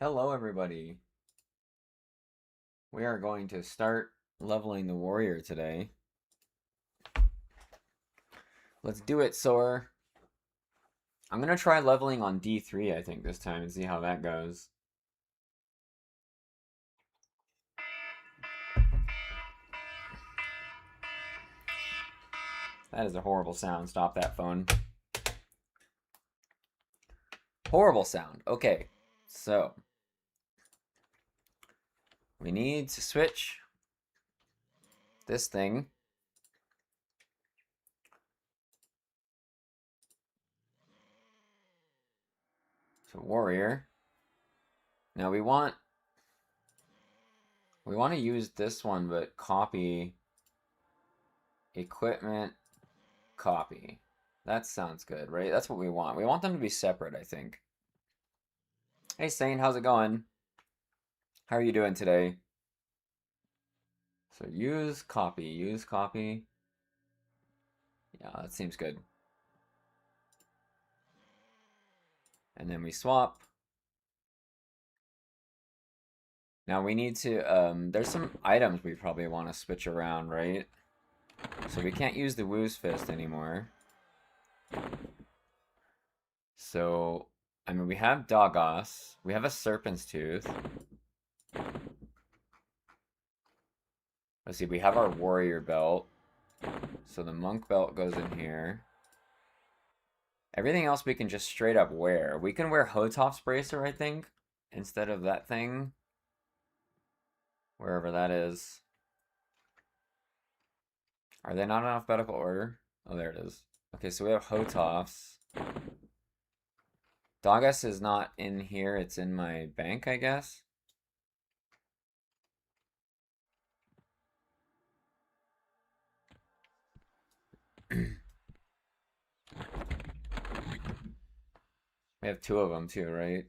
Hello, everybody. We are going to start leveling the warrior today. Let's do it, Soar. I'm going to try leveling on D3, I think, this time and see how that goes. That is a horrible sound. Stop that phone. Horrible sound. Okay, so we need to switch this thing to warrior. Now we want to use this one, but copy equipment, copy. That sounds good, right? That's what we want. We want them to be separate, I think. Hey, Saint, how's it going? How are you doing today? So use copy. Yeah, that seems good. And then we swap. Now we need to, there's some items we probably want to switch around, right? So we can't use the Woo's Fist anymore. So, I mean, we have Dogos. We have a Serpent's Tooth. Let's see, we have our Warrior Belt. So the Monk Belt goes in here. Everything else we can just straight up wear. We can wear Hotof's Bracer, I think, instead of that thing. Wherever that is. Are they not in alphabetical order? Oh, there it is. Okay, so we have Hotof's. Dogos is not in here. It's in my bank, I guess. We have two of them too, right?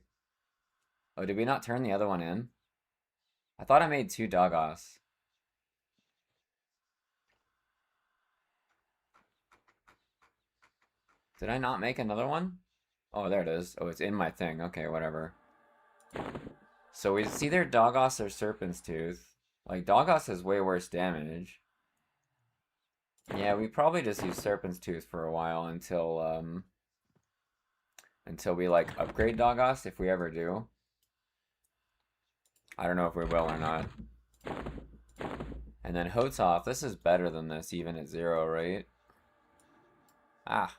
Oh, did we not turn the other one in? I thought I made two Dogos. Did I not make another one? Oh, there it is. Oh, it's in my thing. Okay, whatever. So it's either Dogos or Serpent's Tooth. Like, Dogos has way worse damage. Yeah, we probably just use Serpent's Tooth for a while until we, like, upgrade Dogos, if we ever do. I don't know if we will or not. And then Hotof, this is better than this, even at 0, right? Ah.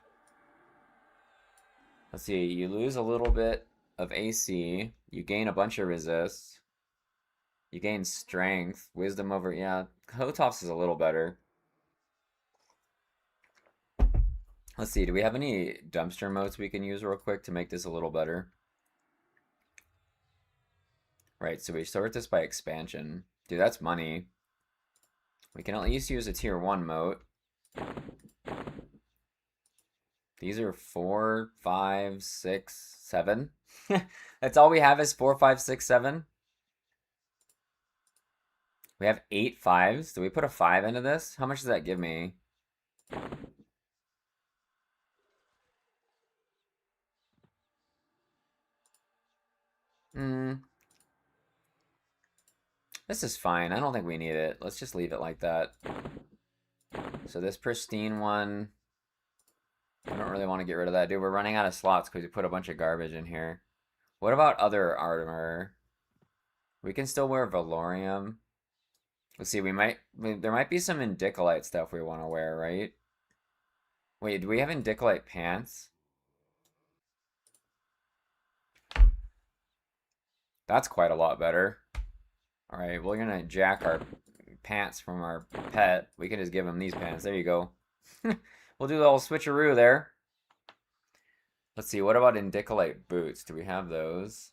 Let's see, you lose a little bit of AC. You gain a bunch of resist. You gain strength. Wisdom over... Yeah, Hotof's is a little better. Let's see, do we have any dumpster modes we can use real quick to make this a little better? Right, so we sort this by expansion. Dude, that's money. We can at least use a tier 1 moat. These are 4, 5, 6, 7. That's all we have is 4, 5, 6, 7. We have 8 5s. Do we put a 5 into this? How much does that give me? This is fine. I don't think we need it. Let's just leave it like that. So this pristine one, I don't really want to get rid of that. Dude, we're running out of slots because we put a bunch of garbage in here. What about other armor? We can still wear Valorium. Let's see, there might be some Indicolite stuff we want to wear, right? Wait, do we have Indicolite pants? That's quite a lot better. Alright, we're gonna jack our pants from our pet. We can just give him these pants. There you go. We'll do the whole switcheroo there. Let's see, what about Indicolite boots? Do we have those?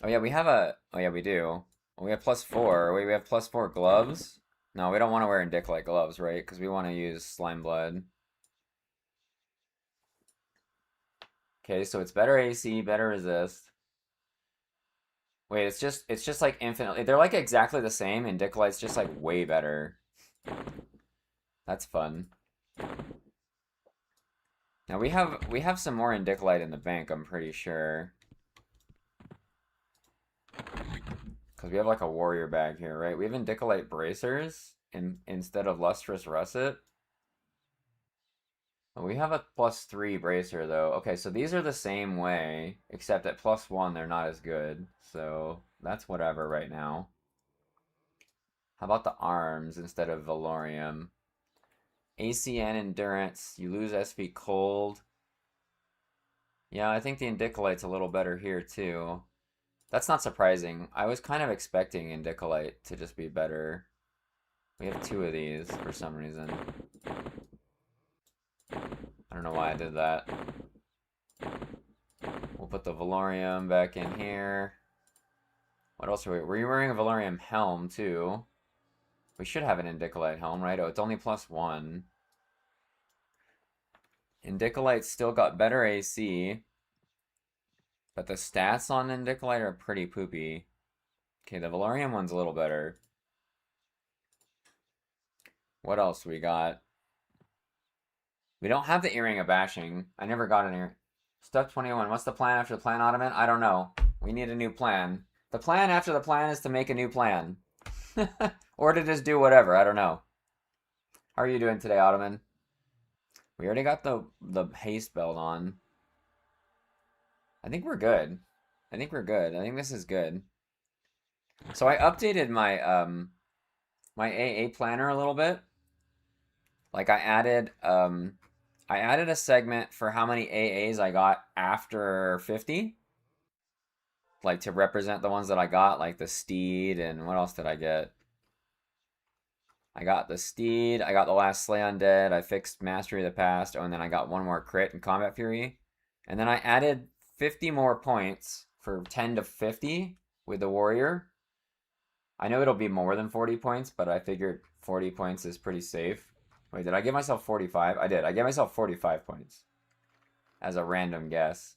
Oh yeah, we have a... Oh yeah, we do. We have +4. Wait, we have +4 gloves? No, we don't want to wear Indicolite gloves, right? Because we want to use Slime Blood. Okay, so it's better AC, better resist. Wait, it's just like infinitely. They're like exactly the same, and Indicolite's just like way better. That's fun. Now we have some more Indicolite in the bank, I'm pretty sure. Because we have like a warrior bag here, right? We have Indicolite bracers instead of lustrous russet. We have a +3 bracer though. Okay, so these are the same way, except at +1 they're not as good. So that's whatever right now. How about the arms instead of Valorium? ACN endurance, you lose SV cold. Yeah, I think the Indicolite's a little better here too. That's not surprising. I was kind of expecting Indicolite to just be better. We have 2 of these for some reason. I don't know why I did that. We'll put the Valorium back in here. What else are we? Were you wearing a Valorium helm too? We should have an Indicolite helm, right? Oh, it's only +1. Indicolite's still got better AC. But the stats on Indicolite are pretty poopy. Okay, the Valorium one's a little better. What else we got? We don't have the Earring of Bashing. I never got an earring. Step 21. What's the plan after the plan, Ottoman? I don't know. We need a new plan. The plan after the plan is to make a new plan. Or to just do whatever. I don't know. How are you doing today, Ottoman? We already got the haste belt on. I think we're good. I think we're good. I think this is good. So I updated my my AA planner a little bit. Like I added a segment for how many AAs I got after 50. Like to represent the ones that I got, like the Steed, and what else did I get? I got the Steed, I got the last Slay Undead, I fixed Mastery of the Past, oh, and then I got one more crit in Combat Fury. And then I added 50 more points for 10 to 50 with the Warrior. I know it'll be more than 40 points, but I figured 40 points is pretty safe. Wait, did I give myself 45? I did. I gave myself 45 points as a random guess.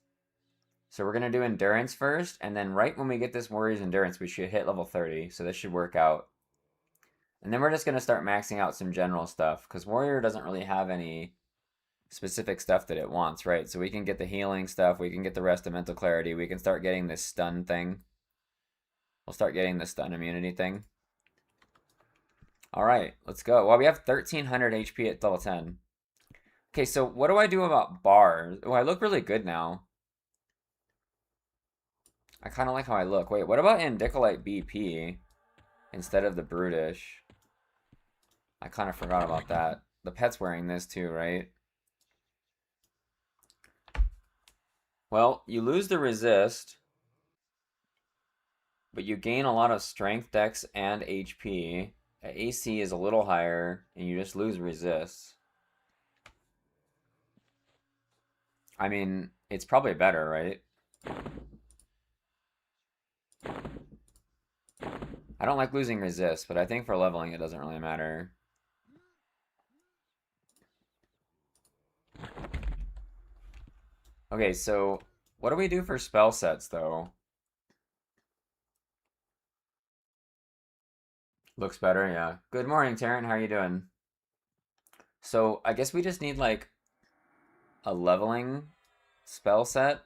So we're going to do Endurance first, and then right when we get this Warrior's Endurance, we should hit level 30, so this should work out. And then we're just going to start maxing out some general stuff, because Warrior doesn't really have any specific stuff that it wants, right? So we can get the healing stuff, we can get the rest of Mental Clarity, we can start getting this stun thing. We'll start getting the stun immunity thing. All right, let's go. Well, we have 1,300 HP at level 10. Okay, so what do I do about bars? Oh, I look really good now. I kind of like how I look. Wait, what about Indicolite BP instead of the Brutish? I kind of forgot about that. The pet's wearing this too, right? Well, you lose the resist, but you gain a lot of strength, dex, and HP. AC is a little higher, and you just lose resist. I mean, it's probably better, right? I don't like losing resist, but I think for leveling it doesn't really matter. Okay, so what do we do for spell sets, though? Looks better, yeah. Good morning, Taryn. How are you doing? So I guess we just need like a leveling spell set.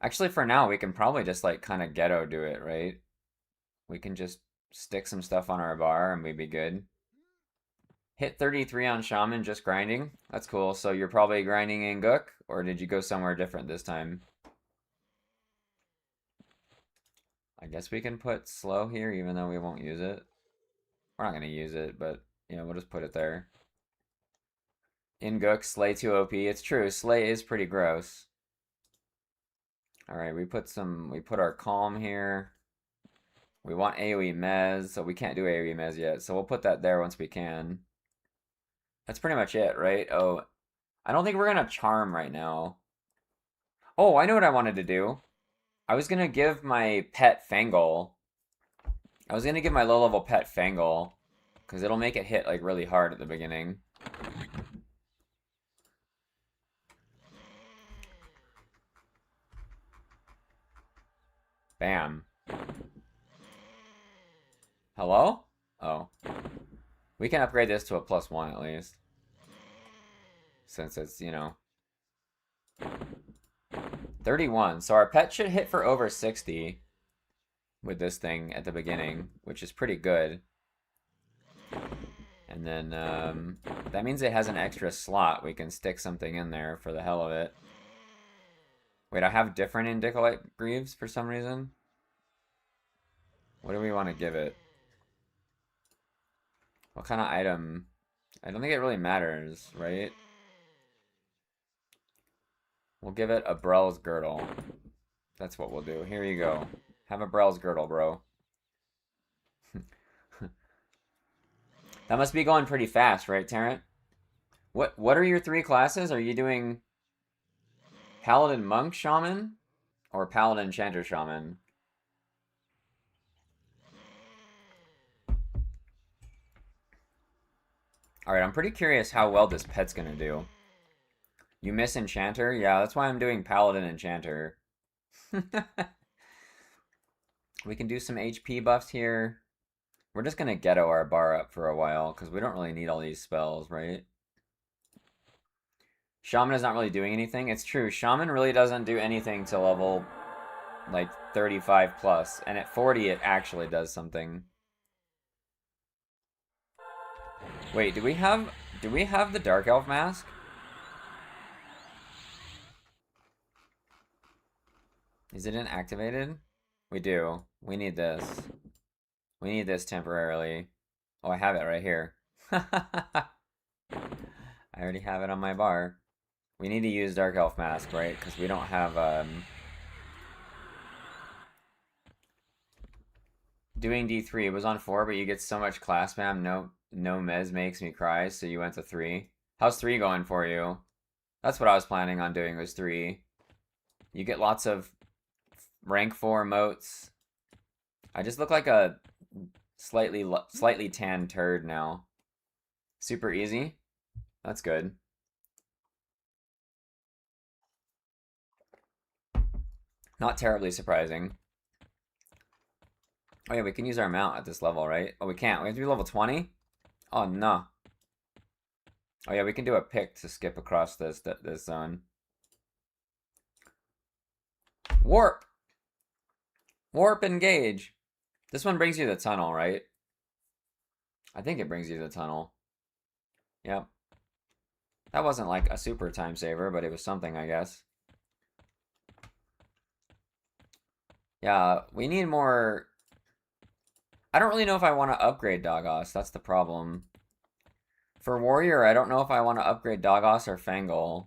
Actually, for now, we can probably just like kind of ghetto do it, right? We can just stick some stuff on our bar and we'd be good. Hit 33 on Shaman, just grinding. That's cool. So you're probably grinding in Gook, or did you go somewhere different this time? I guess we can put slow here, even though we won't use it. We're not going to use it, but yeah, we'll just put it there. In Gook, Slay 2 OP. It's true, Slay is pretty gross. Alright, we put our Calm here. We want AoE Mez, so we can't do AoE Mez yet. So we'll put that there once we can. That's pretty much it, right? Oh, I don't think we're going to Charm right now. Oh, I know what I wanted to do. I was going to give my pet Fangol. I was going to give my low-level pet Fangol, because it'll make it hit like really hard at the beginning. Bam. Hello? Oh. We can upgrade this to a +1 at least. since it's, you know, 31. So our pet should hit for over 60 with this thing at the beginning, which is pretty good. And then that means it has an extra slot. We can stick something in there for the hell of it. Wait, I have different Indicolite Greaves for some reason. What do we want to give it? What kind of item? I don't think it really matters, right? We'll give it a Brell's Girdle. That's what we'll do. Here you go. Have a Brell's Girdle, bro. That must be going pretty fast, right, Terrent? What are your 3 classes? Are you doing Paladin Monk Shaman or Paladin Enchanter Shaman? Alright, I'm pretty curious how well this pet's gonna do. You miss Enchanter? Yeah, that's why I'm doing Paladin Enchanter. We can do some HP buffs here. We're just gonna ghetto our bar up for a while, because we don't really need all these spells, right? Shaman is not really doing anything. It's true, Shaman really doesn't do anything till level, like, 35 plus. And at 40, it actually does something. Wait, do we have the Dark Elf mask? Is it inactivated? We do. We need this. We need this temporarily. Oh, I have it right here. I already have it on my bar. We need to use Dark Elf mask, right? Because we don't have, doing D3. It was on 4, but you get so much class spam. No mez makes me cry, so you went to 3. How's 3 going for you? That's what I was planning on doing, was 3. You get lots of rank 4 motes. I just look like a slightly tan turd now. Super easy. That's good. Not terribly surprising. Oh yeah, we can use our mount at this level, right? Oh, we can't. We have to be level 20? Oh, no. Oh yeah, we can do a pick to skip across this zone. Warp! Warp engage! This one brings you to the tunnel, right? I think it brings you to the tunnel. Yep. That wasn't like a super time saver, but it was something, I guess. Yeah, we need more... I don't really know if I want to upgrade Dogos. That's the problem. For Warrior, I don't know if I want to upgrade Dogos or Fangle.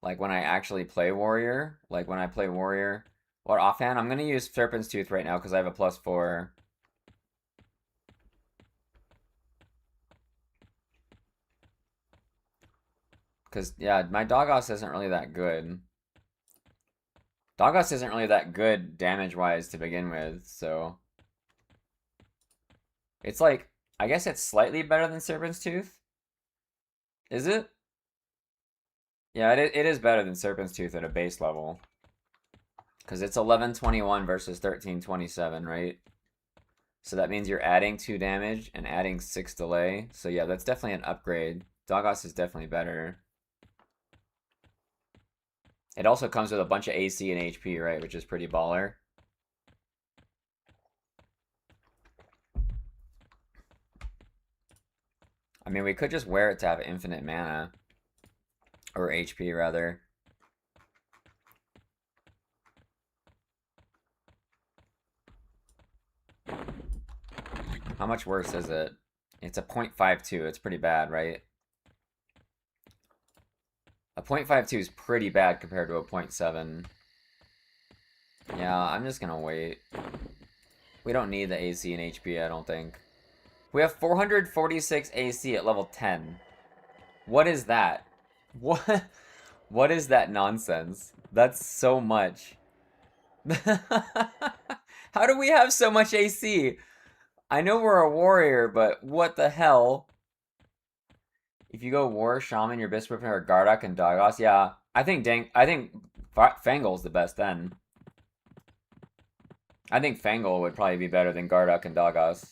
Like when I actually play Warrior. Like when I play Warrior. What, offhand? I'm going to use Serpent's Tooth right now because I have a +4. Because, yeah, my Dogos isn't really that good. Dogos isn't really that good damage-wise to begin with, so... It's like, I guess it's slightly better than Serpent's Tooth? Is it? Yeah, it is better than Serpent's Tooth at a base level. Because it's 1121 versus 1327, right? So that means you're adding 2 damage and adding 6 delay. So yeah, that's definitely an upgrade. Dogos is definitely better. It also comes with a bunch of AC and HP, right? Which is pretty baller. I mean, we could just wear it to have infinite mana. Or HP, rather. How much worse is it? It's a 0.52. It's pretty bad, right? A 0.52 is pretty bad compared to a 0.7. Yeah, I'm just gonna wait. We don't need the AC and HP, I don't think. We have 446 AC at level 10. What is that? What is that nonsense? That's so much. How do we have so much AC? I know we're a warrior, but what the hell? If you go War, Shaman, your Bismarck, or Gardock and Dogos, yeah. I think Fangle's the best then. I think Fangle would probably be better than Gardock and Dogos.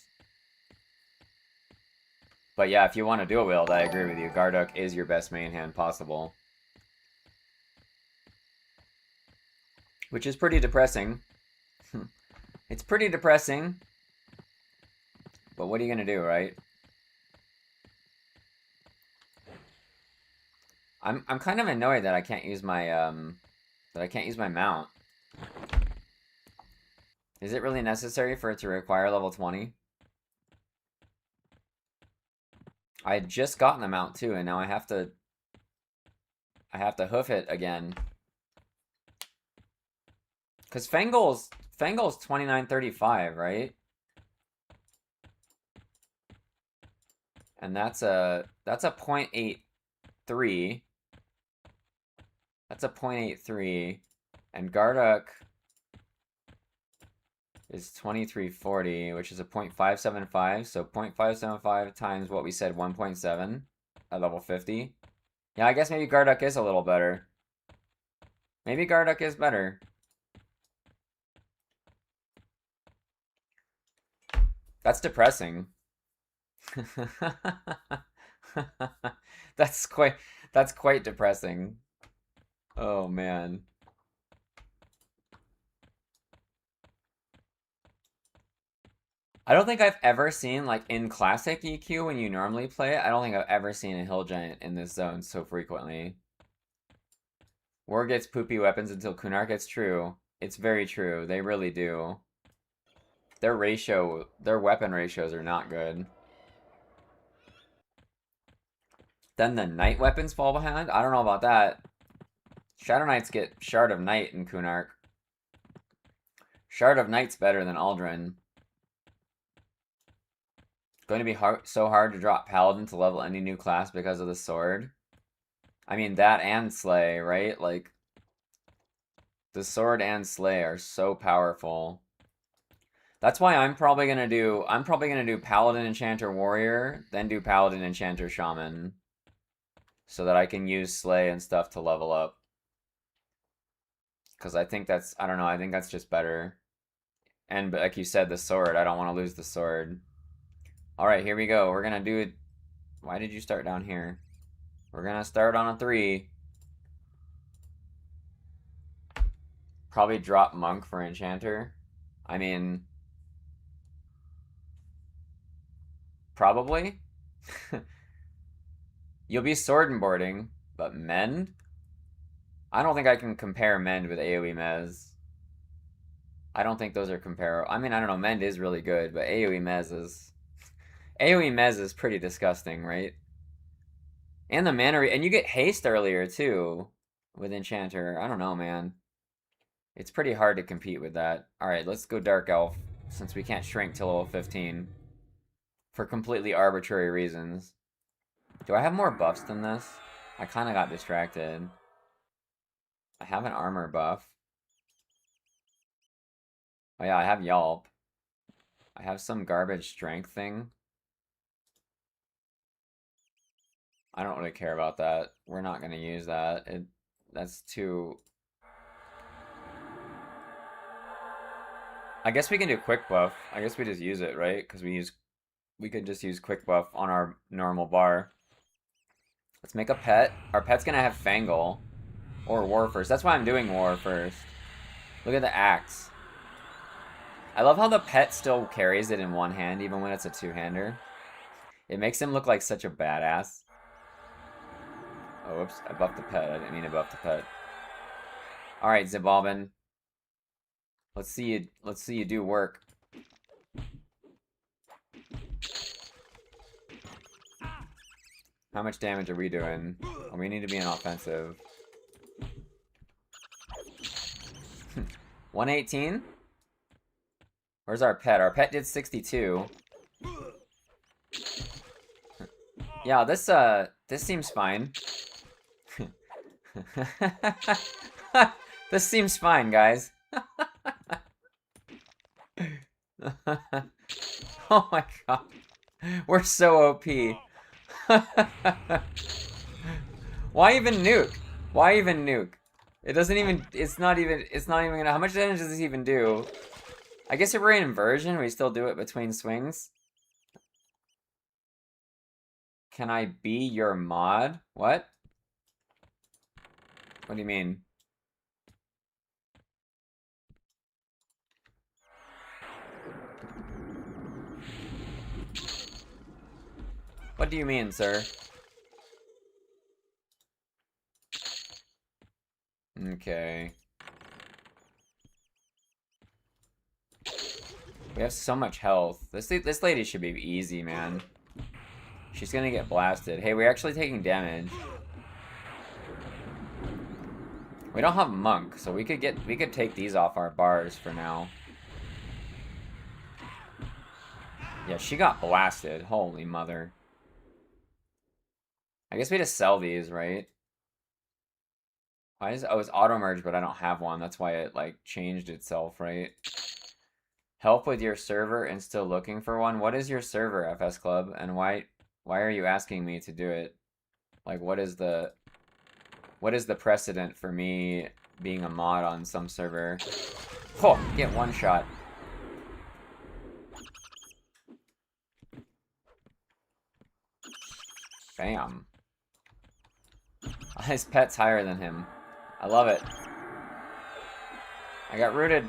But yeah, if you want to dual wield, I agree with you. Garduck is your best main hand possible. Which is pretty depressing. It's pretty depressing. But what are you gonna do, right? I'm kind of annoyed that I can't use my mount. Is it really necessary for it to require level 20? I had just gotten the mount too, and now I have to hoof it again. Cause Fangol's 2935, right? And that's a 0.83. That's a 0.83. And Garduck is 2340, which is a 0.575. So 0.575 times what we said, 1.7 at level 50. Yeah, I guess maybe Garduck is a little better. Maybe Garduck is better. That's depressing. That's quite depressing. Oh man. I don't think I've ever seen, like, in classic EQ when you normally play it, I don't think I've ever seen a Hill Giant in this zone so frequently. War gets poopy weapons until Kunark gets true. It's very true. They really do. Their weapon ratios are not good. Then the night weapons fall behind? I don't know about that. Shadow Knights get Shard of Night in Kunark. Shard of Night's better than Aldrin. It's going to be so hard to drop Paladin to level any new class because of the sword. I mean, that and Slay, right? Like, the sword and Slay are so powerful. That's why I'm probably gonna do Paladin, Enchanter, Warrior, then do Paladin, Enchanter, Shaman. So that I can use Slay and stuff to level up. Because I think that's, I don't know, I think that's just better. And like you said, the sword, I don't want to lose the sword. Alright, here we go. We're gonna do it. Why did you start down here? We're gonna start on a 3. Probably drop Monk for Enchanter. I mean, probably. You'll be sword and boarding, but Mend? I don't think I can compare Mend with AoE Mez. I don't think those are comparable. I mean, I don't know, Mend is really good, but AoE Mez is pretty disgusting, right? And the mana, and you get haste earlier too with Enchanter. I don't know, man. It's pretty hard to compete with that. Alright, let's go Dark Elf, since we can't shrink till level 15. For completely arbitrary reasons. Do I have more buffs than this? I kind of got distracted. I have an armor buff. Oh yeah, I have Yelp. I have some garbage strength thing. I don't really care about that. We're not going to use that. That's too... I guess we can do quick buff. I guess we just use it, right? Because we could just use quick buff on our normal bar. Let's make a pet. Our pet's gonna have Fangol. Or War first. That's why I'm doing War first. Look at the axe. I love how the pet still carries it in one hand, even when it's a two-hander. It makes him look like such a badass. Oh, whoops. I buffed the pet. I didn't mean to buff the pet. Alright, Zibalbin. Let's see you do work. How much damage are we doing? Oh, we need to be an offensive. 118? Where's our pet? Our pet did 62. Yeah, this seems fine. This seems fine, guys. Oh my god. We're so OP. Why even nuke? Why even nuke? It doesn't even, it's not even gonna, how much damage does this even do? I guess if we're in inversion, we still do it between swings. Can I be your mod? What? What do you mean? What do you mean, sir? Okay. We have so much health. This lady should be easy, man. She's gonna get blasted. Hey, we're actually taking damage. We don't have monk, so we could take these off our bars for now. Yeah, she got blasted. Holy mother. I guess we just sell these, right? Why is oh, it's auto merge, but I don't have one. That's why it like changed itself, right? Help with your server and still looking for one. What is your server, FS Club? And why are you asking me to do it? Like what is the precedent for me being a mod on some server? Oh, get one shot. Bam. His pet's higher than him. I love it. I got rooted.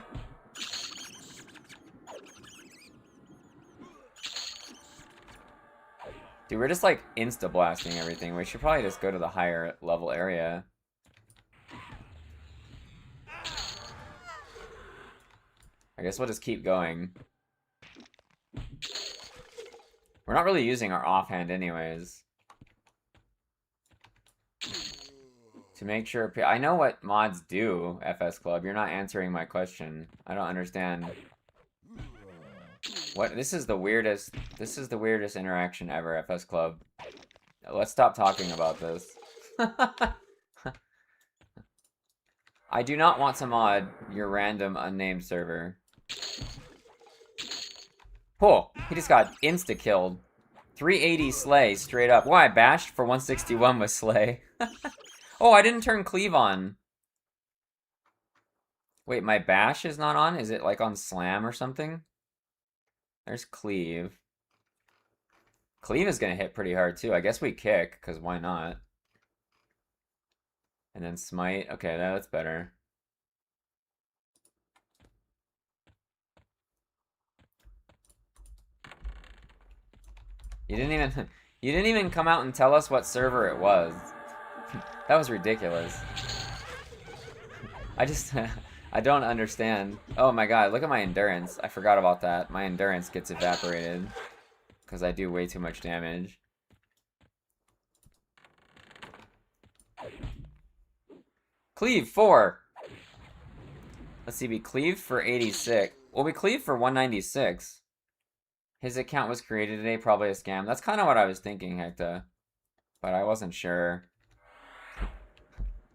Dude, we're just like insta-blasting everything. We should probably just go to the higher level area. I guess we'll just keep going. We're not really using our offhand anyways. To make sure... I know what mods do, FS Club. You're not answering my question. I don't understand. What? This is the weirdest interaction ever, FS Club. Let's stop talking about this. I do not want to mod your random unnamed server. Oh, he just got insta-killed. 380 Slay straight up. Why, I bashed for 161 with Slay. Oh, I didn't turn Cleave on. Wait, my bash is not on? Is it like on slam or something? There's Cleave. Cleave is gonna hit pretty hard too. I guess we kick, because why not? And then smite. Okay, that's better. You didn't even come out and tell us what server it was. That was ridiculous. I don't understand. Oh my god, look at my endurance. I forgot about that. My endurance gets evaporated. Because I do way too much damage. Cleave 4! Let's see, we cleaved for 86. Well, we cleaved for 196. His account was created today, probably a scam. That's kind of what I was thinking, Hector. But I wasn't sure.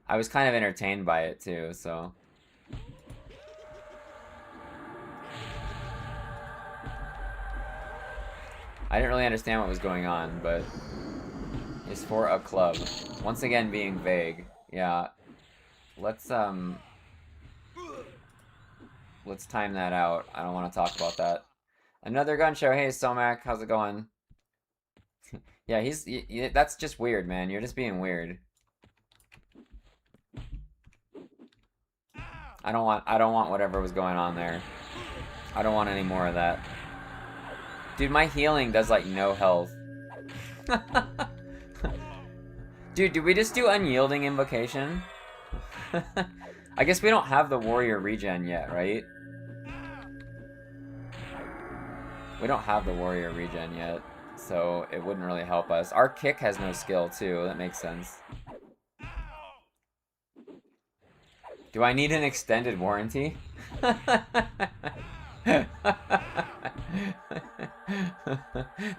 I was kind of entertained by it too, so... I didn't really understand what was going on, but... It's for a club. Once again being vague. Yeah. Let's time that out. I don't want to talk about that. Another gun show. Hey, Somac, how's it going? Yeah, that's just weird, man. You're just being weird. I don't want whatever was going on there. I don't want any more of that. Dude, my healing does like no health. Dude, did we just do unyielding invocation? I guess we don't have the warrior regen yet, right? We don't have the warrior regen yet, so it wouldn't really help us. Our kick has no skill too, that makes sense. Do I need an extended warranty?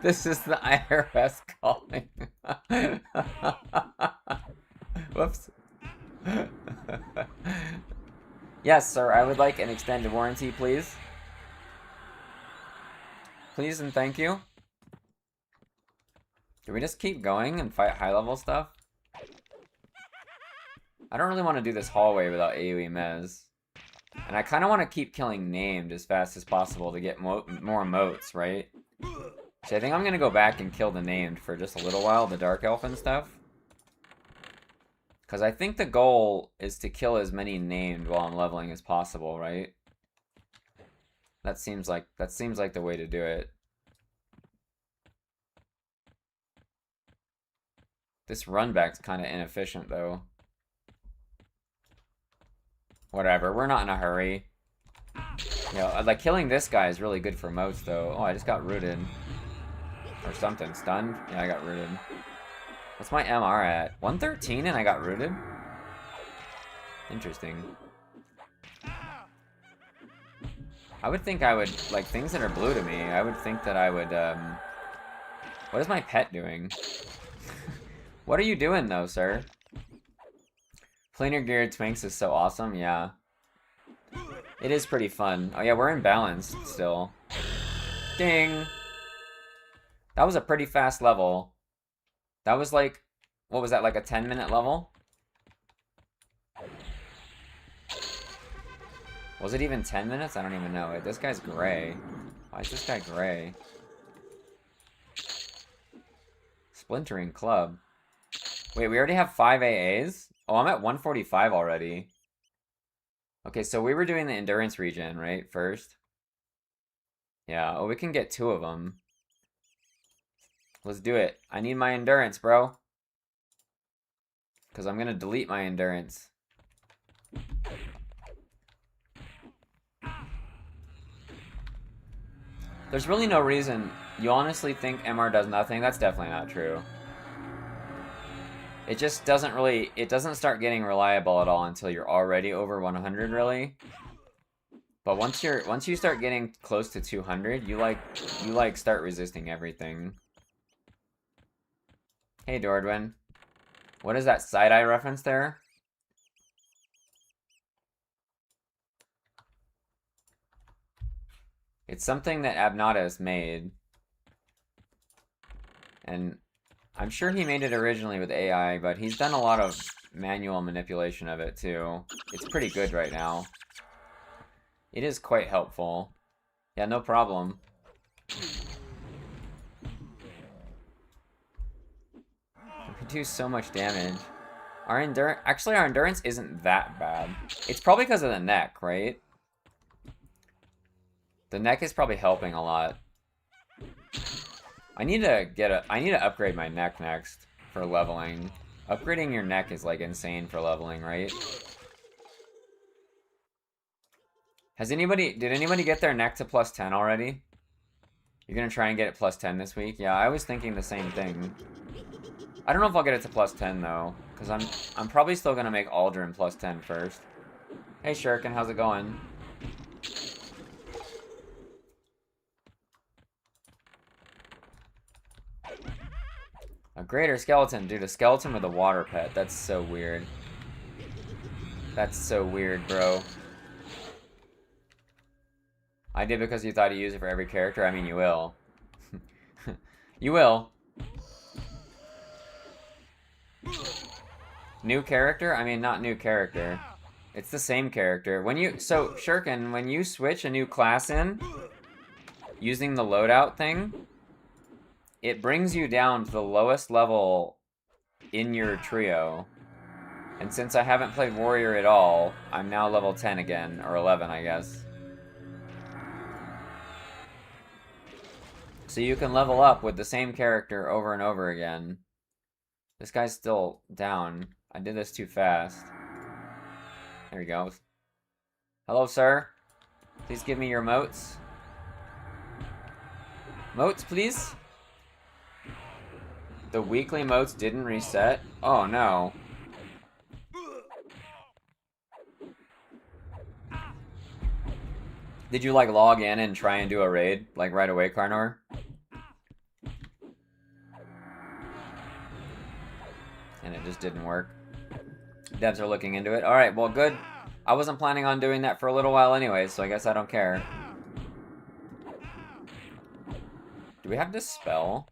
This is the IRS calling. Whoops. Yes, sir, I would like an extended warranty, please. Please and thank you. Do we just keep going and fight high-level stuff? I don't really want to do this hallway without AoE Mez. And I kind of want to keep killing named as fast as possible to get more motes, right? So I think I'm going to go back and kill the named for just a little while, the Dark Elf and stuff. Because I think the goal is to kill as many named while I'm leveling as possible, right? That seems like the way to do it. This run back's kind of inefficient, though. Whatever, we're not in a hurry. You know, like, killing this guy is really good for motes, though. Oh, I just got rooted. Or something. Stunned? Yeah, I got rooted. What's my MR at? 113 and I got rooted? Interesting. I would think I would, like, things that are blue to me, I would think that I would, What is my pet doing? What are you doing, though, sir? Planar geared Twinks is so awesome, yeah. It is pretty fun. Oh yeah, we're in balance still. Ding! That was a pretty fast level. That was like, what was that, like a 10-minute level? Was it even 10 minutes? I don't even know. This guy's gray. Why is this guy gray? Splintering Club. Wait, we already have 5 AAs? Oh, I'm at 145 already. Okay, so we were doing the endurance regen, right, first? Yeah, oh, we can get 2 of them. Let's do it. I need my endurance, bro. Because I'm going to delete my endurance. There's really no reason. You honestly think MR does nothing? That's definitely not true. It just doesn't really, it doesn't start getting reliable at all until you're already over 100, really. But once you start getting close to 200, you start resisting everything. Hey, Dordwin. What is that side-eye reference there? It's something that Abnatus made. And I'm sure he made it originally with AI, but he's done a lot of manual manipulation of it, too. It's pretty good right now. It is quite helpful. Yeah, no problem. We do so much damage. Our endurance isn't that bad. It's probably because of the neck, right? The neck is probably helping a lot. I need to upgrade my neck next for leveling. Upgrading your neck is like insane for leveling, right? Did anybody get their neck to plus 10 already? You're gonna try and get it plus 10 this week? Yeah, I was thinking the same thing. I don't know if I'll get it to plus 10 though, because I'm probably still gonna make Aldrin plus 10 first. Hey Shuriken, how's it going? A greater skeleton, dude, a skeleton with a water pet. That's so weird. That's so weird, bro. I did because you thought you use it for every character. I mean, you will. You will. New character? I mean, not new character. It's the same character. So, Shuriken, when you switch a new class in, using the loadout thing, it brings you down to the lowest level in your trio. And since I haven't played Warrior at all, I'm now level 10 again, or 11, I guess. So you can level up with the same character over and over again. This guy's still down. I did this too fast. There he goes. Hello, sir. Please give me your motes. Motes, please? The weekly motes didn't reset? Oh, no. Did you, like, log in and try and do a raid? Like, right away, Carnor? And it just didn't work. Devs are looking into it. Alright, well, good. I wasn't planning on doing that for a little while anyway, so I guess I don't care. Do we have Dispel?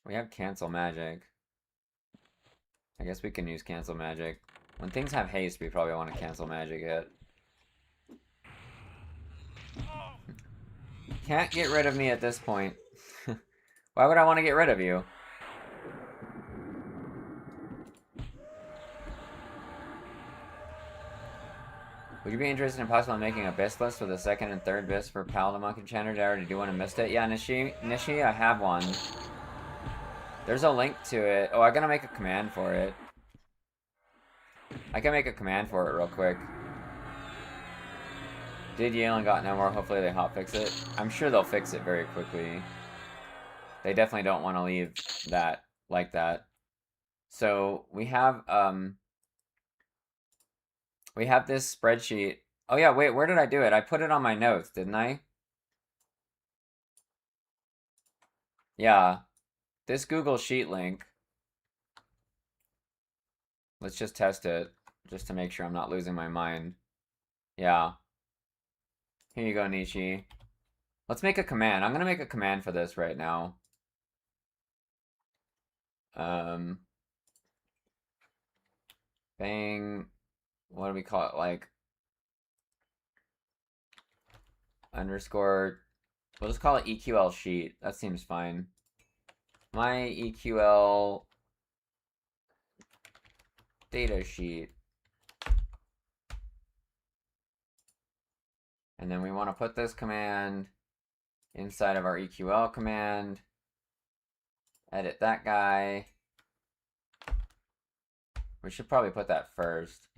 We have Cancel Magic. I guess we can use Cancel Magic. When things have haste, we probably want to Cancel Magic it. can't get rid of me at this point. Why would I want to get rid of you? Would you be interested in possibly making a BIS list with a second and third BIS for Paladin Monk Enchanter? Did I already do one and missed it? Yeah, Nishi, I have one. There's a link to it. Oh, I gotta make a command for it. I can make a command for it real quick. Did Yale and got no more. Hopefully they hotfix it. I'm sure they'll fix it very quickly. They definitely don't want to leave that like that. So we have this spreadsheet. Oh yeah, wait, where did I do it? I put it on my notes, didn't I? Yeah. This Google Sheet link. Let's just test it, just to make sure I'm not losing my mind. Yeah. Here you go, Nishi. Let's make a command. I'm gonna make a command for this right now. Bang. What do we call it? Like underscore. We'll just call it EQL sheet. That seems fine. My EQL data sheet. And then we want to put this command inside of our EQL command. Edit that guy. We should probably put that first.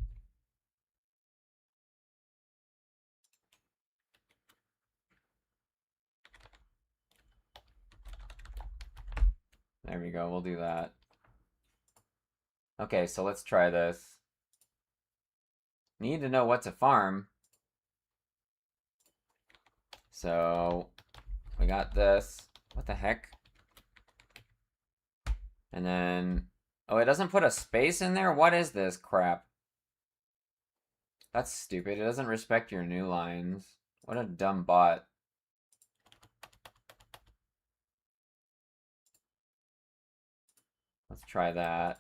There we go, we'll do that. Okay, so let's try this. Need to know what to farm. So, we got this. What the heck? And then, oh, it doesn't put a space in there? What is this crap? That's stupid. It doesn't respect your new lines. What a dumb bot. Let's try that.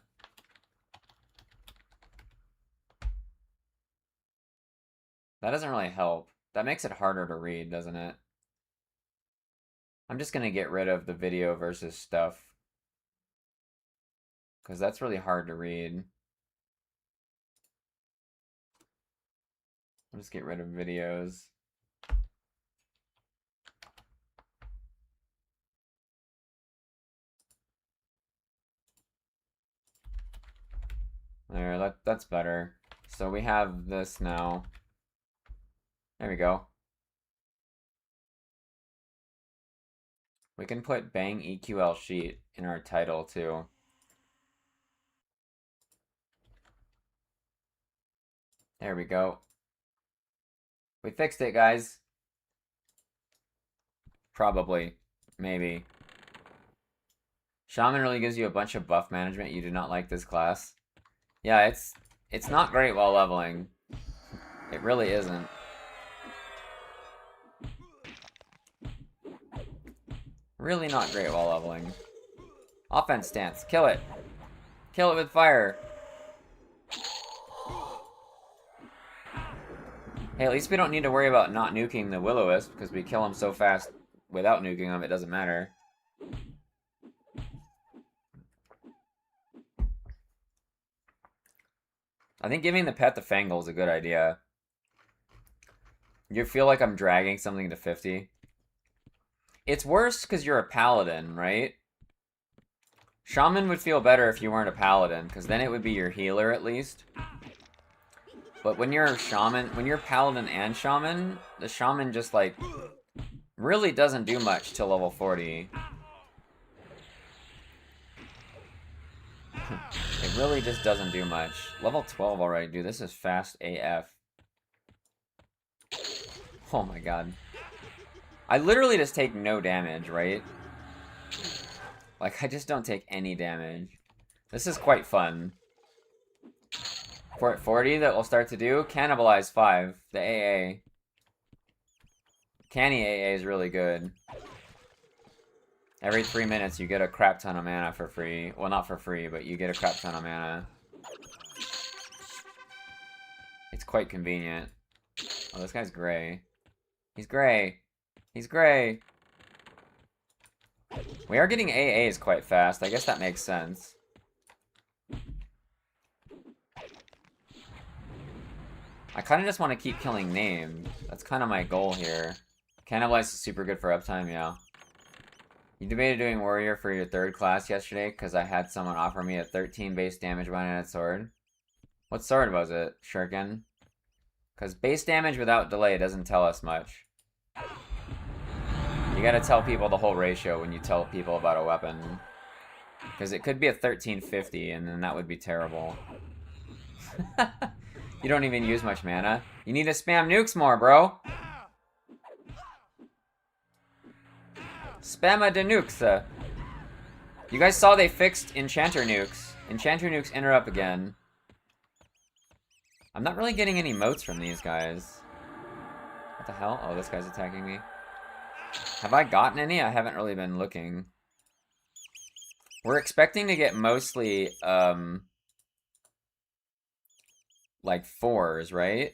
That doesn't really help. That makes it harder to read, doesn't it? I'm just gonna get rid of the video versus stuff, because that's really hard to read. I'll just get rid of videos. There, that's better. So we have this now. There we go. We can put bang EQL sheet in our title too. There we go. We fixed it, guys. Probably. Maybe. Shaman really gives you a bunch of buff management. You do not like this class. Yeah, it's not great while leveling. It really isn't. Really not great while leveling. Offense stance. Kill it. Kill it with fire. Hey, at least we don't need to worry about not nuking the Will-O-Wisp, because we kill him so fast without nuking him, it doesn't matter. I think giving the pet the Fangle is a good idea. You feel like I'm dragging something to 50? It's worse because you're a paladin, right? Shaman would feel better if you weren't a paladin, because then it would be your healer at least. But when you're a shaman, when you're paladin and shaman, the shaman just like really doesn't do much till level 40. It really just doesn't do much. Level 12 already, dude. This is fast AF. Oh my god. I literally just take no damage, right? Like, I just don't take any damage. This is quite fun. Fort 40 that we'll start to do. Cannibalize 5. The AA. Canny AA is really good. Every 3 minutes you get a crap ton of mana for free. Well, not for free, but you get a crap ton of mana. It's quite convenient. Oh, this guy's gray. He's gray. He's gray. We are getting AAs quite fast. I guess that makes sense. I kind of just want to keep killing named. That's kind of my goal here. Cannibalize is super good for uptime, yeah. You debated doing warrior for your 3rd class yesterday because I had someone offer me a 13 base damage one-handed sword. What sword was it, Shuriken? Because base damage without delay doesn't tell us much. You gotta tell people the whole ratio when you tell people about a weapon. Because it could be a 1350 and then that would be terrible. You don't even use much mana. You need to spam nukes more, bro. Spamma de nukes. You guys saw they fixed Enchanter nukes. Enchanter nukes interrupt again. I'm not really getting any motes from these guys. What the hell? Oh, this guy's attacking me. Have I gotten any? I haven't really been looking. We're expecting to get mostly, like 4s, right?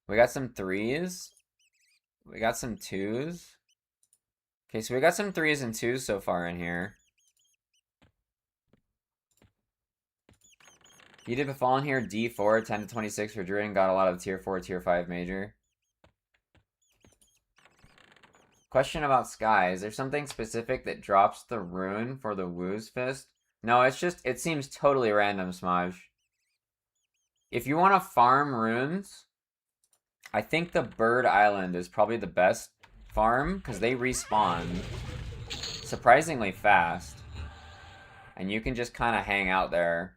We got some 3s. We got some 2s. Okay, so we got some 3s and 2s so far in here. You did Befallen here, D4, 10 to 26 for Druid, and got a lot of tier 4, tier 5 major. Question about Sky. Is there something specific that drops the rune for the Woo's Fist? No, it's just, it seems totally random, Smaj. If you want to farm runes, I think the Bird Island is probably the best farm, because they respawn surprisingly fast. And you can just kind of hang out there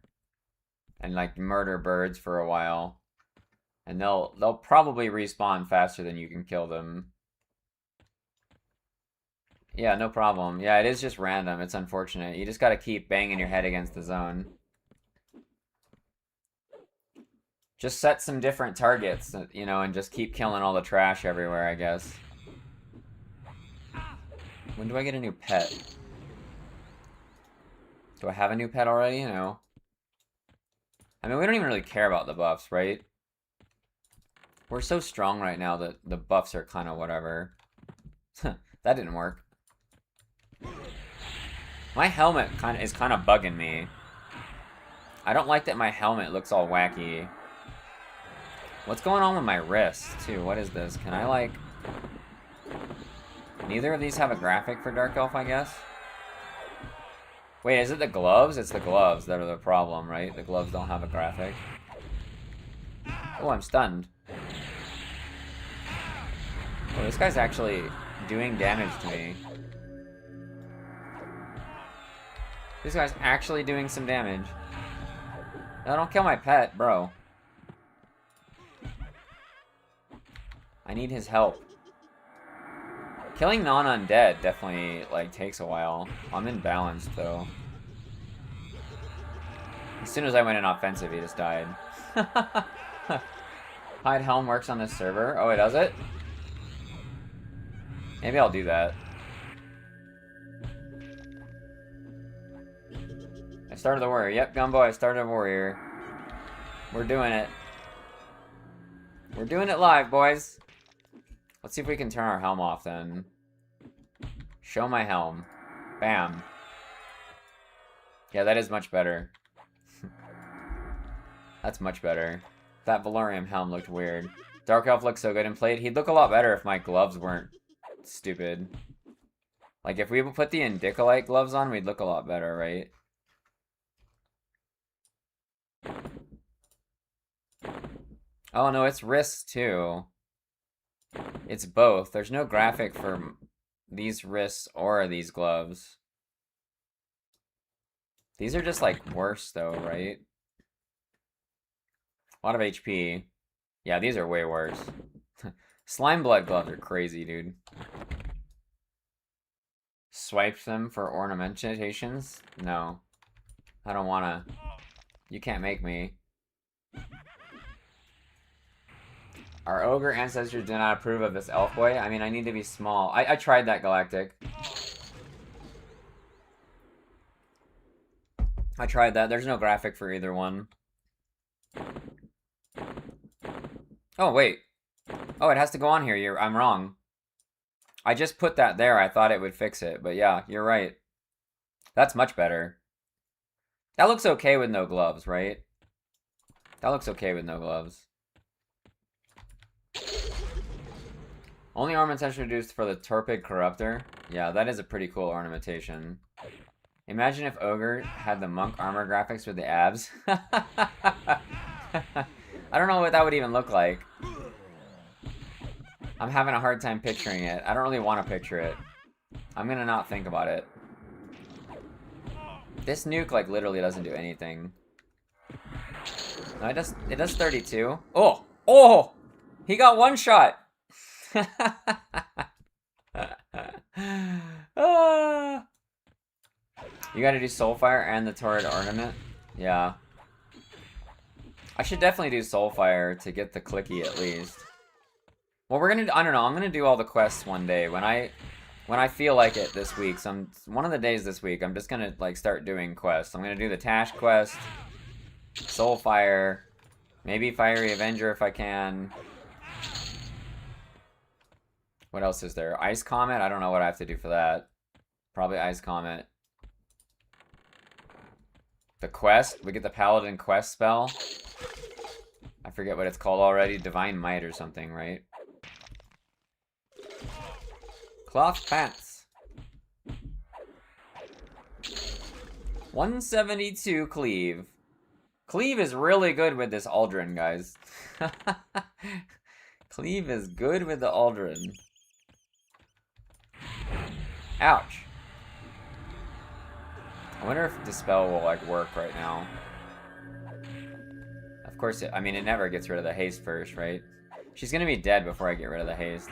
and like murder birds for a while. And they'll probably respawn faster than you can kill them. Yeah, no problem. Yeah, it is just random. It's unfortunate. You just gotta keep banging your head against the zone. Just set some different targets, you know, and just keep killing all the trash everywhere, I guess. When do I get a new pet? Do I have a new pet already? No. I mean, we don't even really care about the buffs, right? We're so strong right now that the buffs are kind of whatever. That didn't work. My helmet is kind of bugging me. I don't like that my helmet looks all wacky. What's going on with my wrist, too? What is this? Can I, like... Neither of these have a graphic for Dark Elf, I guess? Wait, is it the gloves? It's the gloves that are the problem, right? The gloves don't have a graphic. Oh, I'm stunned. Oh, this guy's actually doing damage to me. This guy's actually doing some damage. No, don't kill my pet, bro. I need his help. Killing non-undead definitely, like, takes a while. I'm imbalanced, though. As soon as I went in offensive, he just died. Hide Helm works on this server. Oh, it does it? Maybe I'll do that. I started the warrior. Yep, Gumbo, I started a warrior. We're doing it. We're doing it live, boys. Let's see if we can turn our helm off, then. Show my helm. Bam. Yeah, that is much better. That's much better. That Valorium helm looked weird. Dark Elf looks so good and played. He'd look a lot better if my gloves weren't stupid. Like, if we put the Indicolite gloves on, we'd look a lot better, right? Oh, no, it's wrists, too. It's both. There's no graphic for these wrists or these gloves. These are just, like, worse, though, right? A lot of HP. Yeah, these are way worse. Slime blood gloves are crazy, dude. Swipe them for ornamentations? No. I don't wanna. You can't make me. Our ogre ancestors did not approve of this elf boy. I mean, I need to be small. I tried that, Galactic. I tried that. There's no graphic for either one. Oh, wait. Oh, it has to go on here. I'm wrong. I just put that there. I thought it would fix it, but yeah, you're right. That's much better. That looks okay with no gloves, right? That looks okay with no gloves. Only ornaments introduced for the Torpid Corruptor. Yeah, that is a pretty cool ornamentation. Imagine if Ogre had the monk armor graphics with the abs. I don't know what that would even look like. I'm having a hard time picturing it. I don't really want to picture it. I'm gonna not think about it. This nuke, like, literally doesn't do anything. No, it does 32. Oh! Oh! He got one shot! Ah. You gotta do Soulfire and the Torrid Ornament? Yeah. I should definitely do Soulfire to get the clicky at least. Well, we're gonna, I don't know, I'm gonna do all the quests one day. When I feel like it this week, one of the days this week, I'm just gonna, like, start doing quests. I'm gonna do the Tash quest, Soulfire, maybe Fiery Avenger if I can. What else is there? Ice Comet? I don't know what I have to do for that. Probably Ice Comet. The quest? We get the Paladin quest spell. I forget what it's called already. Divine Might or something, right? Cloth Pants. 172 Cleave. Cleave is really good with this Aldrin, guys. Cleave is good with the Aldrin. Ouch. I wonder if Dispel will, like, work right now. Of course, I mean, it never gets rid of the haste first, right? She's gonna be dead before I get rid of the haste.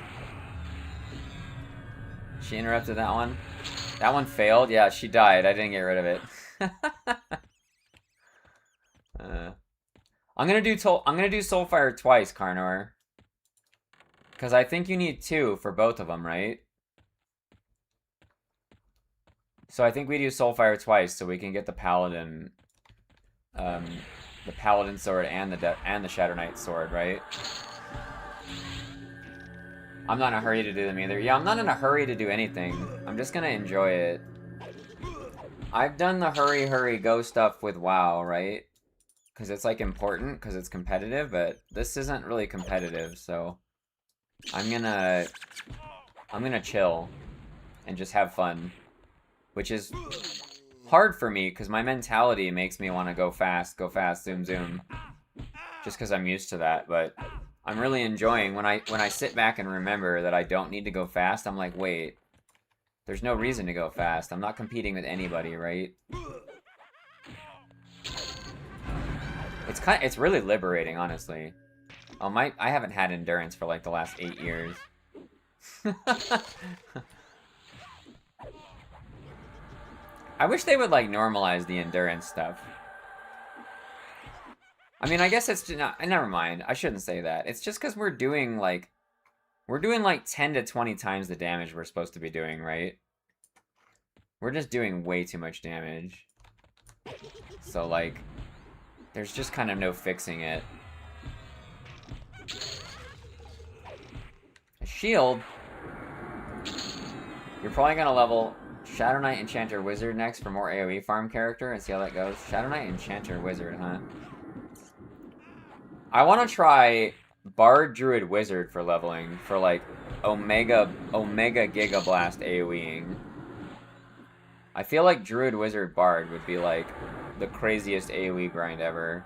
She interrupted that one? That one failed? Yeah, she died. I didn't get rid of it. I'm gonna do Soulfire twice, Carnor. Because I think you need 2 for both of them, right? So I think we do Soulfire twice so we can get the Paladin, sword and the Shadow Knight sword, right? I'm not in a hurry to do them either. Yeah, I'm not in a hurry to do anything. I'm just gonna enjoy it. I've done the hurry go stuff with WoW, right? Because it's, like, important, because it's competitive, but this isn't really competitive, so I'm gonna chill and just have fun. Which is hard for me, because my mentality makes me want to go fast, zoom, zoom. Just because I'm used to that, but I'm really enjoying, when I sit back and remember that I don't need to go fast, I'm like, wait, there's no reason to go fast. I'm not competing with anybody, right? It's really liberating, honestly. Oh, I haven't had endurance for, like, the last 8 years. I wish they would, like, normalize the endurance stuff. I mean, I guess it's not, never mind. I shouldn't say that. It's just because we're doing, like, 10 to 20 times the damage we're supposed to be doing, right? We're just doing way too much damage. So, like, there's just kind of no fixing it. A shield? You're probably gonna level Shadow Knight Enchanter Wizard next for more AoE farm character and see how that goes. Shadow Knight Enchanter Wizard, huh? I want to try Bard Druid Wizard for leveling, for, like, Omega Giga Blast AoEing. I feel like Druid Wizard Bard would be, like, the craziest AoE grind ever.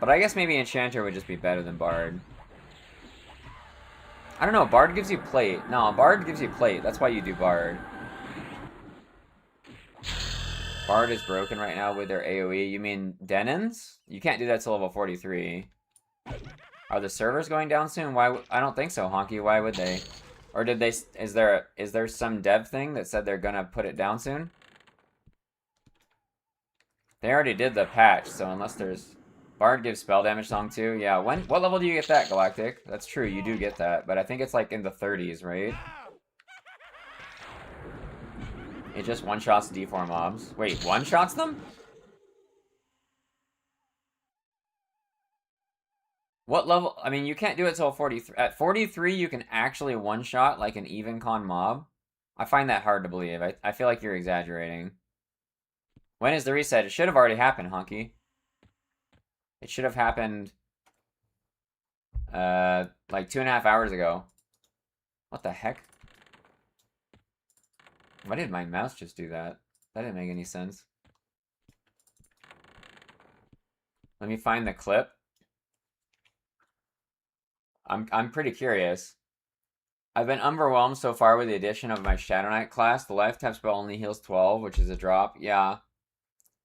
But I guess maybe Enchanter would just be better than Bard. I don't know, Bard gives you plate. No, Bard gives you plate. That's why you do Bard. Bard is broken right now with their AoE. You mean Denon's? You can't do that till level 43. Are the servers going down soon? Why? I don't think so, Honky. Why would they? Or did they? Is there some dev thing that said they're gonna put it down soon? They already did the patch, so unless there's... Bard gives spell damage song too. Yeah, what level do you get that, Galactic? That's true, you do get that, but I think it's like in the 30s, right? It just one-shots D4 mobs. Wait, one-shots them? What level? I mean, you can't do it till 43. At 43, you can actually one-shot like an even con mob. I find that hard to believe. I feel like you're exaggerating. When is the reset? It should have already happened, Honky. It should have happened like 2.5 hours ago. What the heck? Why did my mouse just do that? That didn't make any sense. Let me find the clip. I'm pretty curious. I've been underwhelmed so far with the addition of my Shadow Knight class. The life tap spell only heals 12, which is a drop. Yeah.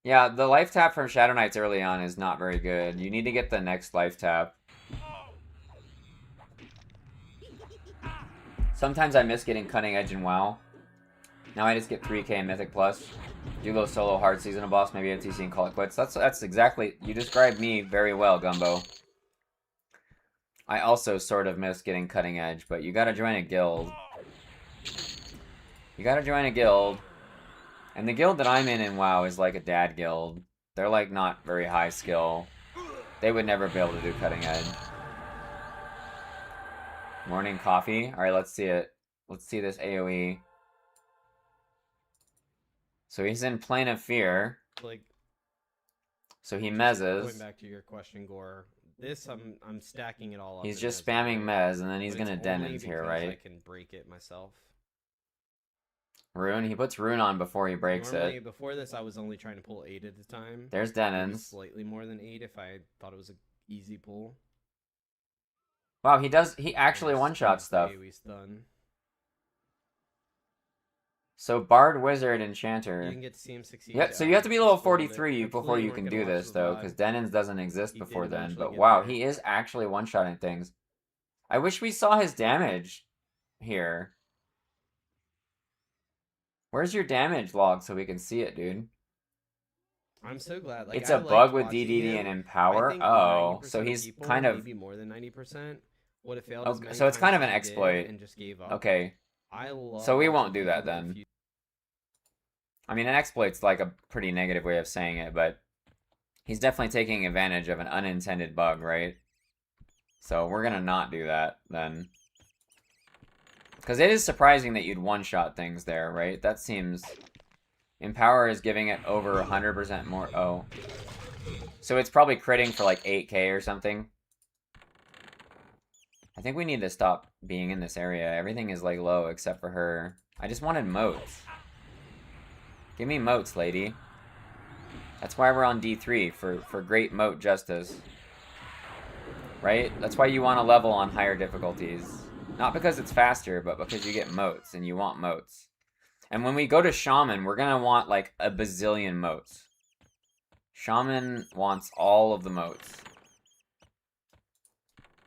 Yeah, the life tap from Shadow Knights early on is not very good. You need to get the next life tap. Sometimes I miss getting Cutting Edge in WoW. Now I just get 3k in Mythic Plus. Do go solo hard seasonal boss, maybe OTC and call it quits. That's exactly... You described me very well, Gumbo. I also sort of miss getting Cutting Edge, but you gotta join a guild. You gotta join a guild. And the guild that I'm in WoW is like a dad guild. They're like not very high skill. They would never be able to do Cutting Edge. Morning coffee. Alright, let's see it. Let's see this AoE. So he's in Plane of Fear. Like, so he mezzes. Going back to your question, Gore. This, I'm stacking it all up. He's just spamming mez, and then he's gonna Denons here, right? I can break it myself. Rune? He puts Rune on before he breaks Normally, it. Before this, I was only trying to pull 8 at a time. There's Denons. Slightly more than 8 if I thought it was an easy pull. Wow, he actually one-shot stuff. Stun. So Bard, Wizard, Enchanter. You can get to see him succeed. Yeah, so you have to be level 43 before you can do this, though, because Denons doesn't exist before then. But wow, he is actually one-shotting things. I wish we saw his damage here. Where's your damage log so we can see it, dude? I'm so glad. Like, it's a bug with DDD and Empower? Oh, so he's kind of... Maybe more than 90% would have failed. Okay, so it's kind of an exploit. And just gave up. Okay. So we won't do that then. I mean, an exploit's like a pretty negative way of saying it, but he's definitely taking advantage of an unintended bug, right? So we're gonna not do that then. Because it is surprising that you'd one-shot things there, right? That seems... Empower is giving it over 100% more... Oh. So it's probably critting for like 8k or something. I think we need to stop being in this area. Everything is like low except for her. I just wanted moats. Give me moats, lady. That's why we're on D3, for great moat justice. Right? That's why you want to level on higher difficulties. Not because it's faster, but because you get moats, and you want moats. And when we go to Shaman, we're going to want like a bazillion moats. Shaman wants all of the moats.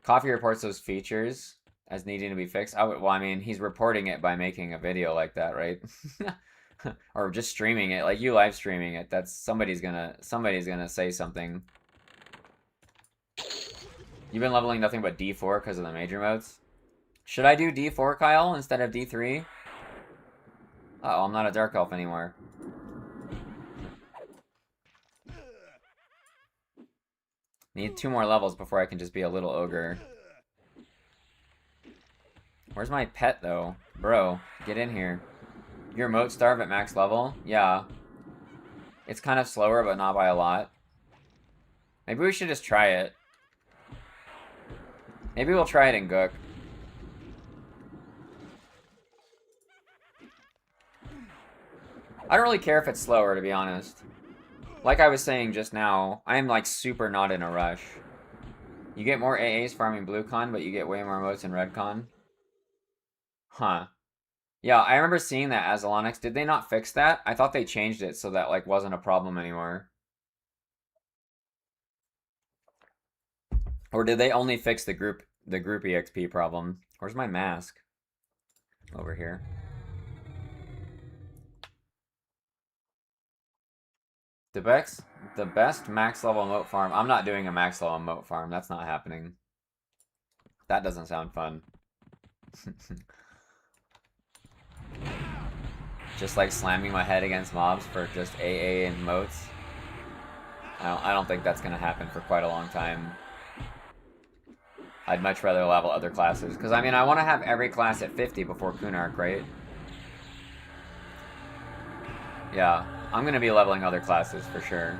Coffee reports those features as needing to be fixed. Oh, well, I mean, he's reporting it by making a video like that, right? Or just streaming it, like you live streaming it. That's somebody's gonna say something. You've been leveling nothing but D4 because of the major modes. Should I do D4, Kyle, instead of D3? Uh-oh, I'm not a Dark Elf anymore. Need 2 more levels before I can just be a little ogre. Where's my pet, though? Bro, get in here. Your moat starve at max level? Yeah. It's kind of slower, but not by a lot. Maybe we should just try it. Maybe we'll try it in Gook. I don't really care if it's slower, to be honest. Like I was saying just now, I am like super not in a rush. You get more AAs farming blue con, but you get way more moats in red con. Huh. Yeah, I remember seeing that as Alonix. Did they not fix that? I thought they changed it so that like wasn't a problem anymore. Or did they only fix the group EXP problem? Where's my mask? Over here. The best max level moat farm. I'm not doing a max level moat farm. That's not happening. That doesn't sound fun. Just like slamming my head against mobs for just AA and moats. I don't think that's gonna happen for quite a long time. I'd much rather level other classes. Because, I mean, I want to have every class at 50 before Kunark, right? Yeah, I'm going to be leveling other classes for sure.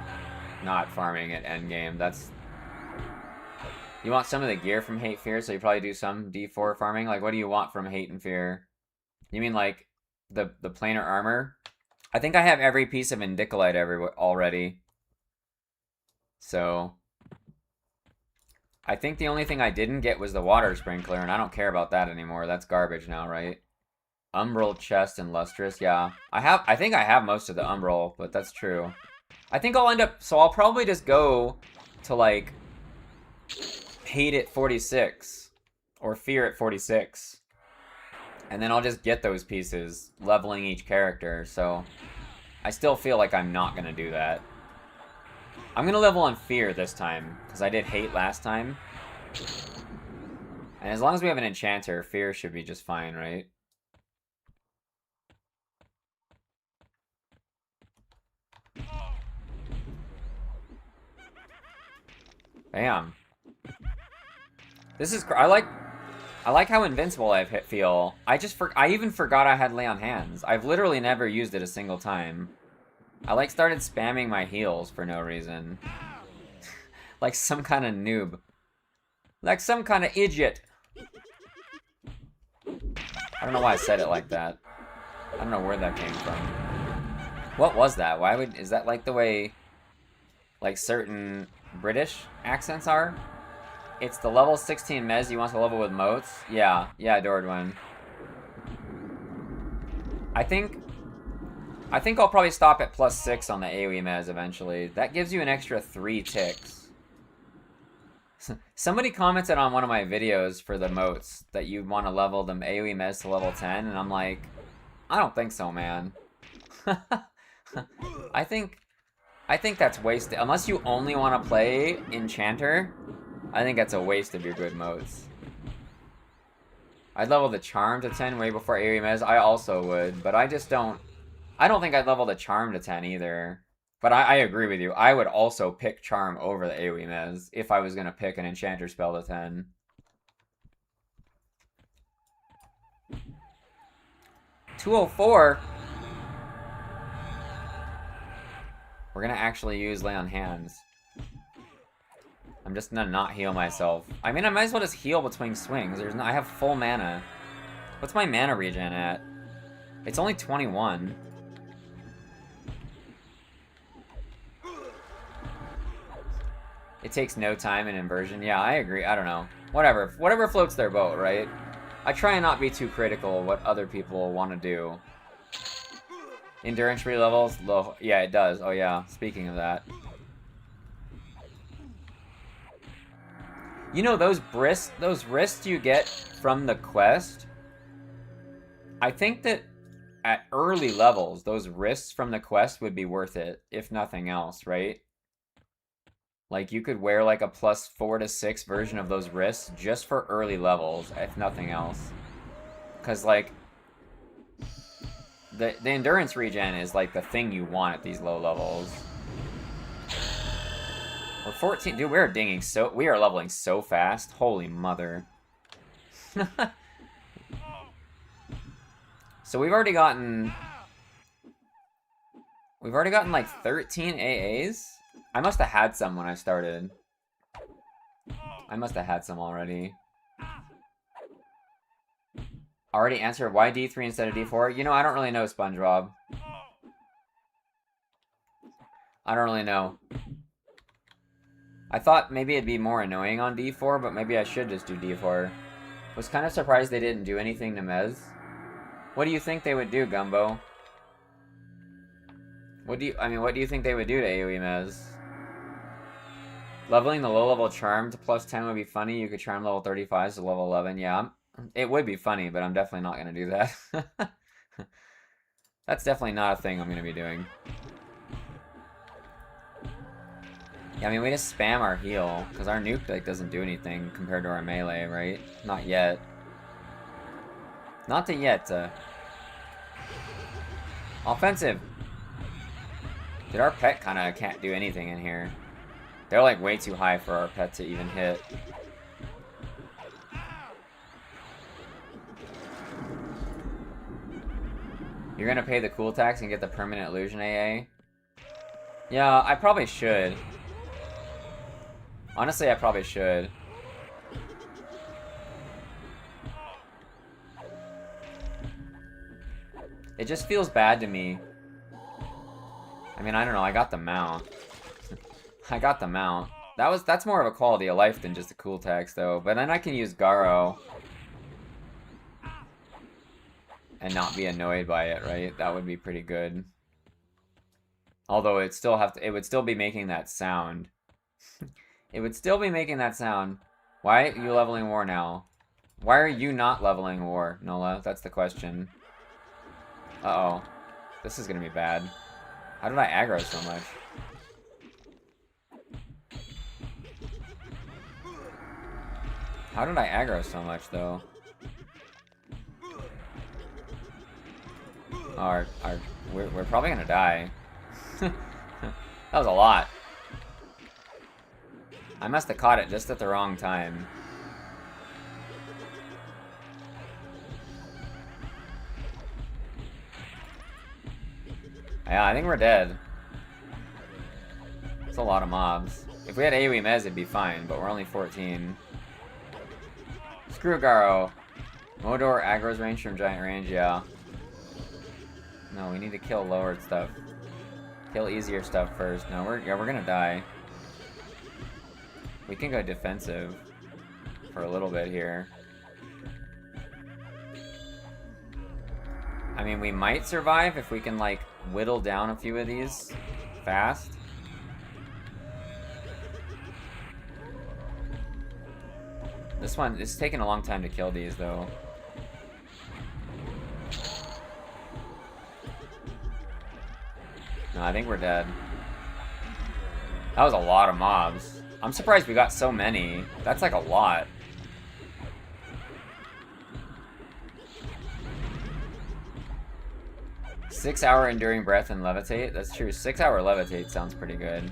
Not farming at endgame. That's... You want some of the gear from Hate Fear, so you probably do some D4 farming? Like, what do you want from Hate and Fear? You mean, like, the planar armor? I think I have every piece of Indicolite already. So... I think the only thing I didn't get was the water sprinkler, and I don't care about that anymore. That's garbage now, right? Umbral, chest, and lustrous. Yeah, I think I have most of the umbral, but that's true. I think I'll end up. So I'll probably just go to like hate at 46 or fear at 46, and then I'll just get those pieces, leveling each character. So I still feel like I'm not gonna do that. I'm gonna level on fear this time, because I did hate last time. And as long as we have an enchanter, fear should be just fine, right? Bam. This is... I like how invincible I feel. I even forgot I had lay on hands. I've literally never used it a single time. I like started spamming my heals for no reason. Like some kind of noob. Like some kind of idiot. I don't know why I said it like that. I don't know where that came from. What was that? Is that like the way like certain British accents are? It's the level 16 mez you want to level with moats? Yeah, Dordwin. I think I'll probably stop at +6 on the AoE mez eventually. That gives you an extra 3 ticks. Somebody commented on one of my videos for the moats that you'd want to level them AoE mez to level 10, and I'm like, I don't think so, man. I think that's wasted. Unless you only want to play Enchanter, I think that's a waste of your good moats. I'd level the Charm to 10 way before AoE mez. I also would, but I don't think I'd level the Charm to 10 either. But I agree with you. I would also pick Charm over the AoE mez if I was going to pick an Enchanter spell to 10. $204. We're going to actually use Lay on Hands. I'm just going to not heal myself. I mean, I might as well just heal between swings. I have full mana. What's my mana regen at? It's only 21. It takes no time in inversion. Yeah, I agree. I don't know. Whatever floats their boat, right? I try and not be too critical of what other people want to do. Endurance re-levels? Low. Yeah, it does. Oh yeah, speaking of that. You know, those wrists you get from the quest, I think that at early levels, those wrists from the quest would be worth it, if nothing else, right? Like, you could wear, like, a +4 to 6 version of those wrists just for early levels, if nothing else. Because, like, the endurance regen is, like, the thing you want at these low levels. We're 14. Dude, we're dinging so... We are leveling so fast. Holy mother. So we've already gotten... like, 13 AAs? I must have had some when I started. I must have had some already. Already answered why D3 instead of D4? You know, I don't really know, SpongeBob. I don't really know. I thought maybe it'd be more annoying on D4, but maybe I should just do D4. Was kind of surprised they didn't do anything to Mez. What do you think they would do, Gumbo? What do you think they would do to AoE Mez? Leveling the low-level Charm to +10 would be funny. You could Charm level 35 to level 11. Yeah, it would be funny, but I'm definitely not going to do that. That's definitely not a thing I'm going to be doing. Yeah, I mean, we just spam our heal, because our nuke, like, doesn't do anything compared to our melee, right? Not yet. Not yet. Offensive! Dude, our pet kind of can't do anything in here. They're, like, way too high for our pet to even hit. You're gonna pay the cool tax and get the permanent illusion AA? Yeah, I probably should. Honestly, I probably should. It just feels bad to me. I mean, I don't know, I got the mount. I got the mount. That's more of a quality of life than just a cool tax, though. But then I can use Garo and not be annoyed by it, right? That would be pretty good. Although it would still be making that sound. It would still be making that sound. Why are you leveling war now? Why are you not leveling war, Nola? That's the question. Uh-oh. This is gonna be bad. How did I aggro so much? How did I aggro so much, though? We're probably gonna die. That was a lot. I must have caught it just at the wrong time. Yeah, I think we're dead. It's a lot of mobs. If we had AoE Mez, it'd be fine, but we're only 14. Screw Garo. Modor aggro's range from giant range, yeah. No, we need to kill lowered stuff. Kill easier stuff first. No, we're gonna die. We can go defensive for a little bit here. I mean, we might survive if we can, like, whittle down a few of these fast. This one, it's taking a long time to kill these, though. No, I think we're dead. That was a lot of mobs. I'm surprised we got so many. That's like a lot. Six-hour enduring breath and levitate? That's true. 6-hour levitate sounds pretty good.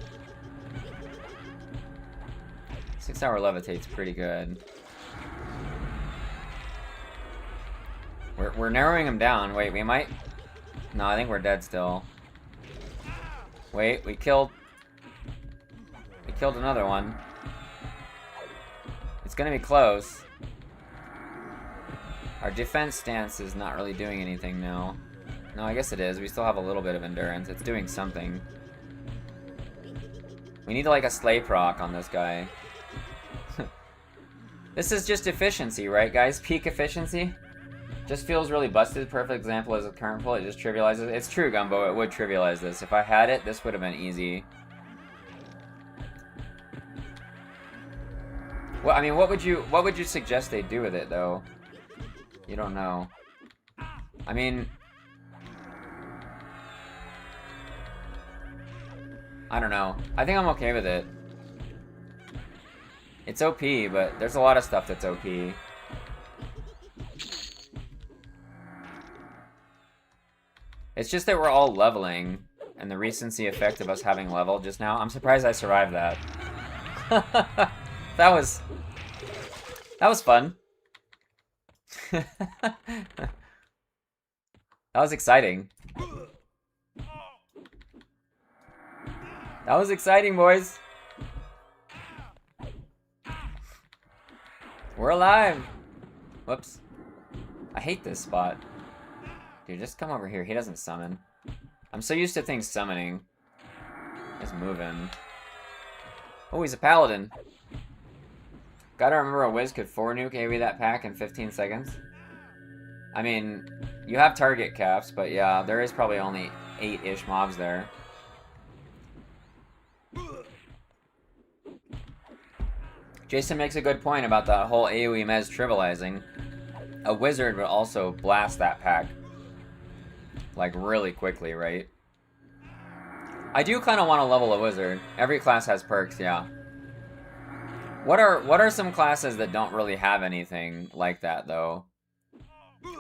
6-hour levitate's pretty good. We're narrowing them down. Wait, we might... No, I think we're dead still. Wait, we killed another one. It's gonna be close. Our defense stance is not really doing anything now. No, I guess it is. We still have a little bit of endurance. It's doing something. We need like a slay proc on this guy. This is just efficiency, right, guys? Peak efficiency? Just feels really busted. Perfect example is a current pull. It just trivializes. It's true, Gumbo. It would trivialize this. If I had it, this would have been easy. Well, I mean, what would you suggest they do with it, though? You don't know. I mean, I don't know. I think I'm okay with it. It's OP, but there's a lot of stuff that's OP. It's just that we're all leveling, and the recency effect of us having leveled just now. I'm surprised I survived that. That was fun. That was exciting. That was exciting, boys. We're alive. Whoops. I hate this spot. Dude, just come over here. He doesn't summon. I'm so used to things summoning. Just move him. Oh, he's a paladin. Gotta remember a Wiz could 4-nuke AoE that pack in 15 seconds. I mean, you have target caps, but yeah, there is probably only 8-ish mobs there. Jason makes a good point about the whole AoE Mez trivializing. A wizard would also blast that pack. Like, really quickly, right? I do kind of want to level a wizard. Every class has perks, yeah. What are some classes that don't really have anything like that, though?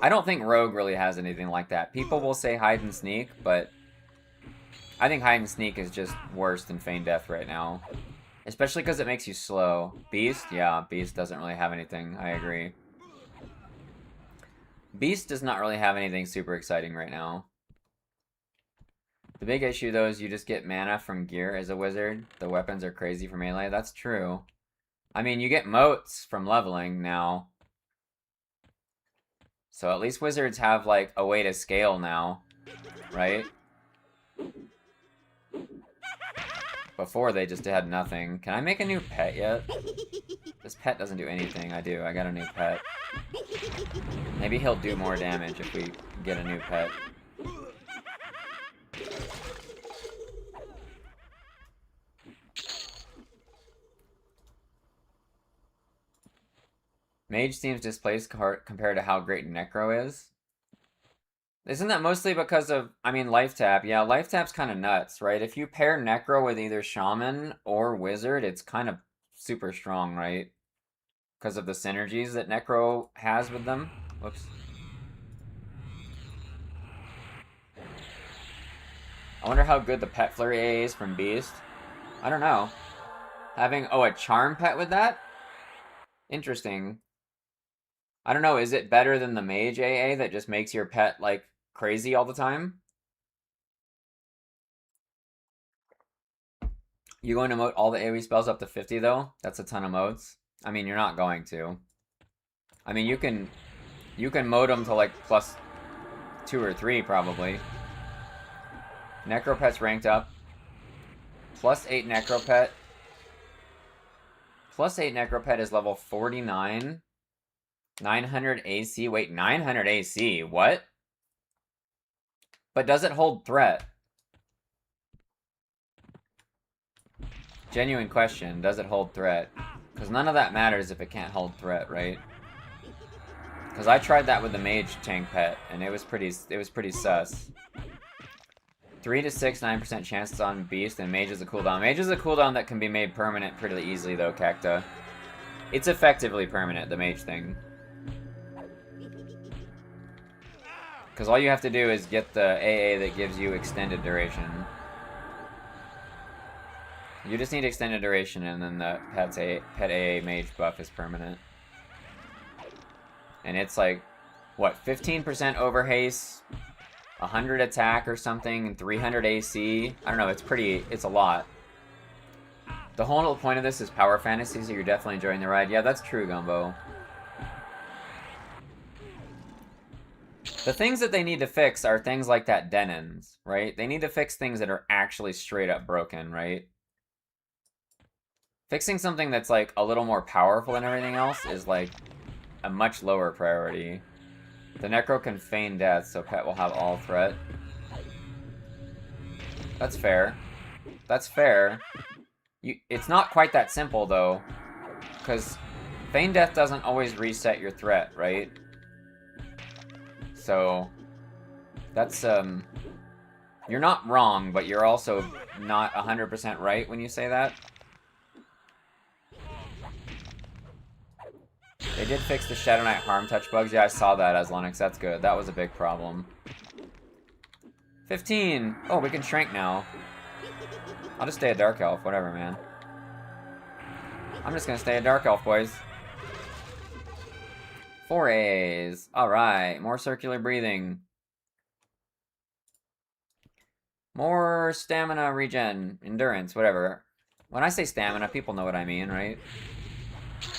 I don't think Rogue really has anything like that. People will say hide and sneak, but I think hide and sneak is just worse than feign death right now. Especially because it makes you slow. Beast? Yeah, Beast doesn't really have anything. I agree. Beast does not really have anything super exciting right now. The big issue though is you just get mana from gear as a wizard. The weapons are crazy for melee. That's true. I mean, you get moats from leveling now. So at least wizards have like a way to scale now, right? Before they just had nothing. Can I make a new pet yet? This pet doesn't do anything. I do. I got a new pet. Maybe he'll do more damage if we get a new pet. Mage seems displaced compared to how great Necro is. Isn't that mostly because of, I mean, Life Tap? Yeah, Life Tap's kind of nuts, right? If you pair Necro with either Shaman or Wizard, it's kind of super strong, right? Because of the synergies that Necro has with them. Whoops. I wonder how good the Pet Flurry AA is from Beast. I don't know. Having, oh, a Charm Pet with that? Interesting. I don't know, is it better than the Mage AA that just makes your pet, like, crazy all the time? You going to moat all the AoE spells up to 50, though? That's a ton of moats. I mean, you're not going to. I mean, you can moat them to, like, plus 2 or 3, probably. Necropet's ranked up. Plus 8 Necropet. Plus 8 Necropet is level 49. 900 AC. Wait, 900 AC. What? But does it hold threat? Genuine question. Does it hold threat? Because none of that matters if it can't hold threat, right? Because I tried that with the mage tank pet, and it was pretty sus. 3 to 6, 9% chances on beast, and mage is a cooldown. Mage is a cooldown that can be made permanent pretty easily, though, Cacta. It's effectively permanent, the mage thing. Because all you have to do is get the AA that gives you extended duration. You just need extended duration, and then the pet AA mage buff is permanent. And it's like, what, 15% over haste, 100 attack or something, and 300 AC. I don't know, it's a lot. The whole point of this is power fantasy, so you're definitely enjoying the ride. Yeah, that's true, Gumbo. The things that they need to fix are things like that Denons, right? They need to fix things that are actually straight up broken, right? Fixing something that's like a little more powerful than everything else is like a much lower priority. The Necro can feign death, so pet will have all threat. That's fair. That's fair. It's not quite that simple though, because feign death doesn't always reset your threat, right? So that's you're not wrong, but you're also not 100% right when you say that. They did fix the Shadow Knight harm touch bugs. Yeah, I saw that as Lennox. That's good. That was a big problem. 15! Oh, we can shrink now. I'll just stay a Dark Elf. Whatever, man. I'm just gonna stay a Dark Elf, boys. 4 A's. Alright. More circular breathing. More stamina regen. Endurance. Whatever. When I say stamina, people know what I mean, right?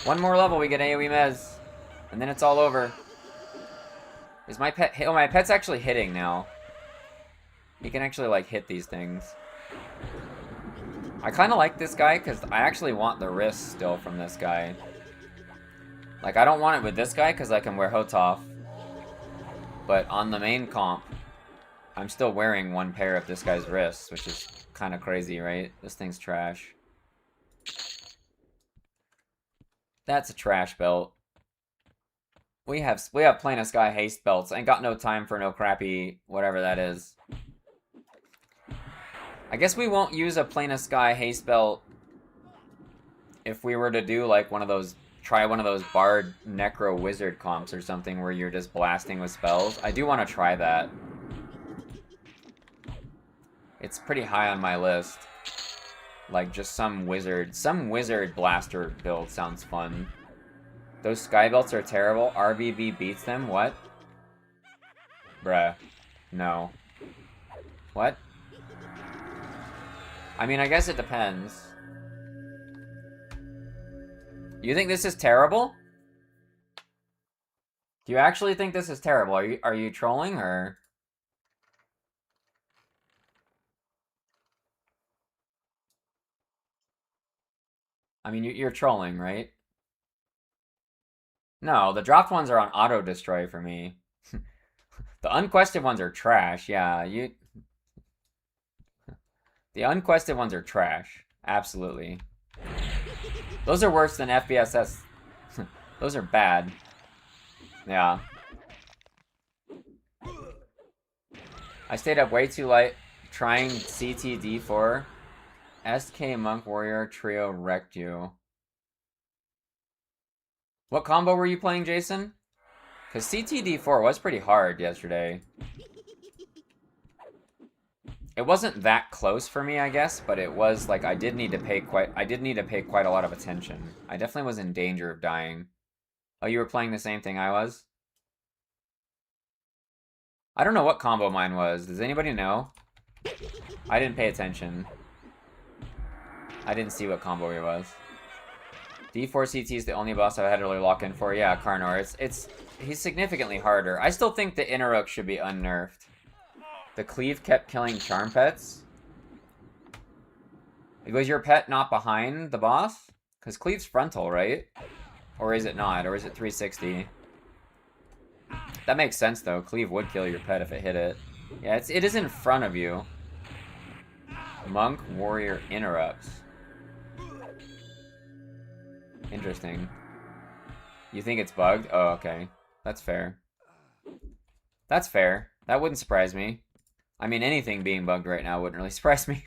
One more level, we get AoE Mez. And then it's all over. Is my pet... Oh, my pet's actually hitting now. He can actually, like, hit these things. I kind of like this guy, because I actually want the wrist still from this guy. Like, I don't want it with this guy, because I can wear Hotoff. But on the main comp, I'm still wearing one pair of this guy's wrists, which is kind of crazy, right? This thing's trash. That's a trash belt. We have Plain of Sky haste belts. Ain't got no time for no crappy whatever that is. I guess we won't use a Plain of Sky haste belt if we were to do like one of those, try one of those Bard Necro Wizard comps or something where you're just blasting with spells. I do want to try that. It's pretty high on my list. Like, just some wizard blaster build sounds fun. Those sky belts are terrible. RBB beats them? What? Bruh. No. What? I mean, I guess it depends. You think this is terrible? Do you actually think this is terrible? Are you trolling or? I mean, you're trolling, right? No, the dropped ones are on auto destroy for me. The unquested ones are trash. Yeah, you. The unquested ones are trash. Absolutely. Those are worse than FBSS. Those are bad. Yeah. I stayed up way too late trying CTD4. SK Monk Warrior Trio wrecked you. What combo were you playing, Jason? Because CTD4 was pretty hard yesterday. It wasn't that close for me, I guess, but it was like I did need to pay quite a lot of attention. I definitely was in danger of dying. Oh, you were playing the same thing I was? I don't know what combo mine was. Does anybody know? I didn't pay attention. I didn't see what combo it was. D4 CT is the only boss I've had to really lock in for. Yeah, Karnor. He's significantly harder. I still think the Inneruk should be unnerfed. The Cleave kept killing charm pets. Was your pet not behind the boss? Because Cleave's frontal, right? Or is it not? Or is it 360? That makes sense, though. Cleave would kill your pet if it hit it. Yeah, it is in front of you. Monk Warrior interrupts. Interesting. You think it's bugged? Oh, okay. That's fair. That's fair. That wouldn't surprise me. I mean, anything being bugged right now wouldn't really surprise me.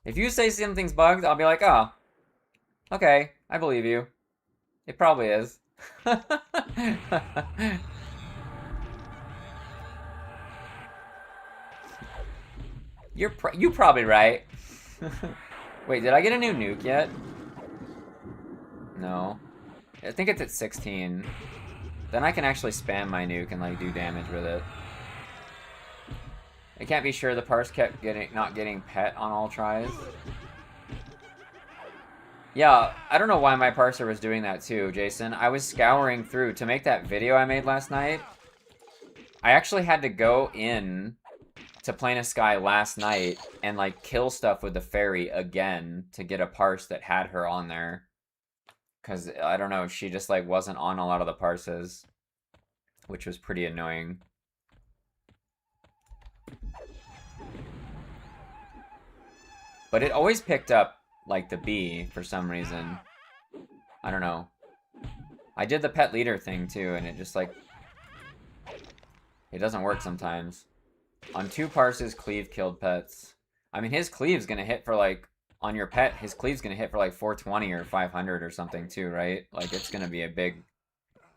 If you say something's bugged, I'll be like, oh, okay, I believe you. It probably is. You probably right. Wait, did I get a new nuke yet? No. I think it's at 16. Then I can actually spam my nuke and like do damage with it. I can't be sure the parse kept not getting pet on all tries. Yeah, I don't know why my parser was doing that too, Jason. I was scouring through to make that video I made last night. I actually had to go in to Plane Sky last night and like kill stuff with the fairy again to get a parse that had her on there. Cause I don't know, she just like wasn't on a lot of the parses, which was pretty annoying. But it always picked up like the bee for some reason. I don't know. I did the pet leader thing too, and it just like it doesn't work sometimes. On 2 parses, Cleave killed pets. I mean, his Cleave's gonna hit for like on your pet. His Cleave's gonna hit for like 420 or 500 or something too, right? Like it's gonna be a big.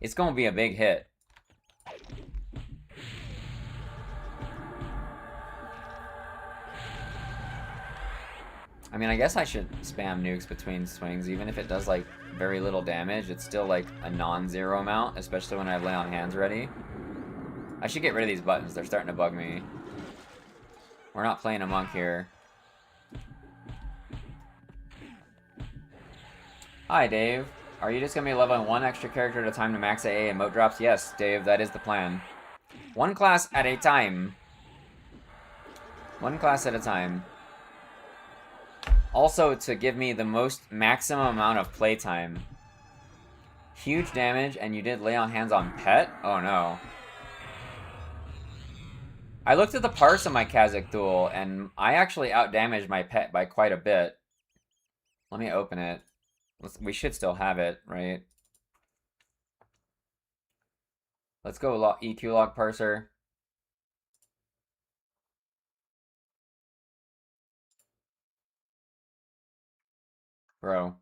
It's gonna be a big hit. I mean, I guess I should spam nukes between swings, even if it does, like, very little damage. It's still, like, a non-zero amount, especially when I have lay on hands ready. I should get rid of these buttons. They're starting to bug me. We're not playing a monk here. Hi, Dave. Are you just going to be leveling 1 extra character at a time to max AA emote drops? Yes, Dave, that is the plan. 1 class at a time. 1 class at a time. Also, to give me the most maximum amount of playtime. Huge damage, and you did lay on hands on pet? Oh no. I looked at the parse of my Kazakh Duel, and I actually outdamaged my pet by quite a bit. Let me open it. We should still have it, right? Let's go EQ log parser. Bro.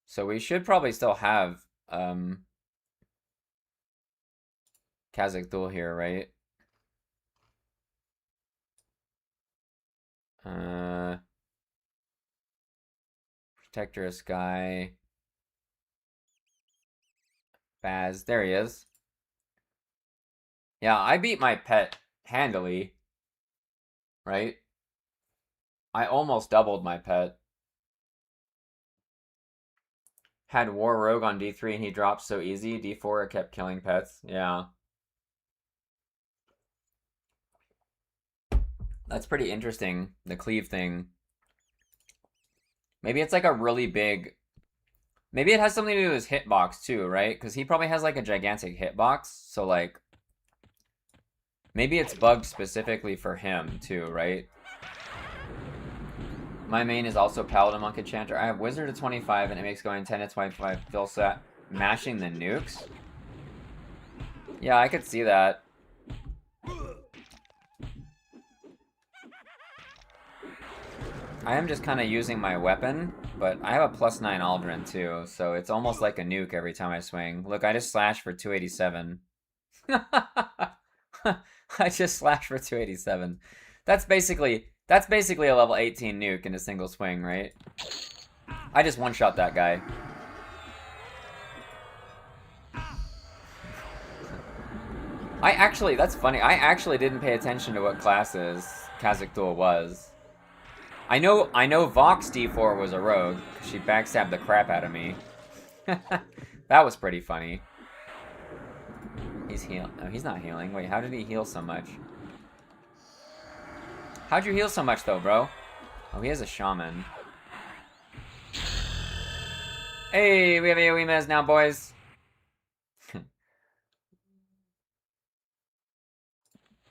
So we should probably still have Kazakh Duel here, right? Protectorous guy. Baz, there he is. Yeah, I beat my pet handily. right? I almost doubled my pet. Had War Rogue on D3 and he dropped so easy. D4 it kept killing pets. Yeah. That's pretty interesting, the cleave thing. Maybe it's like a really big... Maybe it has something to do with his hitbox too, right? Because he probably has like a gigantic hitbox. So like... Maybe it's bugged specifically for him too, right? My main is also Paladin Monk Enchanter. I have Wizard of 25 and it makes going 10 to 25 feel set. Mashing the nukes? Yeah, I could see that. I am just kind of using my weapon, but I have a +9 Aldrin too, so it's almost like a nuke every time I swing. Look, I just slashed for 287. I just slashed for 287. That's basically a level 18 nuke in a single swing, right? I just one-shot that guy. That's funny. I actually didn't pay attention to what classes Kha'Zix was. I know Vox D4 was a rogue, because she backstabbed the crap out of me. That was pretty funny. He's healing. No, he's not healing. Wait, how did he heal so much? How'd you heal so much, though, bro? Oh, he has a shaman. Hey, we have AoE mez now, boys.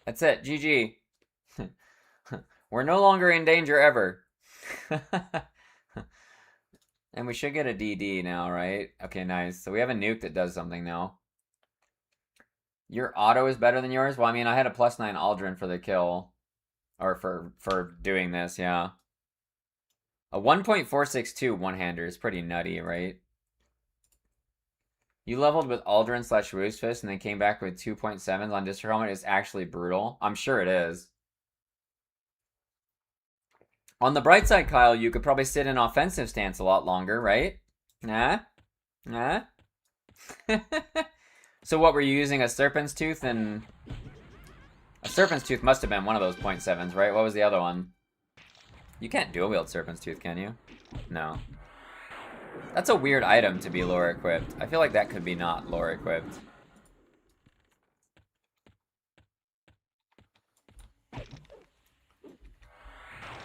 That's it. GG. We're no longer in danger ever. And we should get a DD now, right? Okay, nice. So we have a nuke that does something now. Your auto is better than yours? Well, I mean, I had a +9 Aldrin for the kill. Or for doing this, yeah. A 1.462 one-hander is pretty nutty, right? You leveled with Aldrin / Roost Fist and then came back with 2.7s on District Helmet. It's actually brutal. I'm sure it is. On the bright side, Kyle, you could probably sit in offensive stance a lot longer, right? Nah? Nah? So what, were you using a Serpent's Tooth and... A Serpent's Tooth must have been one of those .7s, right? What was the other one? You can't dual wield Serpent's Tooth, can you? No. That's a weird item to be lore equipped. I feel like that could be not lore equipped.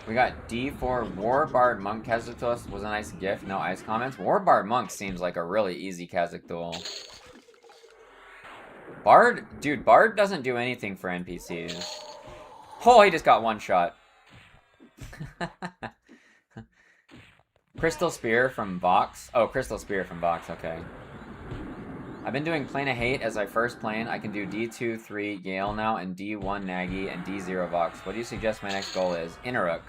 We got D4 Warbard Monk Kha'Zix was a nice gift. No ice comments. Warbard Monk seems like a really easy Kha'Zix duel. Bard? Dude, Bard doesn't do anything for NPCs. Oh, he just got one shot. Crystal Spear from Vox. Oh, Crystal Spear from Vox, okay. I've been doing Plane of Hate as I first plane. I can do D2, 3 Gale now, and D1 Nagy, and D0 Vox. What do you suggest my next goal is? Inneruk.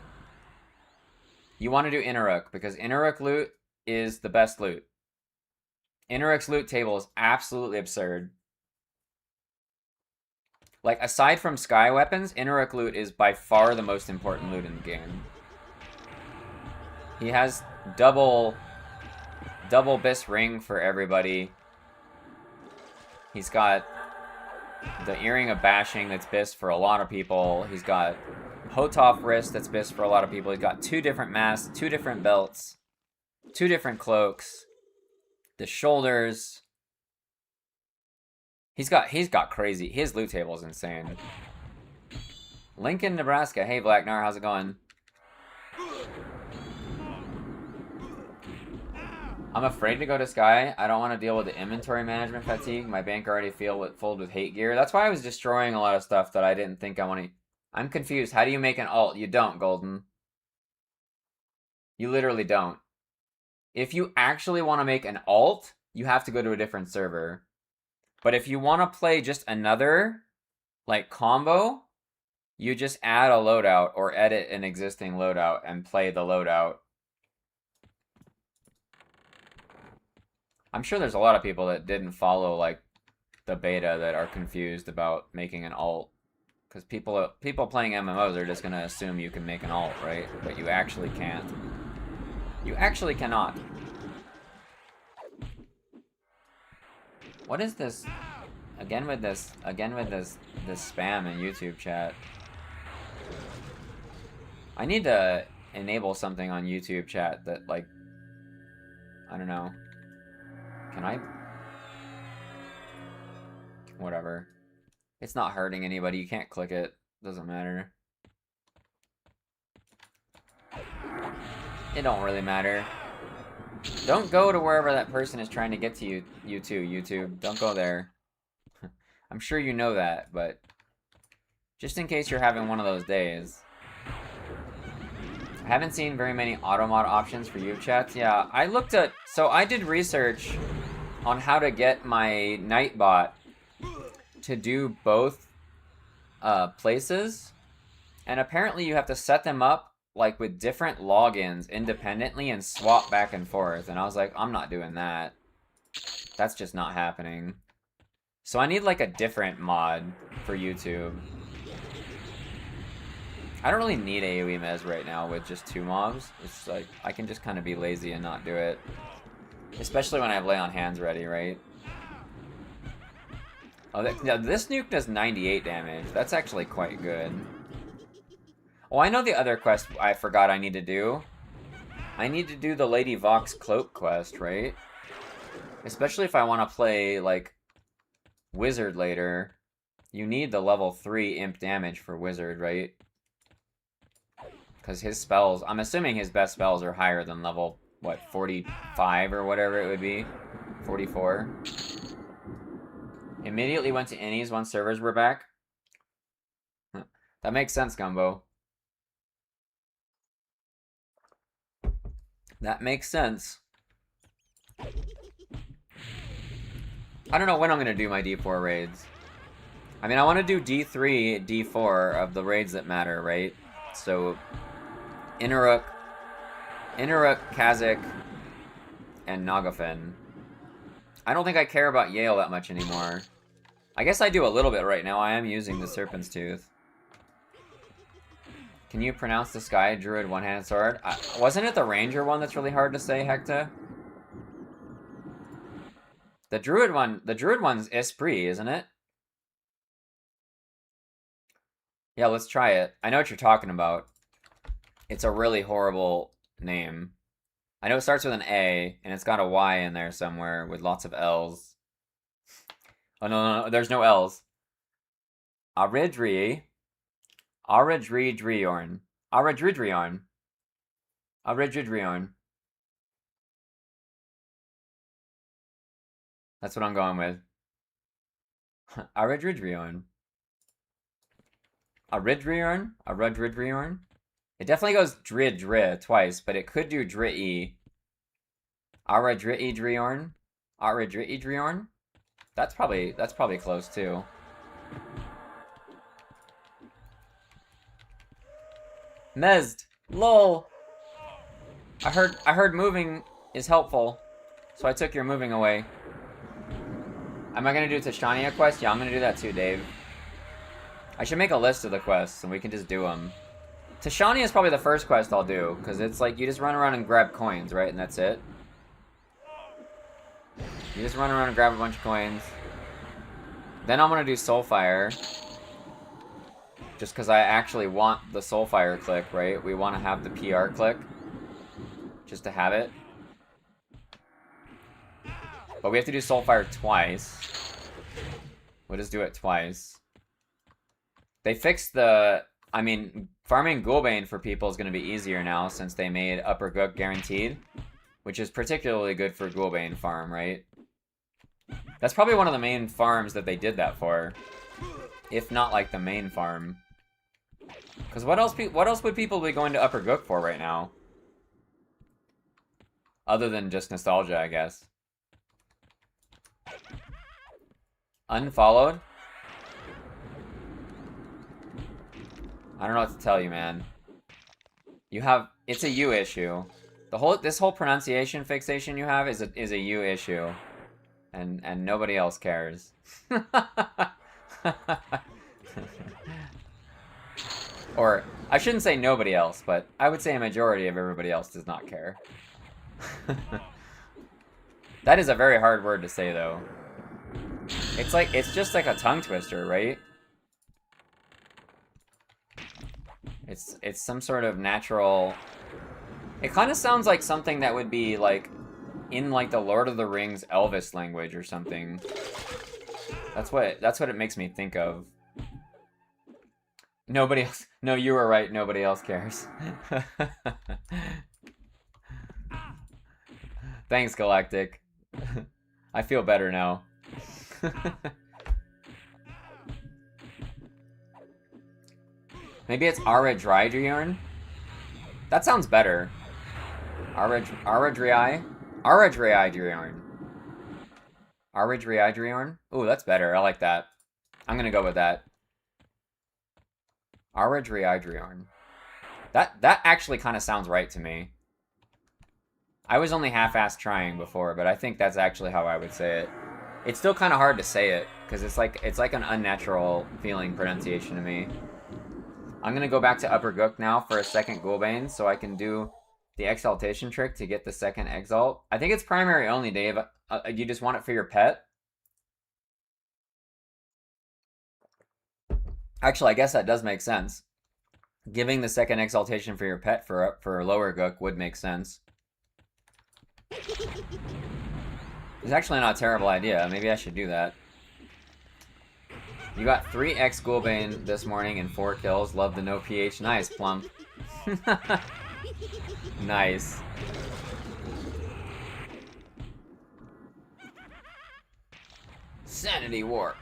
You want to do Inneruk, because Inneruk loot is the best loot. Inneruk's loot table is absolutely absurd. Like, aside from Sky Weapons, Inneruk loot is by far the most important loot in the game. He has double Bis Ring for everybody. He's got the Earring of Bashing that's Bis for a lot of people. He's got Hotov Wrist that's Bis for a lot of people. He's got 2 different masks, 2 different belts, 2 different cloaks, the shoulders. He's got crazy. His loot table is insane. Lincoln, Nebraska. Hey, Blacknar, how's it going? I'm afraid to go to Sky. I don't want to deal with the inventory management fatigue. My bank already filled with hate gear. That's why I was destroying a lot of stuff that I didn't think I want to... I'm confused. How do you make an alt? You don't, Golden. You literally don't. If you actually want to make an alt, you have to go to a different server. But if you want to play just another, like, combo, you just add a loadout or edit an existing loadout and play the loadout. I'm sure there's a lot of people that didn't follow, like, the beta that are confused about making an alt. Because people playing MMOs are just going to assume you can make an alt, right? But you actually can't. You actually cannot. What is this? Again with this spam in YouTube chat. I need to enable something on YouTube chat that, like, I don't know. Can I? Whatever. It's not hurting anybody. You can't click it. Doesn't matter. It don't really matter. Don't go to wherever that person is trying to get to you too, YouTube. Don't go there. I'm sure you know that, but just in case you're having one of those days. I haven't seen very many automod options for YouTube chats. Yeah, I looked at... So I did research on how to get my Nightbot to do both places. And apparently you have to set them up like with different logins independently and swap back and forth. And I was like, I'm not doing that. That's just not happening. So I need like a different mod for YouTube. I don't really need AoE Mez right now with just 2 mobs. It's like, I can just kind of be lazy and not do it. Especially when I have Lay on Hands ready, right? Oh, this nuke does 98 damage. That's actually quite good. Oh, I know the other quest I forgot I need to do. I need to do the Lady Vox Cloak quest, right? Especially if I want to play, like, Wizard later. You need the level 3 imp damage for Wizard, right? Because his spells, I'm assuming his best spells are higher than level, what, 45 or whatever it would be? 44? Immediately went to innies once servers were back? That makes sense, Gumbo. That makes sense. I don't know when I'm going to do my D4 raids. I mean, I want to do D3, D4 of the raids that matter, right? So... Inaruk, Kazakh, and Nagafen. I don't think I care about Yale that much anymore. I guess I do a little bit right now. I am using the Serpent's Tooth. Can you pronounce the Sky Druid one-handed sword? Wasn't it the Ranger one that's really hard to say, Hecta? The Druid one's Esprit, isn't it? Yeah, let's try it. I know what you're talking about. It's a really horrible name. I know it starts with an A, and it's got a Y in there somewhere with lots of L's. Oh, no, there's no L's. Aridri. Aridridriorn. Aridridriorn. Aridridriorn. That's what I'm going with. Aridridriorn. Aridriorn? Aridridriorn? It definitely goes dri twice, but it could do dri. Aradri-driorn? Aradri-driorn? That's probably close too. Mezd! Lol! I heard moving is helpful, so I took your moving away. Am I gonna do Tishania quest? Yeah, I'm gonna do that too, Dave. I should make a list of the quests, and we can just do them. Tishania is probably the first quest I'll do, because it's like you just run around and grab coins, right? And that's it. You just run around and grab a bunch of coins. Then I'm going to do Soulfire. Just because I actually want the Soulfire click, right? We want to have the PR click. Just to have it. But we have to do Soulfire twice. We'll just do it twice. They fixed the... I mean, farming Ghoulbane for people is going to be easier now since they made Upper Gook guaranteed. Which is particularly good for Ghoulbane farm, right? That's probably one of the main farms that they did that for. If not, like, the main farm. Because what else would people be going to Upper Gook for right now? Other than just nostalgia, I guess. Unfollowed? I don't know what to tell you, man. It's a you issue. This whole pronunciation fixation you have is a you issue. And nobody else cares. Or, I shouldn't say nobody else, but I would say a majority of everybody else does not care. That is a very hard word to say, though. It's just like a tongue twister, right? It's some sort of natural... It kind of sounds like something that would be, like, in, like, the Lord of the Rings Elvis language or something. That's what it makes me think of. Nobody else... No, you were right. Nobody else cares. Thanks, Galactic. I feel better now. Maybe it's Aradrydriorn? That sounds better. Aradrydriorn. Aradrydriorn? Ooh, that's better. I like that. I'm gonna go with that. Aradrydriorn. That actually kind of sounds right to me. I was only half-assed trying before, but I think that's actually how I would say it. It's still kind of hard to say it, because it's like an unnatural feeling pronunciation to me. I'm going to go back to Upper Gook now for a second Ghoulbane, so I can do the Exaltation trick to get the second Exalt. I think it's primary only, Dave. You just want it for your pet? Actually, I guess that does make sense. Giving the second Exaltation for your pet for Lower Gook would make sense. It's actually not a terrible idea. Maybe I should do that. You got 3 X Ghoulbane this morning and 4 kills. Love the no PH. Nice, Plump. Nice. Sanity Warp.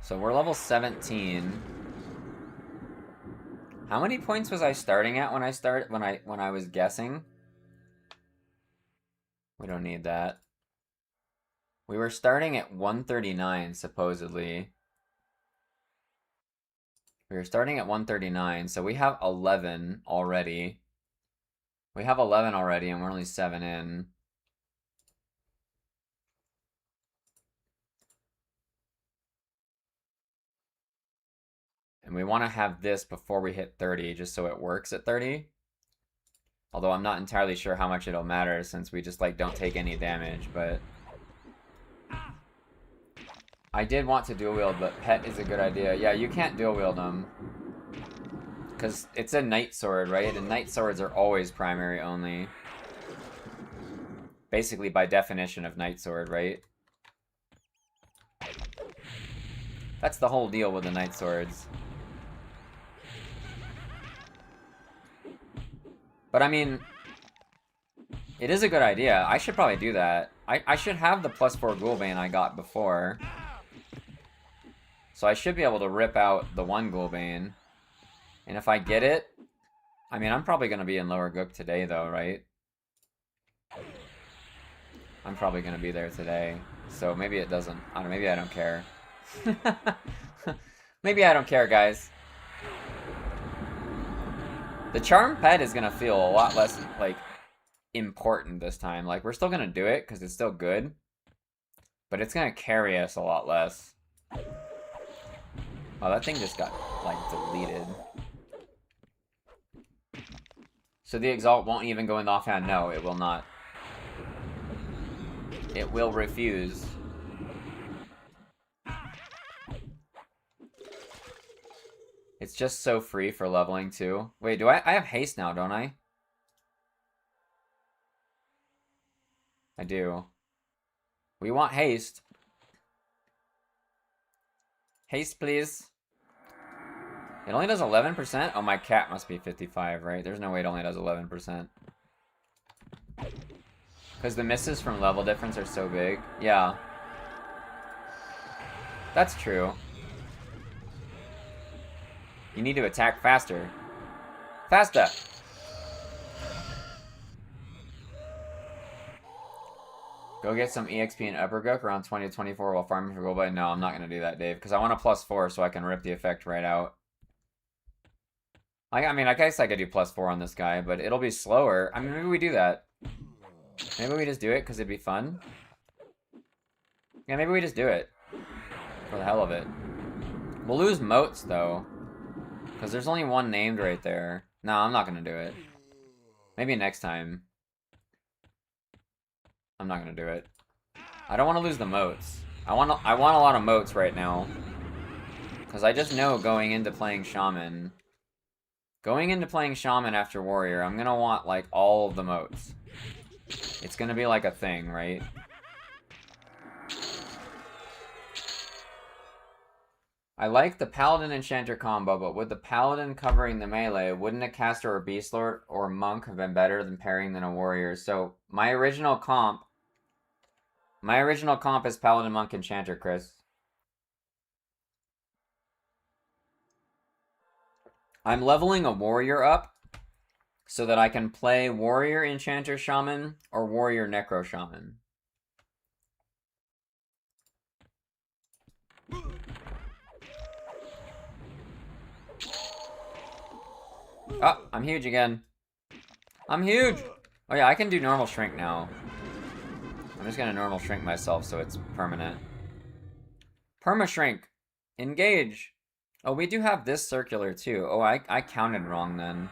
So we're level 17. How many points was I starting at when I was guessing? We don't need that. We were starting at 139 supposedly. We were starting at 139, so we have 11 already. We have 11 already and we're only 7 in. And we want to have this before we hit 30, just so it works at 30. Although I'm not entirely sure how much it'll matter since we just, like, don't take any damage, but... I did want to dual wield, but pet is a good idea. Yeah, you can't dual wield them. Because it's a Night Sword, right? And Night Swords are always primary only. Basically by definition of Night Sword, right? That's the whole deal with the Night Swords. But I mean, it is a good idea. I should probably do that. I should have the +4 Ghoulbane I got before. So I should be able to rip out the 1 Ghoulbane. And if I get it, I mean, I'm probably going to be in Lower Gook today though, right? I'm probably going to be there today. So maybe it doesn't. I don't know, maybe I don't care. Maybe I don't care, guys. The Charm Pet is going to feel a lot less, like, important this time. Like, we're still going to do it because it's still good. But it's going to carry us a lot less. Oh, that thing just got, like, deleted. So the Exalt won't even go in the offhand? No, it will not. It will refuse. It's just so free for leveling, too. Wait, I have haste now, don't I? I do. We want haste. Haste, please. It only does 11%? Oh, my cat must be 55, right? There's no way it only does 11%. Because the misses from level difference are so big. Yeah. That's true. You need to attack faster. Faster! Go get some EXP in Upper Gook around 20 to 24 while farming for Ghoulbane. No, I'm not going to do that, Dave. Because I want a +4 so I can rip the effect right out. I mean, I guess I could do +4 on this guy, but it'll be slower. I mean, maybe we do that. Maybe we just do it because it'd be fun. Yeah, maybe we just do it. For the hell of it. We'll lose moats, though. Because there's only one named right there. No, I'm not going to do it. Maybe next time. I'm not going to do it. I don't want to lose the moats. I want a lot of moats right now. Because I just know going into playing Shaman... Going into playing Shaman after Warrior, I'm going to want, like, all of the moats. It's going to be like a thing, right? I like the Paladin Enchanter combo, but with the Paladin covering the melee, wouldn't a Caster or Beast Lord or Monk have been better than pairing than a Warrior? So, my original comp is Paladin, Monk, Enchanter, Chris. I'm leveling a Warrior up so that I can play Warrior Enchanter Shaman or Warrior Necro Shaman. Oh, I'm huge again. I'm huge! Oh yeah, I can do normal shrink now. I'm just gonna normal shrink myself so it's permanent. Perma shrink! Engage! Oh, we do have this circular too. Oh, I counted wrong then.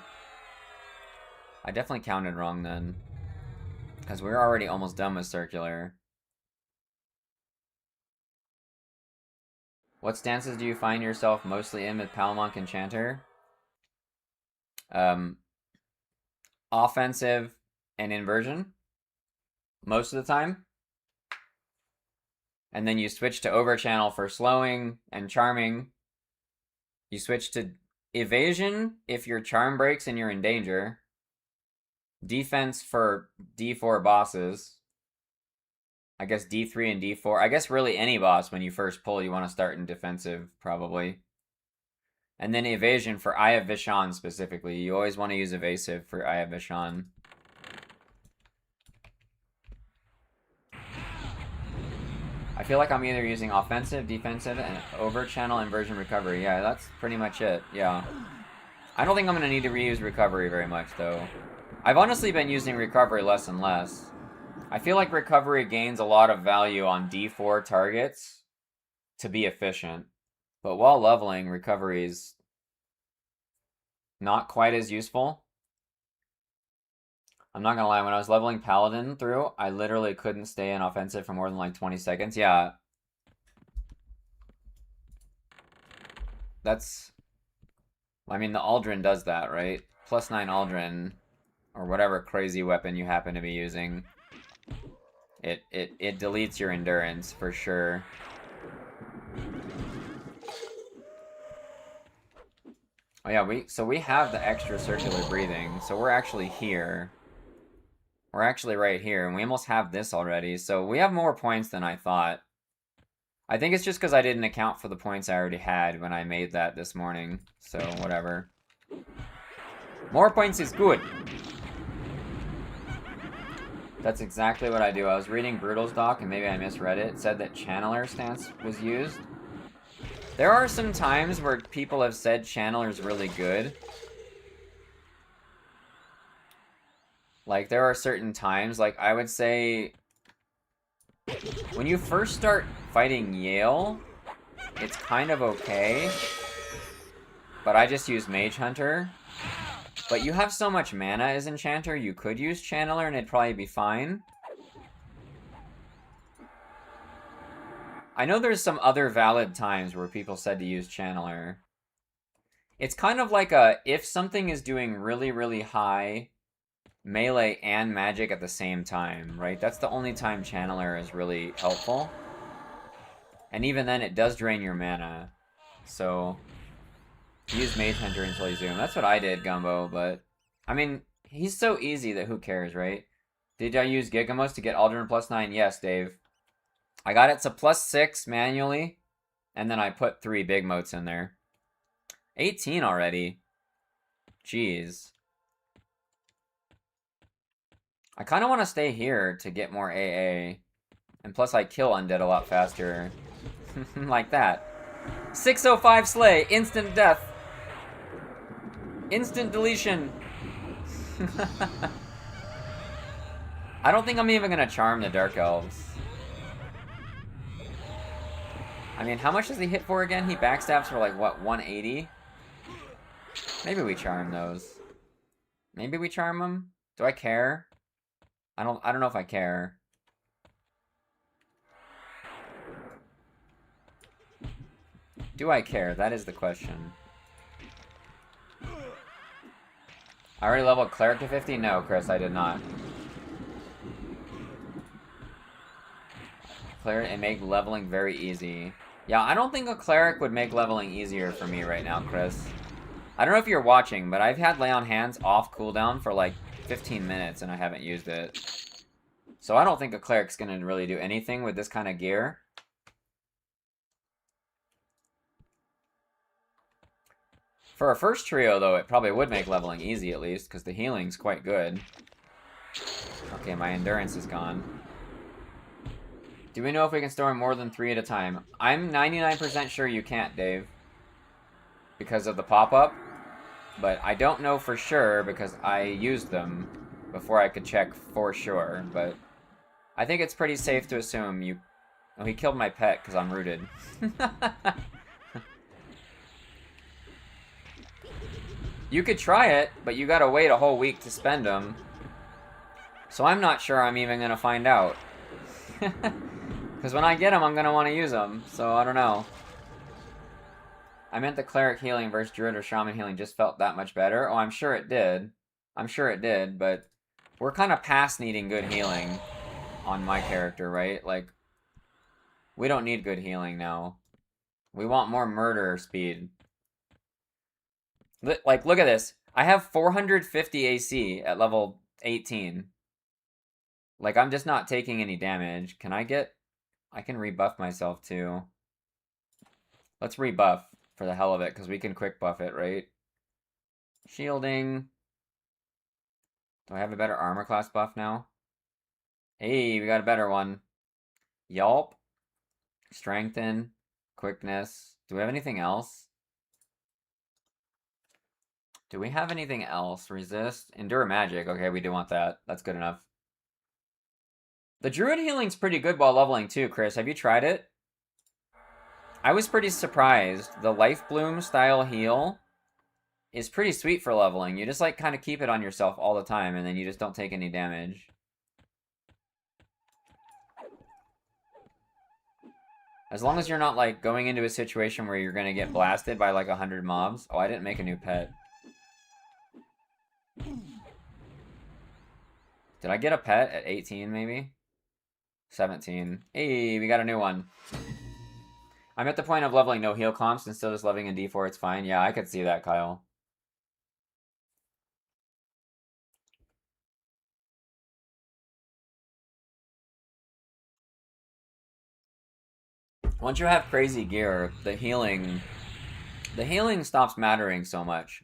I definitely counted wrong then. Because we're already almost done with circular. What stances do you find yourself mostly in with Palmonk Enchanter? Offensive and inversion. Most of the time. And then you switch to overchannel for slowing and charming. You switch to evasion if your charm breaks and you're in danger. Defense for D4 bosses. I guess D3 and D4. I guess really any boss when you first pull you want to start in defensive, probably. And then evasion for Eye of Vishan specifically. You always want to use evasive for Eye of Vishan. I feel like I'm either using offensive, defensive, and overchannel inversion recovery. Yeah, that's pretty much it. Yeah. I don't think I'm going to need to reuse recovery very much, though. I've honestly been using recovery less and less. I feel like recovery gains a lot of value on D4 targets to be efficient. But while leveling, recovery is not quite as useful. I'm not gonna lie, when I was leveling Paladin through, I literally couldn't stay in offensive for more than like 20 seconds. Yeah. That's... I mean, the Aldrin does that, right? +9 Aldrin, or whatever crazy weapon you happen to be using. It deletes your endurance, for sure. Oh yeah, we have the extra circular breathing, so we're actually here. We're actually right here, and we almost have this already, so we have more points than I thought. I think it's just because I didn't account for the points I already had when I made that this morning, so whatever. More points is good! That's exactly what I do. I was reading Brutal's doc, and maybe I misread it. It said that Channeler stance was used. There are some times where people have said Channeler's really good. Like, there are certain times, like, I would say... When you first start fighting Yale, it's kind of okay. But I just use Mage Hunter. But you have so much mana as Enchanter, you could use Channeler and it'd probably be fine. I know there's some other valid times where people said to use Channeler. It's kind of like a, if something is doing really, really high melee and magic at the same time, right? That's the only time Channeler is really helpful. And even then, it does drain your mana. So, use Mage Hunter until you zoom. That's what I did, Gumbo, but... I mean, he's so easy that who cares, right? Did I use Gigamos to get Aldrin +9? Yes, Dave. I got it to +6 manually, and then I put 3 big motes in there. 18 already. Jeez. I kind of want to stay here to get more AA. And plus I kill undead a lot faster. Like that. 605 slay, instant death. Instant deletion. I don't think I'm even gonna charm the Dark Elves. I mean, how much does he hit for again? He backstabs for like, what, 180? Maybe we charm those. Maybe we charm them? Do I care? I don't know if I care. Do I care? That is the question. I already leveled Cleric to 50? No, Chris, I did not. Cleric and make leveling very easy. Yeah, I don't think a Cleric would make leveling easier for me right now, Chris. I don't know if you're watching, but I've had Lay on Hands off cooldown for like 15 minutes and I haven't used it. So I don't think a Cleric's gonna really do anything with this kind of gear. For a first trio, though, it probably would make leveling easy at least, because the healing's quite good. Okay, my endurance is gone. Do we know if we can store more than 3 at a time? I'm 99% sure you can't, Dave. Because of the pop-up. But I don't know for sure because I used them before I could check for sure. But I think it's pretty safe to assume you... Oh, he killed my pet because I'm rooted. You could try it, but you gotta wait a whole week to spend them. So I'm not sure I'm even gonna find out. Because when I get them, I'm gonna want to use them. So I don't know. I meant the Cleric healing versus Druid or Shaman healing just felt that much better. Oh, I'm sure it did. I'm sure it did, but we're kind of past needing good healing on my character, right? Like, we don't need good healing now. We want more murder speed. Like, look at this. I have 450 AC at level 18. Like, I'm just not taking any damage. Can I get... I can rebuff myself, too. Let's rebuff for the hell of it, because we can quick buff it, right? Shielding. Do I have a better armor class buff now? Hey, we got a better one. Yelp. Strengthen. Quickness. Do we have anything else? Do we have anything else? Resist. Endure magic. Okay, we do want that. That's good enough. The Druid healing's pretty good while leveling too, Chris. Have you tried it? I was pretty surprised. The Life Bloom style heal is pretty sweet for leveling. You just like kind of keep it on yourself all the time and then you just don't take any damage. As long as you're not like going into a situation where you're gonna get blasted by like 100 mobs. Oh, I didn't make a new pet. Did I get a pet at 18 maybe? 17. Hey, we got a new one. I'm at the point of leveling no heal comps and still just leveling in D4, it's fine. Yeah, I could see that, Kyle. Once you have crazy gear, the healing stops mattering so much.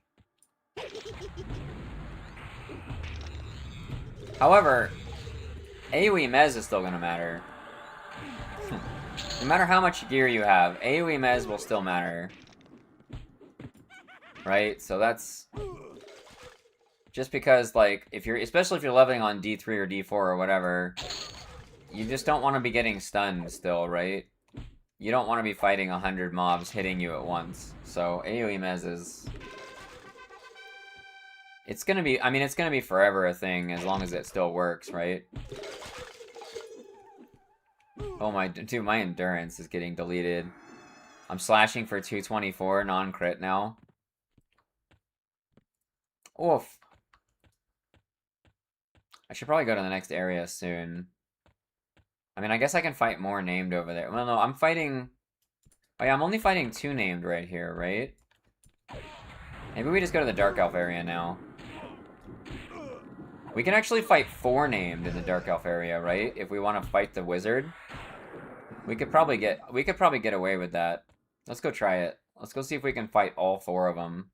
However, AoE Mez is still gonna matter. No matter how much gear you have, AoE Mez will still matter. Right? So that's... Just because, like, if you're... Especially if you're leveling on D3 or D4 or whatever, you just don't want to be getting stunned still, right? You don't want to be fighting 100 mobs hitting you at once. So, AoE Mez is... It's gonna be... I mean, it's gonna be forever a thing as long as it still works, right? Oh my... Dude, my endurance is getting deleted. I'm slashing for 224 non-crit now. Oof. I should probably go to the next area soon. I mean, I guess I can fight more named over there. Well, no, I'm fighting... Oh yeah, I'm only fighting 2 named right here, right? Maybe we just go to the Dark Elf area now. We can actually fight 4 named in the Dark Elf area, right? If we want to fight the wizard. We could probably get away with that. Let's go try it. Let's go see if we can fight all 4 of them.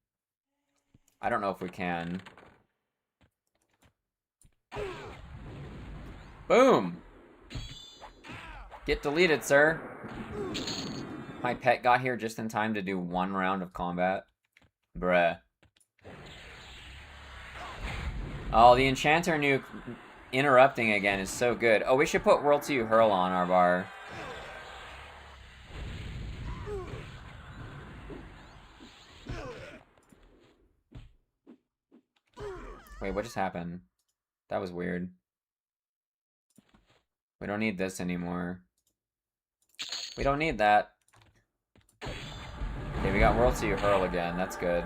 I don't know if we can. Boom! Get deleted, sir. My pet got here just in time to do 1 round of combat. Bruh. Oh, the Enchanter nuke interrupting again is so good. Oh, we should put World 2 Hurl on our bar. Wait, what just happened? That was weird. We don't need this anymore. We don't need that. got World Sea Hurl again. That's good.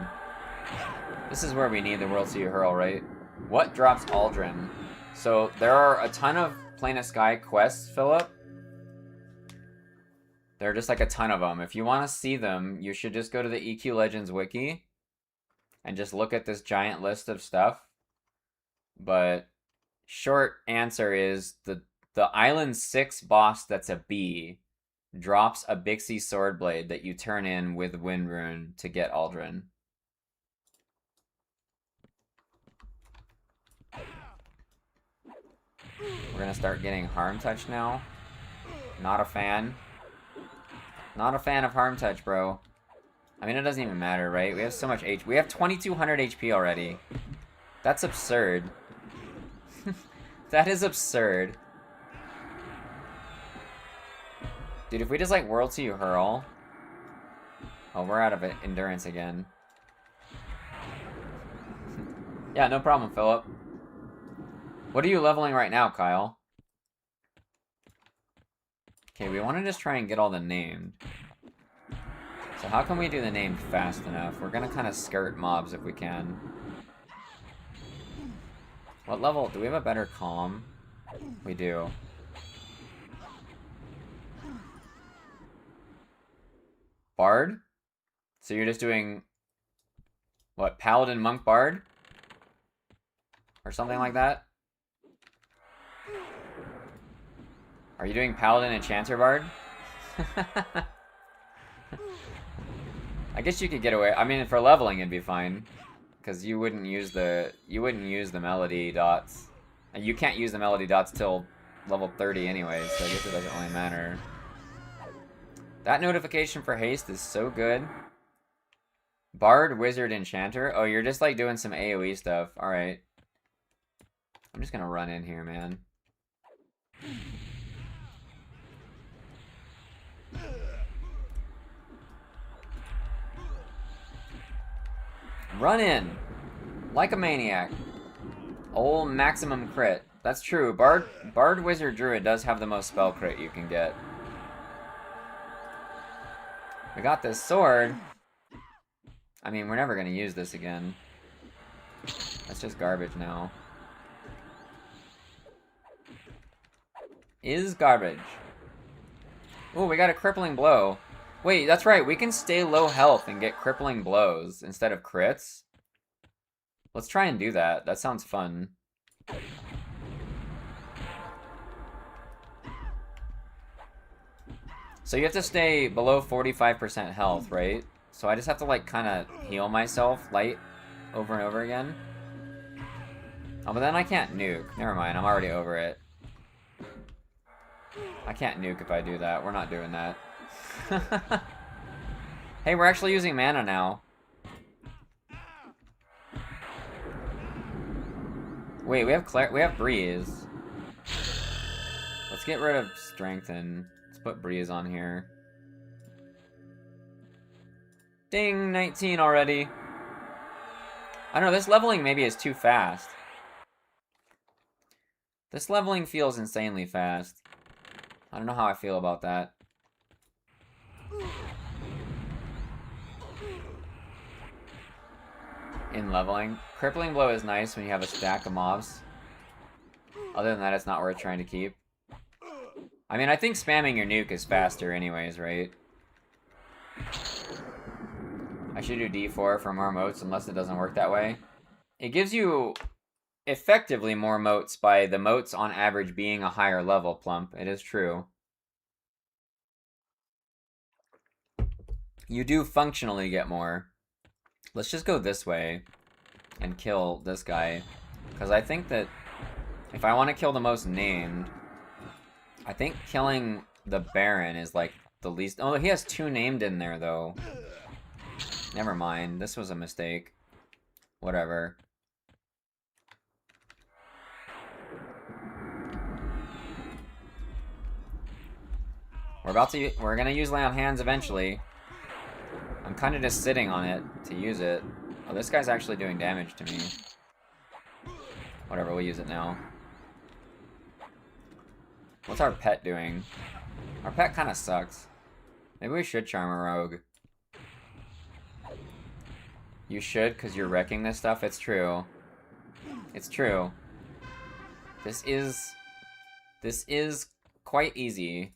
This is where we need the World Sea Hurl, right? What drops Aldrin? So there are a ton of Plane of Sky quests, Philip. There are just like a ton of them. If you want to see them, you should just go to the EQ Legends wiki and just look at this giant list of stuff. But short answer is the Island 6 boss that's a bee drops a Bixie sword blade that you turn in with Wind Rune to get Aldrin. We're gonna start getting Harm Touch now. Not a fan. Not a fan of Harm Touch, bro. I mean, it doesn't even matter, right? We have so much HP. We have 2200 HP already. That's absurd. That is absurd. Dude, if we just, like, World Sea Hurl... Oh, we're out of endurance again. Yeah, no problem, Philip. What are you leveling right now, Kyle? Okay, we want to just try and get all the named. So how can we do the named fast enough? We're gonna kind of skirt mobs if we can. What level? Do we have a better calm? We do. Bard? So you're just doing... What, Paladin, Monk, Bard? Or something like that? Are you doing Paladin, Enchanter, Bard? I guess you could get away... I mean, for leveling it'd be fine. Because you wouldn't use the melody dots. And you can't use the melody dots till level 30 anyway, so I guess it doesn't really matter. That notification for haste is so good. Bard, Wizard, Enchanter. Oh, you're just like doing some AoE stuff. Alright. I'm just gonna run in here, man. Run in! Like a maniac. Old maximum crit. That's true. Bard, Wizard, Druid does have the most spell crit you can get. We got this sword. I mean, we're never gonna use this again. That's just garbage now. Is garbage. Oh, we got a crippling blow. Wait, that's right. We can stay low health and get crippling blows instead of crits. Let's try and do that. That sounds fun. So you have to stay below 45% health, right? So I just have to, like, kind of heal myself light over and over again. Oh, but then I can't nuke. Never mind, I'm already over it. I can't nuke if I do that. We're not doing that. Hey, we're actually using mana now. Wait, we have Breeze. Let's get rid of Strengthen. Let's put Breeze on here. Ding, 19 already. I don't know, this leveling maybe is too fast. This leveling feels insanely fast. I don't know how I feel about that. In leveling. Crippling Blow is nice when you have a stack of mobs. Other than that, it's not worth trying to keep. I mean, I think spamming your nuke is faster anyways, right? I should do D4 for more motes unless it doesn't work that way. It gives you effectively more motes by the motes on average being a higher level, Plump. It is true. You do functionally get more. Let's just go this way and kill this guy. Because I think that if I want to kill the most named, I think killing the Baron is like the least... Oh, he has 2 named in there, though. Never mind. This was a mistake. Whatever. We're gonna use Lay on Hands eventually. I'm kind of just sitting on it to use it. Oh, this guy's actually doing damage to me. Whatever, we'll use it now. What's our pet doing? Our pet kind of sucks. Maybe we should charm a rogue. You should, because you're wrecking this stuff. It's true. It's true. This is quite easy.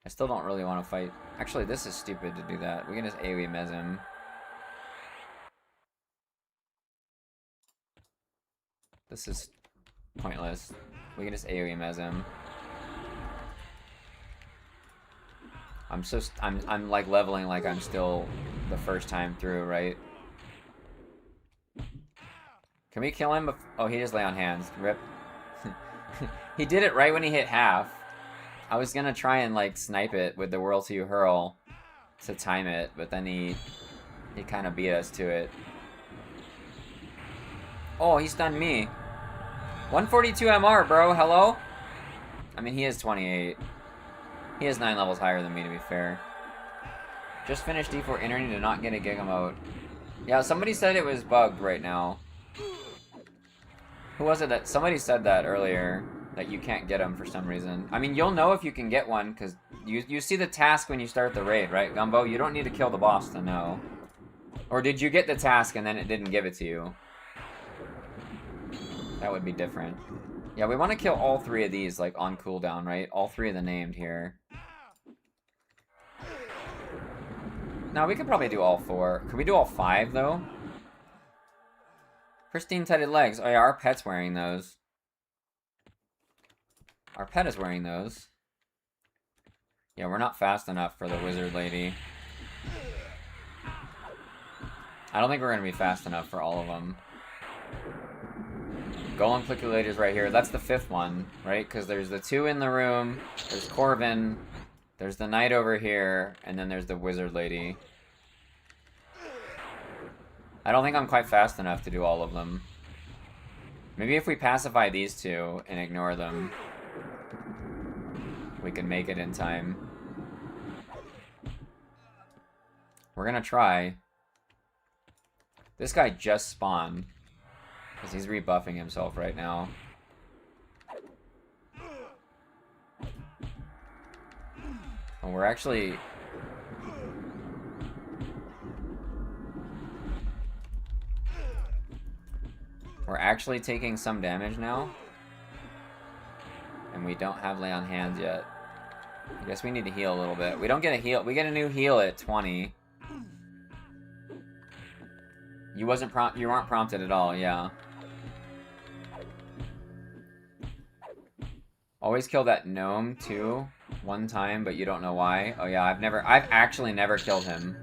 I still don't really want to fight. Actually, this is stupid to do that. We can just AoE mez him. This is pointless. We can just AoE mez him. I'm like leveling like I'm still the first time through, right? Can we kill him? Oh, he just lay on hands. Rip. He did it right when he hit half. I was gonna try and like snipe it with the Whirl 2 Hurl to time it, but then he kind of beat us to it. Oh, he stunned me. 142 MR, bro. Hello? I mean, he is 28. He is 9 levels higher than me, to be fair. Just finished D4 interning to not get a Giga mode. Yeah, somebody said it was bugged right now. Who was it that... Somebody said that earlier, that you can't get them for some reason. I mean, you'll know if you can get one, because you see the task when you start the raid, right, Gumbo? You don't need to kill the boss to know. Or did you get the task and then it didn't give it to you? That would be different. Yeah, we want to kill all 3 of these, like, on cooldown, right? All 3 of the named here. Now, we could probably do all 4. Could we do all 5, though? Pristine tetted legs. Oh, yeah, our pet's wearing those. Our pet is wearing those. Yeah, we're not fast enough for the wizard lady. I don't think we're going to be fast enough for all of them. Golem Calculator's right here. That's the 5th one, right? Because there's the 2 in the room, there's Corvin, there's the knight over here, and then there's the wizard lady. I don't think I'm quite fast enough to do all of them. Maybe if we pacify these 2 and ignore them, we can make it in time. We're gonna try. This guy just spawned. Because he's rebuffing himself right now. And we're actually... We're actually taking some damage now. And we don't have lay on hands yet. I guess we need to heal a little bit. We don't get a heal. We get a new heal at 20. You weren't prompted at all, yeah. Always kill that gnome too, one time, but you don't know why. Oh yeah, I've actually never killed him.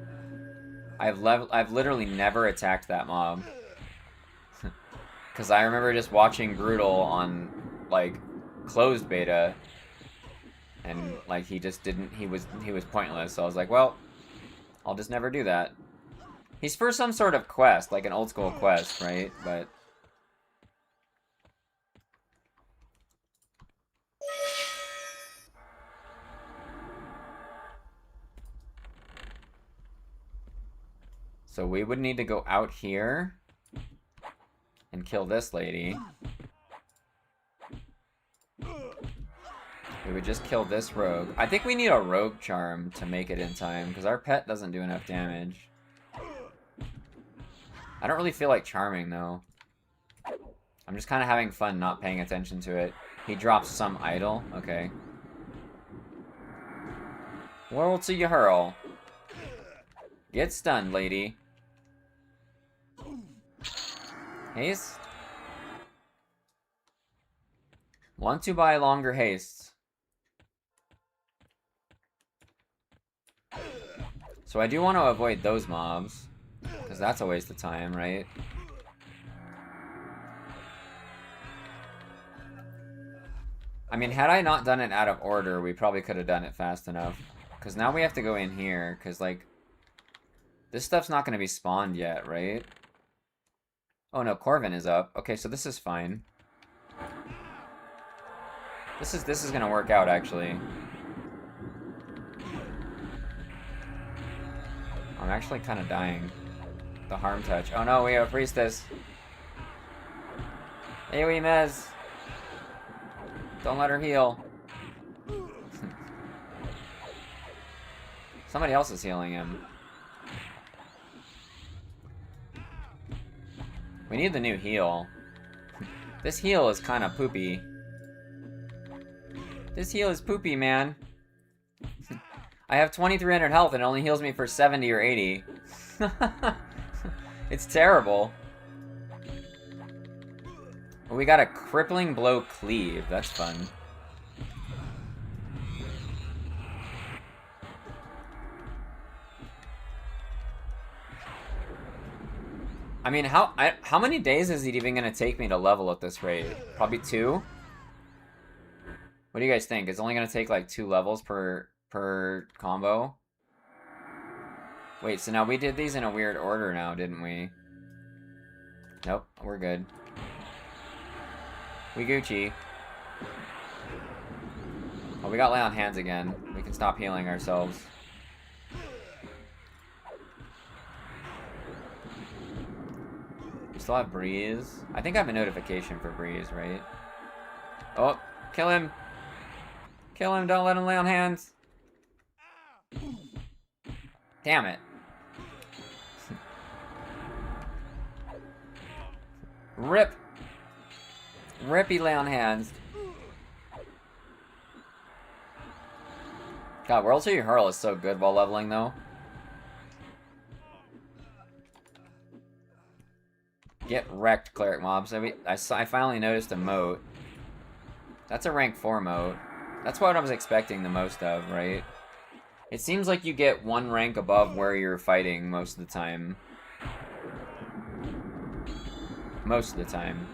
I've literally never attacked that mob. Cause I remember just watching Brutal on like closed beta, and like he just didn't. He was pointless. So I was like, well, I'll just never do that. He's for some sort of quest, like an old school quest, right? But so we would need to go out here and kill this lady. We would just kill this rogue. I think we need a rogue charm to make it in time, because our pet doesn't do enough damage. I don't really feel like charming, though. I'm just kind of having fun not paying attention to it. He drops some idol. Okay. Whirl to you hurl. Get stunned, lady. Haste. Want to buy longer hastes. So I do want to avoid those mobs, because that's a waste of time, right? I mean, had I not done it out of order, we probably could have done it fast enough. Because now we have to go in here, because, like, this stuff's not going to be spawned yet, right? Oh no, Corvin is up. Okay, so this is fine. This is going to work out, actually. I'm actually kind of dying. The harm touch. Oh no, we have a priestess. AoE Mez. Don't let her heal. Somebody else is healing him. We need the new heal. This heal is kind of poopy. This heal is poopy, man. I have 2300 health and it only heals me for 70 or 80. It's terrible. We got a crippling blow cleave. That's fun. I mean, how many days is it even gonna take me to level at this rate? Probably 2? What do you guys think? It's only gonna take like 2 levels per combo? Wait, so now we did these in a weird order now, didn't we? Nope, we're good. We Gucci. Oh, we got lay on hands again. We can stop healing ourselves. We still have Breeze. I think I have a notification for Breeze, right? Oh, kill him! Kill him, don't let him lay on hands! Damn it. Rip! Rippy lay on hands. God, World City Hurl is so good while leveling, though. Get wrecked, Cleric Mobs. I finally noticed a moat. That's a rank 4 moat. That's what I was expecting the most of, right? It seems like you get 1 rank above where you're fighting most of the time. Most of the time.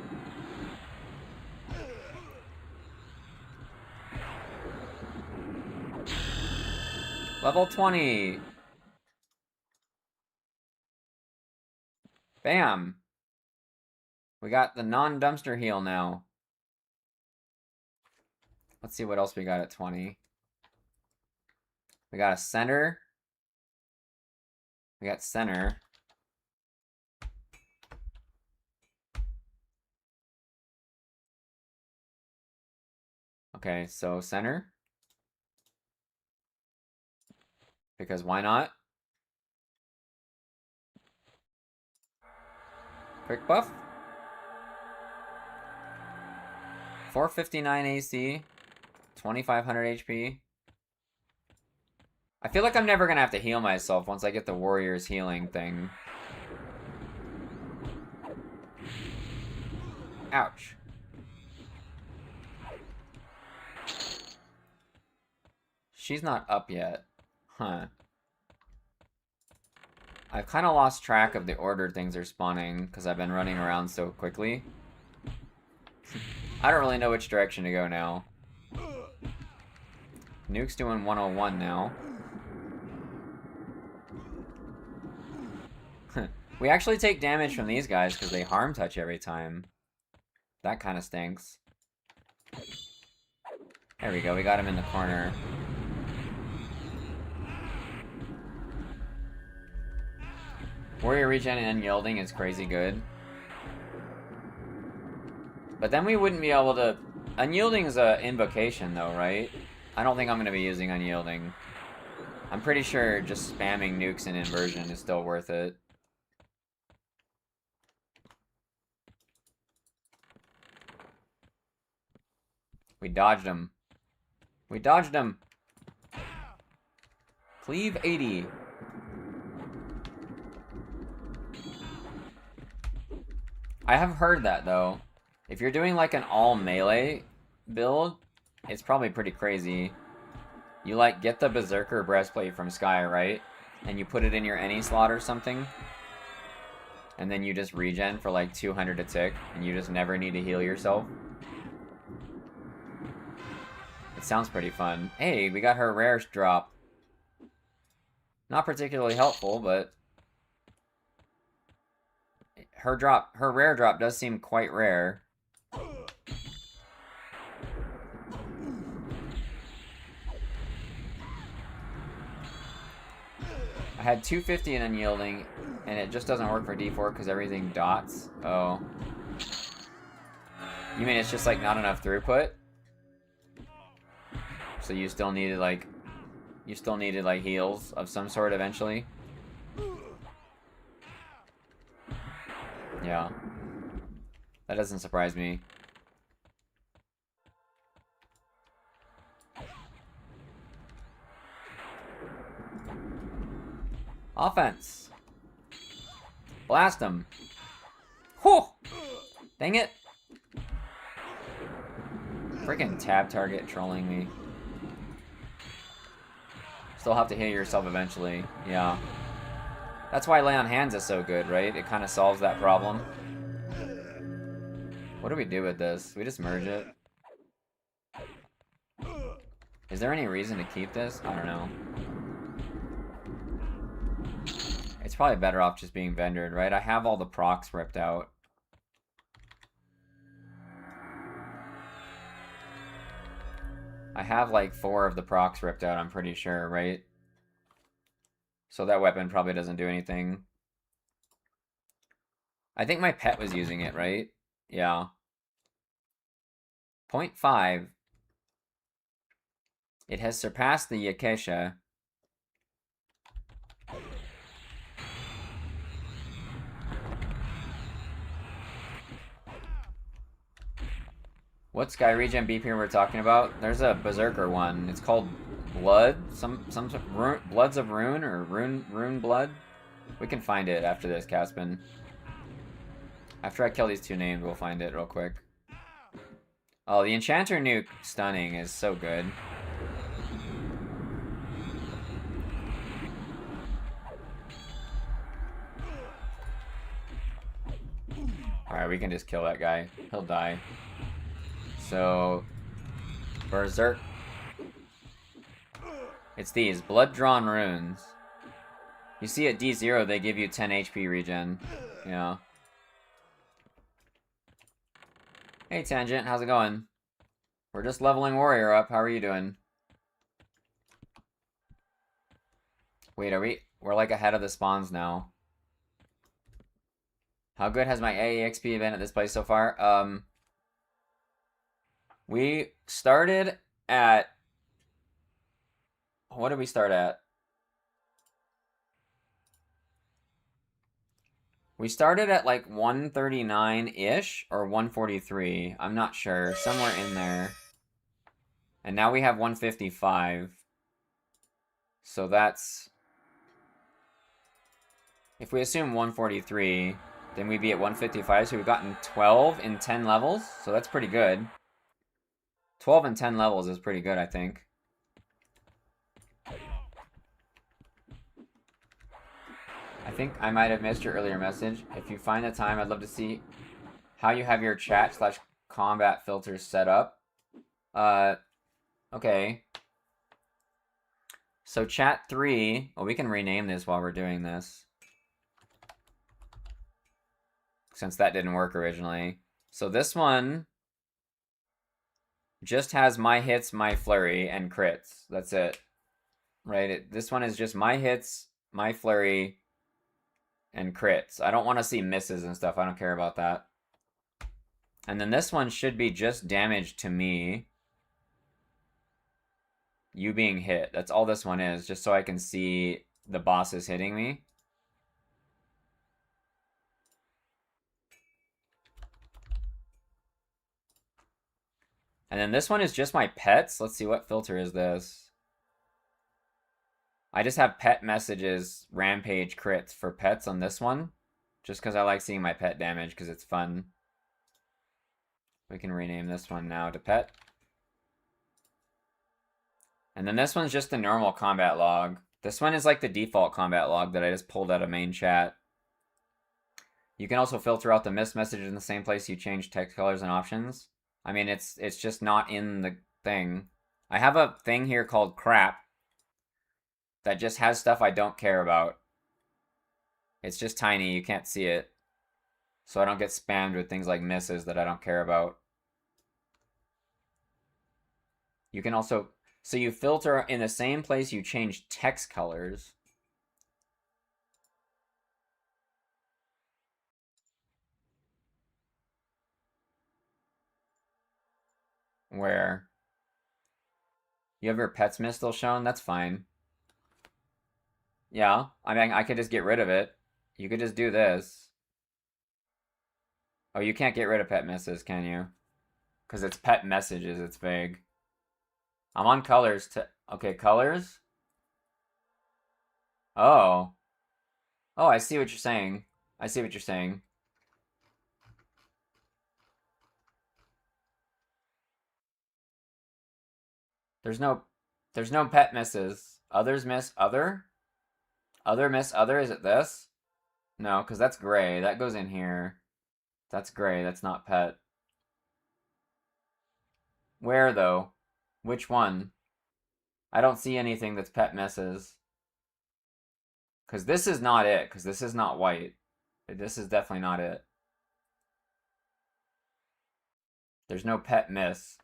Level 20! Bam! We got the non-dumpster heal now. Let's see what else we got at 20. We got a center. We got center. Okay, so center. Because why not? Quick buff. 459 AC. 2500 HP. I feel like I'm never gonna have to heal myself once I get the Warrior's healing thing. Ouch. She's not up yet. Huh. I've kind of lost track of the order things are spawning because I've been running around so quickly. I don't really know which direction to go now. Nuke's doing 101 now. We actually take damage from these guys because they harm touch every time. That kind of stinks. There we go, we got him in the corner. Warrior regen and unyielding is crazy good. But then we wouldn't be able to... Unyielding is an invocation though, right? I don't think I'm going to be using unyielding. I'm pretty sure just spamming nukes and inversion is still worth it. We dodged him. We dodged him. Cleave 80. I have heard that though. If you're doing like an all melee build, it's probably pretty crazy. You like get the Berserker breastplate from Sky, right? And you put it in your any slot or something. And then you just regen for like 200 a tick, and you just never need to heal yourself. It sounds pretty fun. Hey, we got her rare drop. Not particularly helpful, but her rare drop does seem quite rare. I had 250 in unyielding, and it just doesn't work for D4 because everything dots. Oh. You mean it's just like not enough throughput? So you still needed like heals of some sort eventually? Yeah. That doesn't surprise me. Offense. Blast him. Whew! Dang it. Freaking tab target trolling me. Still have to hit yourself eventually. Yeah. That's why lay on hands is so good, right? It kind of solves that problem. What do we do with this? We just merge it? Is there any reason to keep this? I don't know. It's probably better off just being vendored, right? I have all the procs ripped out. I have like 4 of the procs ripped out, I'm pretty sure, right? So that weapon probably doesn't do anything. I think my pet was using it, right? Yeah. 0.5. It has surpassed the Yakesha. What Sky Regen BP we're talking about? There's a Berserker one. It's called Blood. Some Bloods of Rune or Rune Blood. We can find it after this, Caspin. After I kill these 2 names, we'll find it real quick. Oh, the Enchanter nuke stunning is so good. Alright, we can just kill that guy. He'll die. So, Berserk. It's these blood-drawn runes. You see at D0, they give you 10 HP regen. Yeah. Hey, Tangent, how's it going? We're just leveling Warrior up. How are you doing? Wait, are we? We're like ahead of the spawns now. How good has my AEXP been at this place so far? We started at... What did we start at? We started at like 139-ish or 143. I'm not sure. Somewhere in there. And now we have 155. So that's... If we assume 143, then we'd be at 155. So we've gotten 12 in 10 levels. So that's pretty good. 12 in 10 levels is pretty good, I think. I think I might have missed your earlier message. If you find the time, I'd love to see how you have your chat/combat filters set up. Okay. So chat 3, well, we can rename this while we're doing this. Since that didn't work originally. So this one just has my hits, my flurry, and crits. That's it. Right? This one is just my hits, my flurry, and crits. I don't want to see misses and stuff. I don't care about that. And then this one should be just damage to me. You being hit. That's all this one is, just so I can see the bosses hitting me. And then this one is just my pets. Let's see, what filter is this? I just have pet messages, rampage crits for pets on this one. Just because I like seeing my pet damage because it's fun. We can rename this one now to pet. And then this one's just the normal combat log. This one is like the default combat log that I just pulled out of main chat. You can also filter out the missed messages in the same place you change text colors and options. I mean, it's just not in the thing. I have a thing here called crap that just has stuff I don't care about. It's just tiny, you can't see it. So I don't get spammed with things like misses that I don't care about. You can also... So you filter in the same place you change text colors. Where? You have your pets miss still shown? That's fine. Yeah, I mean, I could just get rid of it. You could just do this. Oh, you can't get rid of pet misses, can you? Because it's pet messages, it's vague. I'm on colors to... Okay, colors? Oh. Oh, I see what you're saying. I see what you're saying. There's no... There's no pet misses. Others miss other? Other miss other? Is it this? No, because that's gray. That goes in here. That's gray. That's not pet. Where, though? Which one? I don't see anything that's pet misses. Because this is not it. Because this is not white. This is definitely not it. There's no pet miss.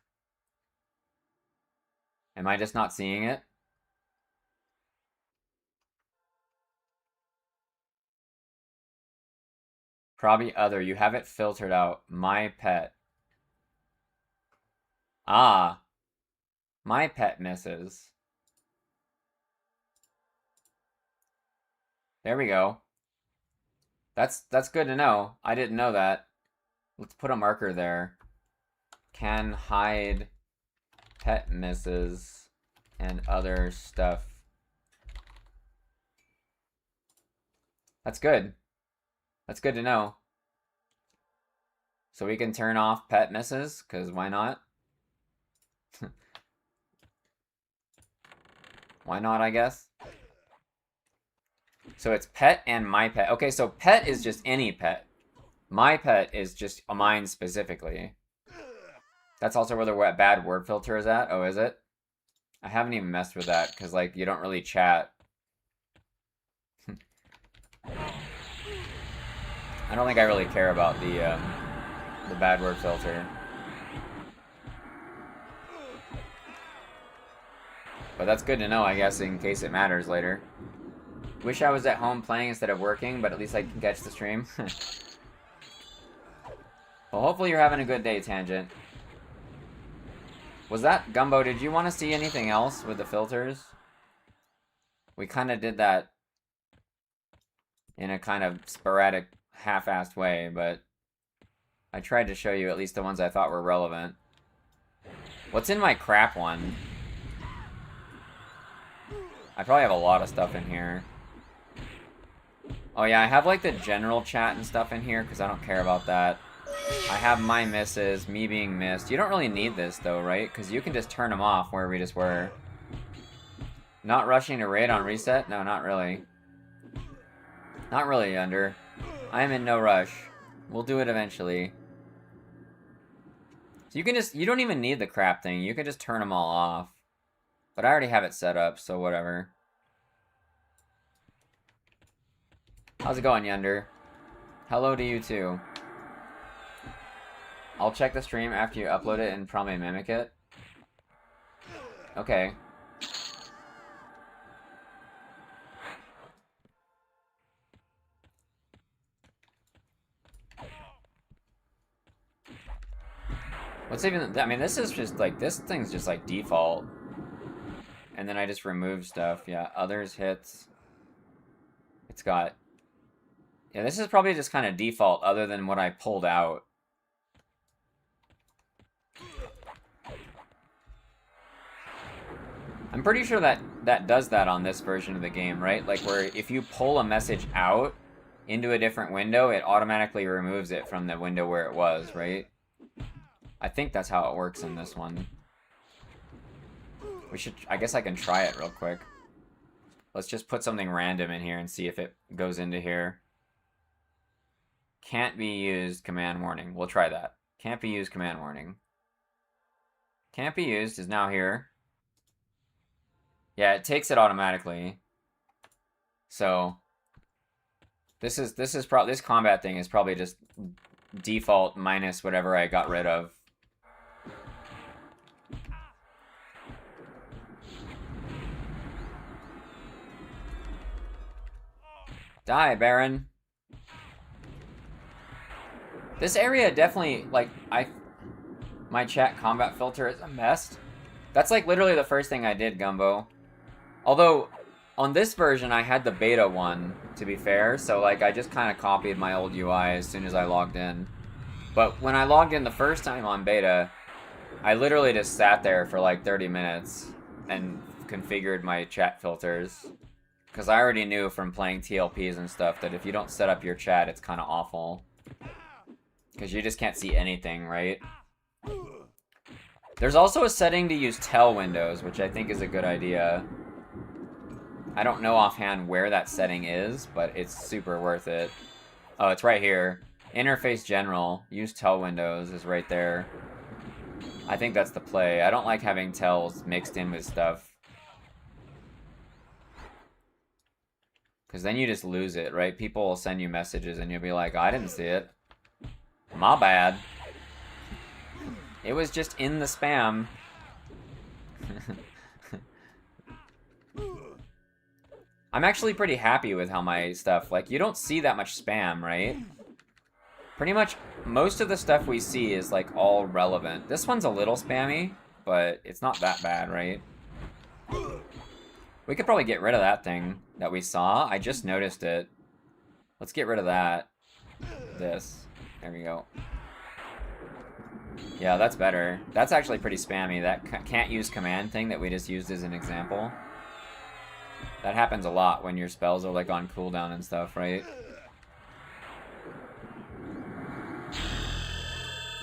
Am I just not seeing it? Probably other. You have it filtered out. My pet. Ah. My pet misses. There we go. That's good to know. I didn't know that. Let's put a marker there. Can hide pet misses and other stuff. That's good. That's good to know. So we can turn off pet misses, because why not? Why not, I guess? So it's pet and my pet. Okay, so pet is just any pet. My pet is just mine specifically. That's also where the bad word filter is at? Oh, is it? I haven't even messed with that, because, like, you don't really chat. I don't think I really care about the bad word filter. But that's good to know, I guess, in case it matters later. Wish I was at home playing instead of working, but at least I can catch the stream. Well, hopefully you're having a good day, Tangent. Was that... Gumbo, did you want to see anything else with the filters? We kind of did that in a kind of sporadic, half-assed way, but I tried to show you at least the ones I thought were relevant. What's in my crap one? I probably have a lot of stuff in here. Oh yeah, I have like the general chat and stuff in here because I don't care about that. I have my misses, me being missed. You don't really need this though, right? Because you can just turn them off where we just were. Not rushing to raid on reset? No, not really. Not really, Under. I am in no rush. We'll do it eventually. So you can just, you don't even need the crap thing. You can just turn them all off. But I already have it set up, so whatever. How's it going, Yender? Hello to you too. I'll check the stream after you upload it and probably mimic it. Okay. What's even... I mean, this is just like... This thing's just like default. And then I just remove stuff. Yeah, others hits. It's got... Yeah, this is probably just kind of default other than what I pulled out. I'm pretty sure that does that on this version of the game, right? Like where if you pull a message out into a different window, it automatically removes it from the window where it was, right? I think that's how it works in this one. We should, I guess I can try it real quick. Let's just put something random in here and see if it goes into here. Can't be used command warning. We'll try that. Can't be used command warning. Can't be used is now here. Yeah, it takes it automatically. So this combat thing is probably just default minus whatever I got rid of. Die, Baron. This area definitely, like, my chat combat filter is a mess. That's like literally the first thing I did, Gumbo. Although, on this version, I had the beta one, to be fair, so like I just kind of copied my old UI as soon as I logged in. But when I logged in the first time on beta, I literally just sat there for like 30 minutes and configured my chat filters. Because I already knew from playing TLPs and stuff that if you don't set up your chat, it's kind of awful. Because you just can't see anything, right? There's also a setting to use tell windows, which I think is a good idea. I don't know offhand where that setting is, but it's super worth it. Oh, it's right here. Interface general, use tell windows is right there. I think that's the play. I don't like having tells mixed in with stuff. Because then you just lose it, right? People will send you messages and you'll be like, I didn't see it. My bad. It was just in the spam. I'm actually pretty happy with how my stuff, like, you don't see that much spam, right? Pretty much most of the stuff we see is, like, all relevant. This one's a little spammy, but it's not that bad, right? We could probably get rid of that thing that we saw. I just noticed it. Let's get rid of that. This. There we go. Yeah, that's better. That's actually pretty spammy. That can't use command thing that we just used as an example. That happens a lot when your spells are like on cooldown and stuff, right?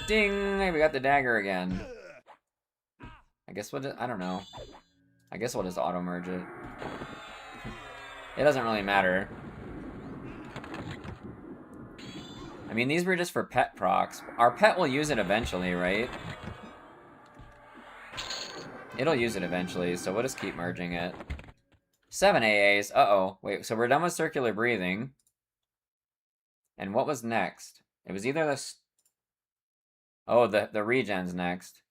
Ding! Hey, we got the dagger again. I guess I don't know. I guess we'll just auto-merge it. It doesn't really matter. I mean, these were just for pet procs. Our pet will use it eventually, right? It'll use it eventually, so we'll just keep merging it. 7 AAs. Uh-oh. Wait, so we're done with circular breathing. And what was next? It was either this... Oh, the regen's next.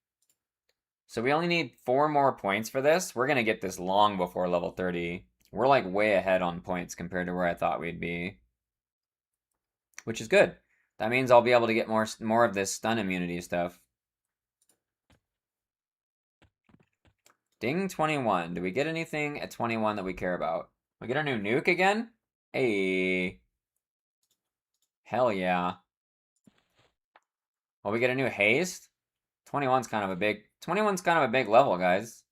So we only need 4 more points for this. We're gonna get this long before level 30. We're like way ahead on points compared to where I thought we'd be. Which is good. That means I'll be able to get more of this stun immunity stuff. Ding 21. Do we get anything at 21 that we care about? We get our new nuke again? Hey. Hell yeah. Well, we get a new haste? 21's kind of a big level, guys.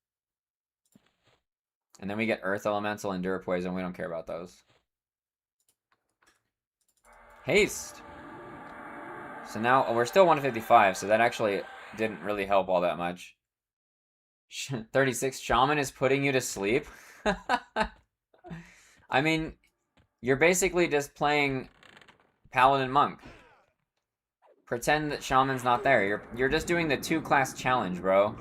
And then we get Earth Elemental, Endure Poison. We don't care about those. Haste. So now, we're still 155, so that actually didn't really help all that much. 36, Shaman is putting you to sleep? I mean, you're basically just playing Paladin Monk. Pretend that Shaman's not there. You're just doing the 2-class challenge, bro.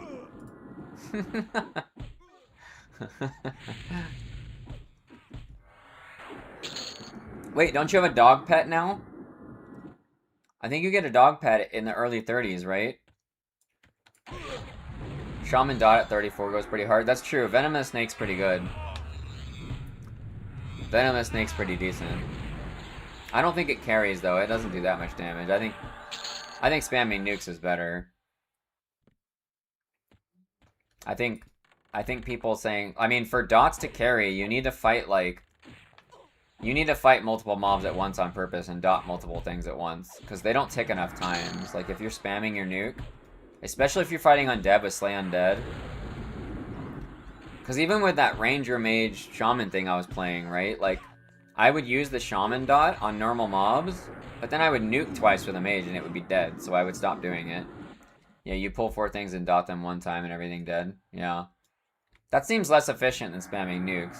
Wait, don't you have a dog pet now? I think you get a dog pet in the early 30s, right? Shaman dot at 34 goes pretty hard. That's true. Venomous Snake's pretty good. Venomous Snake's pretty decent. I don't think it carries, though. It doesn't do that much damage. I think spamming nukes is better. I think people saying... I mean, for dots to carry, you need to fight, like... You need to fight multiple mobs at once on purpose and dot multiple things at once. Because they don't tick enough times. Like, if you're spamming your nuke... Especially if you're fighting undead with Slay Undead. Because even with that Ranger Mage Shaman thing I was playing, right? Like, I would use the Shaman dot on normal mobs... But then I would nuke twice with a mage and it would be dead, so I would stop doing it. Yeah, you pull 4 things and dot them one time and everything dead. Yeah. That seems less efficient than spamming nukes.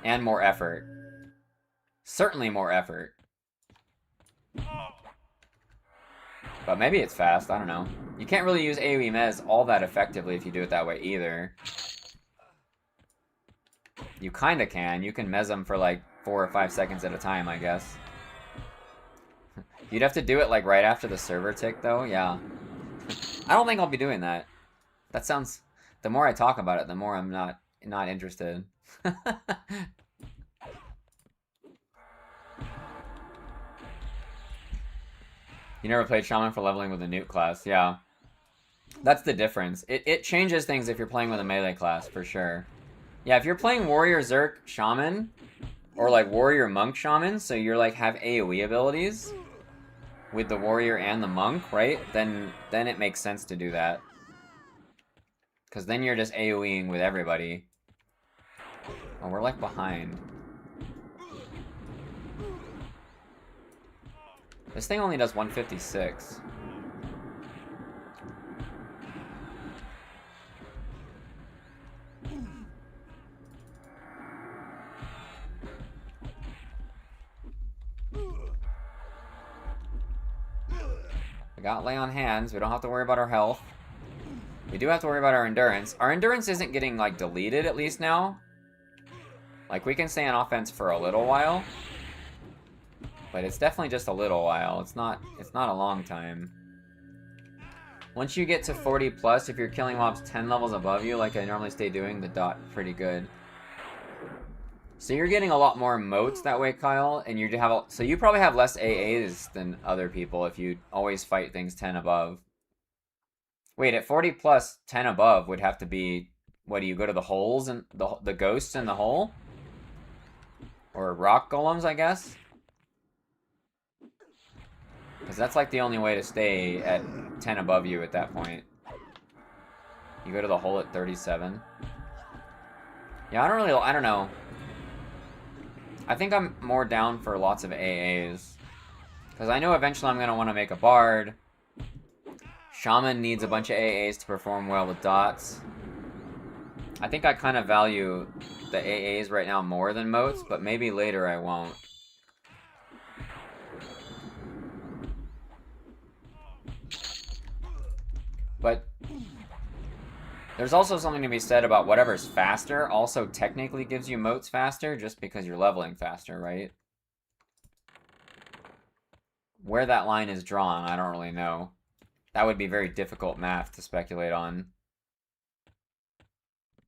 And more effort. Certainly more effort. But maybe it's fast, I don't know. You can't really use AoE Mez all that effectively if you do it that way either. You kinda can. You can Mez them for like 4 or 5 seconds at a time, I guess. You'd have to do it like right after the server tick, though. Yeah. I don't think I'll be doing that. That sounds... The more I talk about it, the more I'm not interested. You never played Shaman for leveling with a nuke class. Yeah. That's the difference. It changes things if you're playing with a melee class, for sure. Yeah, if you're playing Warrior Zerk Shaman, or like Warrior Monk Shaman, so you're like have AoE abilities... with the warrior and the monk, right? Then it makes sense to do that. Because then you're just AoEing with everybody. Oh, we're like behind. This thing only does 156. We got lay on hands. We don't have to worry about our health. We do have to worry about our endurance. Our endurance isn't getting, like, deleted, at least now. Like, we can stay on offense for a little while. But it's definitely just a little while. It's not a long time. Once you get to 40 plus, if you're killing mobs 10 levels above you, like I normally stay doing, the dot pretty good. So you're getting a lot more motes that way, Kyle, and so you probably have less AAs than other people if you always fight things 10 above. Wait, at 40 plus, 10 above would have to be, what, do you go to the holes and the ghosts in the hole? Or rock golems, I guess? Because that's like the only way to stay at 10 above you at that point. You go to the hole at 37. Yeah, I don't know. I think I'm more down for lots of AAs. Because I know eventually I'm going to want to make a bard. Shaman needs a bunch of AAs to perform well with dots. I think I kind of value the AAs right now more than motes, but maybe later I won't. But there's also something to be said about whatever's faster also technically gives you motes faster just because you're leveling faster, right? Where that line is drawn, I don't really know. That would be very difficult math to speculate on.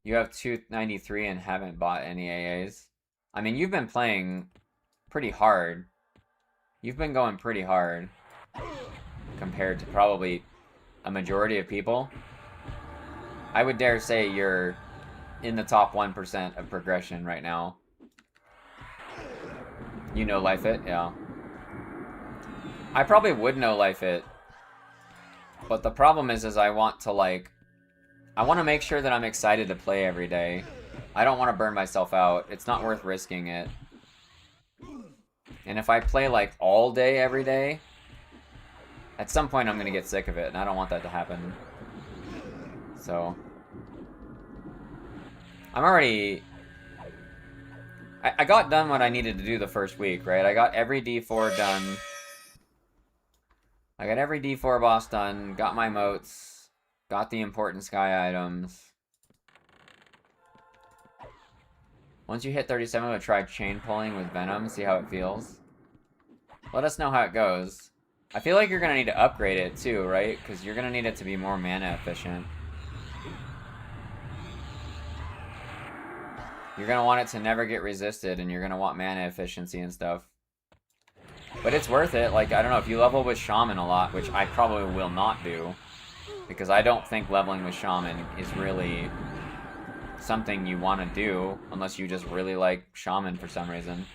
You have 293 and haven't bought any AAs. I mean, you've been playing pretty hard. You've been going pretty hard compared to probably a majority of people. I would dare say you're in the top 1% of progression right now. You know Life It? Yeah. I probably would know Life It. But the problem is I want to, like... I want to make sure that I'm excited to play every day. I don't want to burn myself out. It's not worth risking it. And if I play, like, all day every day... At some point I'm going to get sick of it, and I don't want that to happen. So... I'm already... I got done what I needed to do the first week, right? I got every D4 done. I got every D4 boss done, got my motes, got the important sky items. Once you hit 37, I'm going to try chain pulling with Venom, see how it feels. Let us know how it goes. I feel like you're going to need to upgrade it too, right? Because you're going to need it to be more mana efficient. You're going to want it to never get resisted, and you're going to want mana efficiency and stuff. But it's worth it. Like, I don't know, if you level with Shaman a lot, which I probably will not do, because I don't think leveling with Shaman is really something you want to do, unless you just really like Shaman for some reason.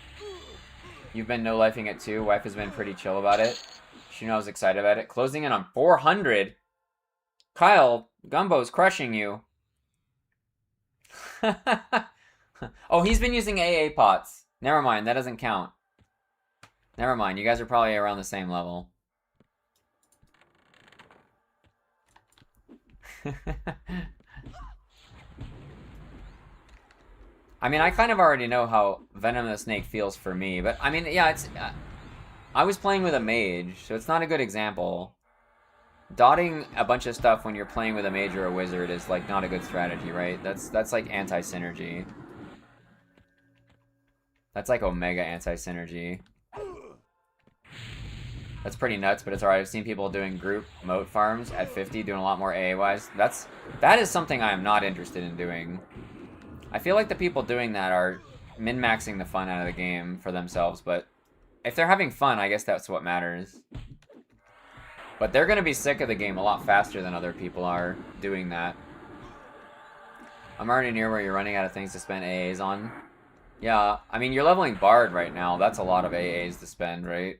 You've been no-lifing it too. Wife has been pretty chill about it. She knows excited about it. Closing in on 400. Kyle, Gumbo's crushing you. Oh, he's been using AA pots. Never mind, that doesn't count. Never mind, you guys are probably around the same level. I mean, I kind of already know how Venom the Snake feels for me, but I mean, yeah, it's... I was playing with a mage, so it's not a good example. Dotting a bunch of stuff when you're playing with a mage or a wizard is, like, not a good strategy, right? That's like, anti-synergy. That's like Omega anti-synergy. That's pretty nuts, but it's alright. I've seen people doing group moat farms at 50, doing a lot more AA-wise. That is something I am not interested in doing. I feel like the people doing that are min-maxing the fun out of the game for themselves, but if they're having fun, I guess that's what matters. But they're going to be sick of the game a lot faster than other people are doing that. I'm already near where you're running out of things to spend AAs on. Yeah, I mean, you're leveling Bard right now. That's a lot of AAs to spend, right?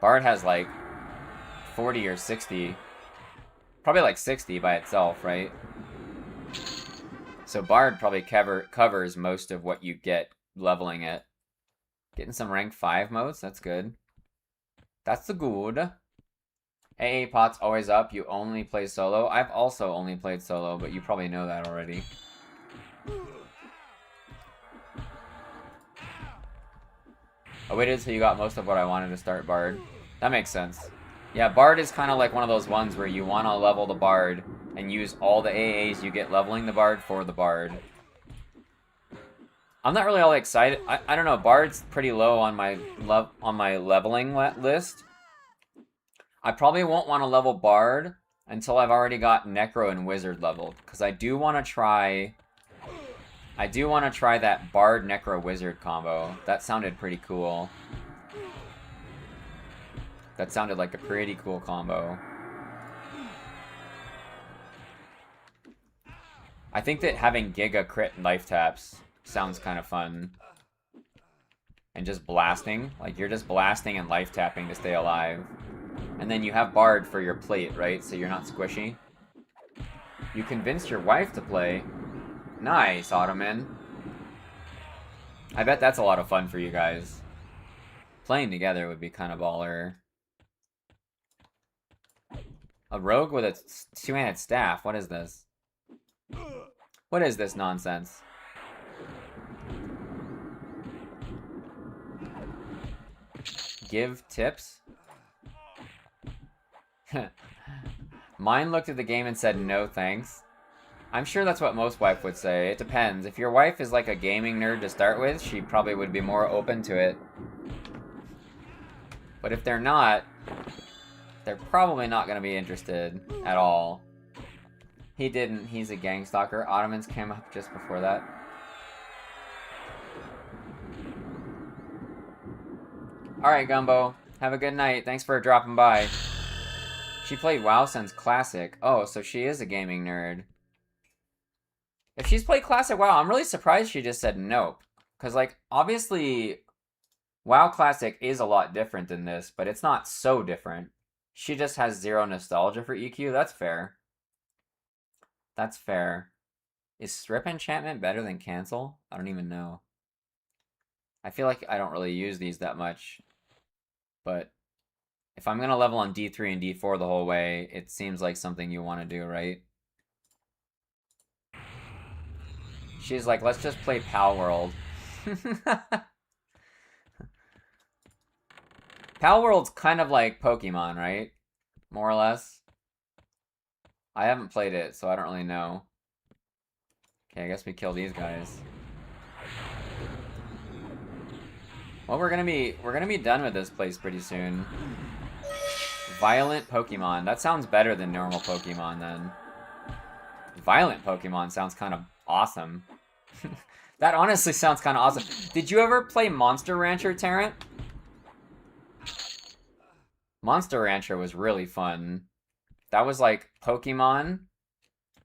Bard has like 40 or 60. Probably like 60 by itself, right? So Bard probably covers most of what you get leveling it. Getting some rank 5 modes, that's good. That's the good. AA pot's always up, you only play solo. I've also only played solo, but you probably know that already. I waited until you got most of what I wanted to start Bard. That makes sense. Yeah, Bard is kind of like one of those ones where you want to level the Bard and use all the AAs you get leveling the Bard for the Bard. I'm not really all excited. I don't know. Bard's pretty low on my leveling list. I probably won't want to level Bard until I've already got Necro and Wizard leveled, because I do want to try that Bard Necro Wizard combo. That sounded pretty cool. That sounded like a pretty cool combo. I think that having Giga crit life taps sounds kind of fun. And just blasting. Like, you're just blasting and life tapping to stay alive. And then you have Bard for your plate, right? So you're not squishy. You convinced your wife to play. Nice, Ottoman. I bet that's a lot of fun for you guys. Playing together would be kind of baller. A rogue with a two-handed staff? What is this? What is this nonsense? Give tips? Mine looked at the game and said no thanks. I'm sure that's what most wife would say. It depends. If your wife is like a gaming nerd to start with, she probably would be more open to it. But if they're not, they're probably not going to be interested at all. He didn't. He's a gang stalker. Ottomans came up just before that. Alright, Gumbo. Have a good night. Thanks for dropping by. She played WoW since Classic. Oh, so she is a gaming nerd. If she's played Classic WoW, I'm really surprised she just said nope. Because, like, obviously, WoW Classic is a lot different than this, but it's not so different. She just has zero nostalgia for EQ. That's fair. That's fair. Is Strip Enchantment better than Cancel? I don't even know. I feel like I don't really use these that much. But if I'm going to level on D3 and D4 the whole way, it seems like something you want to do, right? She's like, let's just play Pal World. Pal World's kind of like Pokemon, right? More or less. I haven't played it, so I don't really know. Okay, I guess we kill these guys. Well, we're gonna be done with this place pretty soon. Violent Pokemon. That sounds better than normal Pokemon then. Violent Pokemon sounds kind of awesome. That honestly sounds kind of awesome. Did you ever play Monster Rancher, Tarrant? Monster Rancher was really fun. That was like Pokemon,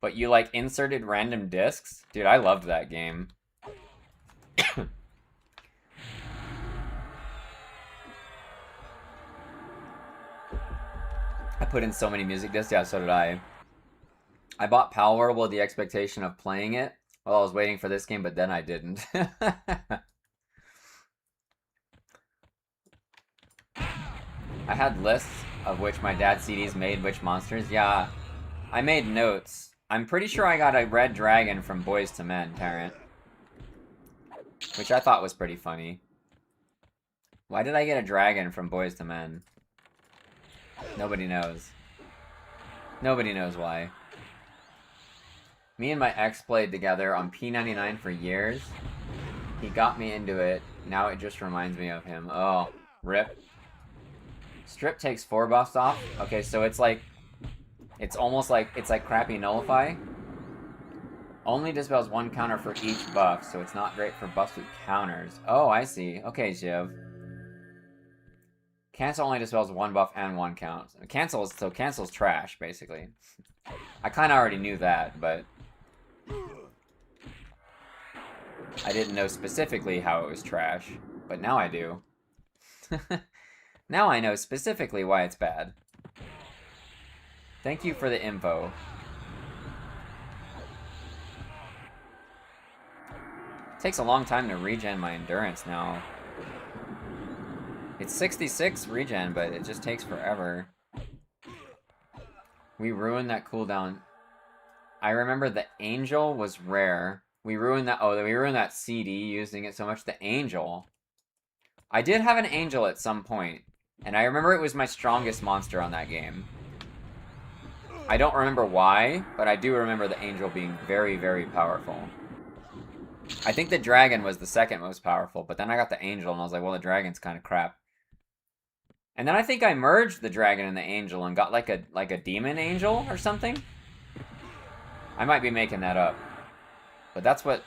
but you like inserted random discs. Dude, I loved that game. I put in so many music discs. Yeah, so did I. I bought Pal World with the expectation of playing it while I was waiting for this game, but then I didn't. I had lists of which my dad's CDs made which monsters. Yeah, I made notes. I'm pretty sure I got a red dragon from Boys to Men, Tarrant. Which I thought was pretty funny. Why did I get a dragon from Boys to Men? Nobody knows. Nobody knows why. Me and my ex played together on P99 for years. He got me into it. Now it just reminds me of him. Oh, rip. Strip takes 4 buffs off. Okay, so it's like... It's almost like... It's like crappy Nullify. Only dispels 1 counter for each buff, so it's not great for buffs with counters. Oh, I see. Okay, Jiv. Cancel only dispels 1 buff and 1 count. So cancel's trash, basically. I kind of already knew that, but... I didn't know specifically how it was trash, but now I do. Now I know specifically why it's bad. Thank you for the info. It takes a long time to regen my endurance now. It's 66 regen, but it just takes forever. We ruined that cooldown. I remember the angel was rare. We ruined that. Oh, we ruined that CD using it so much. The angel. I did have an angel at some point, and I remember it was my strongest monster on that game. I don't remember why, but I do remember the angel being very, very powerful. I think the dragon was the second most powerful, but then I got the angel, and I was like, well, the dragon's kind of crap. And then I think I merged the dragon and the angel and got like a demon angel or something. I might be making that up, but that's what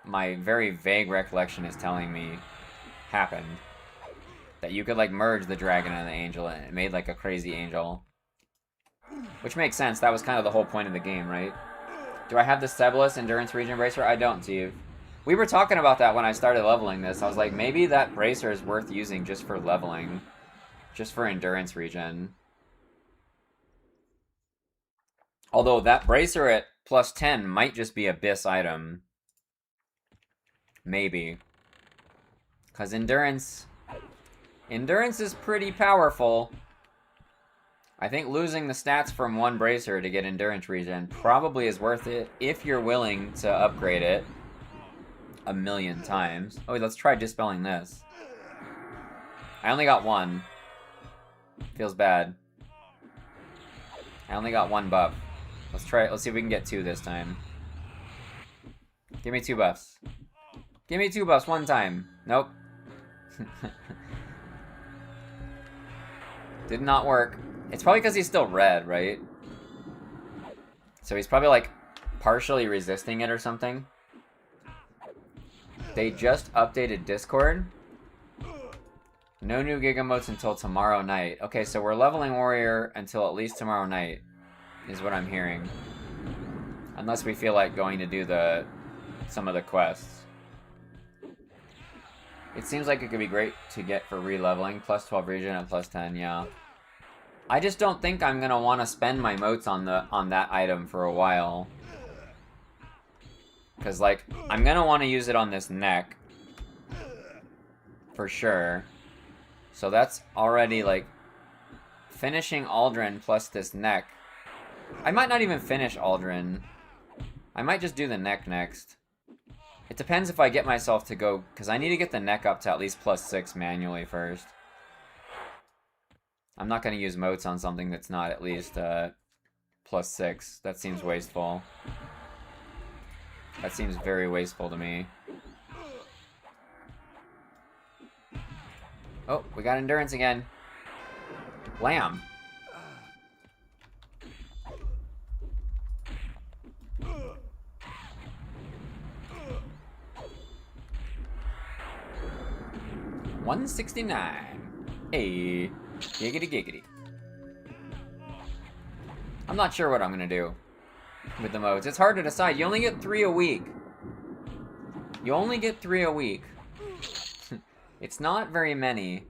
my very vague recollection is telling me happened. That you could like merge the dragon and the angel, and it made like a crazy angel, which makes sense. That was kind of the whole point of the game, right? Do I have the Sebulus Endurance Regen Bracer? I don't, Steve. We were talking about that when I started leveling this. I was like, maybe that bracer is worth using just for leveling. Just for endurance regen. Although that bracer at plus 10 might just be a BIS item. Maybe. Because endurance is pretty powerful. I think losing the stats from one bracer to get endurance regen probably is worth it if you're willing to upgrade it a million times. Oh, let's try dispelling this. I only got one. Feels bad. I only got one buff. Let's try it. Let's see if we can get two this time. Give me 2 buffs. Give me 2 buffs one time. Nope. Did not work. It's probably because he's still red, right? So he's probably like partially resisting it or something. They just updated Discord. No new Giga Motes until tomorrow night. Okay, so we're leveling Warrior until at least tomorrow night, is what I'm hearing. Unless we feel like going to do some of the quests. It seems like it could be great to get for re-leveling. Plus 12 regen and plus 10, yeah. I just don't think I'm gonna want to spend my motes on that item for a while. Cause like, I'm gonna want to use it on this neck. For sure. So that's already, like, finishing Aldrin plus this neck. I might not even finish Aldrin. I might just do the neck next. It depends if I get myself to go, because I need to get the neck up to at least plus 6 manually first. I'm not going to use motes on something that's not at least plus 6. That seems wasteful. That seems very wasteful to me. Oh, we got endurance again. Lamb. $169. Hey, giggity giggity. I'm not sure what I'm gonna do with the modes. It's hard to decide. You only get 3 a week. You only get 3 a week. It's not very many.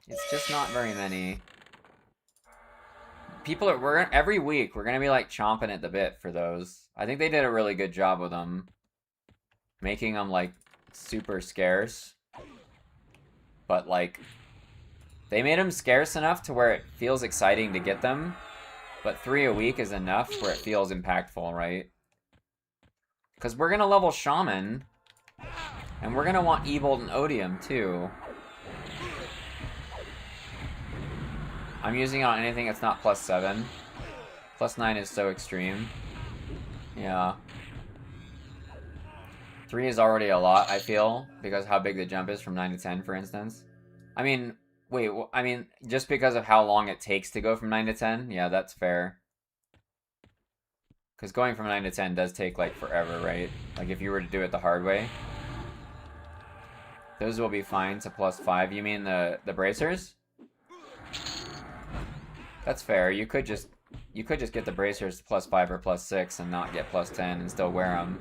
It's just not very many. People are, every week, we're gonna be like chomping at the bit for those. I think they did a really good job with them. Making them like super scarce. But like, they made them scarce enough to where it feels exciting to get them. But 3 a week is enough where it feels impactful, right? Because we're gonna level Shaman. And we're gonna want Ebold and Odium too. I'm using it on anything that's not plus 7. Plus 9 is so extreme. Yeah. 3 is already a lot, I feel, because how big the jump is from 9 to 10, for instance. I mean, wait, I mean, just because of how long it takes to go from 9 to 10? Yeah, that's fair. Because going from 9 to 10 does take, like, forever, right? Like, if you were to do it the hard way. Those will be fine to plus 5. You mean the bracers? That's fair. You could just get the bracers to plus 5 or plus 6 and not get plus 10 and still wear them.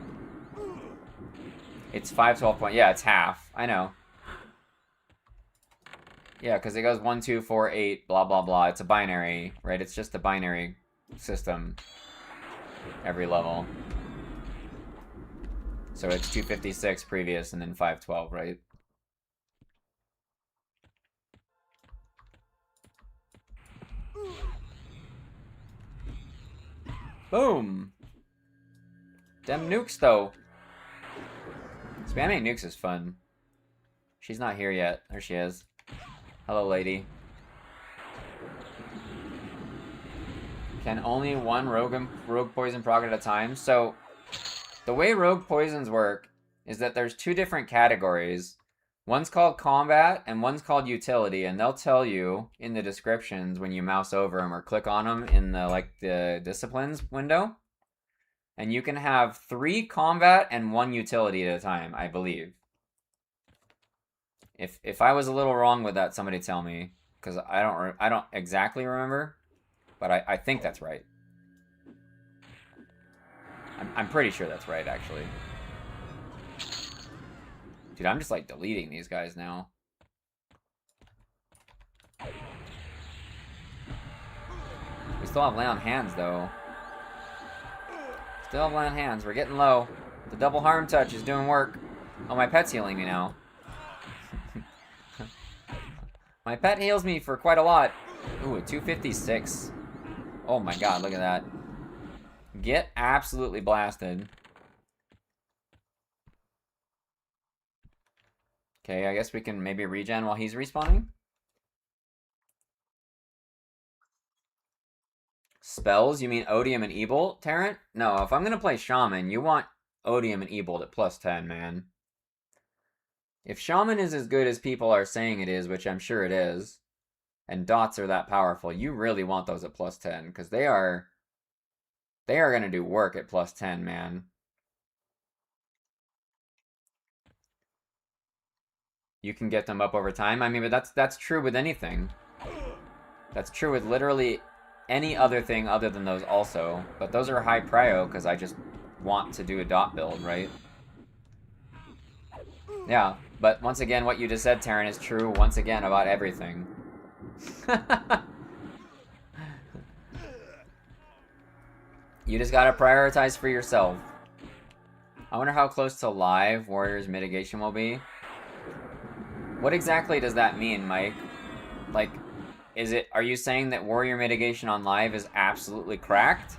It's 512 point. Yeah, it's half. I know. Yeah, because it goes 1, 2, 4, 8, blah, blah, blah. It's a binary, right? It's just a binary system every level. So it's 256 previous and then 512, right? Boom! Dem nukes, though. Spamming nukes is fun. She's not here yet. There she is. Hello, lady. Can only one rogue poison proc at a time? So, the way rogue poisons work is that there's two different categories. One's called combat and one's called utility, and they'll tell you in the descriptions when you mouse over them or click on them in the disciplines window. And you can have 3 combat and 1 utility at a time, I believe. If I was a little wrong with that, somebody tell me, because I don't exactly remember, but I think that's right. I'm pretty sure that's right, actually. Dude, I'm just like deleting these guys now. We still have lay on hands though. Still have lay on hands. We're getting low. The double harm touch is doing work. Oh, my pet's healing me now. My pet heals me for quite a lot. Ooh, a 256. Oh my god, look at that. Get absolutely blasted. Okay, I guess we can maybe regen while he's respawning. Spells? You mean Odium and Ebolt, Tarrant? No, if I'm gonna play Shaman, you want Odium and Ebolt at +10, man. If Shaman is as good as people are saying it is, which I'm sure it is, and dots are that powerful, you really want those at +10, because they are gonna do work at +10, man. You can get them up over time. I mean, but that's true with anything. That's true with literally any other thing other than those also. But those are high prio because I just want to do a dot build, right? Yeah, but once again, what you just said, Taryn, is true once again about everything. You just gotta prioritize for yourself. I wonder how close to live Warriors mitigation will be. What exactly does that mean, Mike? Like, are you saying that Warrior mitigation on live is absolutely cracked?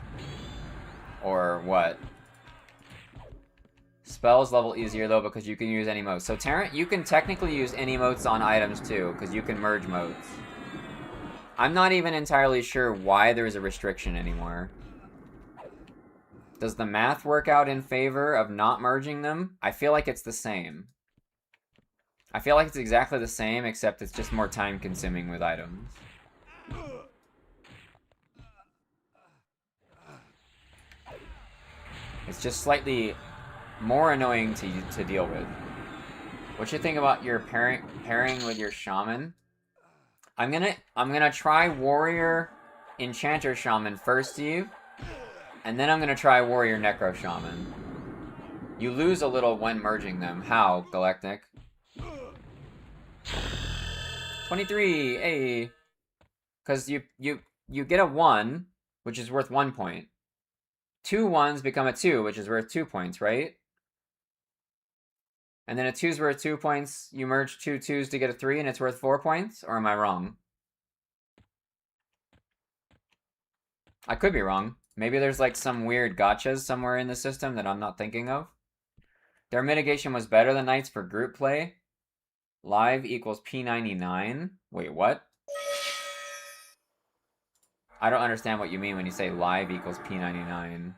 Or what? Spells level easier though because you can use any modes. So Tarrant, you can technically use any modes on items too, because you can merge modes. I'm not even entirely sure why there's a restriction anymore. Does the math work out in favor of not merging them? I feel like it's the same. I feel like it's exactly the same, except it's just more time consuming with items. It's just slightly more annoying to deal with. What you think about your pairing with your shaman? I'm gonna try warrior enchanter shaman first, Steve, and then I'm gonna try warrior necro shaman. You lose a little when merging them. How, Galactic? 23, hey. Because you get a 1, which is worth 1 point. 2 1s become a 2, which is worth 2 points, right? And then a 2's worth 2 points. You merge 2 2's to get a 3, and it's worth 4 points? Or am I wrong? I could be wrong. Maybe there's like some weird gotchas somewhere in the system that I'm not thinking of. Their mitigation was better than Knights for group play. Live equals P99. Wait, what? I don't understand what you mean when you say live equals P99.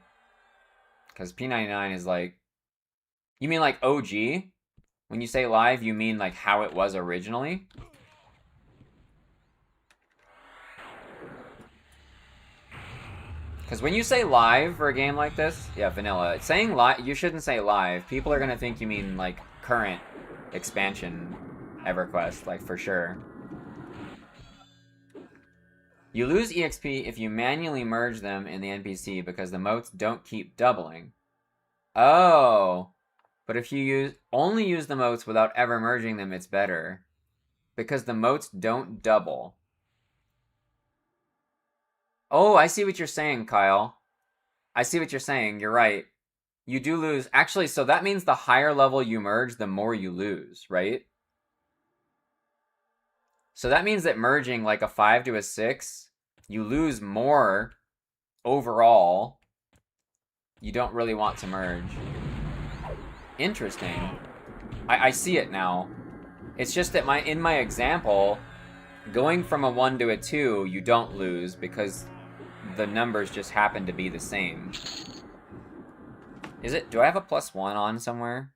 Because P99 is like... You mean like OG? When you say live, you mean like how it was originally? Because when you say live for a game like this... Yeah, vanilla. Saying live... You shouldn't say live. People are going to think you mean like current expansion EverQuest, like for sure. You lose EXP if you manually merge them in the NPC because the motes don't keep doubling. Oh, but if you only use the motes without ever merging them, it's better. because the motes don't double. Oh, I see what you're saying, Kyle. I see what you're saying. You're right. You do lose. Actually, so that means the higher level you merge, the more you lose, right? So that means that merging like a 5 to a 6, you lose more overall. You don't really want to merge. Interesting. I see it now. It's just that in my example, going from a 1 to a 2, you don't lose because the numbers just happen to be the same. Do I have a +1 on somewhere?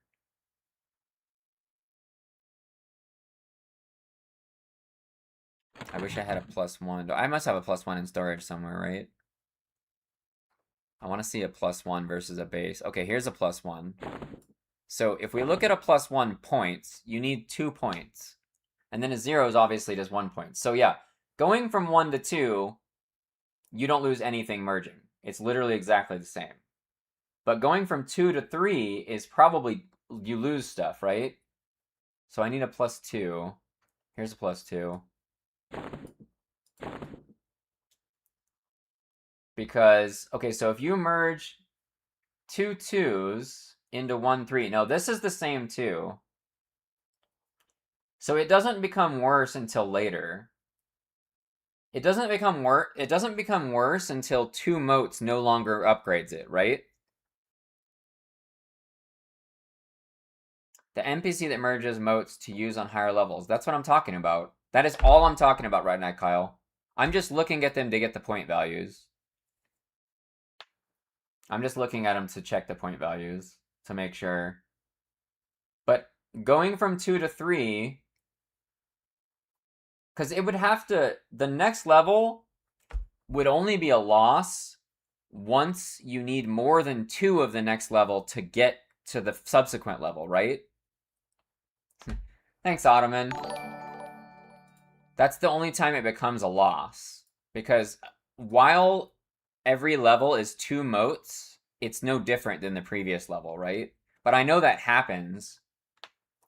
I wish I had a +1. I must have a +1 in storage somewhere, right? I want to see a +1 versus a base. Okay, here's a +1. So if we look at a +1 points, you need 2 points. And then a 0 is obviously just 1 point. So yeah, going from 1 to 2, you don't lose anything merging. It's literally exactly the same. But going from 2 to 3 is probably, you lose stuff, right? So I need a +2. Here's a +2. Because, okay, so if you merge 2 2s into 1 3, no, this is the same 2. So it doesn't become worse until later. It doesn't become worse until 2 motes no longer upgrades it, right? The NPC that merges motes to use on higher levels. That's what I'm talking about. That is all I'm talking about right now, Kyle. I'm just looking at them to get the point values. I'm just looking at them to check the point values to make sure. But going from 2 to 3, because it would have to, the next level would only be a loss once you need more than 2 of the next level to get to the subsequent level, right? Thanks, Ottoman. That's the only time it becomes a loss. Because while every level is 2 motes, it's no different than the previous level, right? But I know that happens.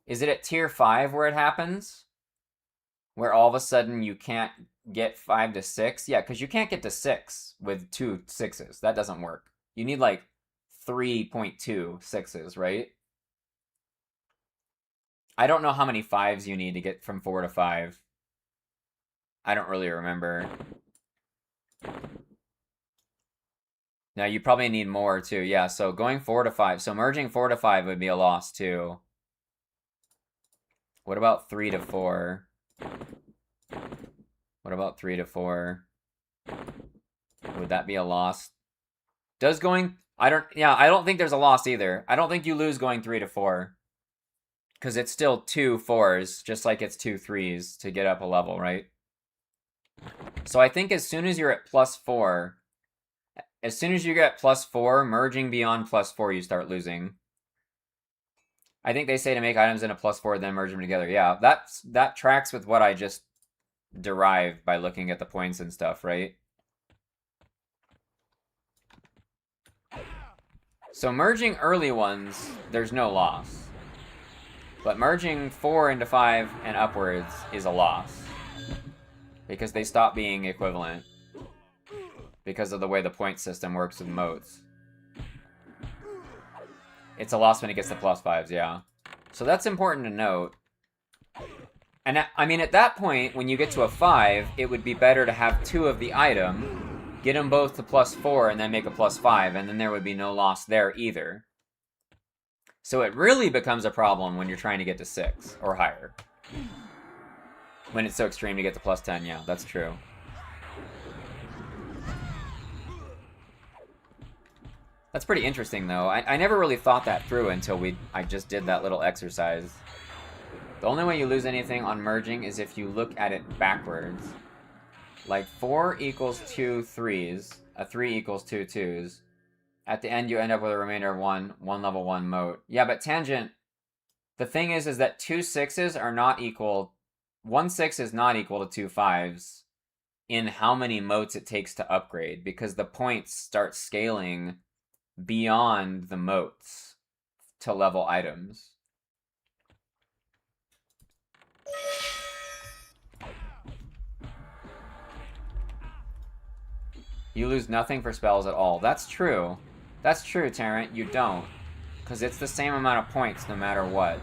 Is it at tier 5 where it happens? Where all of a sudden you can't get 5 to 6? Yeah, because you can't get to 6 with 2 6s. That doesn't work. You need like 3.2 6s, right? I don't know how many 5s you need to get from 4 to 5. I don't really remember. Now you probably need more too. Yeah, so going 4 to 5. So merging 4 to 5 would be a loss too. What about 3 to 4? What about 3 to 4? Would that be a loss? Does going... I don't think there's a loss either. I don't think you lose going 3 to 4. Because it's still 2 4s, just like it's 2 3s to get up a level, right? So I think as soon as you're at +4, as soon as you get +4, merging beyond +4, you start losing. I think they say to make items in a +4, then merge them together. Yeah, that tracks with what I just derived by looking at the points and stuff, right? So merging early ones, there's no loss. But merging 4 into 5 and upwards is a loss. Because they stop being equivalent. Because of the way the point system works with motes. It's a loss when it gets to +5s, yeah. So that's important to note. And I mean, at that point, when you get to a 5, it would be better to have 2 of the item, get them both to +4, and then make a +5, and then there would be no loss there either. So it really becomes a problem when you're trying to get to 6 or higher. When it's so extreme to get to +10, yeah, that's true. That's pretty interesting, though. I never really thought that through until I just did that little exercise. The only way you lose anything on merging is if you look at it backwards. Like 4 equals 2 3s, a 3 equals 2 2s. At the end, you end up with a remainder of one level 1 mote. Yeah, but tangent, the thing is that 2 6s are not equal. 1 6 is not equal to 2 5s in how many motes it takes to upgrade, because the points start scaling beyond the motes to level items. You lose nothing for spells at all. That's true. That's true, Terrant. You don't. Because it's the same amount of points no matter what.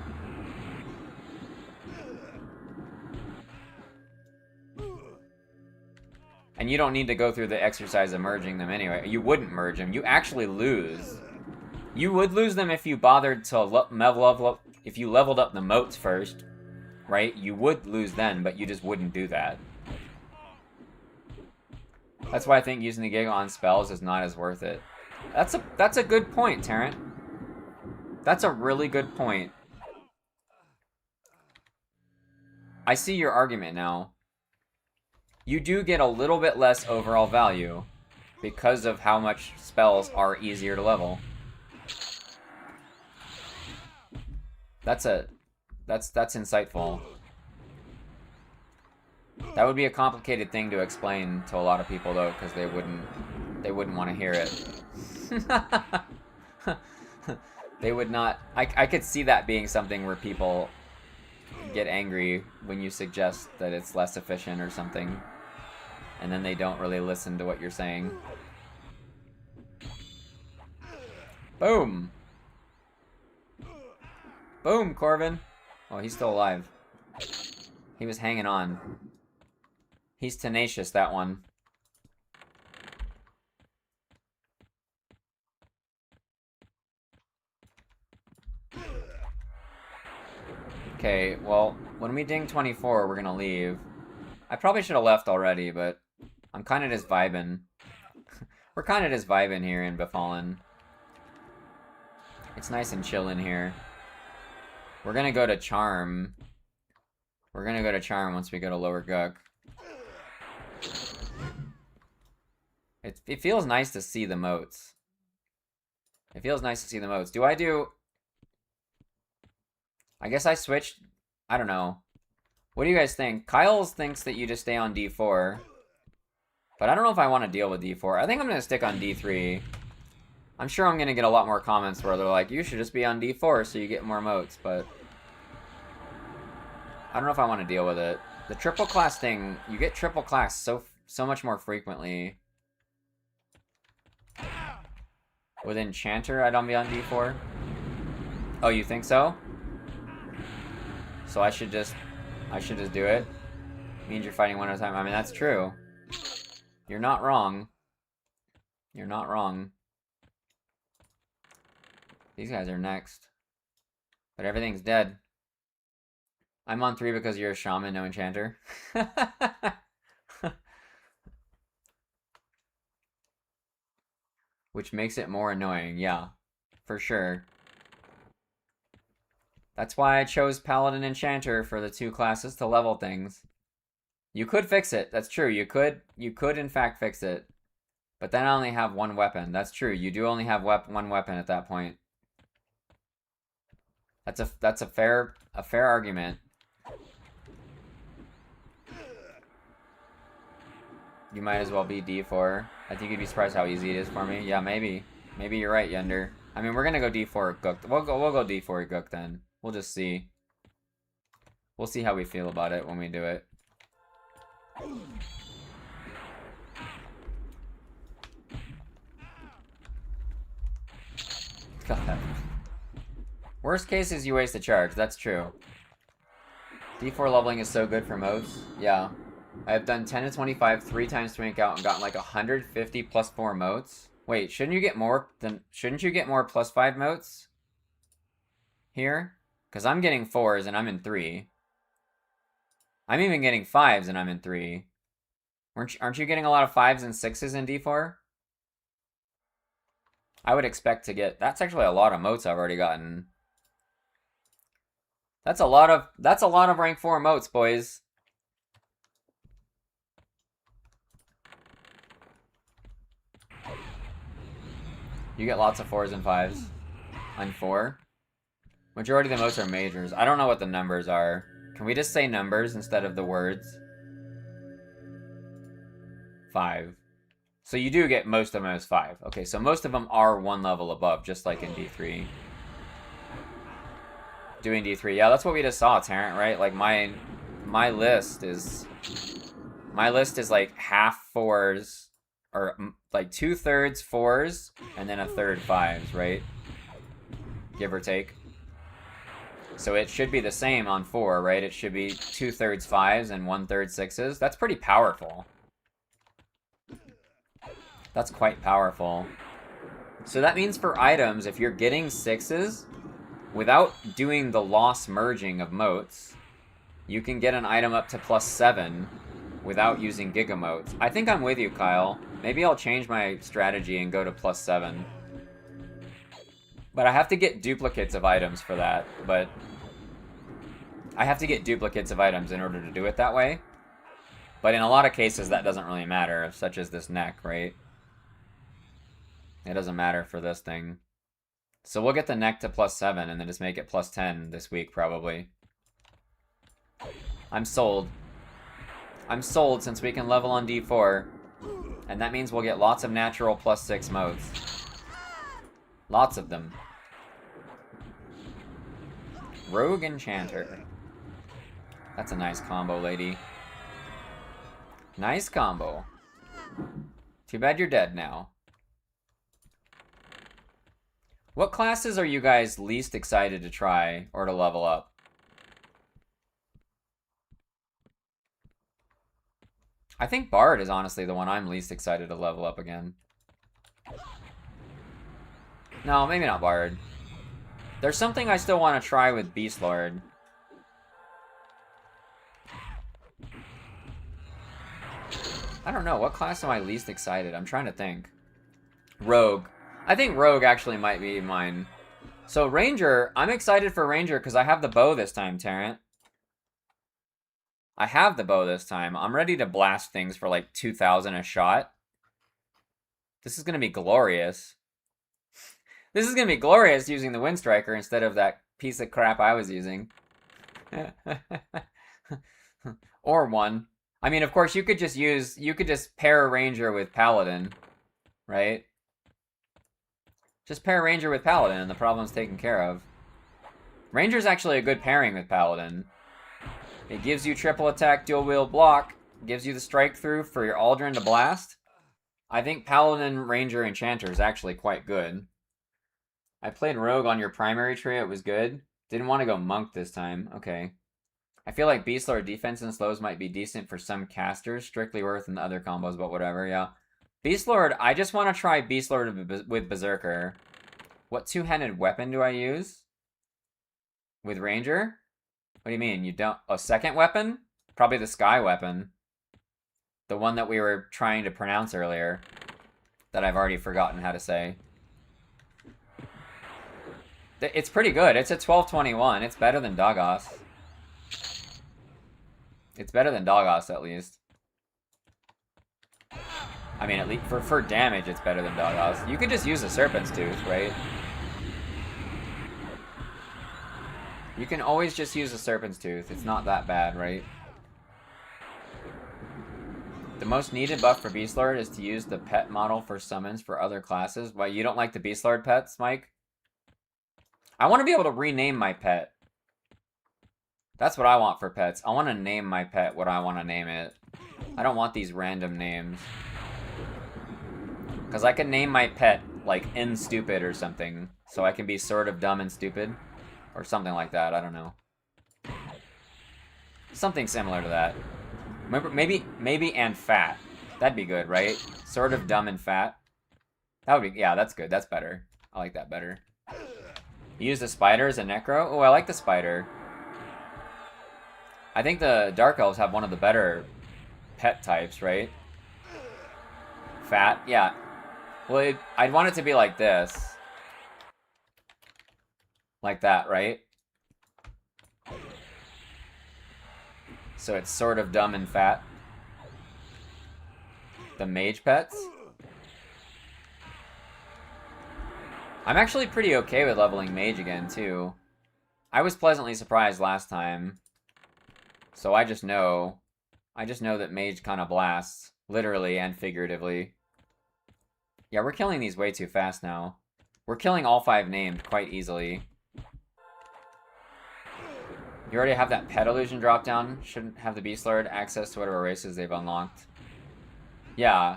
And you don't need to go through the exercise of merging them anyway. You wouldn't merge them. You actually lose. You would lose them if you bothered to level up. If you leveled up the moats first, right? You would lose then, but you just wouldn't do that. That's why I think using the Giga on spells is not as worth it. That's a good point, Terrant. That's a really good point. I see your argument now. You do get a little bit less overall value because of how much spells are easier to level. That's insightful. That would be a complicated thing to explain to a lot of people though, because they wouldn't want to hear it. They would not. I could see that being something where people get angry when you suggest that it's less efficient or something, and then they don't really listen to what you're saying. Boom! Boom, Corvin! Oh, he's still alive. He was hanging on. He's tenacious, that one. Okay, well, when we ding 24, we're gonna leave. I probably should have left already, but I'm kind of just vibing. We're kind of just vibing here in Befallen. It's nice and chill in here. We're gonna go to Charm. We're gonna go to Charm once we go to Lower Guk. It feels nice to see the moats. It feels nice to see the moats. Do I do... I guess I switched. I don't know. What do you guys think? Kyle thinks that you just stay on D4. But I don't know if I want to deal with D4. I think I'm going to stick on D3. I'm sure I'm going to get a lot more comments where they're like, you should just be on D4 so you get more moats, but... I don't know if I want to deal with it. The triple class thing, you get triple class so much more frequently. With Enchanter, I don't be on D4? Oh, you think so? So I should just do it? Means you're fighting one at a time. I mean, that's true. You're not wrong. You're not wrong. These guys are next. But everything's dead. I'm on 3 because you're a shaman, no enchanter. Which makes it more annoying, yeah. For sure. That's why I chose Paladin Enchanter for the 2 classes to level things. You could fix it. That's true. You could in fact fix it. But then I only have 1 weapon. That's true. You do only have 1 weapon at that point. That's a fair argument. You might as well be D4. I think you'd be surprised how easy it is for me. Yeah, maybe. Maybe you're right, Yender. I mean, we're gonna go D4 Gook. We'll go D4 Gook then. We'll just see. We'll see how we feel about it when we do it. God. Worst case is you waste a charge. That's true. D4 leveling is so good for modes. Yeah. I have done 10 to 25 3 times to make out and gotten like 150 plus 4 motes. Wait, shouldn't you get more plus 5 motes here? Because I'm getting 4s and I'm in 3. I'm even getting 5s and I'm in 3. Aren't you getting a lot of 5s and 6s in D4? I would expect to get... That's actually a lot of motes I've already gotten. That's a lot of rank 4 motes, boys. You get lots of 4s and 5s on 4. Majority of the motes are majors. I don't know what the numbers are. Can we just say numbers instead of the words? 5. So you do get most of them as 5. Okay, so most of them are 1 level above, just like in D3. Doing D3. Yeah, that's what we just saw, Terrant, right? Like my list is like half 4s, or like 2/3 4s and then 1/3 5s, right? Give or take. So it should be the same on 4, right? It should be 2/3 5s and 1/3 6s. That's pretty powerful. That's quite powerful. So that means for items, if you're getting 6s, without doing the loss merging of motes, you can get an item up to +7 without using gigamotes. I think I'm with you, Kyle. Maybe I'll change my strategy and go to +7. But I have to get duplicates of items for that. But I have to get duplicates of items in order to do it that way. But in a lot of cases, that doesn't really matter, such as this neck, right? It doesn't matter for this thing. So we'll get the neck to +7 and then just make it +10 this week, probably. I'm sold. I'm sold since we can level on D4. And that means we'll get lots of natural +6 modes. Lots of them. Rogue Enchanter. That's a nice combo, lady. Nice combo. Too bad you're dead now. What classes are you guys least excited to try or to level up? I think Bard is honestly the one I'm least excited to level up again. No, maybe not Bard. There's something I still want to try with Beast Lord. I don't know. What class am I least excited? I'm trying to think. Rogue. I think Rogue actually might be mine. So Ranger, I'm excited for Ranger because I have the bow this time, Tarrant. I have the bow this time. I'm ready to blast things for like 2,000 a shot. This is going to be glorious. This is going to be glorious using the Wind Striker instead of that piece of crap I was using. Or one. I mean, of course, you could just pair a Ranger with Paladin, right? Just pair Ranger with Paladin and the problem's taken care of. Ranger's actually a good pairing with Paladin. It gives you triple attack, dual wield block, gives you the strike through for your Aldrin to blast. I think Paladin, Ranger, Enchanter is actually quite good. I played Rogue on your primary tree, it was good. Didn't want to go Monk this time, okay. I feel like Beast Lord defense and slows might be decent for some casters, strictly worth in the other combos, but whatever, yeah. Beast Lord, I just want to try Beast Lord with Berserker. What two-handed weapon do I use? With Ranger? What do you mean? You don't... A second weapon? Probably the Sky weapon. The one that we were trying to pronounce earlier. That I've already forgotten how to say. It's pretty good. It's a 1221. It's better than Dagos. It's better than Dagos, at least. I mean, at least for damage, it's better than Dagos. You could just use a Serpent's Tooth, right? You can always just use a Serpent's Tooth. It's not that bad, right? The most needed buff for Beast Lord is to use the pet model for summons for other classes. Why, you don't like the Beast Lord pets, Mike? I want to be able to rename my pet. That's what I want for pets. I want to name my pet what I want to name it. I don't want these random names. Because I can name my pet, like, N Stupid or something. So I can be sort of dumb and stupid. Or something like that, I don't know. Something similar to that. Maybe and fat. That'd be good, right? Sort of dumb and fat. That would be, yeah, that's good. That's better. I like that better. You use the spider as a necro? Oh, I like the spider. I think the Dark Elves have one of the better pet types, right? Fat? Yeah. Well, I'd want it to be like this. Like that, right? So it's sort of dumb and fat. The mage pets? I'm actually pretty okay with leveling mage again, too. I was pleasantly surprised last time. So I just know that mage kind of blasts. Literally and figuratively. Yeah, we're killing these way too fast now. We're killing all 5 named quite easily. You already have that pet illusion drop down. Shouldn't have the Beast Lord access to whatever races they've unlocked. Yeah.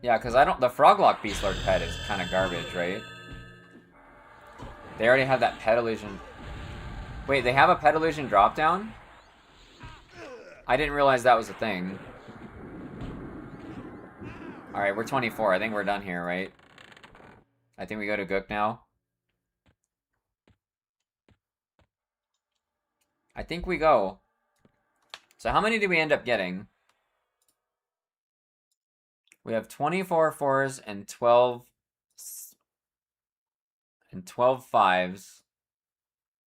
Yeah, because I don't. The Froglock Beast Lord pet is kind of garbage, right? They already have that pet illusion. Wait, they have a pet illusion drop down? I didn't realize that was a thing. Alright, we're 24. I think we're done here, right? I think we go to Gook now. I think we go. So how many did we end up getting? We have 24 fours and 12 fives.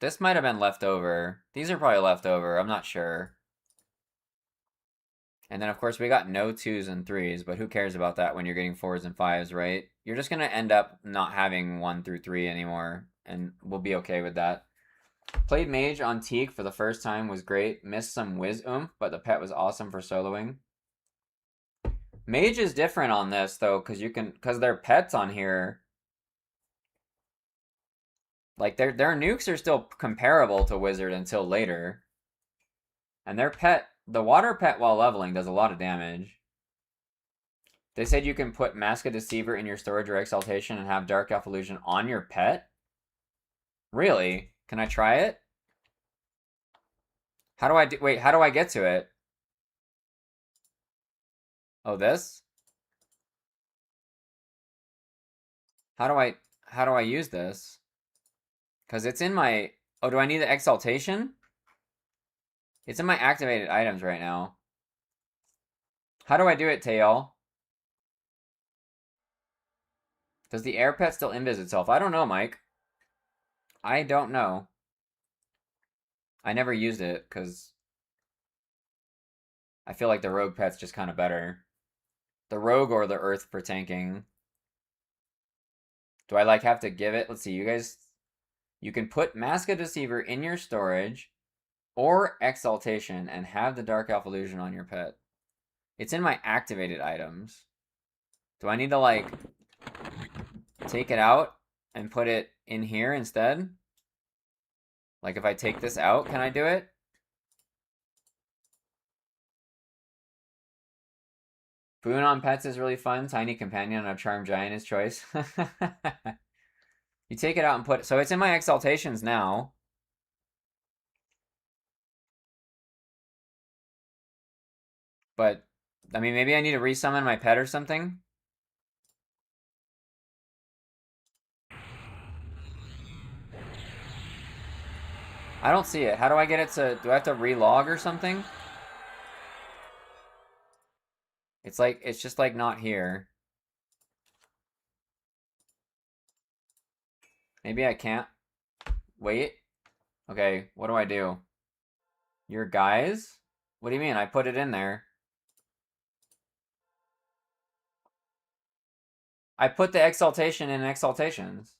This might have been left over. These are probably left over. I'm not sure. And then, of course, we got no 2s and 3s, but who cares about that when you're getting 4s and 5s, right? You're just going to end up not having 1 through 3 anymore, and we'll be okay with that. Played Mage on Teak for the first time, was great. Missed some Whiz Oomph, but the pet was awesome for soloing. Mage is different on this, though, because their pets on here, like, their nukes are still comparable to Wizard until later. And their pet, the water pet while leveling, does a lot of damage. They said you can put Mask of Deceiver in your storage or exaltation and have Dark Elf Illusion on your pet? Really? Can I try it? How do I do, wait, how do I get to it? Oh, this? How do I use this? Because it's in my, oh, do I need the exaltation? It's in my activated items right now. How do I do it, Tail? Does the air pet still invis itself? I don't know, Mike. I don't know. I never used it, because I feel like the rogue pet's just kind of better. The rogue or the earth for tanking. Do I, like, have to give it? Let's see, you guys... You can put Mask of Deceiver in your storage or exaltation and have the Dark Elf Illusion on your pet. It's in my activated items. Do I need to, like, take it out and put it in here instead? Like, if I take this out, can I do it? Boon on pets is really fun. Tiny Companion on a Charmed Giant is choice. You take it out and put... So it's in my exaltations now. But, I mean, maybe I need to resummon my pet or something? I don't see it. How do I get it to... Do I have to relog or something? It's like... It's just, like, not here. Maybe I can't. Wait. Okay, what do I do? Your guys? What do you mean? I put it in there. I put the exaltation in exaltations.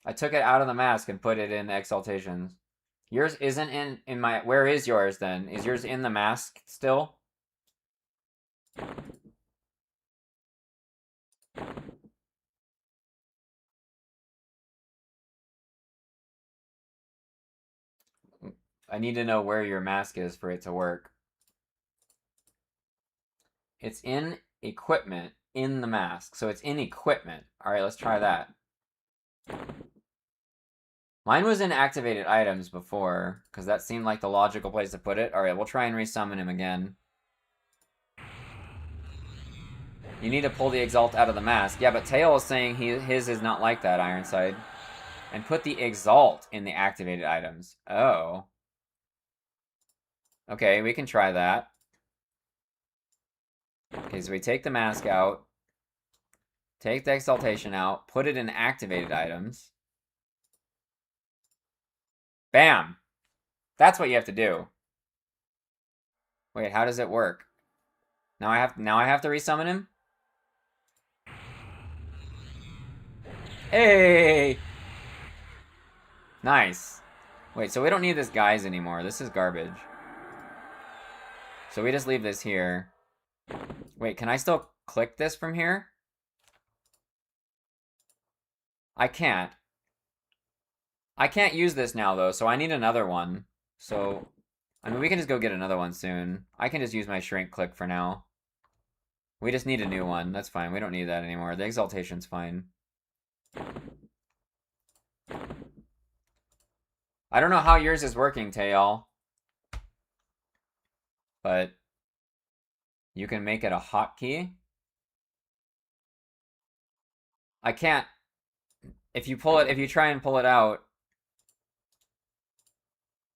I took it out of the mask and put it in exaltations. Yours isn't in my... Where is yours, then? Is yours in the mask still? I need to know where your mask is for it to work. It's in equipment in the mask. So it's in equipment. All right, let's try that. Mine was in activated items before, because that seemed like the logical place to put it. All right, we'll try and resummon him again. You need to pull the Exalt out of the mask. Yeah, but Tail is saying his is not like that, Ironside. And put the Exalt in the activated items. Oh. Okay, we can try that. Okay, so we take the mask out. Take the Exaltation out. Put it in activated items. Bam! That's what you have to do. Wait, how does it work? Now I have to resummon him? Hey! Nice. Wait, so we don't need this guys anymore. This is garbage. So we just leave this here. Wait, can I still click this from here? I can't. I can't use this now, though, so I need another one. So I mean, we can just go get another one soon. I can just use my shrink click for now. We just need a new one. That's fine. We don't need that anymore. The exaltation's fine. I don't know how yours is working, Tayal. But you can make it a hotkey. I can't. If you try and pull it out,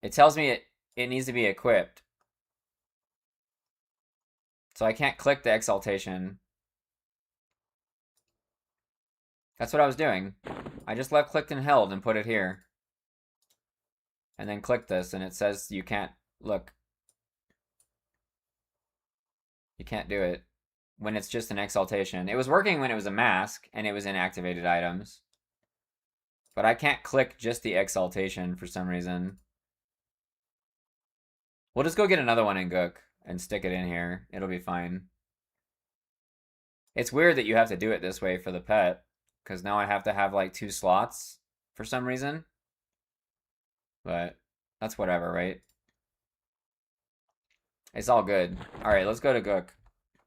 it tells me it needs to be equipped. So I can't click the exaltation. That's what I was doing. I just left clicked and held and put it here. And then click this and it says you can't, look. You can't do it when it's just an exaltation. It was working when it was a mask and it was in activated items. But I can't click just the exaltation for some reason. We'll just go get another one in Gook and stick it in here. It'll be fine. It's weird that you have to do it this way for the pet, because now I have to have like 2 slots for some reason. But that's whatever, right? It's all good. Alright, let's go to Gook.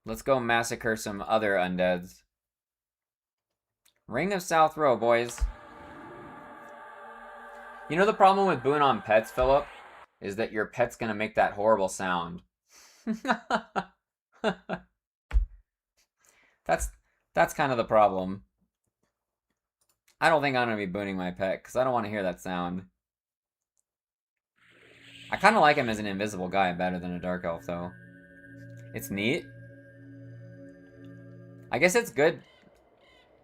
Let's go massacre some other undeads. Ring of South Row, boys. You know the problem with Boon on pets, Philip? Is that your pet's gonna make that horrible sound. That's kind of the problem. I don't think I'm gonna be booning my pet, because I don't want to hear that sound. I kind of like him as an invisible guy better than a dark elf, though. It's neat. I guess it's good.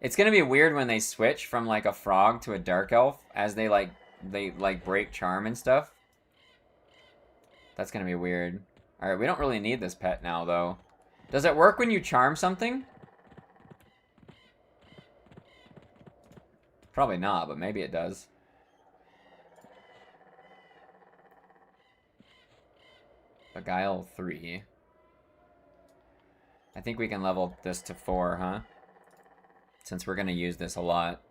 It's gonna be weird when they switch from like a frog to a dark elf as they break charm and stuff. That's gonna be weird. Alright, we don't really need this pet now, though. Does it work when you charm something? Probably not, but maybe it does. Beguile 3. I think we can level this to 4, huh? Since we're gonna use this a lot.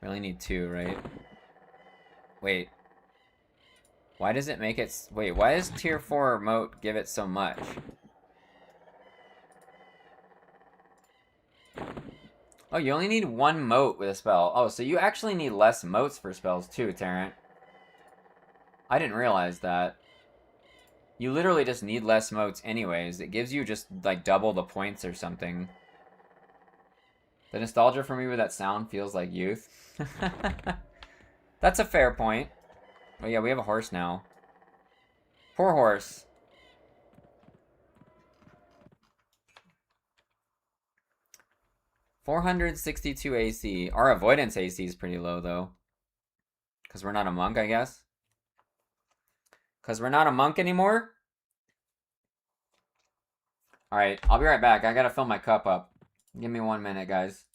We only need 2, right? Wait. Why does it make it... Wait, why does tier 4 moat give it so much? Oh, you only need 1 moat with a spell. Oh, so you actually need less moats for spells too, Terrant. I didn't realize that. You literally just need less moats anyways. It gives you just, like, double the points or something. The nostalgia for me with that sound feels like youth. That's a fair point. Oh yeah, we have a horse now. Poor horse. $462 AC. Our avoidance AC is pretty low, though. Because we're not a monk, I guess. Because we're not a monk anymore? Alright, I'll be right back. I gotta fill my cup up. Give me 1 minute, guys.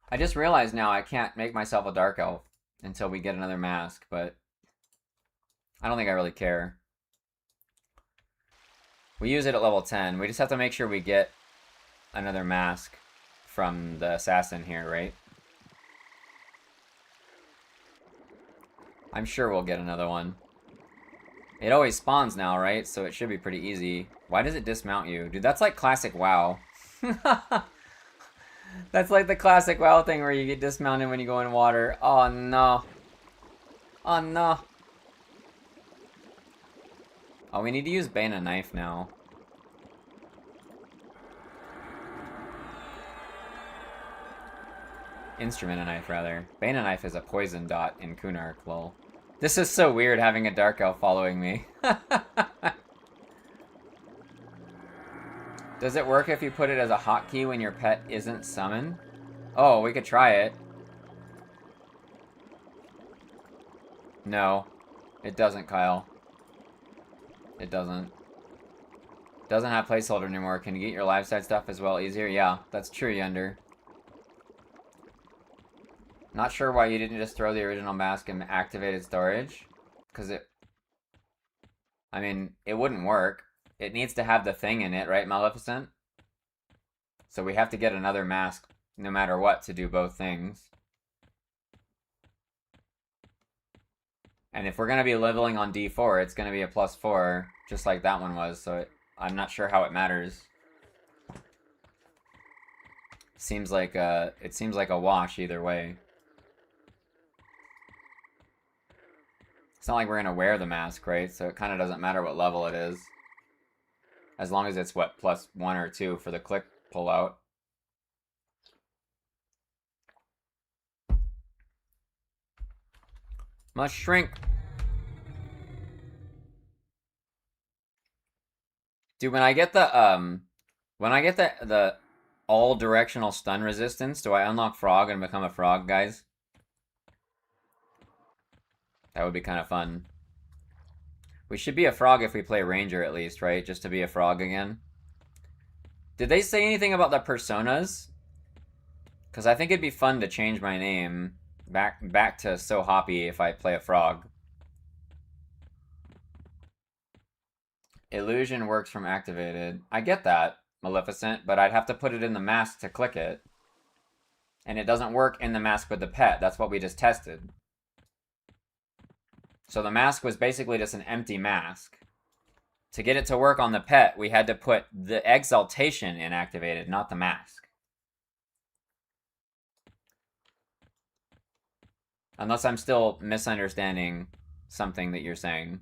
I just realized now I can't make myself a dark elf until we get another mask, but I don't think I really care. We use it at level 10. We just have to make sure we get another mask from the assassin here, right? I'm sure we'll get another one. It always spawns now, right? So it should be pretty easy. Why does it dismount you? Dude, that's like classic WoW. That's like the classic WoW thing where you get dismounted when you go in water. Oh no. Oh no. Oh, we need to use Bane a knife now. Instrument knife, rather. Bana knife is a poison dot in Kunark, lol. This is so weird having a dark elf following me. Does it work if you put it as a hotkey when your pet isn't summoned? Oh, we could try it. No, it doesn't, Kyle. It doesn't. Doesn't have placeholder anymore. Can you get your live side stuff as well easier? Yeah, that's true, Yunder. Not sure why you didn't just throw the original mask and activated storage. Because it... I mean, it wouldn't work. It needs to have the thing in it, right, Maleficent? So we have to get another mask no matter what to do both things. And if we're going to be leveling on D4, it's going to be a +4, just like that one was, so I'm not sure how it matters. It seems like a wash either way. It's not like we're going to wear the mask, right? So it kind of doesn't matter what level it is. As long as it's, what, +1 or 2 for the click pullout. Must shrink. Dude, when I get the all directional stun resistance, do I unlock frog and become a frog, guys? That would be kind of fun. We should be a frog if we play ranger at least, right? Just to be a frog again. Did they say anything about the personas? Because I think it'd be fun to change my name back to So Hoppy if I play a frog. Illusion works from activated. I get that, Maleficent, but I'd have to put it in the mask to click it. And it doesn't work in the mask with the pet. That's what we just tested. So the mask was basically just an empty mask. To get it to work on the pet, we had to put the exaltation in activated, not the mask. Unless I'm still misunderstanding something that you're saying.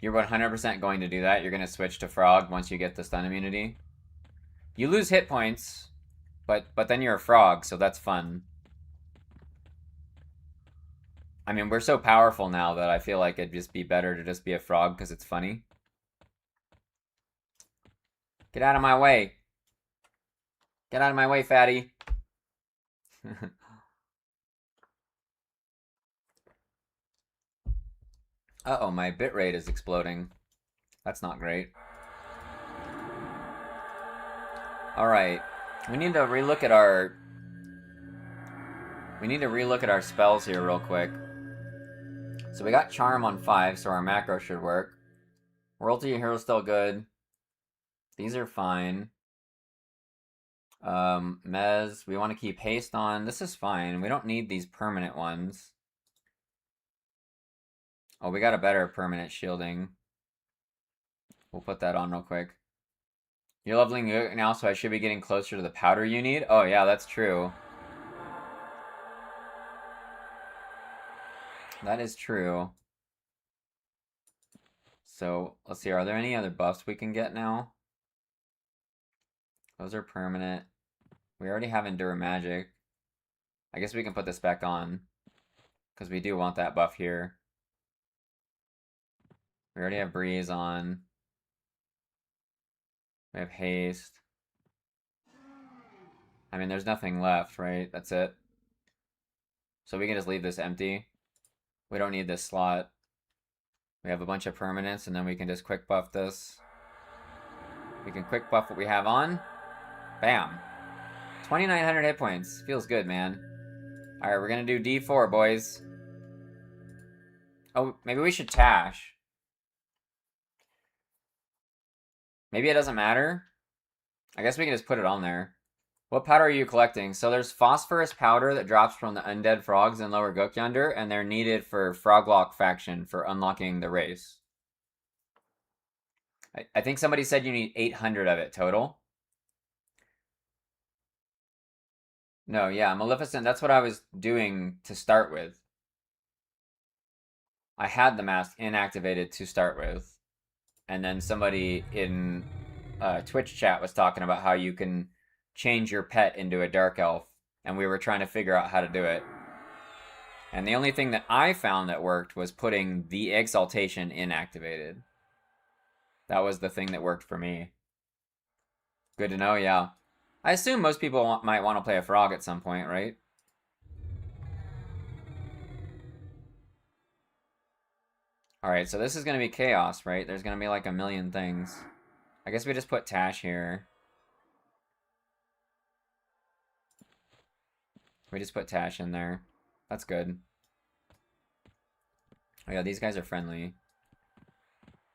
You're 100% going to do that. You're going to switch to frog once you get the stun immunity. You lose hit points, but then you're a frog, so that's fun. I mean, we're so powerful now that I feel like it'd just be better to just be a frog because it's funny. Get out of my way. Get out of my way, fatty. Uh-oh, my bitrate is exploding. That's not great. Alright. We need to relook at our... spells here real quick. So we got Charm on 5, so our macro should work. Royalty Hero's still good. These are fine. Mez, we want to keep Haste on. This is fine. We don't need these permanent ones. Oh, we got a better permanent shielding. We'll put that on real quick. You're leveling good now, so I should be getting closer to the powder you need? Oh, yeah, that's true. That is true. So, let's see, are there any other buffs we can get now? Those are permanent. We already have Endure Magic. I guess we can put this back on. Because we do want that buff here. We already have Breeze on. We have Haste. I mean, there's nothing left, right? That's it. So we can just leave this empty. We don't need this slot. We have a bunch of permanents, and then we can just quick buff this. We can quick buff what we have on. Bam. 2,900 hit points. Feels good, man. Alright, we're gonna do D4, boys. Oh, maybe we should Tash. Maybe it doesn't matter. I guess we can just put it on there. What powder are you collecting? So there's phosphorus powder that drops from the undead frogs in Lower Gook yonder, and they're needed for Froglock faction for unlocking the race. I think somebody said you need 800 of it total. No, yeah, Maleficent, that's what I was doing to start with. I had the mask inactivated to start with. And then somebody in Twitch chat was talking about how you can change your pet into a dark elf, and we were trying to figure out how to do it. And the only thing that I found that worked was putting the exaltation inactivated. That was the thing that worked for me. Good to know, yeah. I assume most people might want to play a frog at some point, right? Alright, so this is going to be chaos, right? There's going to be like a million things. I guess we just put Tash here. We just put Tash in there. That's good. Oh yeah, these guys are friendly.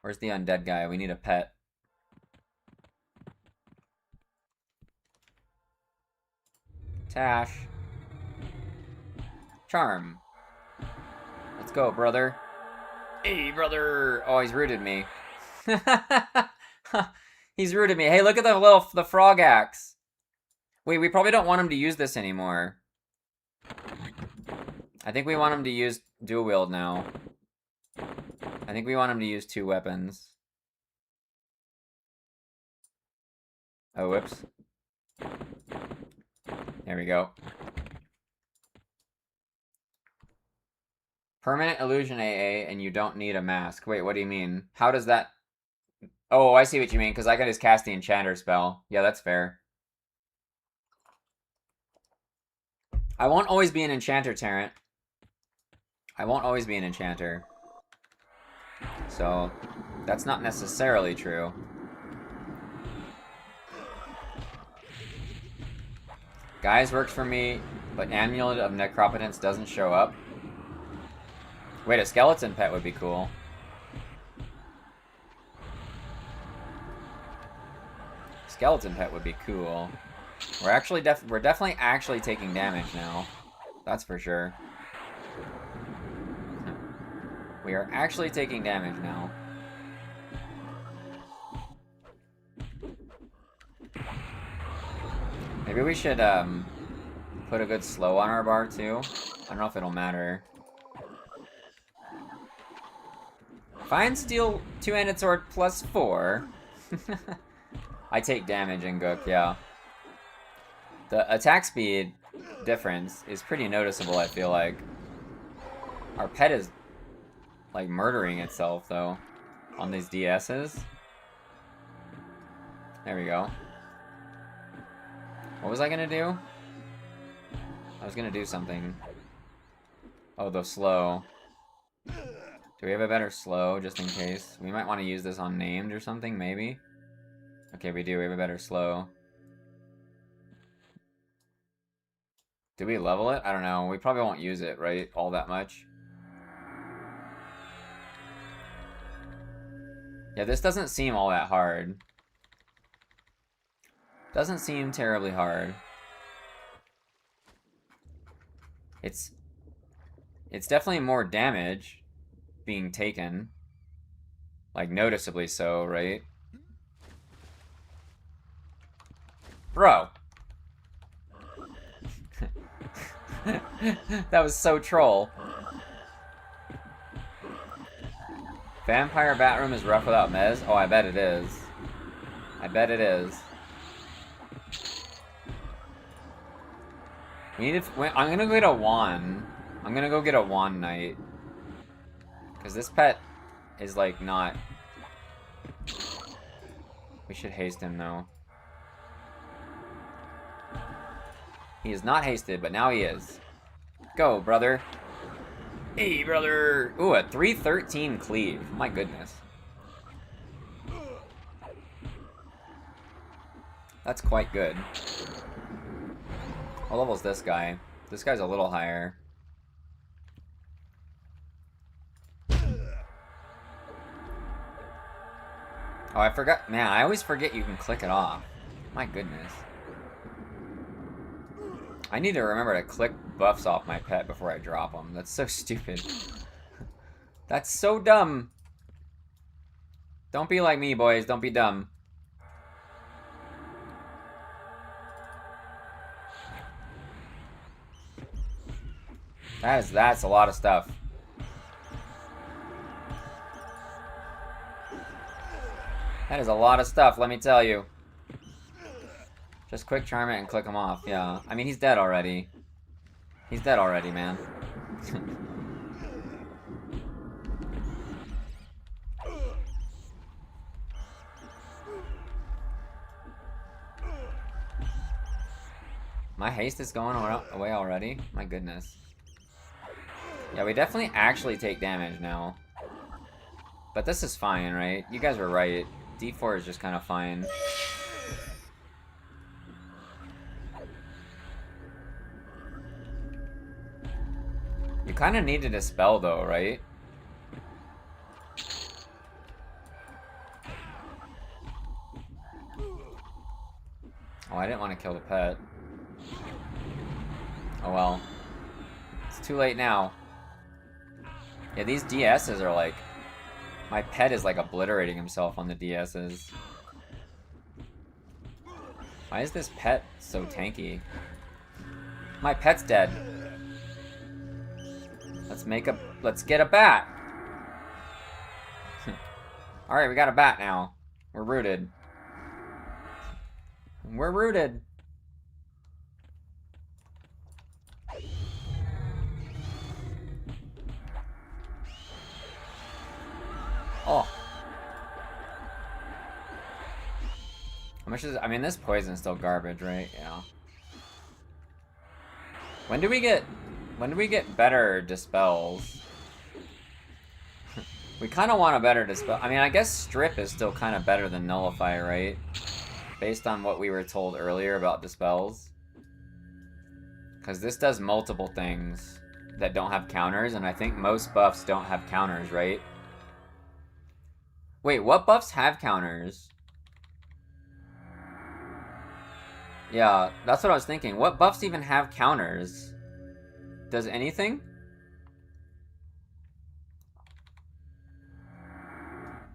Where's the undead guy? We need a pet. Tash. Charm. Let's go, brother. Hey, brother! Oh, he's rooted me. He's rooted me. Hey, look at the frog axe. Wait, we probably don't want him to use this anymore. I think we want him to use dual wield now. I think we want him to use 2 weapons. Oh, whoops. There we go. Permanent illusion AA, and you don't need a mask. Wait, what do you mean? How does that... Oh, I see what you mean, because I can just cast the enchanter spell. Yeah, that's fair. I won't always be an enchanter, Terrent. I won't always be an enchanter. So, that's not necessarily true. Guys works for me, but Amulet of Necropotence doesn't show up. Wait, a skeleton pet would be cool. Skeleton pet would be cool. We're definitely actually taking damage now. That's for sure. We are actually taking damage now. Maybe we should put a good slow on our bar too. I don't know if it'll matter. Fine steel two-handed sword plus 4. I take damage in Gook, yeah. The attack speed difference is pretty noticeable, I feel like. Our pet is like murdering itself though on these DSs. There we go. What was I gonna do? I was gonna do something. Oh, the slow. Do we have a better slow, just in case? We might want to use this on named or something, maybe? Okay, we do. We have a better slow. Do we level it? I don't know. We probably won't use it, right? All that much. Yeah, this doesn't seem all that hard. Doesn't seem terribly hard. It's definitely more damage being taken. Like, noticeably so, right? Bro! That was so troll. Vampire Batroom is rough without Mez? Oh, I bet it is. I bet it is. We need to... I'm gonna go get a wand. I'm gonna go get a wand knight. Because this pet is, like, not... We should haste him, though. He is not hasted, but now he is. Go, brother. Hey, brother! Ooh, a 313 cleave. My goodness. That's quite good. What level's this guy? This guy's a little higher. Oh, I forgot. Man, I always forget you can click it off. My goodness. I need to remember to click buffs off my pet before I drop them. That's so stupid. That's so dumb. Don't be like me, boys. Don't be dumb. That's a lot of stuff. That is a lot of stuff, let me tell you. Just quick charm it and click him off. Yeah. I mean, he's dead already. He's dead already, man. My haste is going away already? My goodness. Yeah, we definitely actually take damage now. But this is fine, right? You guys were right. D4 is just kind of fine. You kind of need to dispel though, right? Oh, I didn't want to kill the pet. Oh well. It's too late now. Yeah, these DSs are like... My pet is like obliterating himself on the DSs. Why is this pet so tanky? My pet's dead. Let's get a bat. Alright, we got a bat now. We're rooted. We're rooted. Oh. How much is... I mean, this poison's still garbage, right? Yeah. When do we get better dispels? We kind of want a better dispel. I mean, I guess strip is still kind of better than nullify, right? Based on what we were told earlier about dispels. Because this does multiple things that don't have counters, and I think most buffs don't have counters, right? Wait, what buffs have counters? Yeah, that's what I was thinking. What buffs even have counters? Does anything?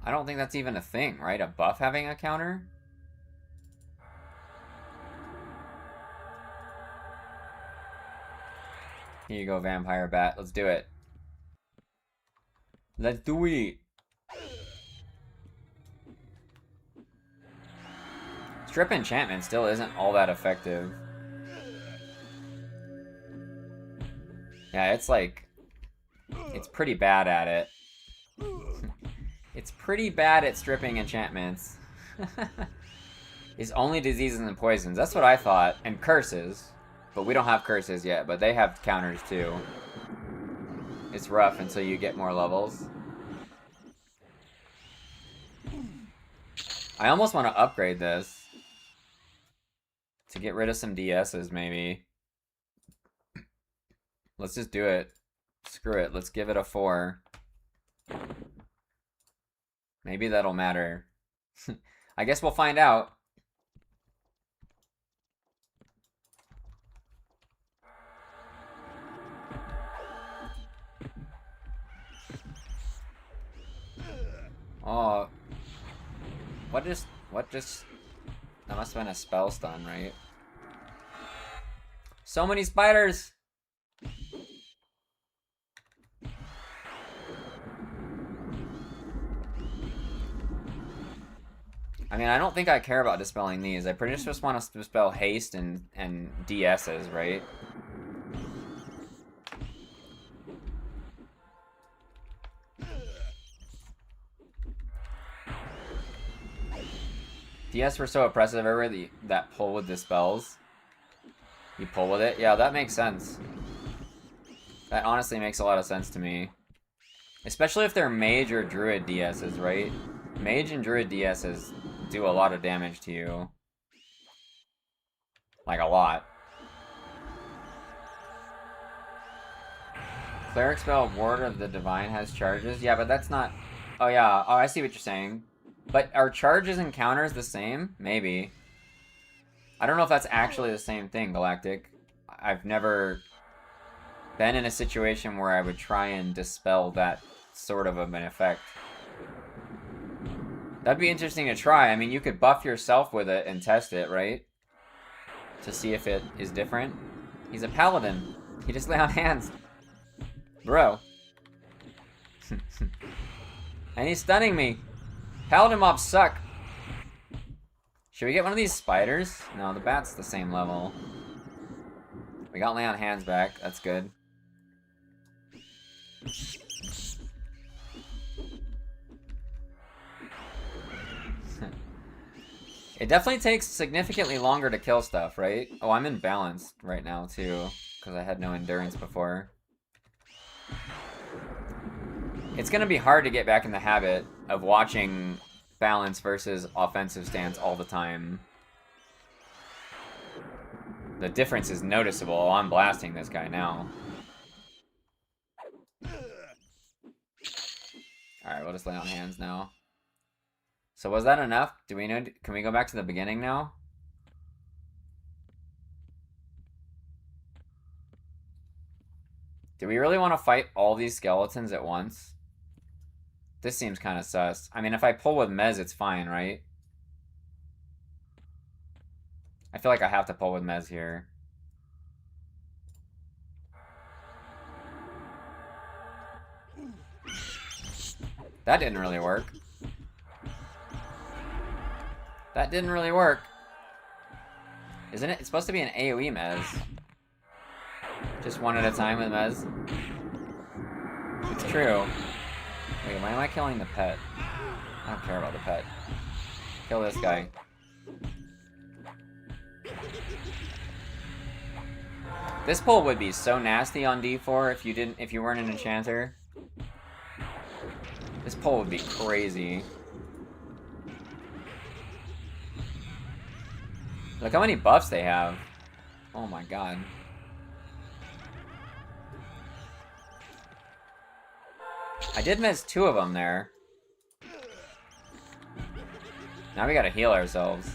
I don't think that's even a thing, right? A buff having a counter? Here you go, Vampire Bat. Let's do it. Let's do it. Strip enchantment still isn't all that effective. Yeah, it's like... It's pretty bad at it. It's pretty bad at stripping enchantments. It's only diseases and poisons. That's what I thought. And curses. But we don't have curses yet, but they have counters too. It's rough until you get more levels. I almost want to upgrade this. To get rid of some DSs, maybe. Let's just do it. Screw it. Let's give it a 4. Maybe that'll matter. I guess we'll find out. Oh. What just... That must have been a spell stun, right? So many spiders! I mean, I don't think I care about dispelling these. I pretty much just want to dispel haste and DSs, right? DS were so oppressive everywhere that pull with the spells. You pull with it? Yeah, that makes sense. That honestly makes a lot of sense to me. Especially if they're mage or druid DSs, right? Mage and druid DSs do a lot of damage to you. Like, a lot. Cleric spell Ward of the Divine has charges? Yeah, but that's not... Oh, yeah. Oh, I see what you're saying. But are charges and counters the same? Maybe. I don't know if that's actually the same thing, Galactic. I've never been in a situation where I would try and dispel that sort of an effect. That'd be interesting to try. I mean, you could buff yourself with it and test it, right? To see if it is different. He's a paladin. He just lay on hands. Bro. And he's stunning me. Paladin mobs suck. Should we get one of these spiders? No, the bat's the same level. We got lay on hands back. That's good. It definitely takes significantly longer to kill stuff, right? Oh, I'm imbalanced right now, too. Because I had no endurance before. It's going to be hard to get back in the habit of watching balance versus offensive stance all the time. The difference is noticeable. Oh, I'm blasting this guy now. Alright, we'll just lay on hands now. So was that enough? Do we know? Can we go back to the beginning now? Do we really want to fight all these skeletons at once? This seems kind of sus. I mean, if I pull with Mez, it's fine, right? I feel like I have to pull with Mez here. That didn't really work. That didn't really work. Isn't it? It's supposed to be an AoE Mez. Just one at a time with Mez. It's true. Wait, why am I killing the pet? I don't care about the pet. Kill this guy. This pull would be so nasty on D4 if you weren't an enchanter. This pull would be crazy. Look how many buffs they have. Oh my god. I did miss 2 of them there. Now we gotta heal ourselves.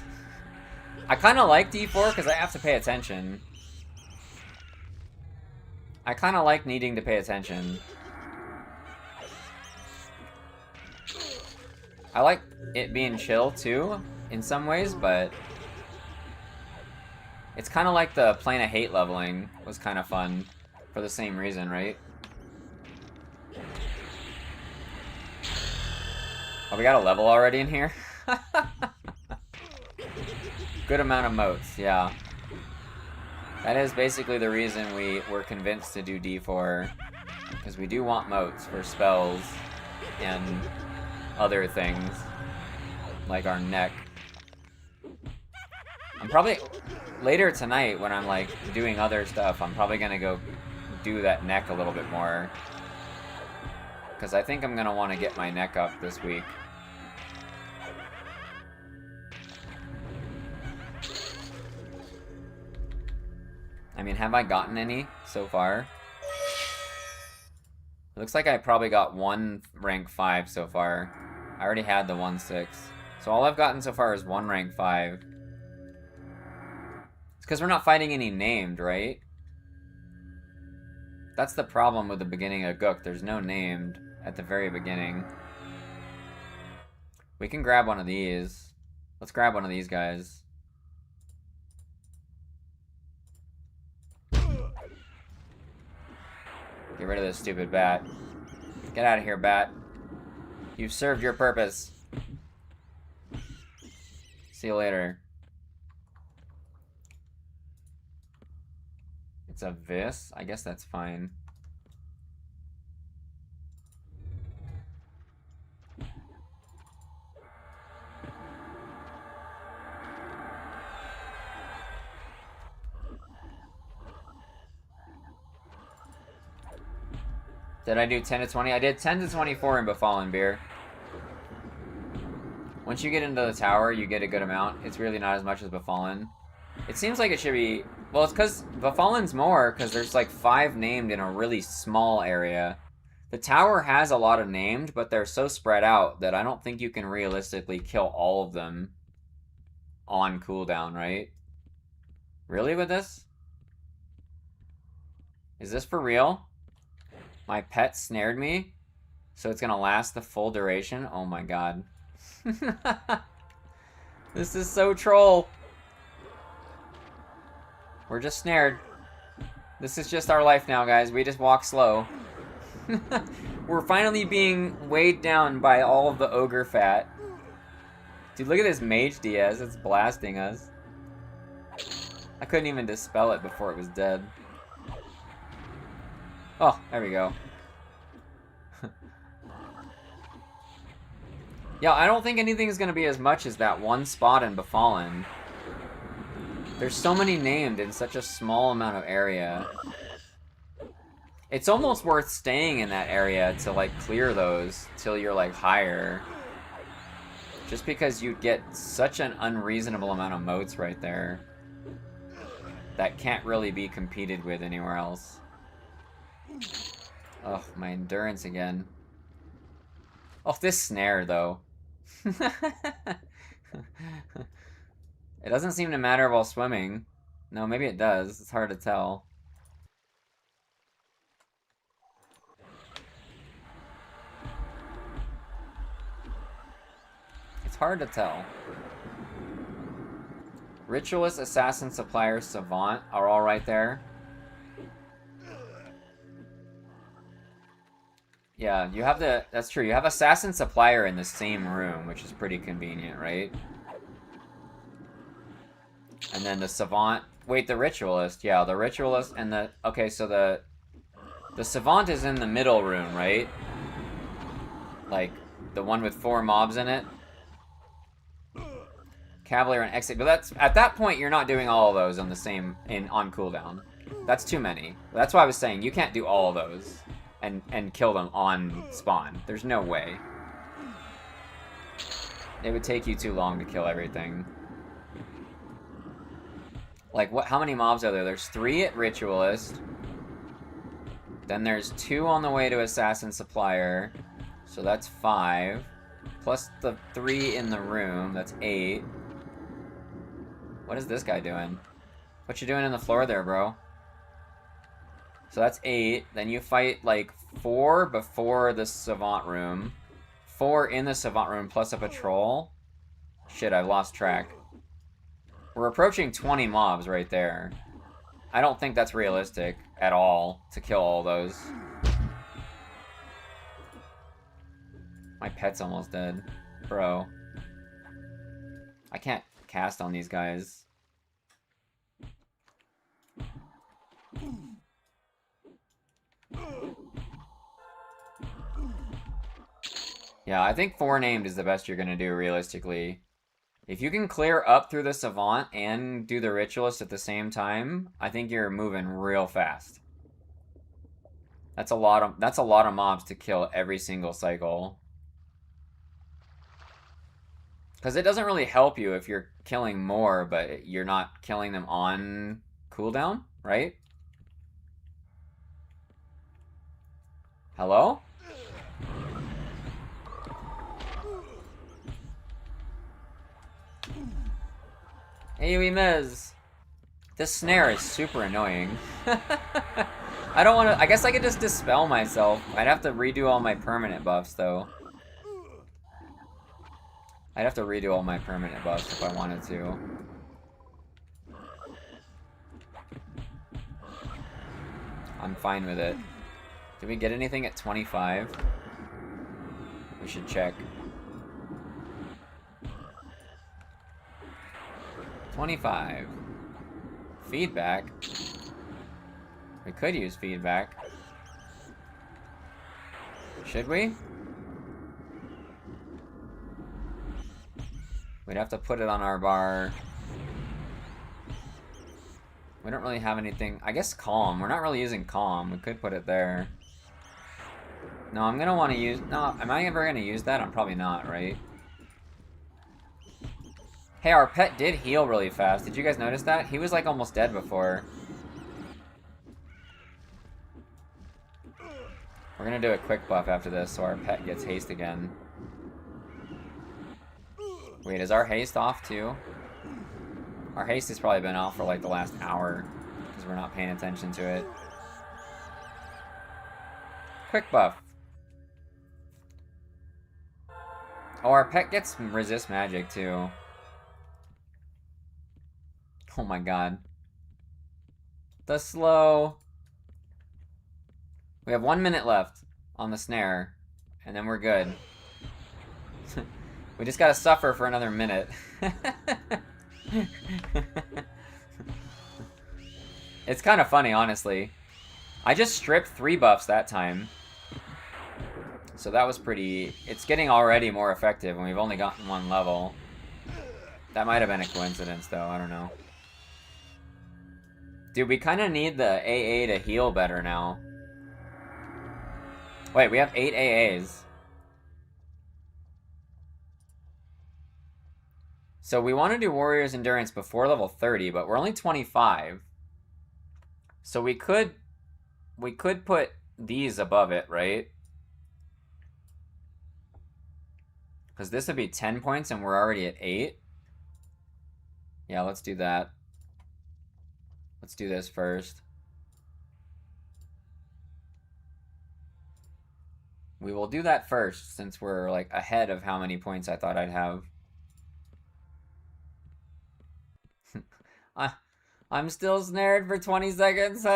I kinda like D4 because I have to pay attention. I kinda like needing to pay attention. I like it being chill too, in some ways, but it's kind of like the Plane of Hate leveling was kind of fun for the same reason, right? Oh, we got a level already in here? Good amount of motes, yeah. That is basically the reason we were convinced to do D4. Because we do want motes for spells and other things. Like our neck. I'm probably... Later tonight, when I'm like doing other stuff, I'm probably gonna go do that neck a little bit more. Because I think I'm gonna want to get my neck up this week. I mean, have I gotten any so far? It looks like I probably got one rank 5 so far. I already had the 1/6. So all I've gotten so far is one rank 5. It's because we're not fighting any named, right? That's the problem with the beginning of Gook. There's no named at the very beginning. We can grab one of these. Let's grab one of these guys. Get rid of this stupid bat. Get out of here, bat. You've served your purpose. See you later. It's a Vis? I guess that's fine. Did I do 10 to 20? I did 10 to 24 in Befallen Beer. Once you get into the tower, you get a good amount. It's really not as much as Befallen. It seems like it should be... Well, it's because Befallen's more, because there's like 5 named in a really small area. The tower has a lot of named, but they're so spread out that I don't think you can realistically kill all of them on cooldown, right? Really with this? Is this for real? My pet snared me, so it's gonna last the full duration? Oh my god. This is so troll. We're just snared. This is just our life now, guys. We just walk slow. We're finally being weighed down by all of the ogre fat. Dude, look at this mage DS. It's blasting us. I couldn't even dispel it before it was dead. Oh, there we go. Yeah, I don't think anything is going to be as much as that one spot in Befallen. There's so many named in such a small amount of area. It's almost worth staying in that area to, like, clear those till you're, like, higher. Just because you'd get such an unreasonable amount of motes right there that can't really be competed with anywhere else. Oh, my endurance again. Oh, this snare, though. It doesn't seem to matter while swimming. No, maybe it does. It's hard to tell. It's hard to tell. Ritualist, Assassin, Supplier, Savant are all right there. Yeah, you have the... That's true. You have Assassin, Supplier in the same room, which is pretty convenient, right? And then the Savant... Wait, the Ritualist. Yeah, the Ritualist and the... Okay, so the Savant is in the middle room, right? Like, the one with 4 mobs in it. Cavalier and Exit. But that's... At that point, you're not doing all of those on the same... on cooldown. That's too many. That's why I was saying, you can't do all of those and kill them on spawn. There's no way. It would take you too long to kill everything. Like, what? How many mobs are there? There's 3 at Ritualist. Then there's 2 on the way to Assassin Supplier. So that's 5. Plus the 3 in the room. That's 8. What is this guy doing? What you doing in the floor there, bro? So that's 8. Then you fight, like, 4 before the Savant room. 4 in the Savant room plus a patrol. Shit, I've lost track. We're approaching 20 mobs right there. I don't think that's realistic at all to kill all those. My pet's almost dead. Bro. I can't cast on these guys. Yeah, I think 4 named is the best you're gonna do, realistically. If you can clear up through the Savant and do the Ritualist at the same time, I think you're moving real fast. That's a lot of mobs to kill every single cycle. Because it doesn't really help you if you're killing more, but you're not killing them on cooldown, right? Hello? AoE Mez! This snare is super annoying. I don't want to... I guess I could just dispel myself. I'd have to redo all my permanent buffs, though. I'd have to redo all my permanent buffs if I wanted to. I'm fine with it. Did we get anything at 25? We should check. 25. Feedback. We could use feedback. Should we? We'd have to put it on our bar. We don't really have anything. I guess Calm. We're not really using Calm. We could put it there. No, I'm gonna want to use... No, am I ever gonna use that? I'm probably not, right? Hey, our pet did heal really fast. Did you guys notice that? He was like almost dead before. We're gonna do a quick buff after this so our pet gets haste again. Wait, is our haste off too? Our haste has probably been off for like the last hour because we're not paying attention to it. Quick buff. Oh, our pet gets resist magic too. Oh my god. The slow. We have 1 minute left on the snare, and then we're good. We just gotta suffer for another minute. It's kind of funny, honestly. I just stripped 3 buffs that time. So that was pretty... It's getting already more effective, and we've only gotten 1 level. That might have been a coincidence, though. I don't know. Dude, we kind of need the AA to heal better now. Wait, we have 8 AAs. So we want to do Warrior's Endurance before level 30, but we're only 25. So we could put these above it, right? Because this would be 10 points and we're already at 8. Yeah, let's do that. Let's do this first. We will do that first since we're like ahead of how many points I thought I'd have. I'm still snared for 20 seconds.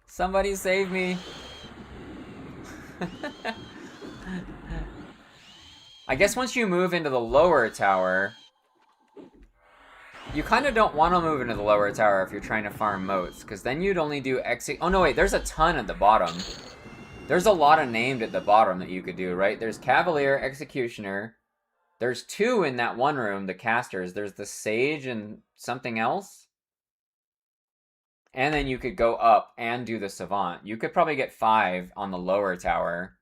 Somebody save me. I guess once you move into the lower tower, you kind of don't want to move into the lower tower if you're trying to farm moats, because then you'd only do Oh no, wait, there's a ton at the bottom. There's a lot of named at the bottom that you could do, right? There's Cavalier, Executioner. There's 2 in that one room, the casters. There's the Sage and something else. And then you could go up and do the Savant. You could probably get 5 on the lower tower.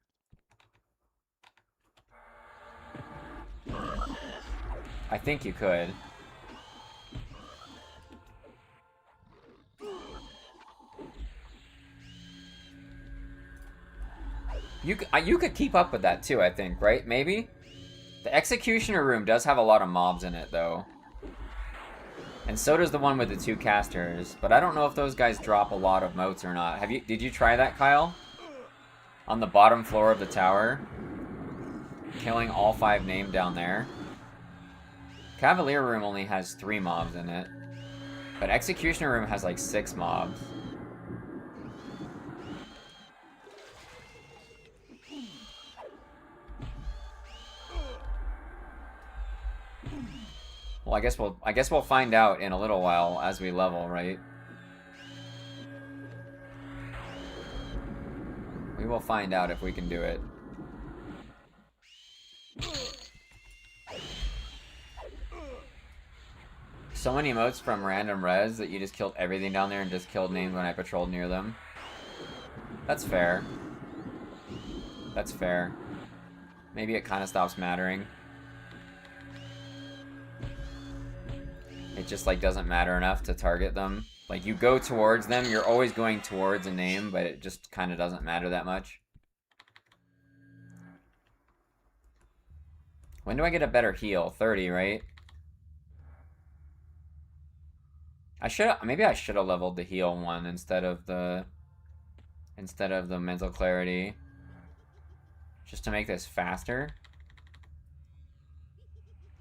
I think you could. You could keep up with that too, I think, right? Maybe? The Executioner room does have a lot of mobs in it, though. And so does the one with the 2 casters. But I don't know if those guys drop a lot of motes or not. Did you try that, Kyle? On the bottom floor of the tower? Killing all 5 named down there? Cavalier room only has 3 mobs in it. But Executioner room has like 6 mobs. Well, I guess we'll find out in a little while as we level, right? We will find out if we can do it. So many emotes from random res that you just killed everything down there and just killed names when I patrolled near them. That's fair. That's fair. Maybe it kind of stops mattering. It just like doesn't matter enough to target them. Like you go towards them, you're always going towards a name, but it just kind of doesn't matter that much. When do I get a better heal? 30, right? Maybe I should have leveled the heal one instead of the mental clarity. Just to make this faster.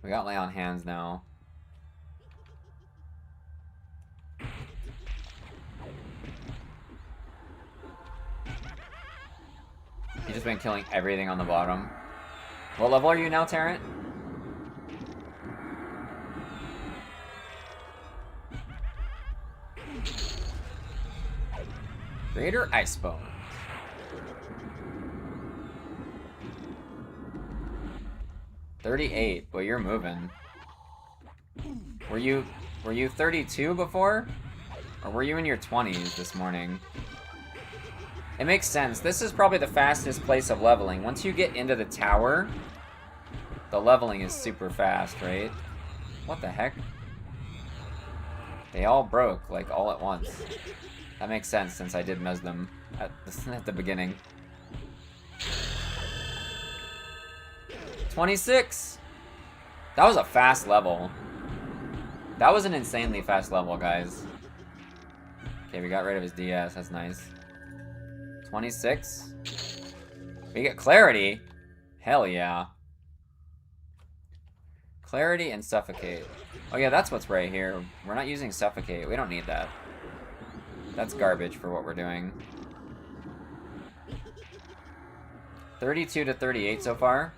We got lay on hands now. You've just been killing everything on the bottom. What level are you now, Tarrant? Greater Icebone. $38. Well, you're moving. Were you 32 before? Or were you in your 20s this morning? It makes sense. This is probably the fastest place of leveling. Once you get into the tower, the leveling is super fast, right? What the heck? They all broke, like, all at once. That makes sense since I did mez them at the beginning. 26! That was a fast level. That was an insanely fast level, guys. Okay, we got rid of his DS. That's nice. 26? We get Clarity? Hell yeah. Clarity and Suffocate. Oh yeah, that's what's right here. We're not using Suffocate. We don't need that. That's garbage for what we're doing. 32 to 38 so far.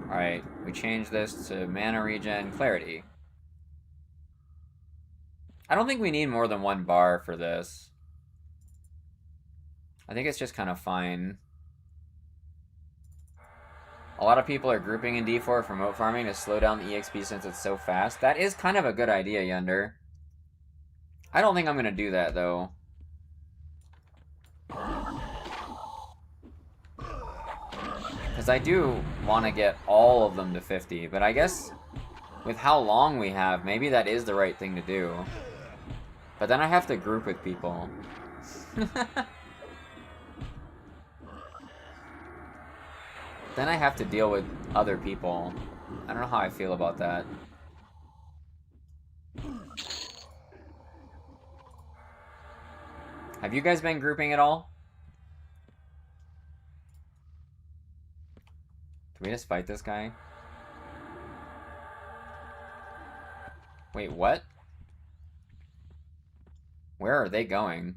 Alright, we change this to mana regen clarity. I don't think we need more than 1 bar for this. I think it's just kind of fine. A lot of people are grouping in D4 for moat farming to slow down the EXP since it's so fast. That is kind of a good idea, Yunder. I don't think I'm going to do that, though. Because I do want to get all of them to 50, but I guess with how long we have, maybe that is the right thing to do. But then I have to group with people. Then I have to deal with other people. I don't know how I feel about that. Have you guys been grouping at all? Do we just fight this guy? Wait, what? Where are they going?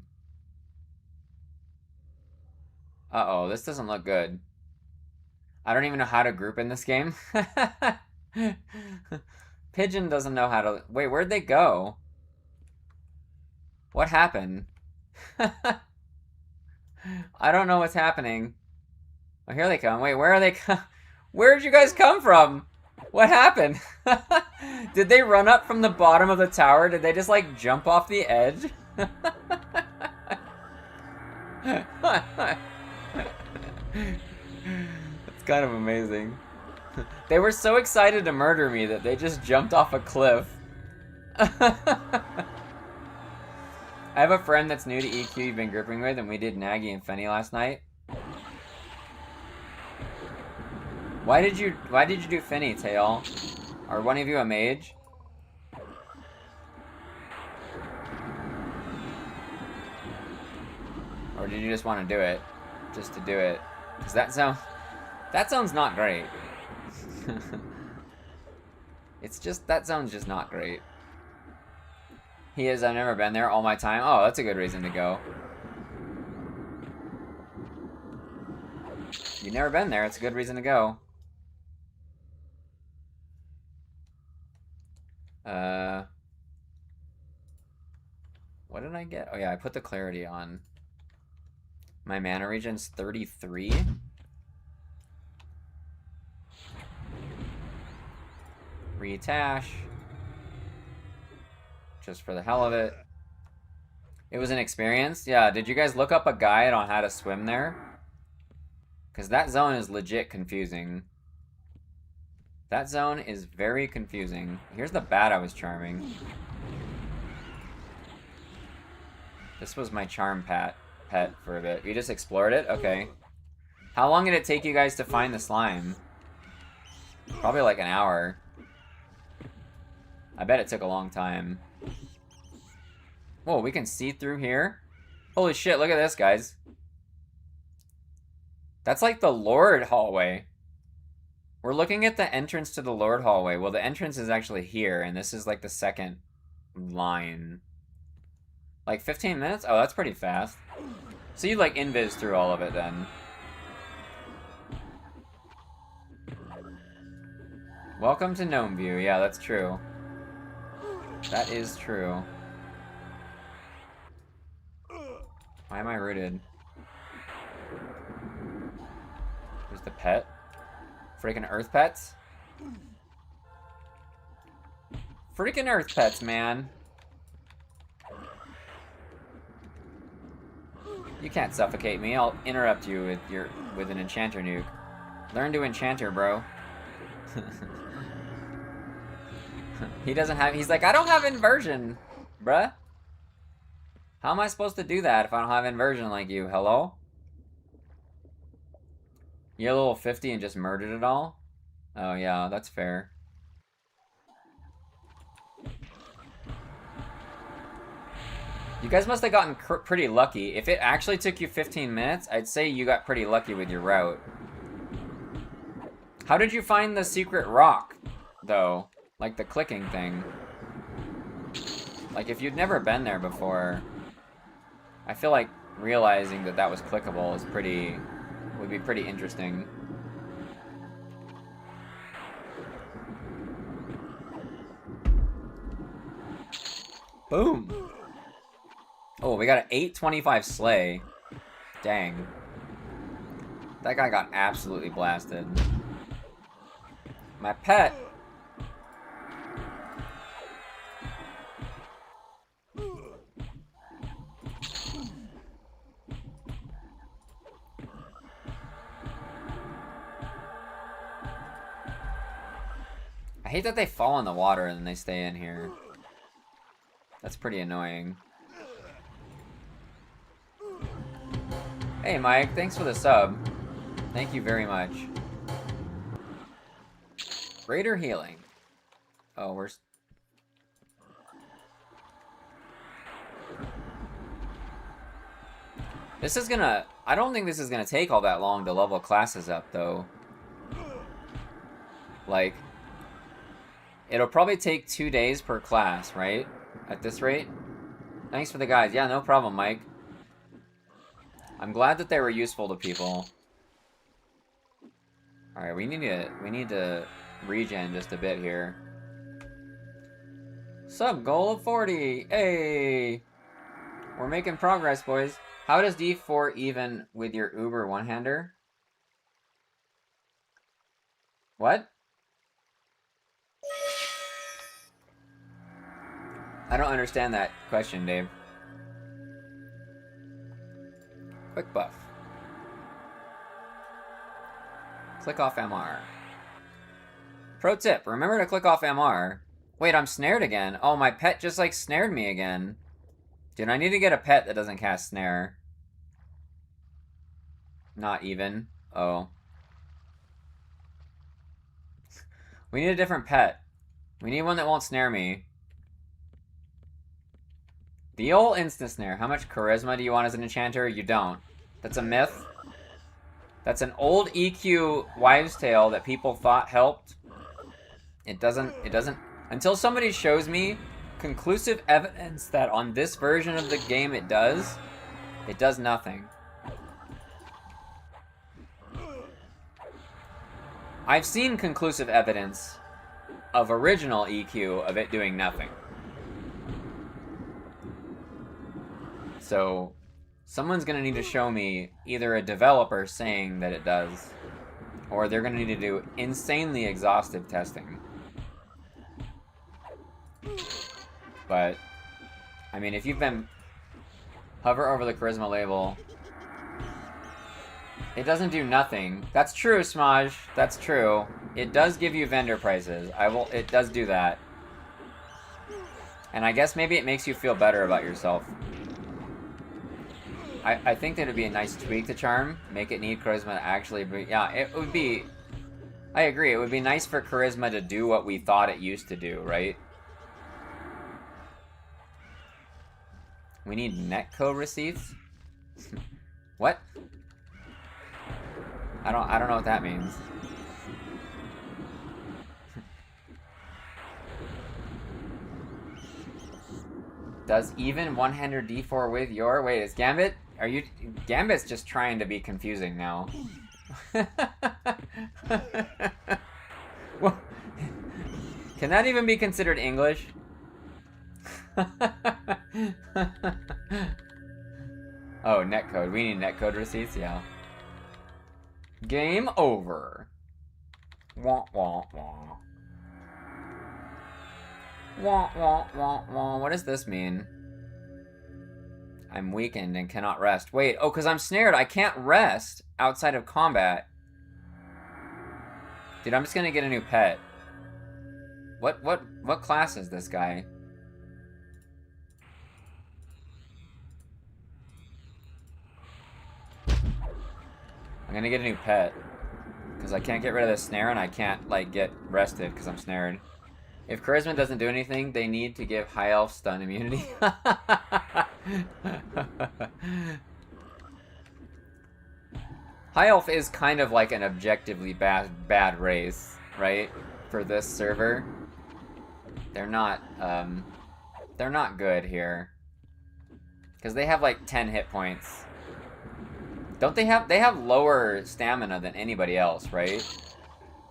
Uh-oh, this doesn't look good. I don't even know how to group in this game. Pigeon doesn't know how to... Wait, where'd they go? What happened? I don't know what's happening. Oh, here they come. Wait, where are they? Where did you guys come from? What happened? Did they run up from the bottom of the tower? Did they just, like, jump off the edge? It's kind of amazing. They were so excited to murder me that they just jumped off a cliff. I have a friend that's new to EQ you've been grouping with, and we did Nagy and Fenny last night. Why did you do Fenny, Tail? Are one of you a mage? Or did you just want to do it? Just to do it? Because that sounds not great. That sounds just not great. He is, I've never been there all my time. Oh, that's a good reason to go. You've never been there, it's a good reason to go. What did I get? Oh yeah, I put the clarity on. My mana regen's 33. Retash. Just for the hell of it. It was an experience? Yeah, did you guys look up a guide on how to swim there? Because that zone is legit confusing. That zone is very confusing. Here's the bat I was charming. This was my charm pet for a bit. We just explored it? Okay. How long did it take you guys to find the slime? Probably like an hour. I bet it took a long time. Whoa, we can see through here? Holy shit, look at this, guys. That's like the Lord hallway. We're looking at the entrance to the Lord hallway. Well, the entrance is actually here, and this is like the second line. Like 15 minutes? Oh, that's pretty fast. So you like invis through all of it then. Welcome to Gnome View. Yeah, that's true. That is true. Why am I rooted? Where's the pet? Freaking Earth Pets? Freaking Earth Pets, man. You can't suffocate me. I'll interrupt you with an enchanter nuke. Learn to enchanter, bro. He's like, I don't have inversion, bruh. How am I supposed to do that if I don't have inversion like you? Hello? You're level 50 and just murdered it all? Oh yeah, that's fair. You guys must have gotten pretty lucky. If it actually took you 15 minutes, I'd say you got pretty lucky with your route. How did you find the secret rock, though? Like the clicking thing. Like if you'd never been there before, I feel like realizing that that was clickable is would be pretty interesting. Boom! Oh, we got an 825 sleigh. Dang. That guy got absolutely blasted. My pet! I hate that they fall in the water and then they stay in here. That's pretty annoying. Hey Mike, thanks for the sub. Thank you very much. Greater healing. Oh, we're... This is gonna... I don't think this is gonna take all that long to level classes up, though. Like... It'll probably take 2 days per class, right? At this rate? Thanks for the guides. Yeah, no problem, Mike. I'm glad that they were useful to people. Alright, we need to regen just a bit here. Sub goal of 40! Hey! We're making progress, boys. How does D4 even with your Uber one-hander? What? I don't understand that question, Dave. Quick buff. Click off MR. Pro tip, remember to click off MR. Wait, I'm snared again. Oh, my pet just like snared me again. Dude, I need to get a pet that doesn't cast snare. Not even. Oh. We need a different pet. We need one that won't snare me. The old instant snare. How much charisma do you want as an enchanter? You don't. That's a myth. That's an old EQ wives' tale that people thought helped. It doesn't... Until somebody shows me conclusive evidence that on this version of the game it does nothing. I've seen conclusive evidence of original EQ of it doing nothing. So, someone's gonna need to show me either a developer saying that it does, or they're gonna need to do insanely exhaustive testing. But, I mean, if you've been... Hover over the charisma label. It doesn't do nothing. That's true, Smaj. That's true. It does give you vendor prices. It does do that. And I guess maybe it makes you feel better about yourself. I think that it'd be a nice tweak to Charm. Make it need Charisma to actually be... Yeah, it would be... I agree. It would be nice for Charisma to do what we thought it used to do, right? We need netcode receipts? What? I don't know what that means. Does even one-hander D4 with your... Wait, is Gambit... Are you... Gambit's just trying to be confusing now. Well, can that even be considered English? Oh, netcode. We need netcode receipts? Yeah. Game over. Wah, wah, wah. Wah, wah, wah, wah. What does this mean? I'm weakened and cannot rest. Wait, oh, because I'm snared. I can't rest outside of combat. Dude, I'm just gonna get a new pet. What class is this guy? I'm gonna get a new pet. Because I can't get rid of the snare and I can't, like, get rested because I'm snared. If Charisma doesn't do anything, they need to give High Elf stun immunity. High Elf is kind of like an objectively bad race, right? For this server. They're not good here. Because they have like 10 hit points. Don't they have lower stamina than anybody else, right?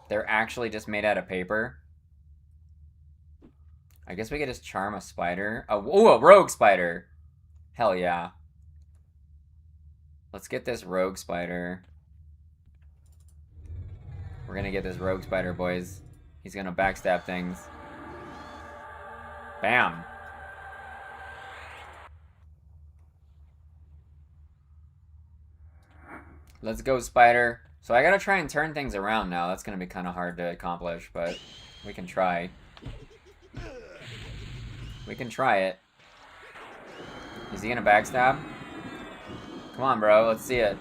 They're actually just made out of paper. I guess we could just charm a spider. Oh, a rogue spider. Hell yeah. Let's get this rogue spider. We're gonna get this rogue spider, boys. He's gonna backstab things. Bam. Let's go, spider. So I gotta try and turn things around now. That's gonna be kind of hard to accomplish, but we can try. We can try it. Is he gonna backstab? Come on, bro. Let's see it.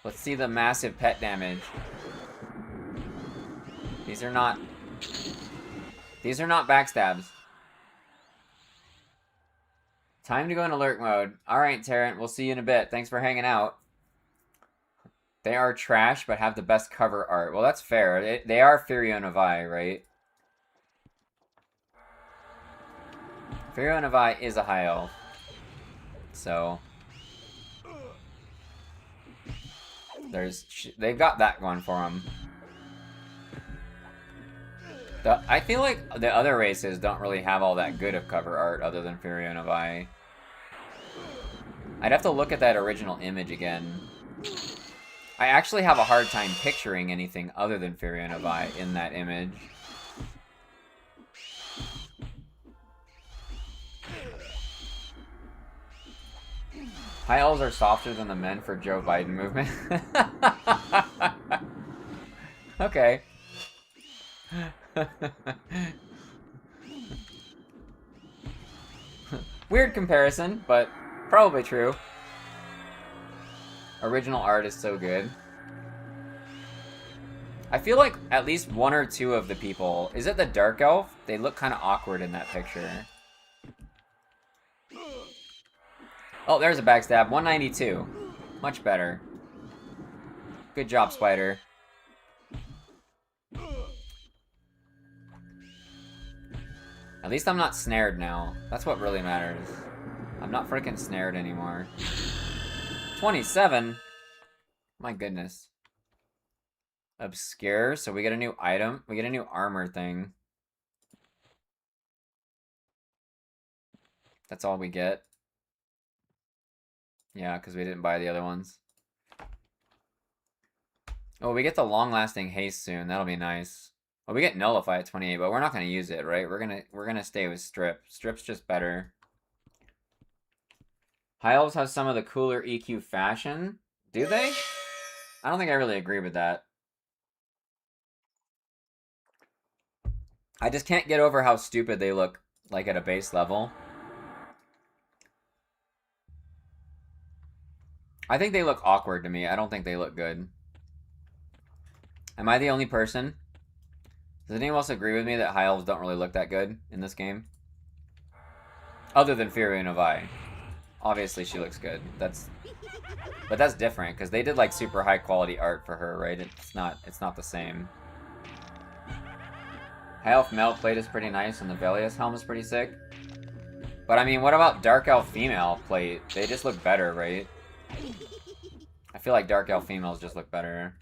Let's see the massive pet damage. These are not backstabs. Time to go in alert mode. Alright, Terrant, we'll see you in a bit. Thanks for hanging out. They are trash, but have the best cover art. Well, that's fair. They are Furio Novae, right? Furio Novae is a high elf. So... they've got that going for them. I feel like the other races don't really have all that good of cover art other than Furio Novae. I'd have to look at that original image again. I actually have a hard time picturing anything other than Furio Novae in that image. High elves are softer than the men for Joe Biden movement. Okay. Weird comparison, but probably true. Original art is so good. I feel like at least one or two of the people... Is it the Dark Elf? They look kind of awkward in that picture. Oh, there's a backstab. 192. Much better. Good job, Spider. At least I'm not snared now. That's what really matters. I'm not freaking snared anymore. 27? My goodness. Obscure, so we get a new item. We get a new armor thing. That's all we get. Yeah, because we didn't buy the other ones. Oh, we get the long-lasting haste soon. That'll be nice. Well, we get nullify at 28, but we're not gonna use it, right? We're gonna stay with strip. Strip's just better. High elves have some of the cooler EQ fashion. Do they? I don't think I really agree with that. I just can't get over how stupid they look, like at a base level. I think they look awkward to me. I don't think they look good. Am I the only person? Does anyone else agree with me that high elves don't really look that good in this game? Other than Furio Novae. Obviously she looks good. But that's different, because they did like super high quality art for her, right? It's not the same. High elf male plate is pretty nice, and the Velius helm is pretty sick. But I mean, what about dark elf female plate? They just look better, right? I feel like dark elf females just look better.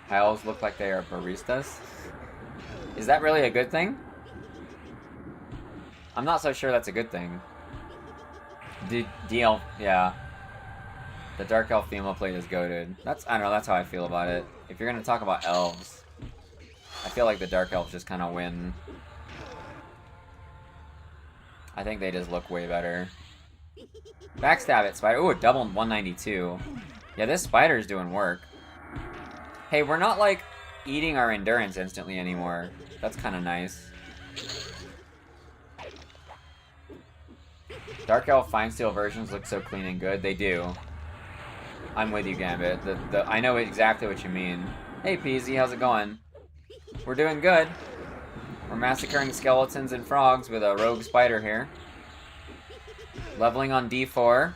High elves look like they are baristas. Is that really a good thing? I'm not so sure that's a good thing. DL, yeah. The dark elf female plate is goated. I don't know, that's how I feel about it. If you're gonna talk about elves, I feel like the dark elves just kind of win. I think they just look way better. Backstab it, spider. Ooh, a double 192. Yeah, this spider's doing work. Hey, we're not, like, eating our endurance instantly anymore. That's kind of nice. Dark Elf Fine Steel versions look so clean and good. They do. I'm with you, Gambit. I know exactly what you mean. Hey, Peasy, how's it going? We're doing good. We're massacring skeletons and frogs with a rogue spider here. Leveling on D4.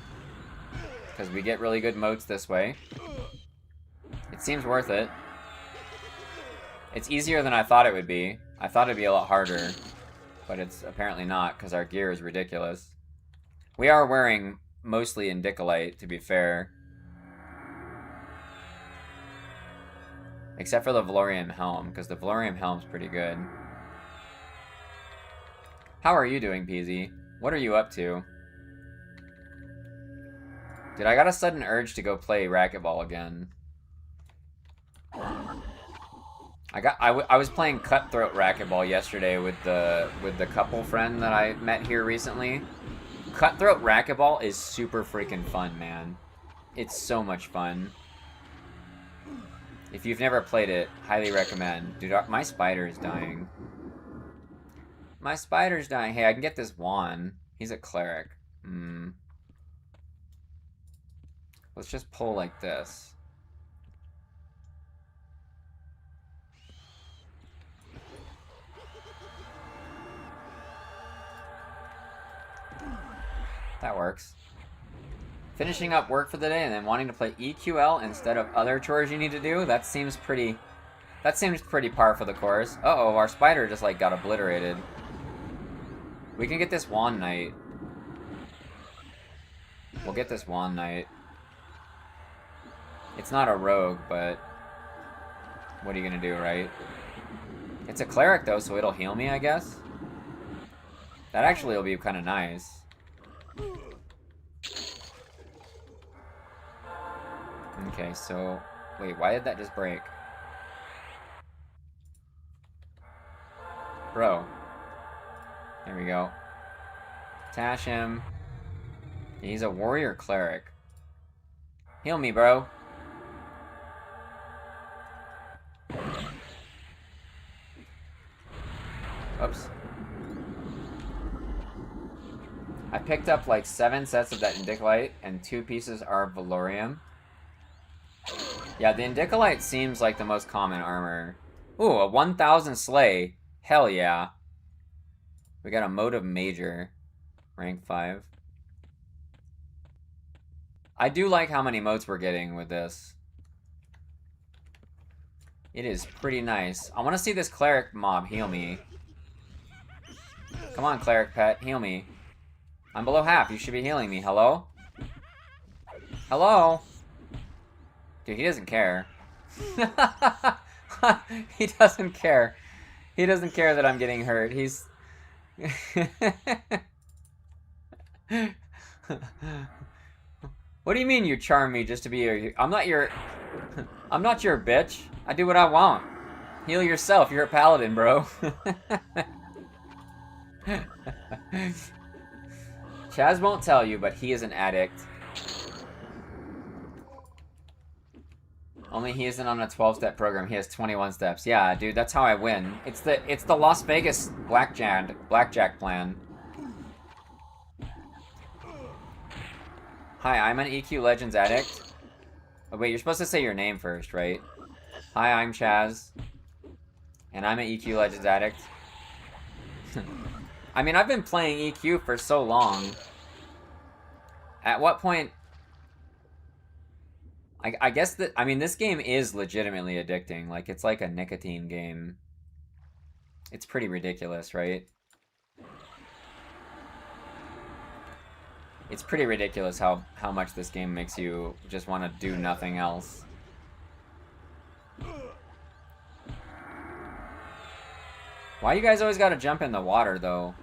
Because we get really good motes this way. It seems worth it. It's easier than I thought it would be. I thought it'd be a lot harder. but it's apparently not because our gear is ridiculous. We are wearing mostly Indicolite, to be fair. Except for the Valorium helm, because the Valorium helm's pretty good. How are you doing, Peasy? What are you up to? Dude, I got a sudden urge to go play racquetball again. I was playing cutthroat racquetball yesterday with the couple friend that I met here recently. Cutthroat racquetball is super freaking fun, man. It's so much fun. If you've never played it, highly recommend. Dude, my spider is dying. My spider's dying. Hey, I can get this wand. He's a cleric. Let's just pull like this. That works. Finishing up work for the day and then wanting to play EQL instead of other chores you need to do? That seems pretty par for the course. Uh-oh, our spider just like got obliterated. We can get this wand knight. We'll get this wand knight. It's not a rogue, but what are you gonna do, right? It's a cleric though, so it'll heal me, I guess. That actually will be kind of nice. Okay, so wait, why did that just break? Bro. There we go. Tash him. He's a warrior cleric. Heal me, bro. Oops. I picked up like 7 sets of that Indicolite, and 2 pieces are Valorium. Yeah, the Indicolite seems like the most common armor. Ooh, a 1000 Slay. Hell yeah. We got a Motive Major. Rank 5. I do like how many motes we're getting with this. It is pretty nice. I want to see this cleric mob heal me. Come on, cleric pet, heal me. I'm below half. You should be healing me. Hello? Hello? Dude, he doesn't care. He doesn't care. He doesn't care that I'm getting hurt. He's... What do you mean you charm me just to be your... I'm not your... I'm not your bitch. I do what I want. Heal yourself. You're a paladin, bro. Chaz won't tell you, but he is an addict. Only he isn't on a 12-step program. He has 21 steps. Yeah, dude, that's how I win. It's the Las Vegas blackjack plan. Hi, I'm an EQ Legends addict. Oh, wait, you're supposed to say your name first, right? Hi, I'm Chaz. And I'm an EQ Legends addict. I mean, I've been playing EQ for so long. At what point... I guess that... I mean, this game is legitimately addicting. Like, it's like a nicotine game. It's pretty ridiculous, right? It's pretty ridiculous how much this game makes you just want to do nothing else. Why you guys always gotta jump in the water, though?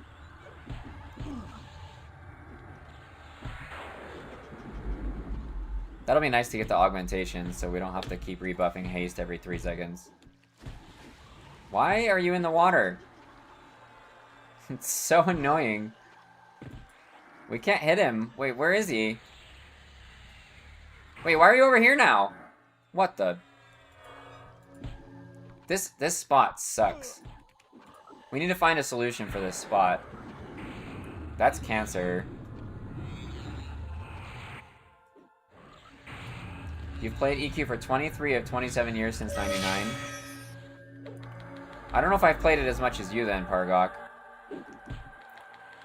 That'll be nice to get the augmentation, so we don't have to keep rebuffing haste every 3 seconds. Why are you in the water? It's so annoying. We can't hit him. Wait, where is he? Wait, why are you over here now? What the? This spot sucks. We need to find a solution for this spot. That's cancer. You've played EQ for 23 of 27 years since 99. I don't know if I've played it as much as you then, Pargok.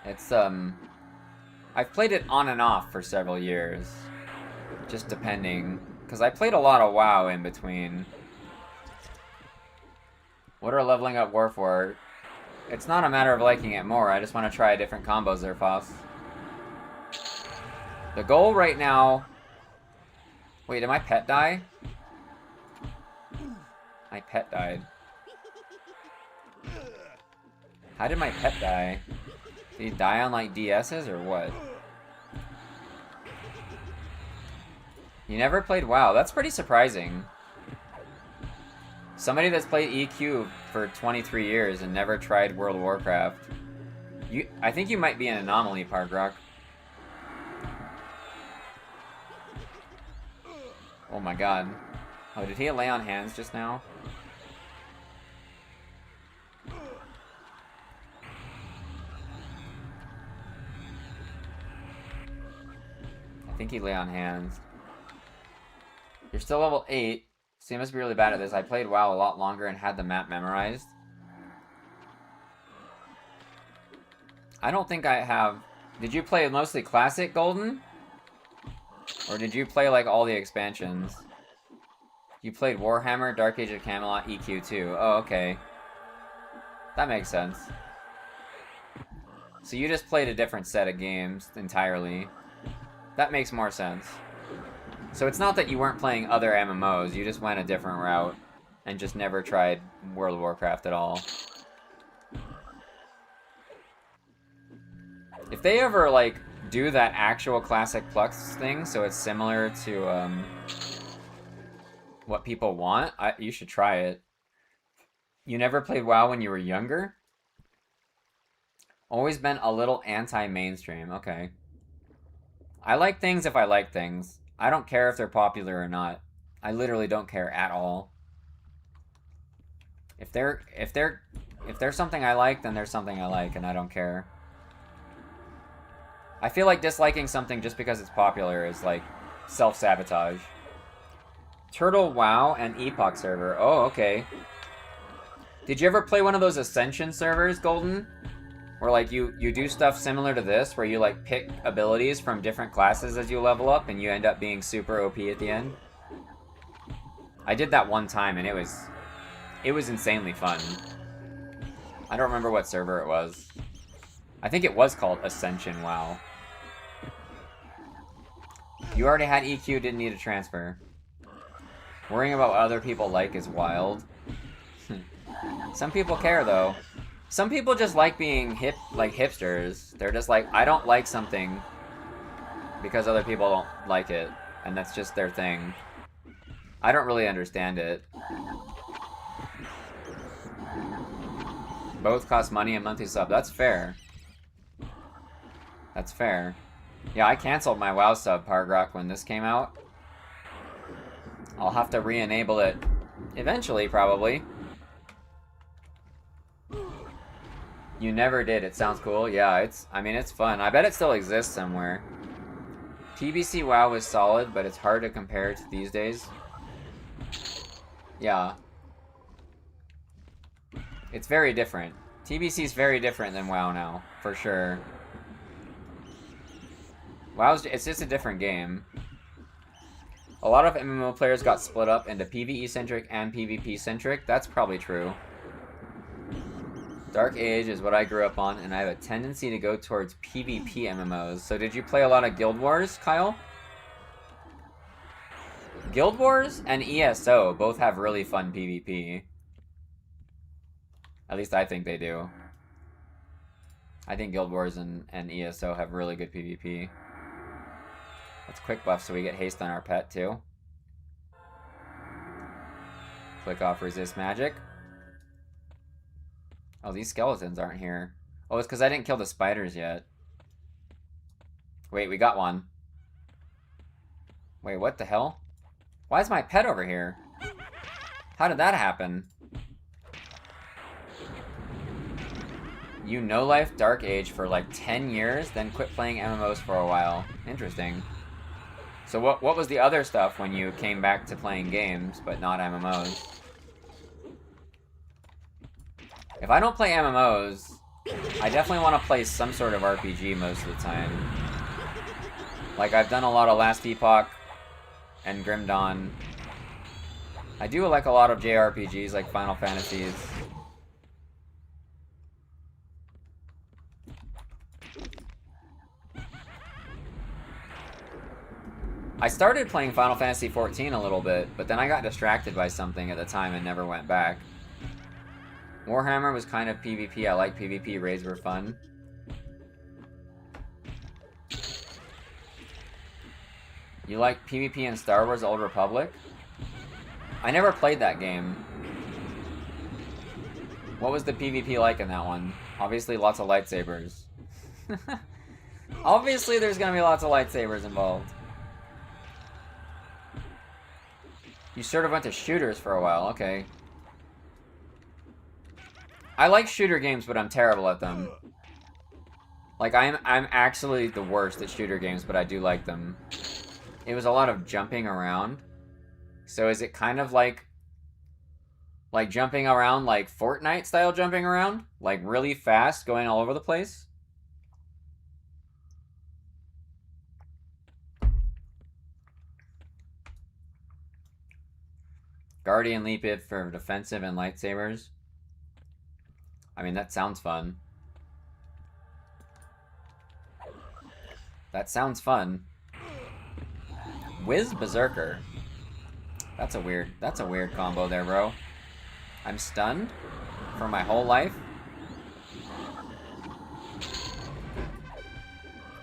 It's, I've played it on and off for several years. Just depending. Because I played a lot of WoW in between. What are leveling up war for? It's not a matter of liking it more. I just want to try different combos there, Foss. The goal right now... Wait, did my pet die? My pet died. How did my pet die? Did he die on, like, DSs or what? You never played WoW. That's pretty surprising. Somebody that's played EQ for 23 years and never tried World of Warcraft. I think you might be an anomaly, Pargrock. Oh my god. Oh, did he lay on hands just now? I think he lay on hands. You're still level 8. So you must be really bad at this. I played WoW a lot longer and had the map memorized. I don't think I have... Did you play mostly Classic, Golden? Or did you play, like, all the expansions? You played Warhammer, Dark Age of Camelot, EQ too. Oh, okay. That makes sense. So you just played a different set of games entirely. That makes more sense. So it's not that you weren't playing other MMOs, you just went a different route and just never tried World of Warcraft at all. If they ever, like, do that actual Classic Plus thing, so it's similar to, what people want, you should try it. You never played WoW when you were younger? Always been a little anti-mainstream, okay. I like things if I like things. I don't care if they're popular or not. I literally don't care at all. If there's something I like, then there's something I like, and I don't care. I feel like disliking something just because it's popular is like self-sabotage. Turtle WoW and Epoch server. Oh, okay. Did you ever play one of those Ascension servers, Golden? Where, like, you do stuff similar to this, where you, like, pick abilities from different classes as you level up, and you end up being super OP at the end? I did that one time, and it was insanely fun. I don't remember what server it was. I think it was called Ascension WoW. You already had EQ, didn't need a transfer. Worrying about what other people like is wild. Some people care, though. Some people just like being hip, like hipsters. They're just like, I don't like something because other people don't like it, and that's just their thing. I don't really understand it. Both cost money and monthly sub. That's fair. That's fair. Yeah, I canceled my WoW sub, Pargrock, when this came out. I'll have to re-enable it eventually, probably. You never did. It sounds cool. Yeah, I mean, it's fun. I bet it still exists somewhere. TBC WoW is solid, but it's hard to compare to these days. Yeah. It's very different. TBC is very different than WoW now, for sure. It's just a different game. A lot of MMO players got split up into PvE-centric and PvP-centric. That's probably true. Dark Age is what I grew up on, and I have a tendency to go towards PvP MMOs. So did you play a lot of Guild Wars, Kyle? Guild Wars and ESO both have really fun PvP. At least I think they do. I think Guild Wars and ESO have really good PvP. Let's quick buff so we get haste on our pet, too. Click off resist magic. Oh, these skeletons aren't here. Oh, it's because I didn't kill the spiders yet. Wait, we got one. Wait, what the hell? Why is my pet over here? How did that happen? You no-life Dark Age for like 10 years, then quit playing MMOs for a while. Interesting. So what was the other stuff when you came back to playing games, but not MMOs? If I don't play MMOs, I definitely want to play some sort of RPG most of the time. Like, I've done a lot of Last Epoch and Grim Dawn. I do like a lot of JRPGs, like Final Fantasies. I started playing Final Fantasy XIV a little bit, but then I got distracted by something at the time and never went back. Warhammer was kind of PvP. I like PvP. Raids were fun. You like PvP in Star Wars Old Republic? I never played that game. What was the PvP like in that one? Obviously lots of lightsabers. Obviously there's gonna be lots of lightsabers involved. You sort of went to shooters for a while, okay. I like shooter games, but I'm terrible at them. Like, I'm actually the worst at shooter games, but I do like them. It was a lot of jumping around. So is it kind of like jumping around like Fortnite style jumping around? Like really fast, going all over the place? Guardian Leap It for defensive and lightsabers. I mean, that sounds fun. That sounds fun. Whiz Berserker. That's a weird combo there, bro. I'm stunned for my whole life.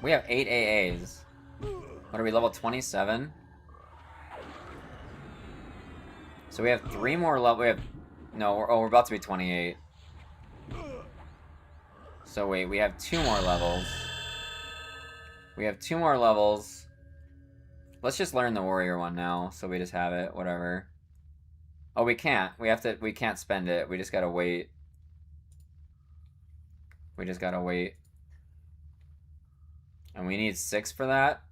We have 8 AAs. What are we, level 27? So we have 3 more level. We have no. We're about to be 28. So wait, we have 2 more levels. We have 2 more levels. Let's just learn the warrior one now, so we just have it. Whatever. Oh, we can't. We can't spend it. We just gotta wait. We just gotta wait. And we need 6 for that.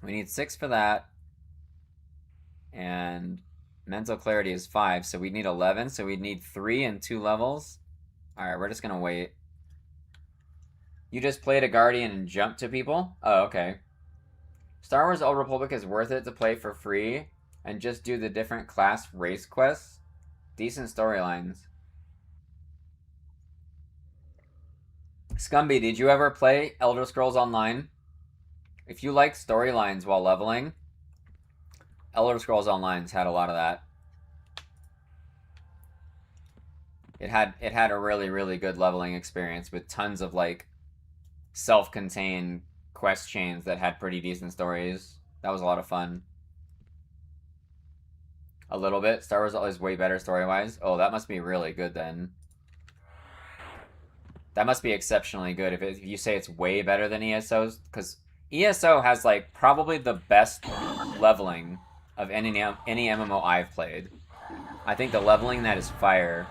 We need 6 for that. And mental clarity is 5, so we need 11. So we need 3 and 2 levels. Alright, we're just gonna wait. You just played a Guardian and jumped to people? Oh, okay. Star Wars Old Republic is worth it to play for free and just do the different class race quests. Decent storylines. Scumby, did you ever play Elder Scrolls Online? If you like storylines while leveling, Elder Scrolls Online's had a lot of that. It had a really, really good leveling experience with tons of like self-contained quest chains that had pretty decent stories. That was a lot of fun. A little bit. Star Wars is way better story-wise. Oh, that must be really good then. That must be exceptionally good if you say it's way better than ESO's, because ESO has like probably the best leveling of any MMO I've played. I think the leveling that is fire.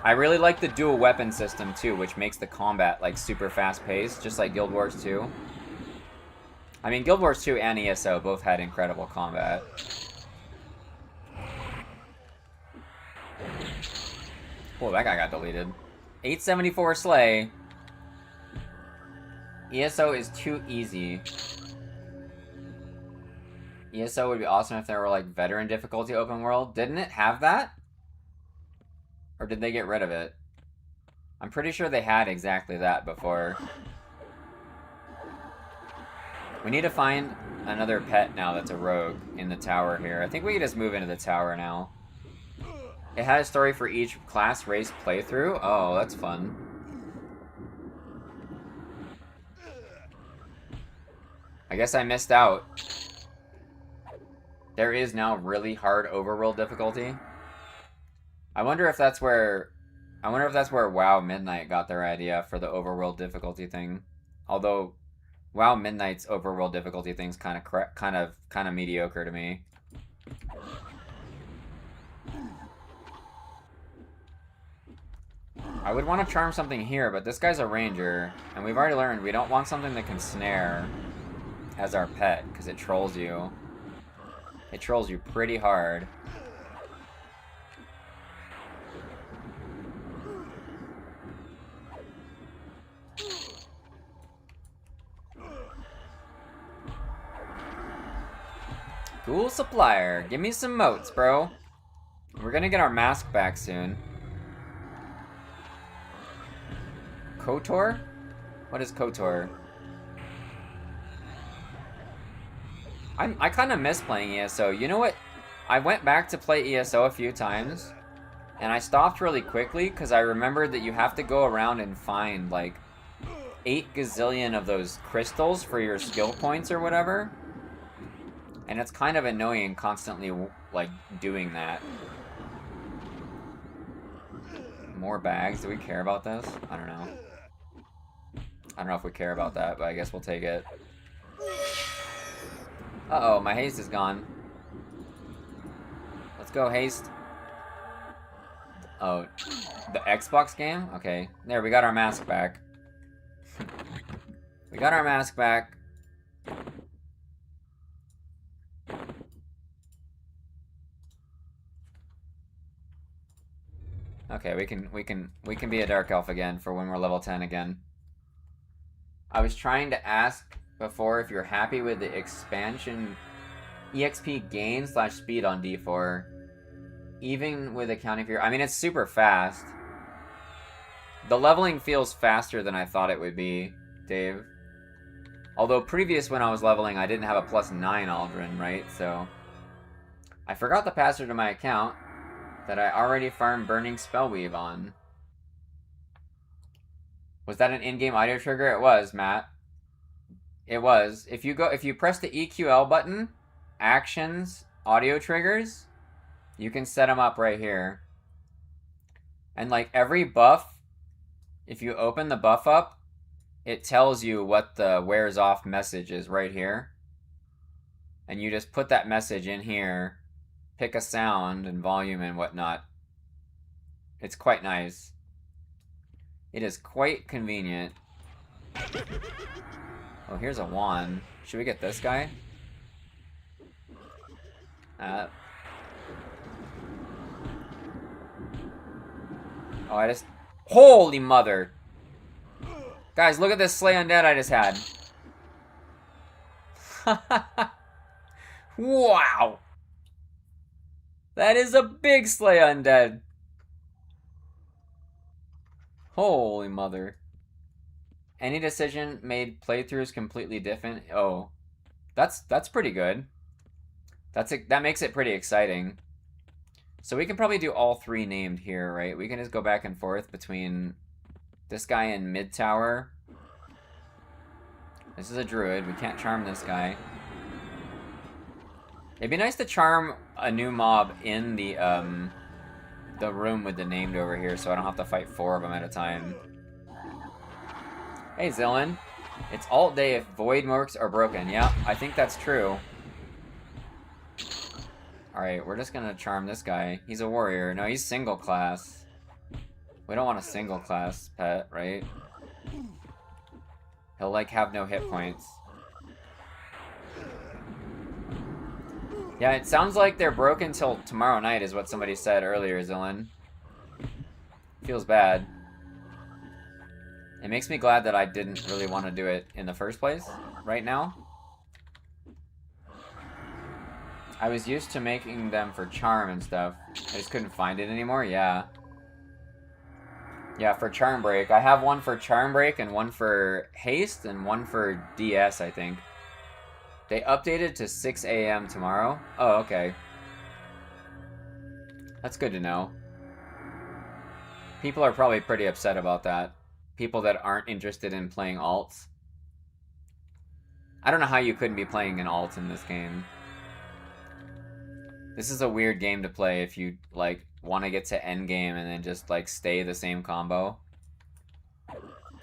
I really like the dual weapon system too, which makes the combat like super fast paced, just like Guild Wars 2. I mean, Guild Wars 2 and ESO both had incredible combat. Oh, that guy got deleted. 874 Slay. ESO is too easy. ESO would be awesome if there were like veteran difficulty open world. Didn't it have that? Or did they get rid of it? I'm pretty sure they had exactly that before. We need to find another pet now that's a rogue in the tower here. I think we can just move into the tower now. It had a story for each class race playthrough? Oh, that's fun. I guess I missed out. There is now really hard overworld difficulty. I wonder if that's where WoW Midnight got their idea for the overworld difficulty thing. Although WoW Midnight's overworld difficulty thing's kind of mediocre to me. I would want to charm something here, but this guy's a ranger, and we've already learned we don't want something that can snare as our pet, because it trolls you. It trolls you pretty hard. Cool supplier. Give me some motes, bro. We're gonna get our mask back soon. KOTOR? What is KOTOR? I kind of miss playing ESO. You know what? I went back to play ESO a few times, and I stopped really quickly because I remembered that you have to go around and find like 8 gazillion of those crystals for your skill points or whatever. And it's kind of annoying constantly like doing that. More bags. Do we care about this? I don't know. I don't know if we care about that, but I guess we'll take it. Uh-oh, my haste is gone. Let's go, haste. Oh, the Xbox game? Okay. There, we got our mask back. We got our mask back. Okay, we can be a dark elf again for when we're level 10 again. I was trying to ask before if you're happy with the expansion EXP gain / speed on D4. Even with accounting for your... I mean, it's super fast. The leveling feels faster than I thought it would be, Dave. Although previous when I was leveling, I didn't have a +9 Aldrin, right? So I forgot the password to my account that I already farmed Burning Spellweave on. Was that an in-game audio trigger? It was, Matt. It was. If you press the EQL button, actions, audio triggers, you can set them up right here. And like every buff, if you open the buff up, it tells you what the wears off message is right here. And you just put that message in here, pick a sound and volume and whatnot. It's quite nice. It is quite convenient. Oh, here's a wand. Should we get this guy? Oh, I just... Holy mother! Guys, look at this Slay Undead I just had. Wow! That is a big Slay Undead. Holy mother. Any decision made playthroughs completely different. Oh, that's pretty good. That makes it pretty exciting. So we can probably do all 3 named here, right? We can just go back and forth between this guy in mid tower. This is a druid. We can't charm this guy. It'd be nice to charm a new mob in the room with the named over here, so I don't have to fight 4 of them at a time. Hey, Zillin. It's alt day if void works are broken. Yeah, I think that's true. Alright, we're just gonna charm this guy. He's a warrior. No, he's single class. We don't want a single class pet, right? He'll, like, have no hit points. Yeah, it sounds like they're broken till tomorrow night is what somebody said earlier, Zillin. Feels bad. It makes me glad that I didn't really want to do it in the first place, right now. I was used to making them for charm and stuff. I just couldn't find it anymore, yeah. Yeah, for charm break. I have one for charm break and one for haste and one for DS, I think. They updated to 6 a.m. tomorrow. Oh, okay. That's good to know. People are probably pretty upset about that. People that aren't interested in playing alts. I don't know how you couldn't be playing an alt in this game. This is a weird game to play if you, like, want to get to endgame and then just, like, stay the same combo.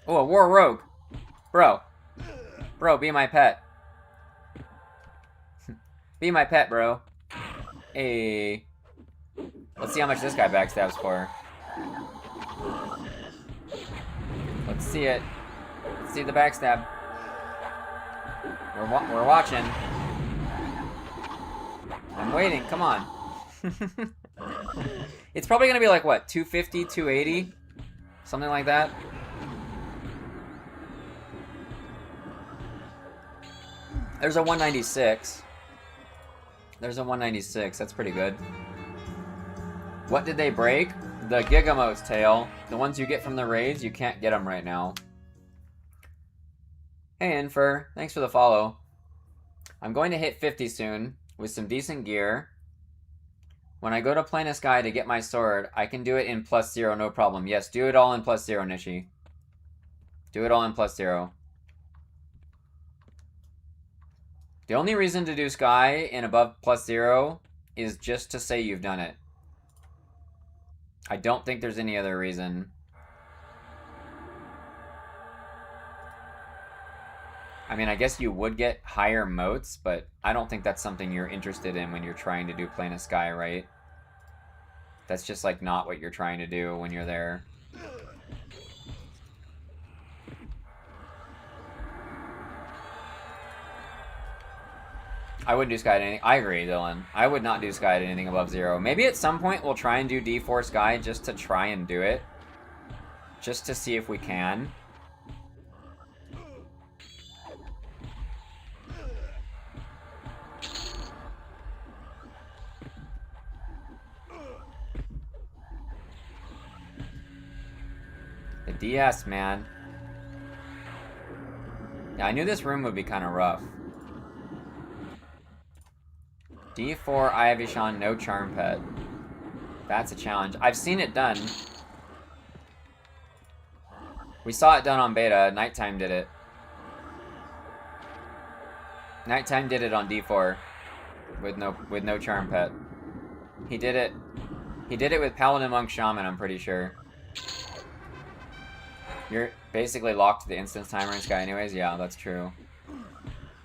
Oh, a war rogue! Bro. Bro, be my pet. Be my pet, bro. Hey. Let's see how much this guy backstabs for. Let's see it. Let's see the backstab. We're watching. I'm waiting. Come on. It's probably going to be like, what, 250, 280? Something like that. There's a 196. There's a 196. That's pretty good. What did they break? The Gigamo's tail. The ones you get from the raids, you can't get them right now. Hey, Infer. Thanks for the follow. I'm going to hit 50 soon with some decent gear. When I go to Plane of Sky to get my sword, I can do it in +0, no problem. Yes, do it all in +0, Nishi. Do it all in +0. The only reason to do Sky in above +0 is just to say you've done it. I don't think there's any other reason. I mean, I guess you would get higher moats, but I don't think that's something you're interested in when you're trying to do Plane of Sky, right? That's just like not what you're trying to do when you're there. I wouldn't do Sky at anything. I agree, Dylan. I would not do Sky at anything above 0. Maybe at some point we'll try and do D4 Sky just to try and do it. Just to see if we can. The DS, man. Yeah, I knew this room would be kind of rough. D4 Ayavishan, no charm pet. That's a challenge. I've seen it done. We saw it done on beta. Nighttime did it. Nighttime did it on D4 with no charm pet. He did it. He did it with Paladin, Monk, Shaman, I'm pretty sure. You're basically locked to the instance timer in Sky anyways? Yeah, that's true.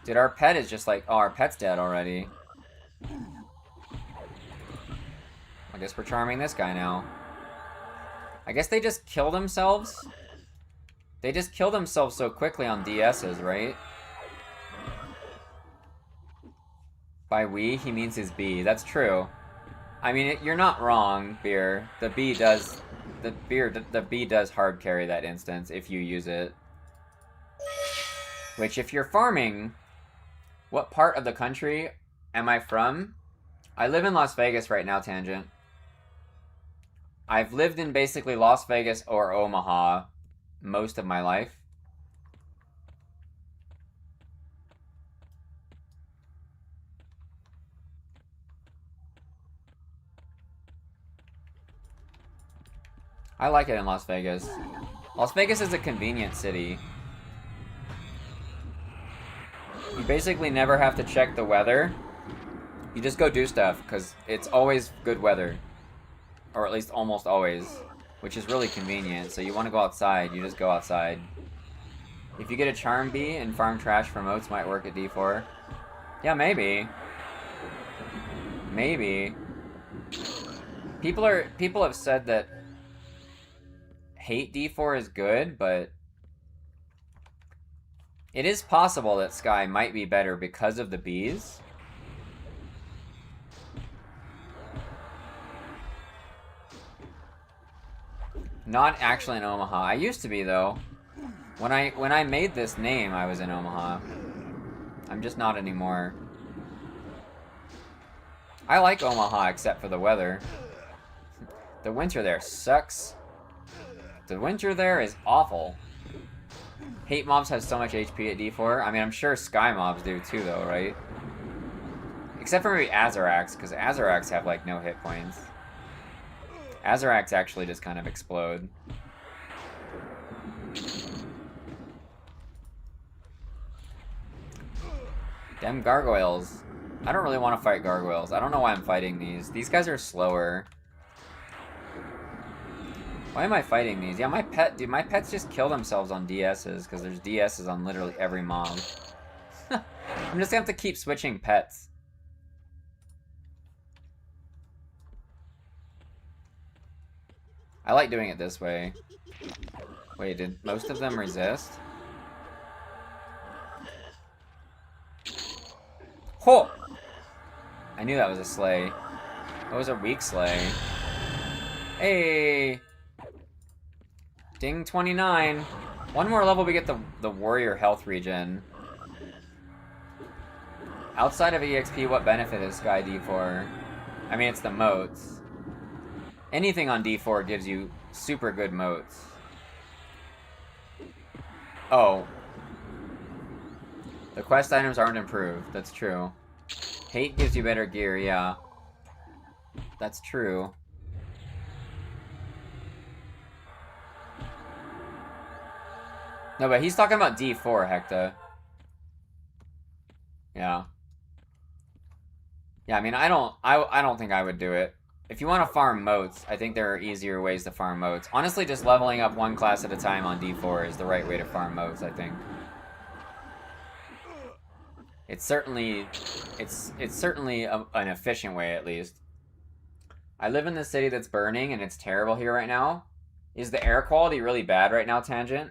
Dude, our pet is just like... Oh, our pet's dead already. I guess we're charming this guy now. I guess they just kill themselves? They just kill themselves so quickly on DSs, right? By we, he means his B. That's true. I mean, you're not wrong, Beer. The B does... The B does hard carry that instance if you use it. Which, if you're farming... What part of the country am I from? I live in Las Vegas right now, Tangent. I've lived in basically Las Vegas or Omaha most of my life. I like it in Las Vegas. Las Vegas is a convenient city. You basically never have to check the weather. You just go do stuff, because it's always good weather. Or at least almost always. Which is really convenient, so you want to go outside, you just go outside. If you get a Charm Bee and farm trash for moats, might work at D4. Yeah, maybe. Maybe. People have said that hate D4 is good, but it is possible that Sky might be better because of the bees. Not actually in Omaha. I used to be, though. When I made this name, I was in Omaha. I'm just not anymore. I like Omaha except for the weather. The winter there sucks. The winter there is awful. Hate mobs have so much HP at D4. I mean, I'm sure Sky mobs do too, though, right? Except for maybe Azarax, because Azarax have, like, no hit points. Azarax actually just kind of explode. Them gargoyles. I don't really want to fight gargoyles. I don't know why I'm fighting these. These guys are slower. Why am I fighting these? Yeah, my pets just kill themselves on DSs, because there's DSs on literally every mob. I'm just gonna have to keep switching pets. I like doing it this way. Wait, did most of them resist? Ho! I knew that was a slay. That was a weak slay. Hey! Ding 29. One more level we get the warrior health regen. Outside of EXP, what benefit is Sky D4? I mean, it's the moats. Anything on D4 gives you super good moats. Oh. The quest items aren't improved. That's true. Hate gives you better gear, yeah. That's true. No, but he's talking about D4, Hecta. Yeah. Yeah, I mean, I don't think I would do it. If you want to farm moats, I think there are easier ways to farm moats. Honestly, just leveling up one class at a time on D4 is the right way to farm moats, I think. It's certainly an efficient way, at least. I live in the city that's burning, and it's terrible here right now. Is the air quality really bad right now, Tangent?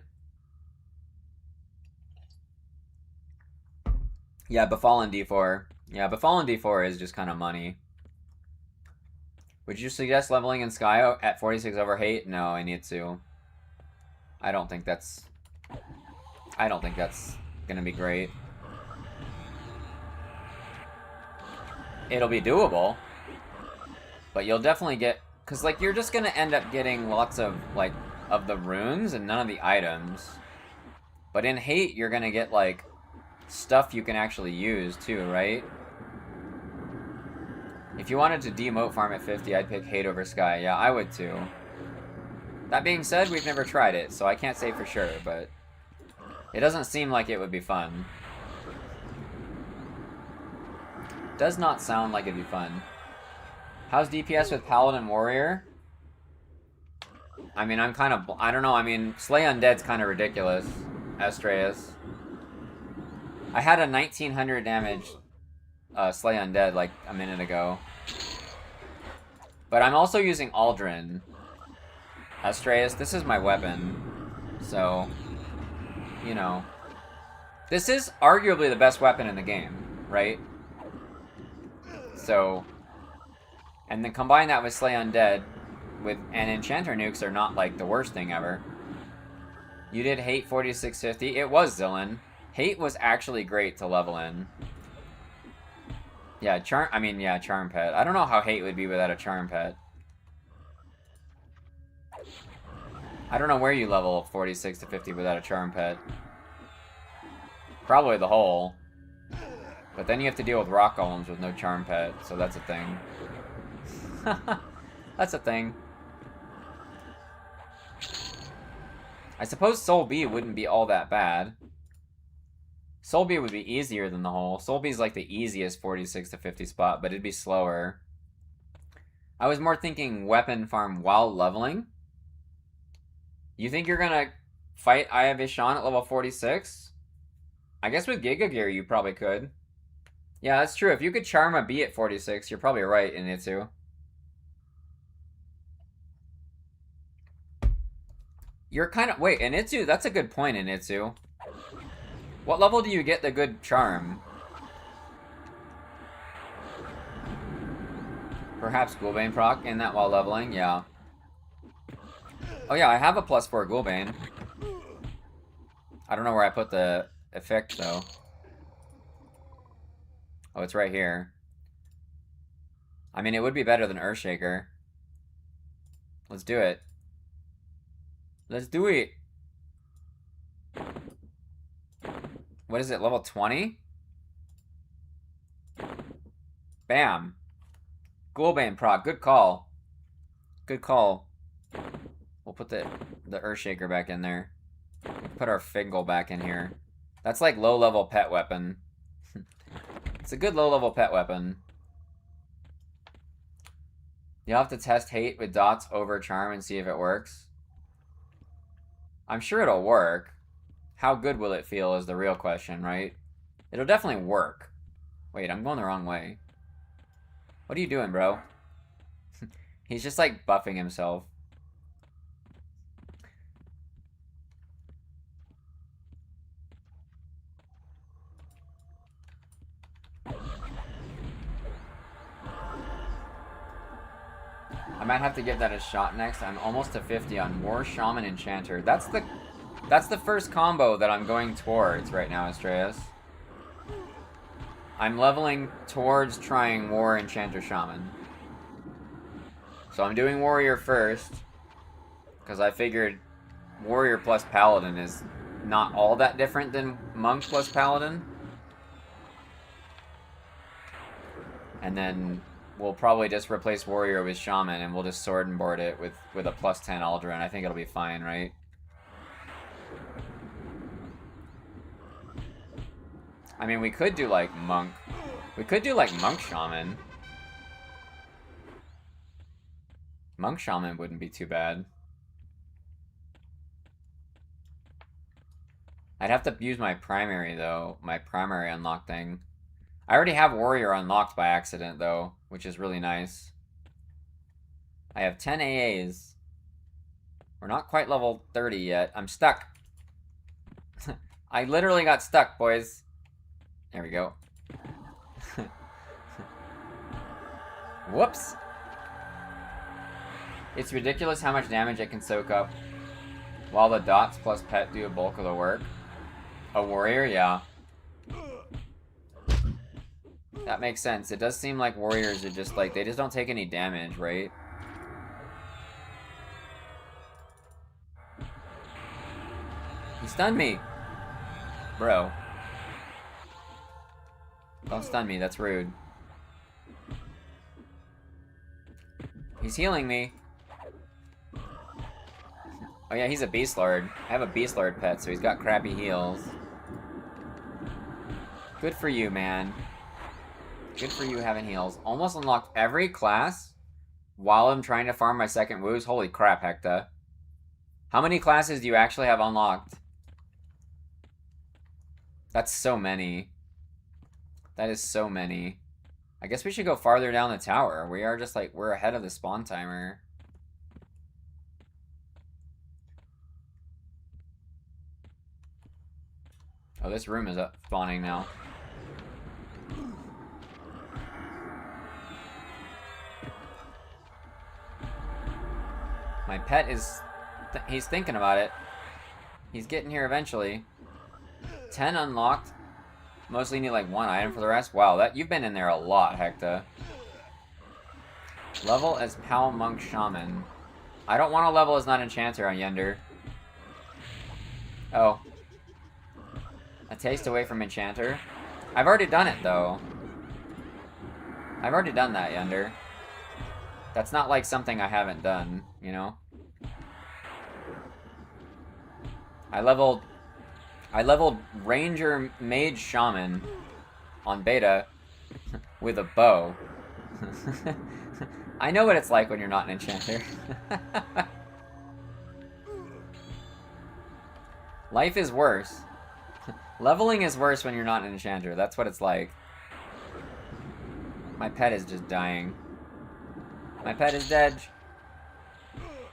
Yeah, Befallen D4. Yeah, Befallen D4 is just kind of money. Would you suggest leveling in Sky at 46 over hate? No, I need to. I don't think that's gonna be great. It'll be doable, but you'll definitely get, cause like you're just gonna end up getting lots of like of the runes and none of the items. But in hate, you're gonna get like stuff you can actually use too, right? If you wanted to demote farm at 50, I'd pick hate over Sky. Yeah, I would too. That being said, we've never tried it, so I can't say for sure, but it doesn't seem like it would be fun. Does not sound like it'd be fun. How's DPS with Paladin Warrior? I mean, I don't know, I mean, Slay Undead's kind of ridiculous, Astreus. I had a 1900 damage Slay Undead like a minute ago. But I'm also using Aldrin. Astreus, this is my weapon. So, you know. This is arguably the best weapon in the game, right? So, and then combine that with Slay Undead, and Enchanter nukes are not like the worst thing ever. You did hate 4650. It was Zillin. Hate was actually great to level in. Yeah, Charm Pet. I don't know how hate would be without a Charm Pet. I don't know where you level 46 to 50 without a Charm Pet. Probably the hole. But then you have to deal with rock golems with no Charm Pet, so that's a thing. That's a thing. I suppose Soul B wouldn't be all that bad. Soul B would be easier than the hole. Soul B is like the easiest 46 to 50 spot, but it'd be slower. I was more thinking weapon farm while leveling. You think you're gonna fight Aya Vishan at level 46? I guess with Giga Gear you probably could. Yeah, that's true. If you could charm a B at 46, you're probably right, Initsu. You're kind of... Wait, Initsu, that's a good point, Initsu. What level do you get the good charm? Perhaps Ghoulbane proc in that while leveling? Yeah. Oh yeah, I have a +4 Ghoulbane. I don't know where I put the effect, though. Oh, it's right here. I mean, it would be better than Earthshaker. Let's do it. Let's do it! What is it, level 20? Bam. Ghoulbane proc, good call. Good call. We'll put the Earthshaker back in there. We'll put our Fingal back in here. That's like low-level pet weapon. It's a good low-level pet weapon. You'll have to test hate with dots over charm and see if it works. I'm sure it'll work. How good will it feel is the real question, right? It'll definitely work. Wait, I'm going the wrong way. What are you doing, bro? He's just like buffing himself. I might have to give that a shot next. I'm almost to 50 on War, Shaman, Enchanter. That's the first combo that I'm going towards right now, Astreus. I'm leveling towards trying War, Enchanter, Shaman. So I'm doing Warrior first, because I figured Warrior plus Paladin is not all that different than Monk plus Paladin. And then we'll probably just replace warrior with shaman, and we'll just sword and board it with a plus 10 Aldrin. I think it'll be fine, right? I mean, we could do like monk. We could do like monk shaman. Monk shaman wouldn't be too bad. I'd have to use my primary though, my primary unlock thing. I already have warrior unlocked by accident though, which is really nice. I have 10 AAs. We're not quite level 30 yet. I'm stuck. I literally got stuck, boys. There we go. Whoops. It's ridiculous how much damage it can soak up while the dots plus pet do a bulk of the work. A warrior, yeah. That makes sense. It does seem like warriors are just like, they just don't take any damage, right? He stunned me. Bro. Don't stun me, that's rude. He's healing me. Oh yeah, he's a Beast Lord. I have a Beast Lord pet, so he's got crappy heals. Good for you, man. Good for you having heals. Almost unlocked every class while I'm trying to farm my second woos. Holy crap, Hecta. How many classes do you actually have unlocked? That's so many. That is so many. I guess we should go farther down the tower. We are just like, we're ahead of the spawn timer. Oh, this room is up spawning now. My pet is... he's thinking about it. He's getting here eventually. 10 unlocked. Mostly need like 1 item for the rest. Wow, that you've been in there a lot, Hecta. Level as Pal Monk Shaman. I don't want to level as not Enchanter on Yender. Oh. A taste away from Enchanter. I've already done it, though. I've already done that, Yender. That's not like something I haven't done, you know? I leveled Ranger Mage Shaman on beta with a bow. I know what it's like when you're not an enchanter. Life is worse. Leveling is worse when you're not an enchanter. That's what it's like. My pet is just dying. My pet is dead.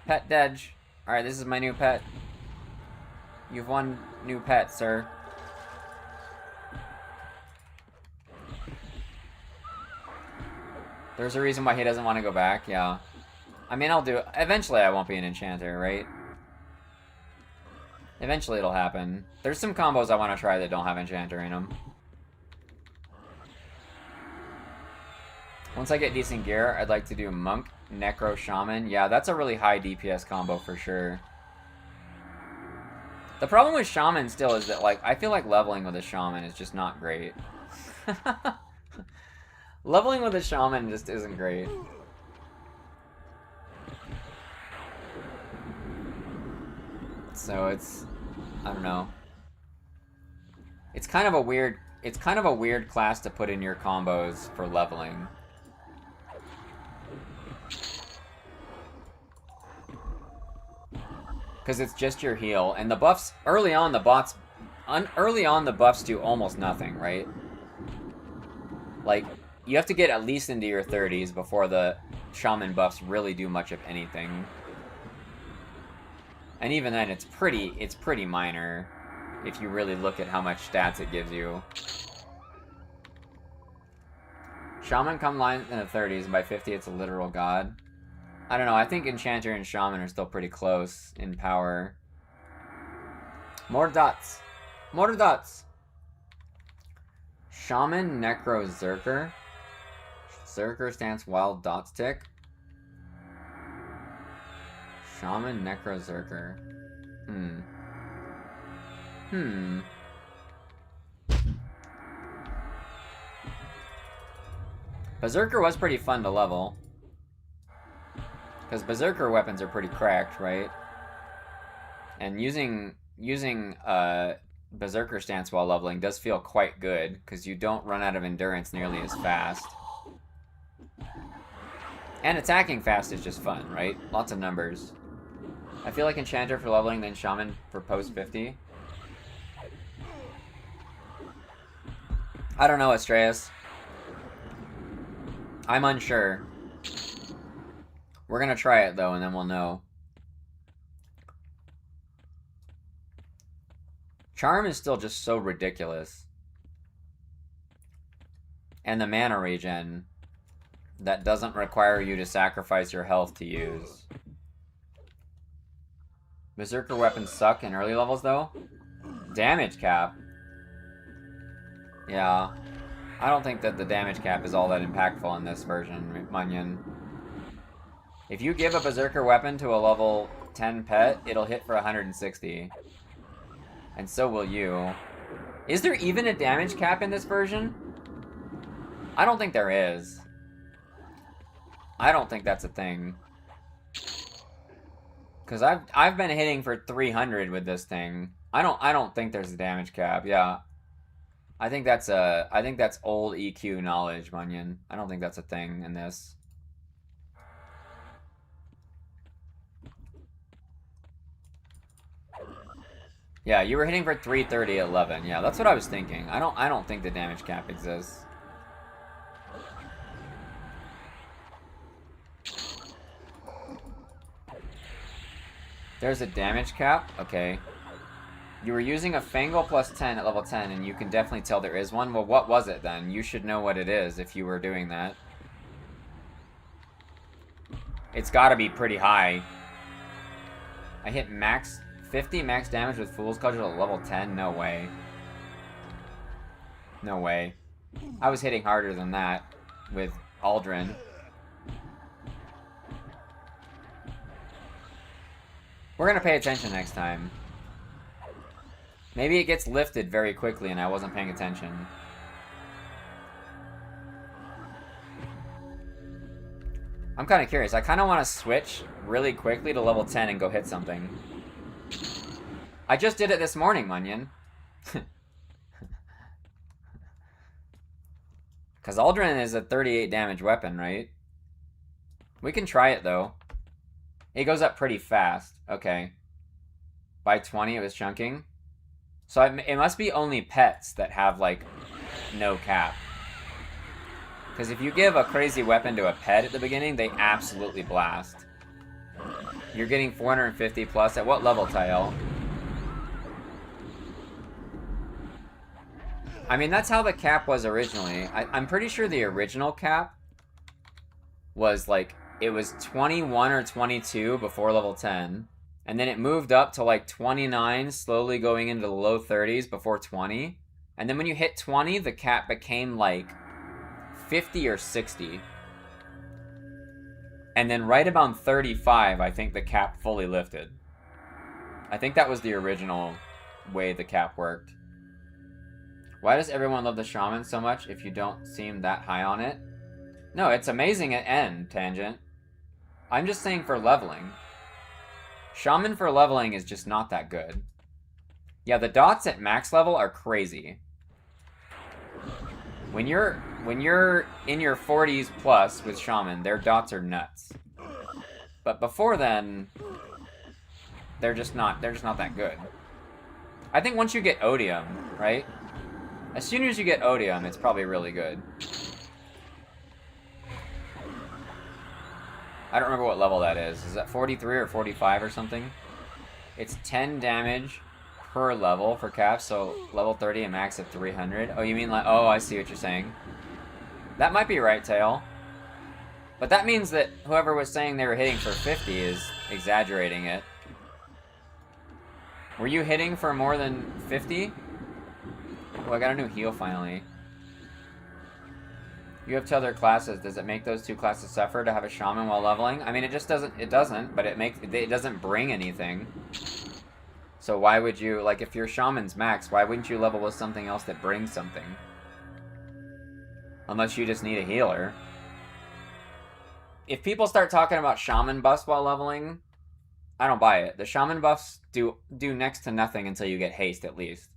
Pet dead. Alright, this is my new pet. You've one new pet, sir. There's a reason why he doesn't want to go back, yeah. I mean, I'll do it. Eventually I won't be an enchanter, right? Eventually it'll happen. There's some combos I want to try that don't have enchanter in them. Once I get decent gear, I'd like to do Monk, Necro, Shaman. Yeah, that's a really high DPS combo for sure. The problem with Shaman still is that, like, I feel like leveling with a Shaman is just not great. Leveling with a Shaman just isn't great. So it's, I don't know. It's kind of a weird class to put in your combos for leveling. Because it's just your heal, and the buffs early on the buffs do almost nothing, right? Like, you have to get at least into your 30s before the shaman buffs really do much of anything. And even then, it's pretty minor if you really look at how much stats it gives you. Shaman come line in the 30s, and by 50 it's a literal god. I don't know, I think Enchanter and Shaman are still pretty close in power. More dots. More dots. Shaman, Necro, Zerker. Zerker stands while dots tick. Shaman, Necro, Zerker. Berserker was pretty fun to level. Because Berserker weapons are pretty cracked, right? And using Berserker stance while leveling does feel quite good, because you don't run out of endurance nearly as fast. And attacking fast is just fun, right? Lots of numbers. I feel like Enchanter for leveling, then Shaman for post 50. I don't know, Astreus. I'm unsure. We're gonna try it, though, and then we'll know. Charm is still just so ridiculous. And the mana regen that doesn't require you to sacrifice your health to use. Berserker weapons suck in early levels, though. Damage cap. Yeah. I don't think that the damage cap is all that impactful in this version, Munyon. If you give a Berserker weapon to a level 10 pet, it'll hit for 160. And so will you. Is there even a damage cap in this version? I don't think there is. I don't think that's a thing. Cause I've been hitting for 300 with this thing. I don't think there's a damage cap. Yeah. I think that's old EQ knowledge, Munyon. I don't think that's a thing in this. Yeah, you were hitting for 330 at 11. Yeah, that's what I was thinking. I don't think the damage cap exists. There's a damage cap? Okay. You were using a Fangle plus 10 at level 10, and you can definitely tell there is one. Well, what was it then? You should know what it is if you were doing that. It's gotta be pretty high. I hit max 50 max damage with Fool's Cudgel at level 10? No way. No way. I was hitting harder than that with Aldrin. We're gonna pay attention next time. Maybe it gets lifted very quickly and I wasn't paying attention. I'm kind of curious. I kind of want to switch really quickly to level 10 and go hit something. I just did it this morning, Munyon. Because Aldrin is a 38 damage weapon, right? We can try it, though. It goes up pretty fast. Okay. By 20, it was chunking. So it must be only pets that have, like, no cap. Because if you give a crazy weapon to a pet at the beginning, they absolutely blast. You're getting 450 plus. At what level, Tael? I mean, that's how the cap was originally. I'm pretty sure the original cap was, like, it was 21 or 22 before level 10. And then it moved up to, like, 29, slowly going into the low 30s before 20. And then when you hit 20, the cap became, like, 50 or 60. And then right about 35, I think the cap fully lifted. I think that was the original way the cap worked. Why does everyone love the Shaman so much if you don't seem that high on it? No, it's amazing at N, Tangent. I'm just saying for leveling. Shaman for leveling is just not that good. Yeah, the dots at max level are crazy. When you're in your 40s plus with Shaman, their dots are nuts. But before then, they're just not that good. I think once you get Odium, right? As soon as you get Odium, it's probably really good. I don't remember what level that is. Is that 43 or 45 or something? It's 10 damage per level for caps, so level 30 and max at 300. Oh, you mean like... Oh, I see what you're saying. That might be right, Tail. But that means that whoever was saying they were hitting for 50 is exaggerating it. Were you hitting for more than 50? Oh, I got a new heal finally. You have two other classes. Does it make those two classes suffer to have a shaman while leveling? I mean, it just doesn't. It doesn't, but it doesn't bring anything. So why would you, like, if your shaman's max, why wouldn't you level with something else that brings something? Unless you just need a healer. if people start talking about shaman buffs while leveling, I don't buy it. The shaman buffs do next to nothing until you get haste, at least.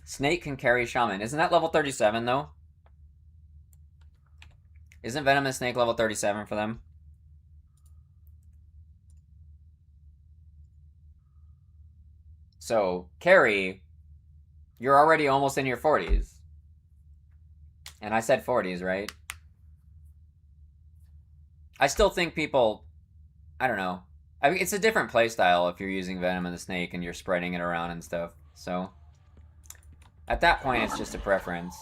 Snake can carry shaman. Isn't that level 37, though? Isn't Venomous Snake level 37 for them? So, carry, you're already almost in your 40s. And I said 40s, right? I still think people, I don't know. I mean, it's a different playstyle if you're using Venom and the Snake and you're spreading it around and stuff. So, at that point, it's just a preference.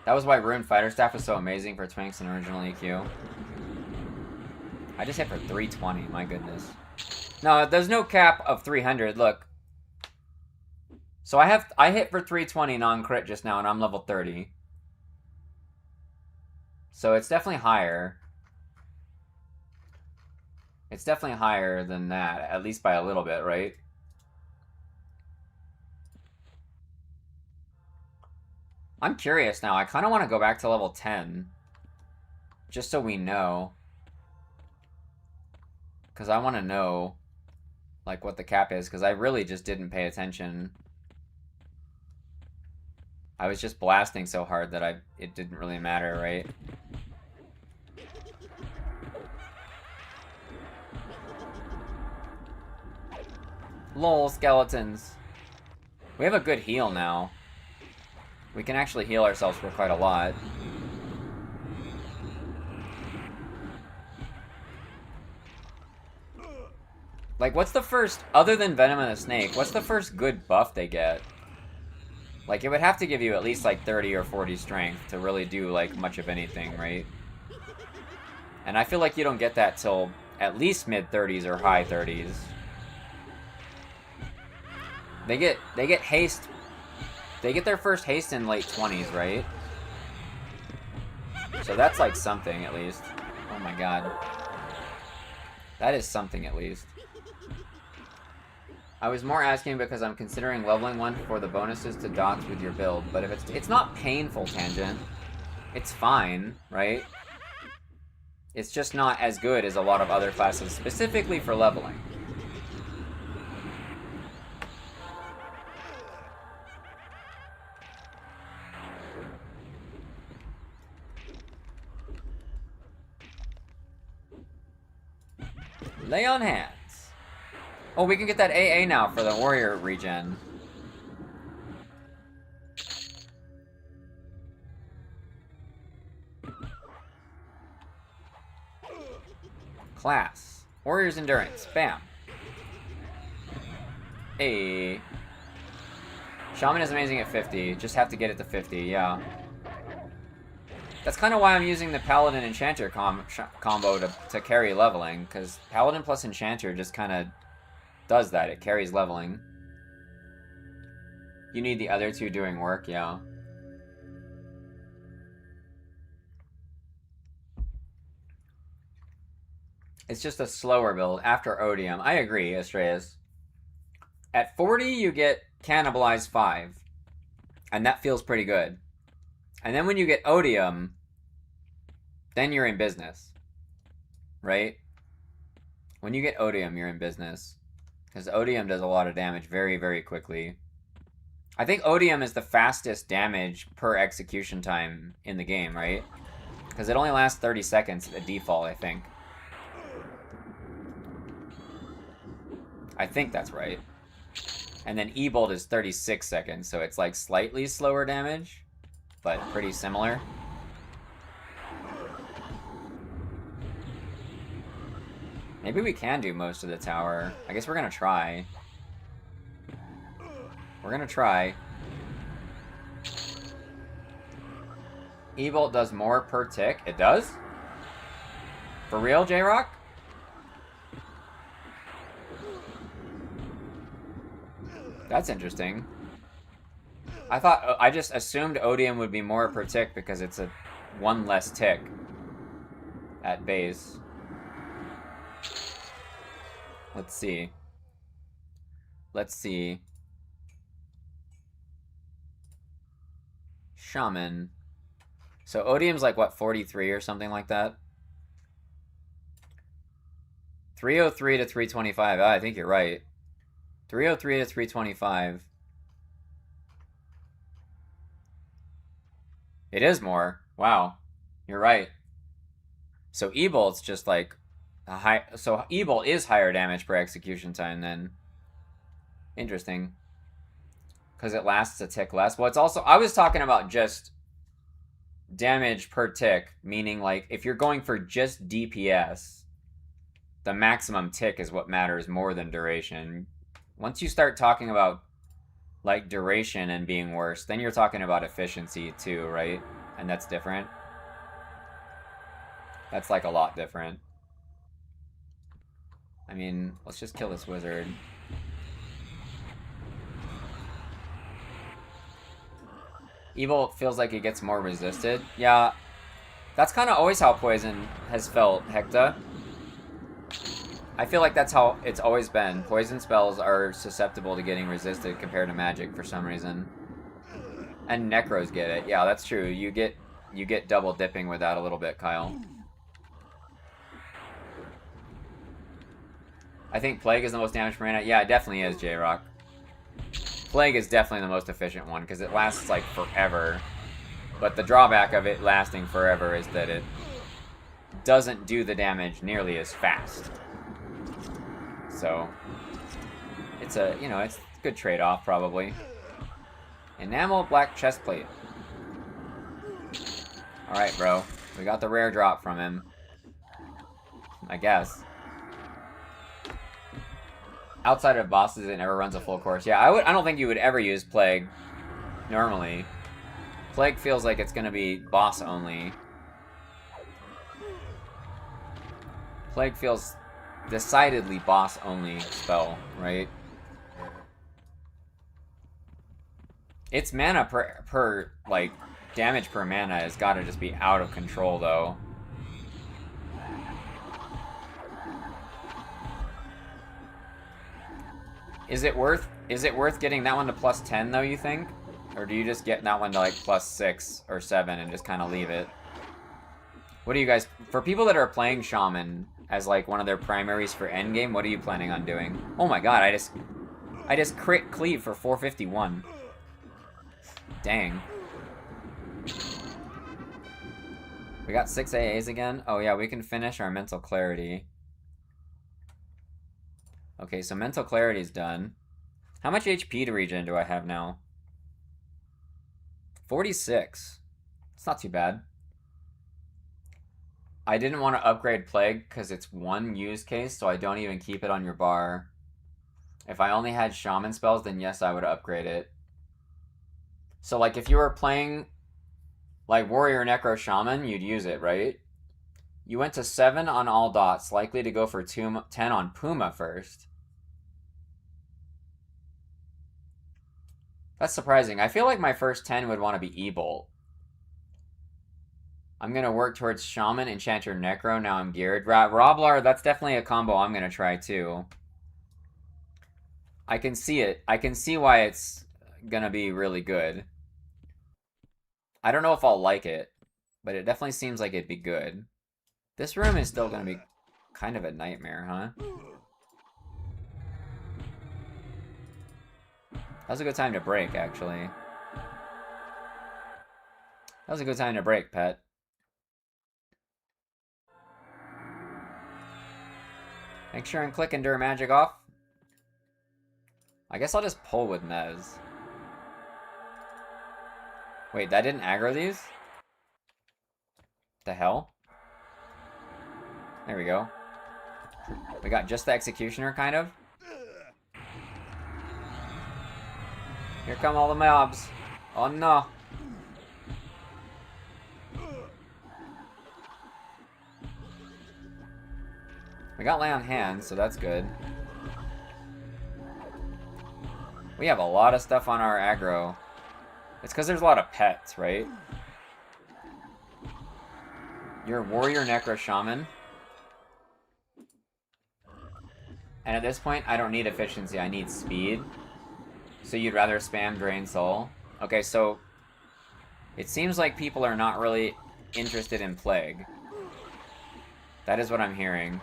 That was why Rune Fighter Staff was so amazing for Twinks and original EQ. I just hit for 320, my goodness. No, there's no cap of 300, look. So I hit for 320 non-crit just now, and I'm level 30. So it's definitely higher. It's definitely higher than that, at least by a little bit, right? I'm curious now. I kind of want to go back to level 10. Just so we know. Because I want to know, like, what the cap is. Because I really just didn't pay attention. I was just blasting so hard that it didn't really matter, right? Lol, skeletons. We have a good heal now. We can actually heal ourselves for quite a lot. Like, what's the first, other than Venom and the Snake, what's the first good buff they get? Like, it would have to give you at least, like, 30 or 40 strength to really do, like, much of anything, right? And I feel like you don't get that till at least mid-30s or high 30s. They get haste. They get their first haste in late 20s, right? So that's, like, something, at least. Oh my god. That is something, at least. I was more asking because I'm considering leveling one for the bonuses to dots with your build, but if it's not painful, Tangent. It's fine, right? It's just not as good as a lot of other classes, specifically for leveling. Lay on hands. Oh, we can get that AA now for the warrior regen. Class. Warrior's endurance. Bam. Hey. Shaman is amazing at 50. Just have to get it to 50, yeah. That's kind of why I'm using the Paladin Enchanter combo to carry leveling, because Paladin plus Enchanter just kind of does that. It carries leveling. You need the other two doing work, yeah. It's just a slower build after Odium. I agree, Estrellas. At 40, you get Cannibalize 5. And that feels pretty good. And then when you get Odium, then you're in business. Right? When you get Odium, you're in business. Because Odium does a lot of damage very, very quickly. I think Odium is the fastest damage per execution time in the game, right? Because it only lasts 30 seconds at default, I think. I think that's right. And then E-Bolt is 36 seconds, so it's like slightly slower damage, but pretty similar. Maybe we can do most of the tower. I guess we're gonna try. We're gonna try. E-Bolt does more per tick. It does? For real, J-Rock? That's interesting. I just assumed Odium would be more per tick because it's a one less tick at base. Let's see. Let's see. Shaman. So Odium's like, what, 43 or something like that? 303 to 325. I think you're right. 303 to 325. It is more. Wow. You're right. So E-Bolt's just like a high. So E-Bolt is higher damage per execution time then. Interesting. Because it lasts a tick less. Well, it's also. I was talking about just damage per tick, meaning like if you're going for just DPS, the maximum tick is what matters more than duration. Once you start talking about like duration and being worse, then you're talking about efficiency too, right? And that's different. That's like a lot different. I mean, let's just kill this wizard. Evil feels like it gets more resisted. Yeah, that's kind of always how Poison has felt, Hecta. I feel like that's how it's always been. Poison spells are susceptible to getting resisted compared to magic for some reason. And Necros get it. Yeah, that's true. You get double dipping with that a little bit, Kyle. I think Plague is the most damage per mana. Yeah, it definitely is, J-Rock. Plague is definitely the most efficient one because it lasts like forever. But the drawback of it lasting forever is that it doesn't do the damage nearly as fast. So it's a, you know, it's a good trade-off probably. Enamel black chestplate. Alright, bro. We got the rare drop from him. I guess. Outside of bosses, it never runs a full course. Yeah, I don't think you would ever use Plague normally. Plague feels like it's gonna be boss only. Plague feels decidedly boss only spell, right? Its mana per like damage per mana has got to just be out of control though. Is it worth getting that one to plus 10 though, you think? Or do you just get that one to like plus 6 or 7 and just kind of leave it? What do you guys, for people that are playing Shaman as like one of their primaries for endgame, what are you planning on doing? Oh my god, I just crit cleave for 451. Dang. We got 6 AAs again? Oh yeah, we can finish our mental clarity. Okay, so mental clarity's done. How much HP to regen do I have now? 46. It's not too bad. I didn't want to upgrade Plague because it's one use case, so I don't even keep it on your bar. If I only had Shaman spells, then yes, I would upgrade it. So, like, if you were playing, like, Warrior Necro Shaman, you'd use it, right? You went to 7 on all dots, likely to go for 10 on Puma first. That's surprising. I feel like my first 10 would want to be E-Bolt. I'm going to work towards Shaman, Enchanter, Necro. Now I'm geared. Roblar, that's definitely a combo I'm going to try too. I can see it. I can see why it's going to be really good. I don't know if I'll like it, but it definitely seems like it'd be good. This room is still going to be kind of a nightmare, huh? That was a good time to break, actually. That was a good time to break, pet. Make sure and click Endure Magic off. I guess I'll just pull with Nez. Wait, that didn't aggro these? The hell? There we go. We got just the Executioner, kind of. Here come all the mobs. Oh no. We got Lay on Hands, so that's good. We have a lot of stuff on our aggro. It's because there's a lot of pets, right? You're a Warrior Necro Shaman. And at this point, I don't need efficiency, I need speed. So you'd rather spam Drain Soul. Okay, so It seems like people are not really interested in Plague. That is what I'm hearing.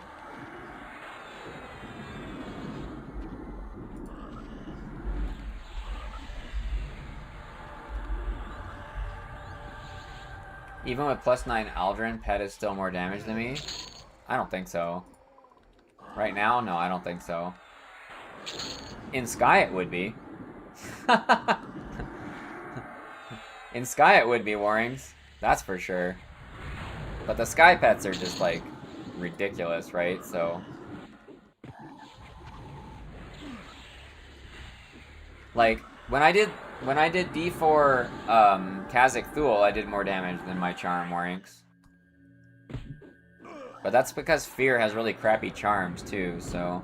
Even with +9 Aldrin, Pet is still more damage than me? I don't think so. Right now? No, I don't think so. In Sky it would be. In Sky it would be, Warrings. That's for sure. But the Sky Pets are just, like, ridiculous, right? So... like, when I did D4 Kazakh Thule, I did more damage than my Charm Warrings. But that's because Fear has really crappy charms, too, so...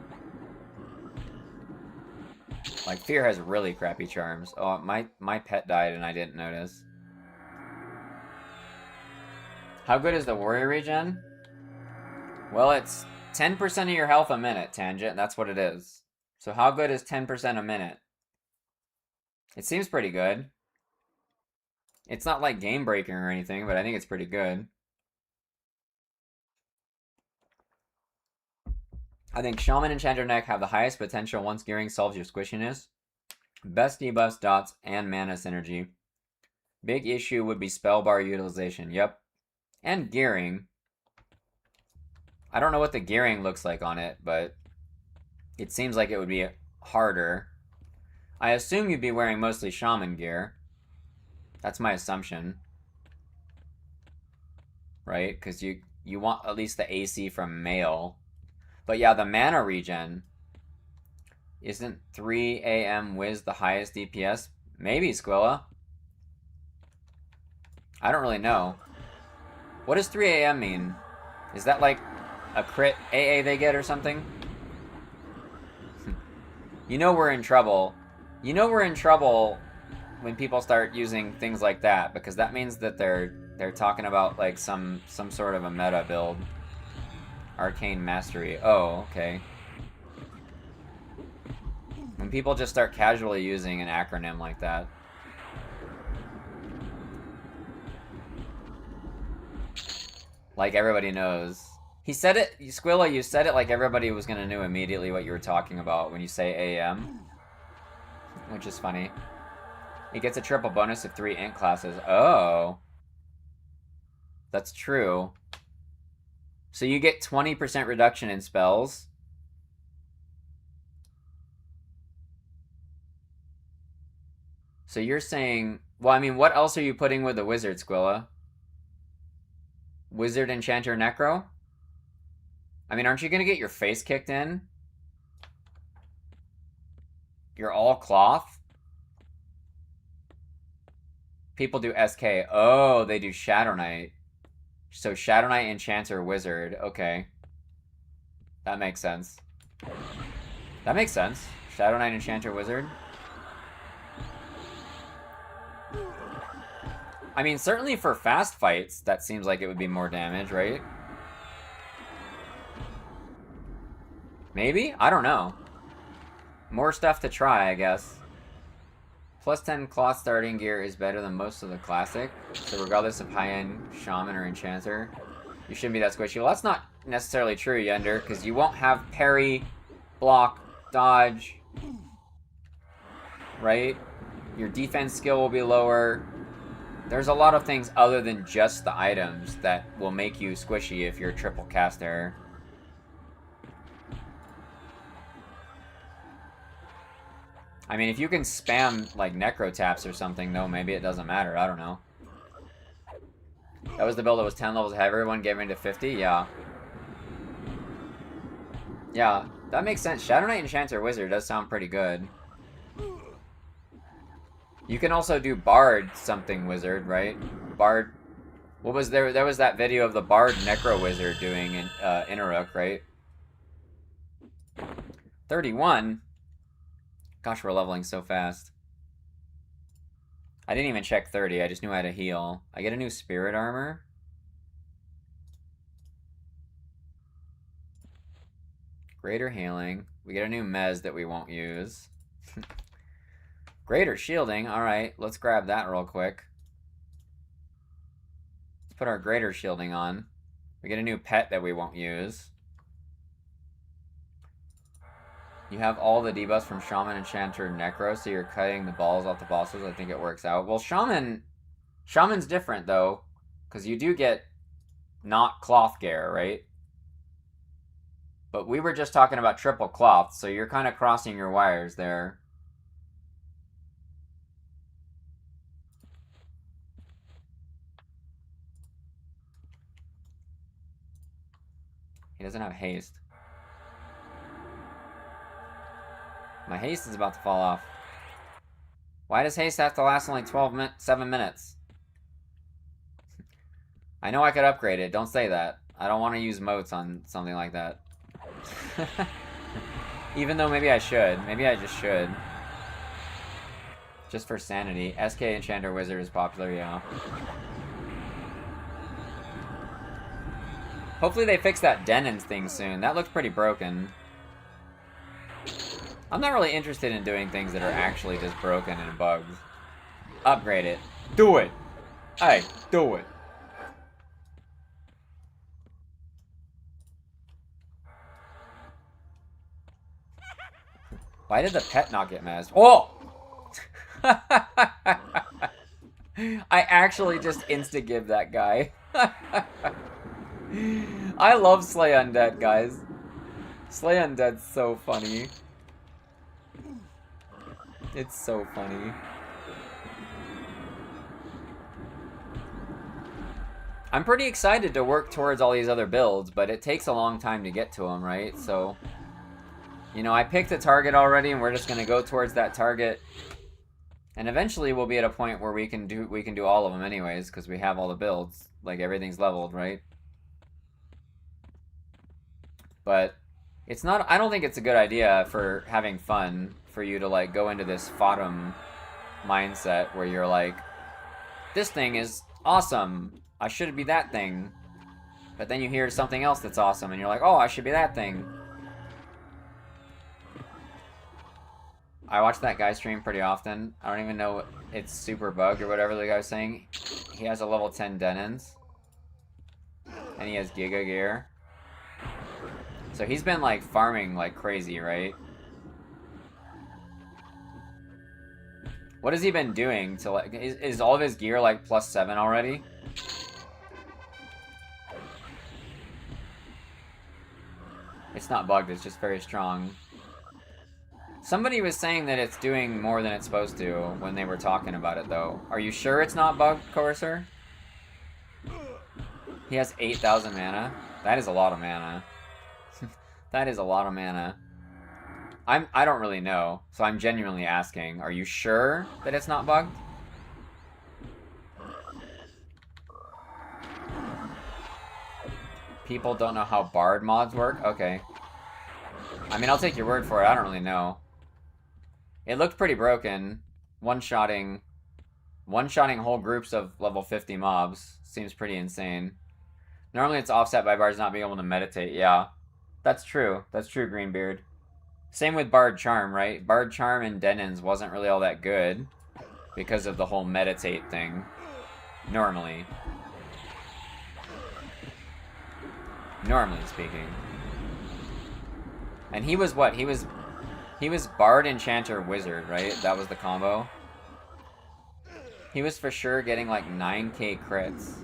like, Fear has really crappy charms. Oh, my pet died and I didn't notice. How good is the Warrior Regen? Well, it's 10% of your health a minute, Tangent. That's what it is. So how good is 10% a minute? It seems pretty good. It's not like game breaking or anything, but I think it's pretty good. I think Shaman and Chandra Neck have the highest potential once gearing solves your squishiness. Best debuffs, dots, and mana synergy. Big issue would be spell bar utilization. Yep. And gearing. I don't know what the gearing looks like on it, but it seems like it would be harder. I assume you'd be wearing mostly Shaman gear. That's my assumption. Right? Because you want at least the AC from male. But yeah, the mana regen. Isn't 3 AM Wiz the highest DPS? Maybe, Squilla. I don't really know. What does 3 AM mean? Is that like a crit AA they get or something? You know we're in trouble. You know we're in trouble when people start using things like that, because that means that they're talking about like some sort of a meta build. Arcane Mastery. Oh, okay. When people just start casually using an acronym like that. Like everybody knows. He said it, Squilla, you said it like everybody was gonna know immediately what you were talking about when you say AM. Which is funny. He gets a triple bonus of 3 int classes. Oh. That's true. So you get 20% reduction in spells. So you're saying... well, I mean, what else are you putting with the wizard, Squilla? Wizard, Enchanter, Necro? I mean, aren't you gonna get your face kicked in? You're all cloth? People do SK. Oh, they do Shadow Knight. So Shadow Knight, Enchanter, Wizard. Okay. That makes sense. That makes sense. Shadow Knight, Enchanter, Wizard. I mean, certainly for fast fights, that seems like it would be more damage, right? Maybe? I don't know. More stuff to try, I guess. Plus 10 cloth starting gear is better than most of the classic. So regardless of high-end Shaman or Enchanter, you shouldn't be that squishy. Well, that's not necessarily true, Yender, because you won't have parry, block, dodge, right? Your defense skill will be lower. There's a lot of things other than just the items that will make you squishy if you're a triple caster. I mean, if you can spam, like, Necro Taps or something, though, maybe it doesn't matter. I don't know. That was the build that was 10 levels ahead. Everyone gave me to 50? Yeah. Yeah, that makes sense. Shadow Knight Enchanter Wizard does sound pretty good. You can also do Bard something Wizard, right? Bard... what was there? There was that video of the Bard Necro Wizard doing in Inaruk, right? 31? Gosh, we're leveling so fast. I didn't even check 30. I just knew I had a heal. I get a new Spirit Armor. Greater Healing. We get a new Mez that we won't use. Greater Shielding. Alright, let's grab that real quick. put our greater shielding on. We get a new pet that we won't use. You have all the debuffs from Shaman, Enchanter, and Necro, so you're cutting the balls off the bosses. I think it works out. Well, Shaman's different, though, because you do get not Cloth Gear, right? But we were just talking about triple cloth, so you're kind of crossing your wires there. He doesn't have haste. My haste is about to fall off. Why does haste have to last only 7 minutes? I know I could upgrade it. Don't say that. I don't want to use motes on something like that. Even though maybe I should. Maybe I just should. Just for sanity. SK Enchanter Wizard is popular, yeah. Hopefully they fix that Denon's thing soon. That looks pretty broken. I'm not really interested in doing things that are actually just broken and bugged. Upgrade it. Do it! Hey, do it! Why did the pet not get messed? Oh! I actually just insta-give that guy. I love Slay Undead, guys. Slay Undead's so funny. It's so funny. I'm pretty excited to work towards all these other builds, but it takes a long time to get to them, right? So, you know, I picked a target already, and we're just gonna go towards that target. And eventually we'll be at a point where we can do all of them anyways, because we have all the builds. Like, everything's leveled, right? But it's not, I don't think it's a good idea for having fun for you to, like, go into this Fatum mindset where you're like, this thing is awesome. I should be that thing. But then you hear something else that's awesome, and you're like, oh, I should be that thing. I watch that guy stream pretty often. I don't even know it's super bugged or whatever the guy was saying. He has a level 10 Denons. And he has Giga Gear. So he's been, like, farming like crazy, right? What has he been doing to, like... Is all of his gear, like, +7 already? It's not bugged, it's just very strong. Somebody was saying that it's doing more than it's supposed to when they were talking about it, though. Are you sure it's not bugged, Courser? He has 8,000 mana? That is a lot of mana. That is a lot of mana. I don't really know, so I'm genuinely asking. Are you sure that it's not bugged? People don't know how Bard mods work? Okay. I mean, I'll take your word for it. I don't really know. It looked pretty broken. One-shotting whole groups of level 50 mobs seems pretty insane. Normally it's offset by Bards not being able to meditate. Yeah, that's true. That's true, Greenbeard. Same with Bard Charm, right? Bard Charm in Denon's wasn't really all that good because of the whole meditate thing. Normally speaking. And he was what? He was Bard, Enchanter, Wizard, right? That was the combo. He was for sure getting like 9k crits.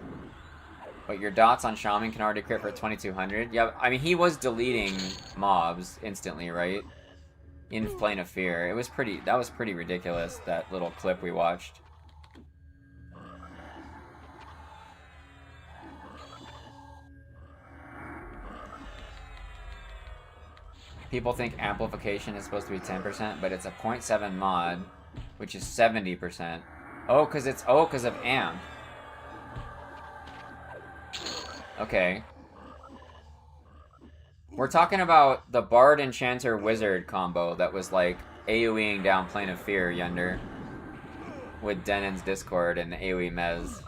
But your dots on Shaman can already crit for 2200. Yeah, I mean, he was deleting mobs instantly, right? In Plane of Fear. That was pretty ridiculous, that little clip we watched. People think amplification is supposed to be 10%, but it's a 0.7 mod, which is 70%. Oh, because of amp. Okay. We're talking about the Bard, Enchanter, Wizard combo that was like AoEing down Plane of Fear, Yunder. With Denon's Discord and AoE Mez.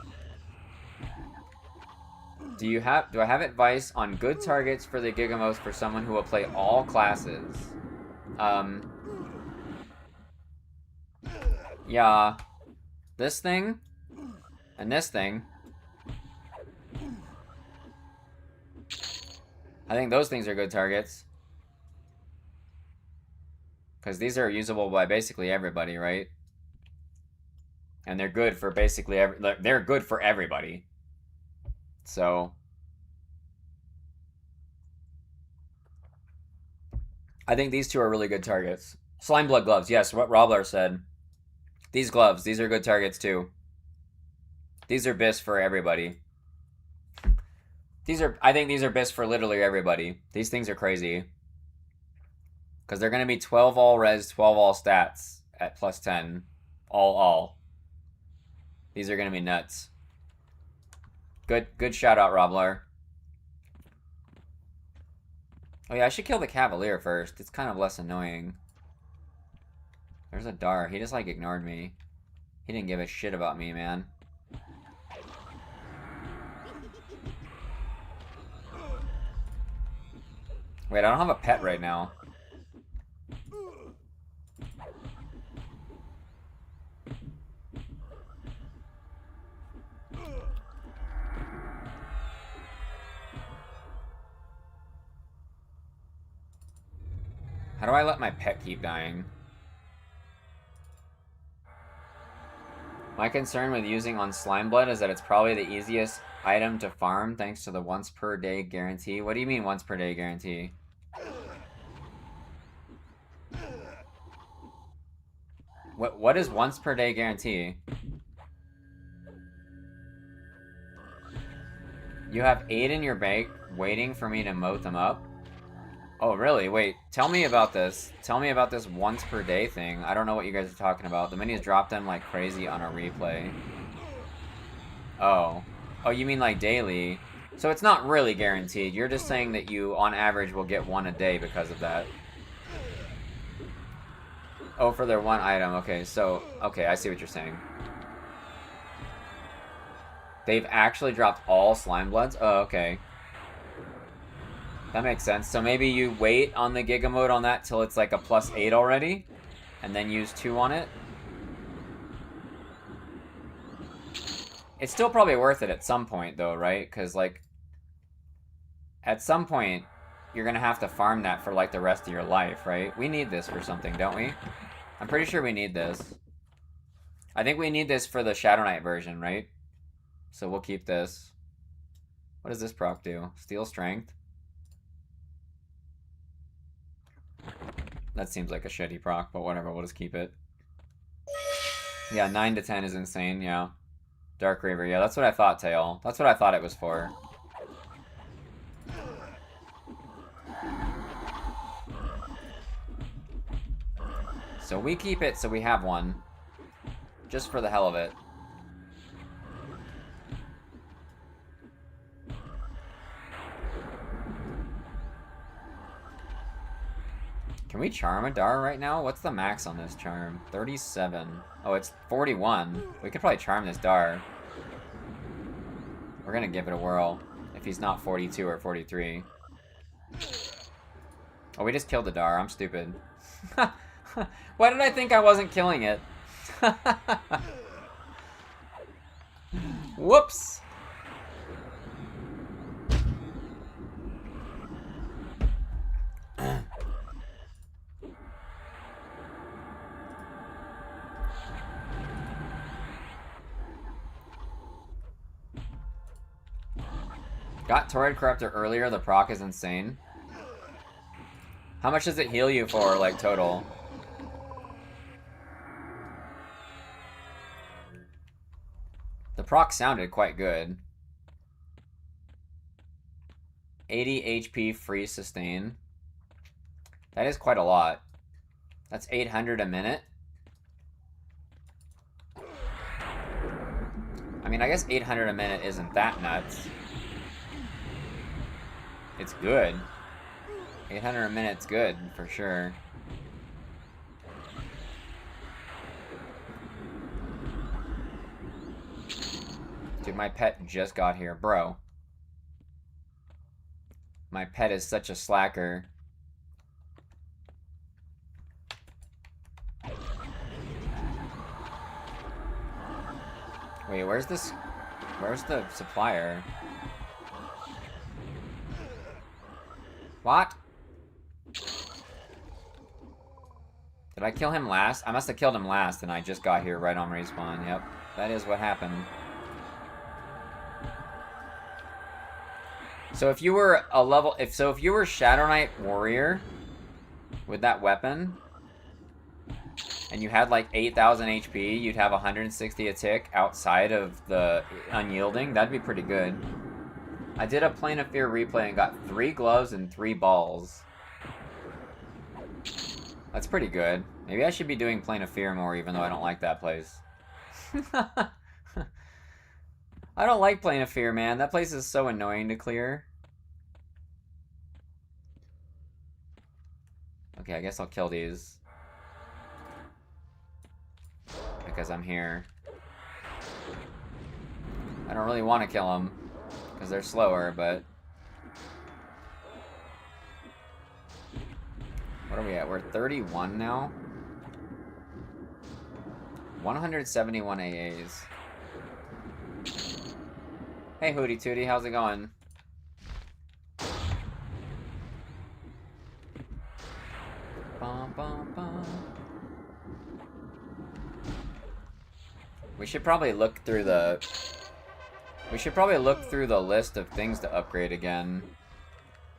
Do I have advice on good targets for the Gigamos for someone who will play all classes? Yeah. This thing. And this thing. I think those things are good targets. Because these are usable by basically everybody, right? And they're good for basically they're good for everybody. So I think these two are really good targets. Slime blood gloves, yes, what Robler said. These gloves, these are good targets too. These are BIS for everybody. I think these are BIS for literally everybody. These things are crazy. Because they're going to be 12 all res, 12 all stats at plus 10. All. These are going to be nuts. Good shout out, Robler. Oh yeah, I should kill the Cavalier first. It's kind of less annoying. There's a Dar. He just like ignored me. He didn't give a shit about me, man. Wait, I don't have a pet right now. How do I let my pet keep dying? My concern with using on Slime Blood is that it's probably the easiest item to farm thanks to the once per day guarantee. What do you mean once per day guarantee? What is once per day guarantee? You have 8 in your bank waiting for me to moat them up? Oh, really? Wait, tell me about this. Tell me about this once per day thing. I don't know what you guys are talking about. The minis drop them like crazy on a replay. Oh. Oh, you mean like daily? So it's not really guaranteed. You're just saying that you, on average, will get 1 a day because of that. Oh, for their 1 item. Okay, so... Okay, I see what you're saying. They've actually dropped all Slime Bloods? Oh, okay. That makes sense. So maybe you wait on the Giga mode on that till it's like a plus 8 already, and then use 2 on it. It's still probably worth it at some point, though, right? Because, like, at some point, you're going to have to farm that for, like, the rest of your life, right? We need this for something, don't we? I'm pretty sure we need this. I think we need this for the Shadow Knight version, right? So we'll keep this. What does this proc do? Steel Strength? That seems like a shitty proc, but whatever, we'll just keep it. Yeah, 9 to 10 is insane, yeah. Dark Reaver, yeah, that's what I thought, Tail. That's what I thought it was for. So we keep it so we have one. Just for the hell of it. Can we charm a Dar right now? What's the max on this charm? 37. Oh, it's 41. We could probably charm this Dar. We're gonna give it a whirl. If he's not 42 or 43. Oh, we just killed the Dar. I'm stupid. Why did I think I wasn't killing it? Whoops! Got Torrid Corruptor earlier, the proc is insane. How much does it heal you for, like, total? The proc sounded quite good. 80 HP free sustain. That is quite a lot. That's 800 a minute. I mean, I guess 800 a minute isn't that nuts. It's good. 800 a minute's good, for sure. Dude, my pet just got here. Bro. My pet is such a slacker. Wait, where's this? Where's the supplier? What? Did I kill him last? I must have killed him last and I just got here right on respawn. Yep, that is what happened. So if you were a level... if you were Shadow Knight Warrior with that weapon, and you had like 8,000 HP, you'd have 160 a tick outside of the unyielding. That'd be pretty good. I did a Plane of Fear replay and got 3 gloves and 3 balls. That's pretty good. Maybe I should be doing Plane of Fear more, even though I don't like that place. I don't like Plane of Fear, man. That place is so annoying to clear. Okay, I guess I'll kill these. Because I'm here. I don't really want to kill them. Because they're slower, but... what are we at? We're 31 now? 171 AAs. Hey, Hootie Tootie, how's it going? Bum, bum, bum. We should probably look through the... list of things to upgrade again.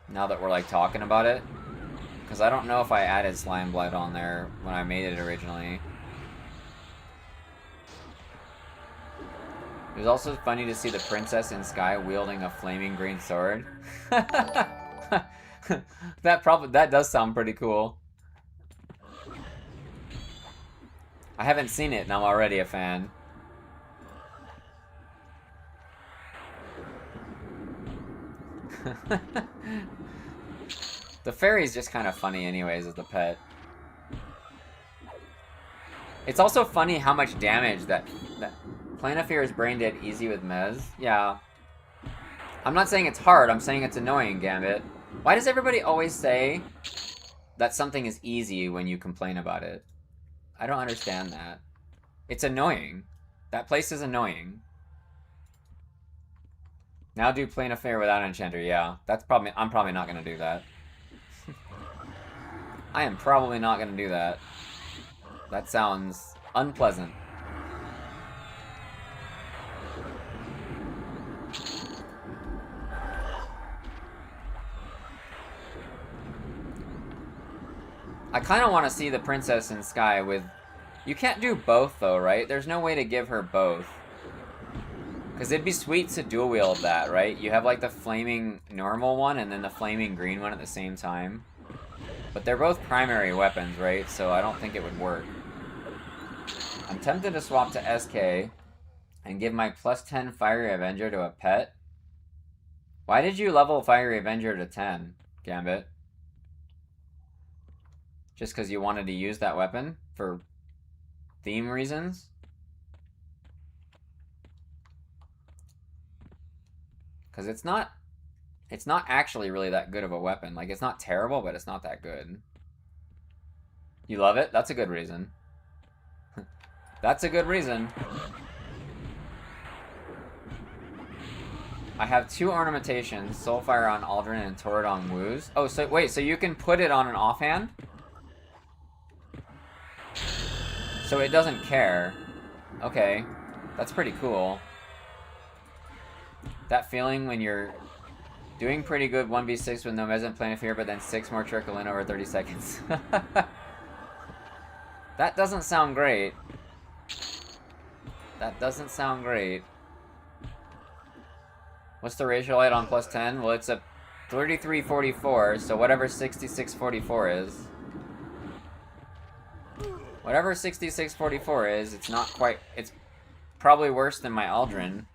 Now that we're, like, talking about it. Because I don't know if I added Slime Blight on there when I made it originally. It was also funny to see the princess in Sky wielding a flaming green sword. That does sound pretty cool. I haven't seen it and I'm already a fan. The fairy's just kind of funny anyways as the pet. It's also funny how much damage that Plane of Fear's brain did easy with Mez. Yeah. I'm not saying it's hard, I'm saying it's annoying, Gambit. Why does everybody always say that something is easy when you complain about it? I don't understand that. It's annoying. That place is annoying. Now do Plane of Fear without Enchanter, yeah. I'm probably not gonna do that. I am probably not gonna do that. That sounds unpleasant. I kind of want to see the Princess in Sky with... you can't do both, though, right? There's no way to give her both. Because it'd be sweet to dual wield that, right? You have, like, the flaming normal one and then the flaming green one at the same time. But they're both primary weapons, right? So I don't think it would work. I'm tempted to swap to SK and give my plus 10 Fiery Avenger to a pet. Why did you level Fiery Avenger to 10, Gambit? Just because you wanted to use that weapon for theme reasons? Because it's not actually really that good of a weapon. Like, it's not terrible, but it's not that good. You love it? That's a good reason. That's a good reason. I have 2 ornamentations, Soulfire on Aldrin and Torrid on Woos. Oh, so wait, so you can put it on an offhand? So it doesn't care. Okay, that's pretty cool. That feeling when you're doing pretty good 1v6 with no Mez and Plane of Fear, but then 6 more trickle in over 30 seconds. That doesn't sound great. That doesn't sound great. What's the ratio light on plus 10? Well, it's a 3344, so whatever 6644 is. Whatever 6644 is, it's not quite... it's probably worse than my Aldrin.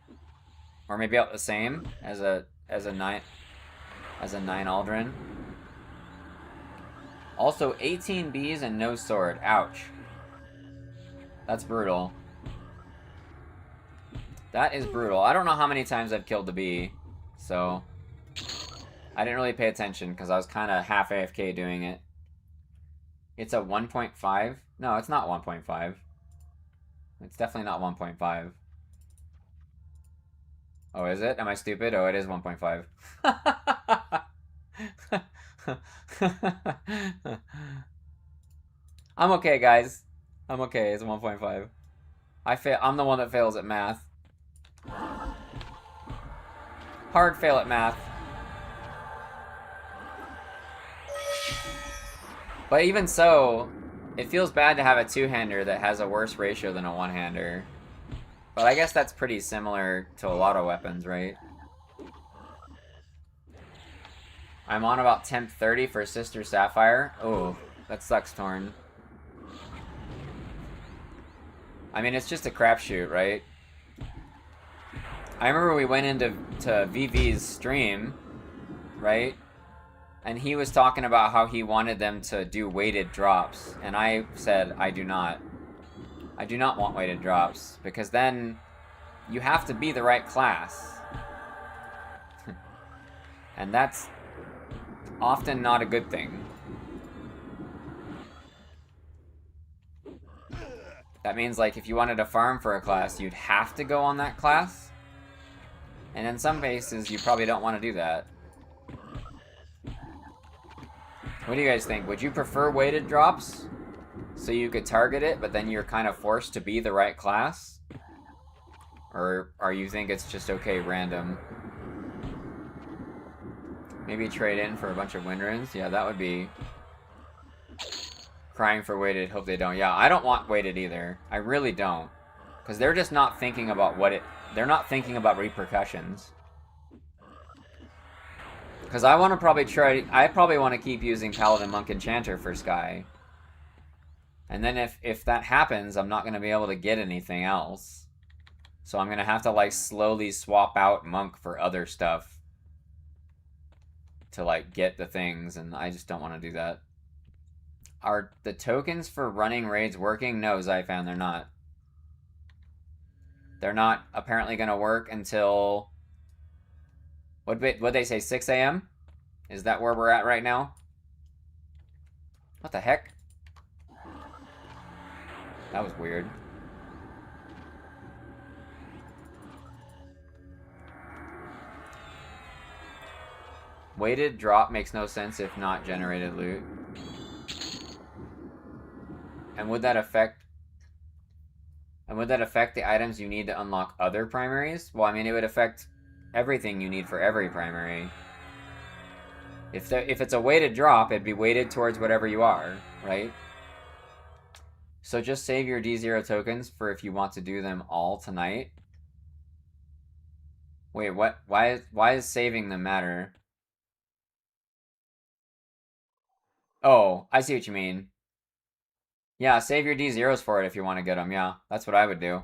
Or maybe about the same as a 9 Aldrin. Also 18 Bs and no sword. Ouch. That's brutal. That is brutal. I don't know how many times I've killed the bee, so I didn't really pay attention because I was kind of half AFK doing it. It's a 1.5? No, it's not 1.5. It's definitely not 1.5. Oh, is it? Am I stupid? Oh, it is 1.5. I'm okay, guys. I'm okay. It's 1.5. I'm the one that fails at math. Hard fail at math. But even so, it feels bad to have a two-hander that has a worse ratio than a one-hander. But I guess that's pretty similar to a lot of weapons, right? I'm on about temp 30 for Sister Sapphire. Oh, that sucks, Torn. I mean, it's just a crapshoot, right? I remember we went into VV's stream, right? And he was talking about how he wanted them to do weighted drops. And I said, I do not. I do not want weighted drops. Because then you have to be the right class. And that's often not a good thing. That means, like, if you wanted to farm for a class, you'd have to go on that class. And in some cases, you probably don't want to do that. What do you guys think? Would you prefer weighted drops? So you could target it, but then you're kind of forced to be the right class? Or you think it's just okay random? Maybe trade in for a bunch of wind runes? Yeah, that would be... Crying for weighted, hope they don't. Yeah, I don't want weighted either. I really don't. Because they're just not thinking about what it... They're not thinking about repercussions. Because I want to probably try... I probably want to keep using Paladin, Monk, Enchanter for Sky. And then if that happens, I'm not going to be able to get anything else. So I'm going to have to, like, slowly swap out Monk for other stuff. To, like, get the things, and I just don't want to do that. Are the tokens for running raids working? No, Zyfan, they're not. They're not apparently going to work until... What'd they say, 6 a.m.? Is that where we're at right now? What the heck? That was weird. Weighted drop makes no sense if not generated loot. And would that affect the items you need to unlock other primaries? Well, I mean, it would affect everything you need for every primary. If it's a weighted drop, it'd be weighted towards whatever you are, right? So just save your D0 tokens for if you want to do them all tonight. Wait, what? Why is saving them matter? Oh, I see what you mean. Yeah, save your D0s for it if you want to get them. Yeah, that's what I would do.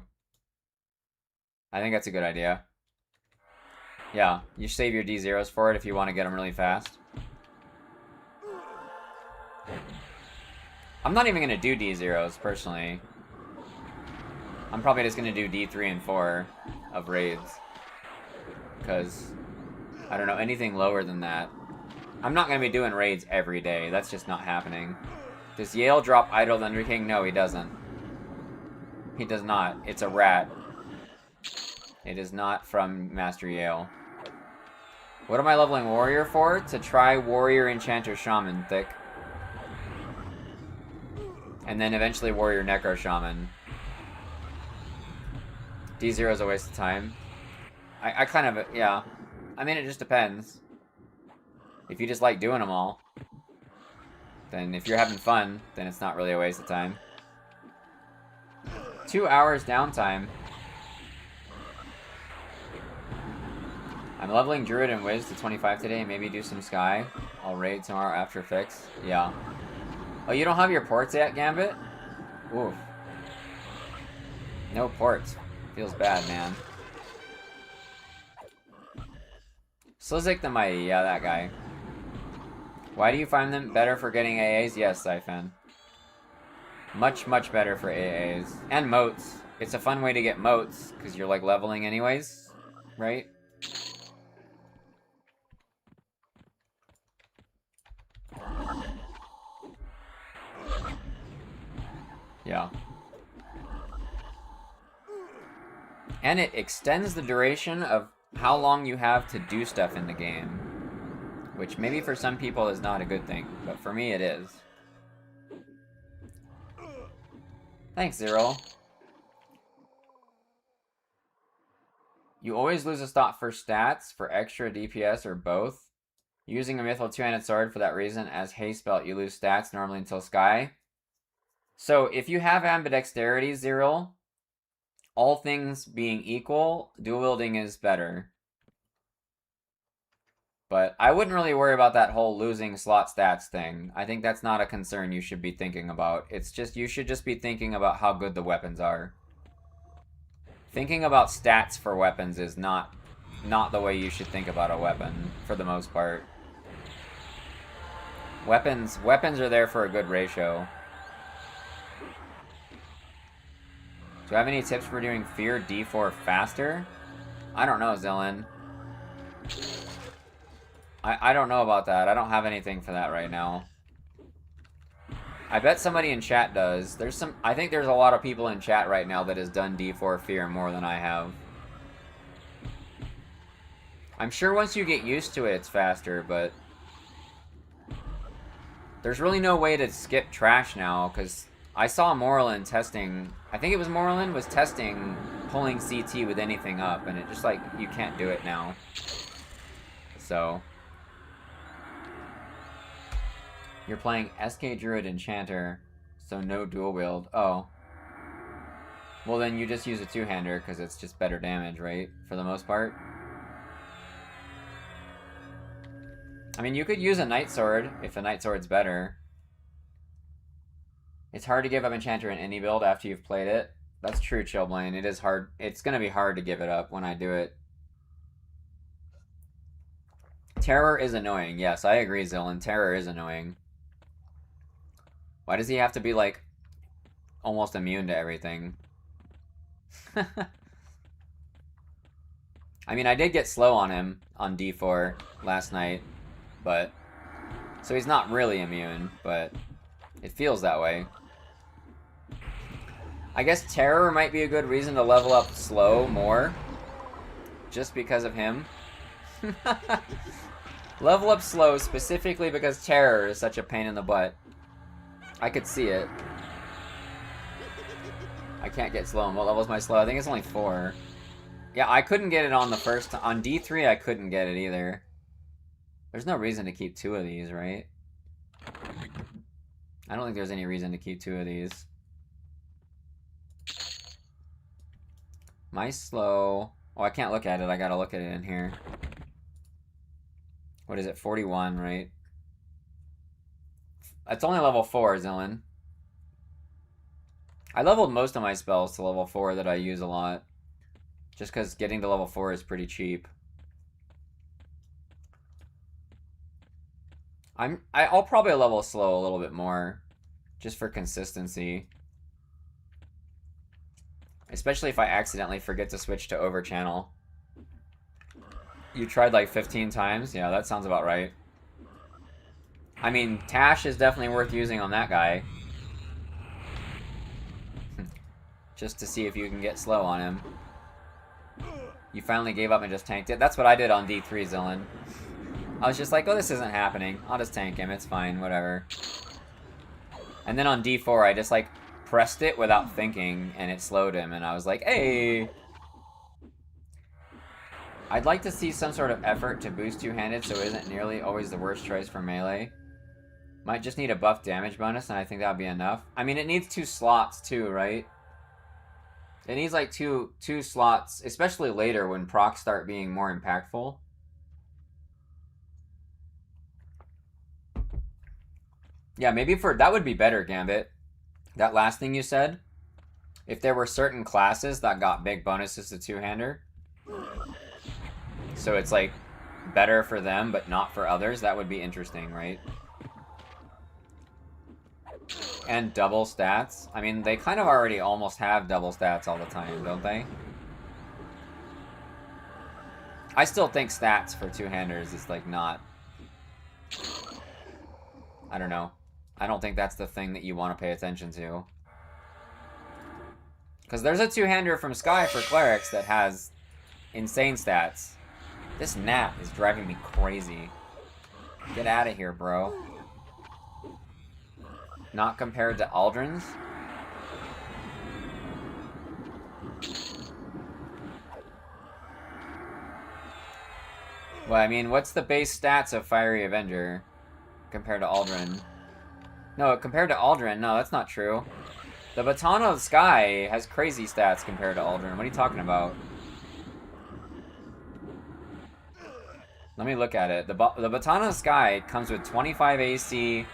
I think that's a good idea. Yeah, you save your D0s for it if you want to get them really fast. I'm not even going to do D0s, personally. I'm probably just going to do D3 and 4 of raids. Because, I don't know, anything lower than that. I'm not going to be doing raids every day. That's just not happening. Does Yale drop Idle Thunder King? No, he doesn't. He does not. It's a rat. It is not from Master Yale. What am I leveling Warrior for? To try Warrior, Enchanter, Shaman, Thick. And then eventually Warrior, Necro, Shaman. D0 is a waste of time. I kind of, yeah. I mean, it just depends. If you just like doing them all, then if you're having fun, then it's not really a waste of time. 2 hours downtime. I'm leveling Druid and Wiz to 25 today. Maybe do some Sky. I'll raid tomorrow after fix. Yeah. Oh, you don't have your ports yet, Gambit? Oof. No ports. Feels bad, man. Slizik the Mighty. Yeah, that guy. Why do you find them better for getting AAs? Yes, Siphon. Much, much better for AAs. And moats. It's a fun way to get moats, because you're, like, leveling anyways, right? Yeah. And it extends the duration of how long you have to do stuff in the game. Which maybe for some people is not a good thing, but for me it is. Thanks, Zero. You always lose a stop for stats, for extra DPS, or both. Using a Mythal two-handed sword for that reason, as haste belt, you lose stats normally until Sky. So if you have ambidexterity, Zero, all things being equal, dual wielding is better. But I wouldn't really worry about that whole losing slot stats thing. I think that's not a concern you should be thinking about. It's just, you should just be thinking about how good the weapons are. Thinking about stats for weapons is not the way you should think about a weapon, for the most part. Weapons are there for a good ratio. Do I have any tips for doing Fear D4 faster? I don't know, Zillin. I don't know about that. I don't have anything for that right now. I bet somebody in chat does. I think there's a lot of people in chat right now that has done D4 Fear more than I have. I'm sure once you get used to it, it's faster, but there's really no way to skip trash now, because I saw Morlin testing, I think it was Morlin, was testing pulling CT with anything up, and it just, like, you can't do it now. So you're playing SK Druid Enchanter, so no dual wield. Oh. Well, then you just use a two-hander, because it's just better damage, right? For the most part. I mean, you could use a Night Sword, if a Night Sword's better. It's hard to give up Enchanter in any build after you've played it. That's true, Chillblaine. It is hard. It's going to be hard to give it up when I do it. Terror is annoying. Yes, I agree, Zillin. Terror is annoying. Why does he have to be, like, almost immune to everything? I mean, I did get slow on him on D4 last night, but... So he's not really immune, but it feels that way. I guess Terror might be a good reason to level up slow more, just because of him. Level up slow specifically because Terror is such a pain in the butt. I could see it. I can't get slow. What level is my slow? I think it's only 4. Yeah, I couldn't get it on the first... On D3, I couldn't get it either. There's no reason to keep 2 of these, right? I don't think there's any reason to keep 2 of these. My slow... Oh, I can't look at it. I gotta look at it in here. What is it? 41, right? It's only level 4, Zillin. I leveled most of my spells to level 4 that I use a lot. Just because getting to level 4 is pretty cheap. I'll probably level slow a little bit more. Just for consistency. Especially if I accidentally forget to switch to overchannel. You tried like 15 times? Yeah, that sounds about right. I mean, Tash is definitely worth using on that guy. Just to see if you can get slow on him. You finally gave up and just tanked it? That's what I did on D3, Zillin. I was just like, oh, this isn't happening. I'll just tank him. It's fine. Whatever. And then on D4, I just, like, pressed it without thinking, and it slowed him. And I was like, hey! I'd like to see some sort of effort to boost two-handed so it isn't nearly always the worst choice for melee. Might just need a buff damage bonus, and I think that would be enough. I mean, it needs 2 slots, too, right? It needs, like, two slots, especially later when procs start being more impactful. Yeah, maybe that would be better, Gambit. That last thing you said. If there were certain classes that got big bonuses to two-hander. So it's, like, better for them, but not for others. That would be interesting, right? And double stats. I mean, they kind of already almost have double stats all the time, don't they? I still think stats for two-handers is, like, not... I don't know. I don't think that's the thing that you want to pay attention to. Because there's a two-hander from Sky for Clerics that has insane stats. This gnat is driving me crazy. Get out of here, bro. Not compared to Aldrin's? Well, I mean, what's the base stats of Fiery Avenger compared to Aldrin? No, compared to Aldrin, no, that's not true. The Baton of Sky has crazy stats compared to Aldrin. What are you talking about? Let me look at it. The Baton of Sky comes with 25 AC,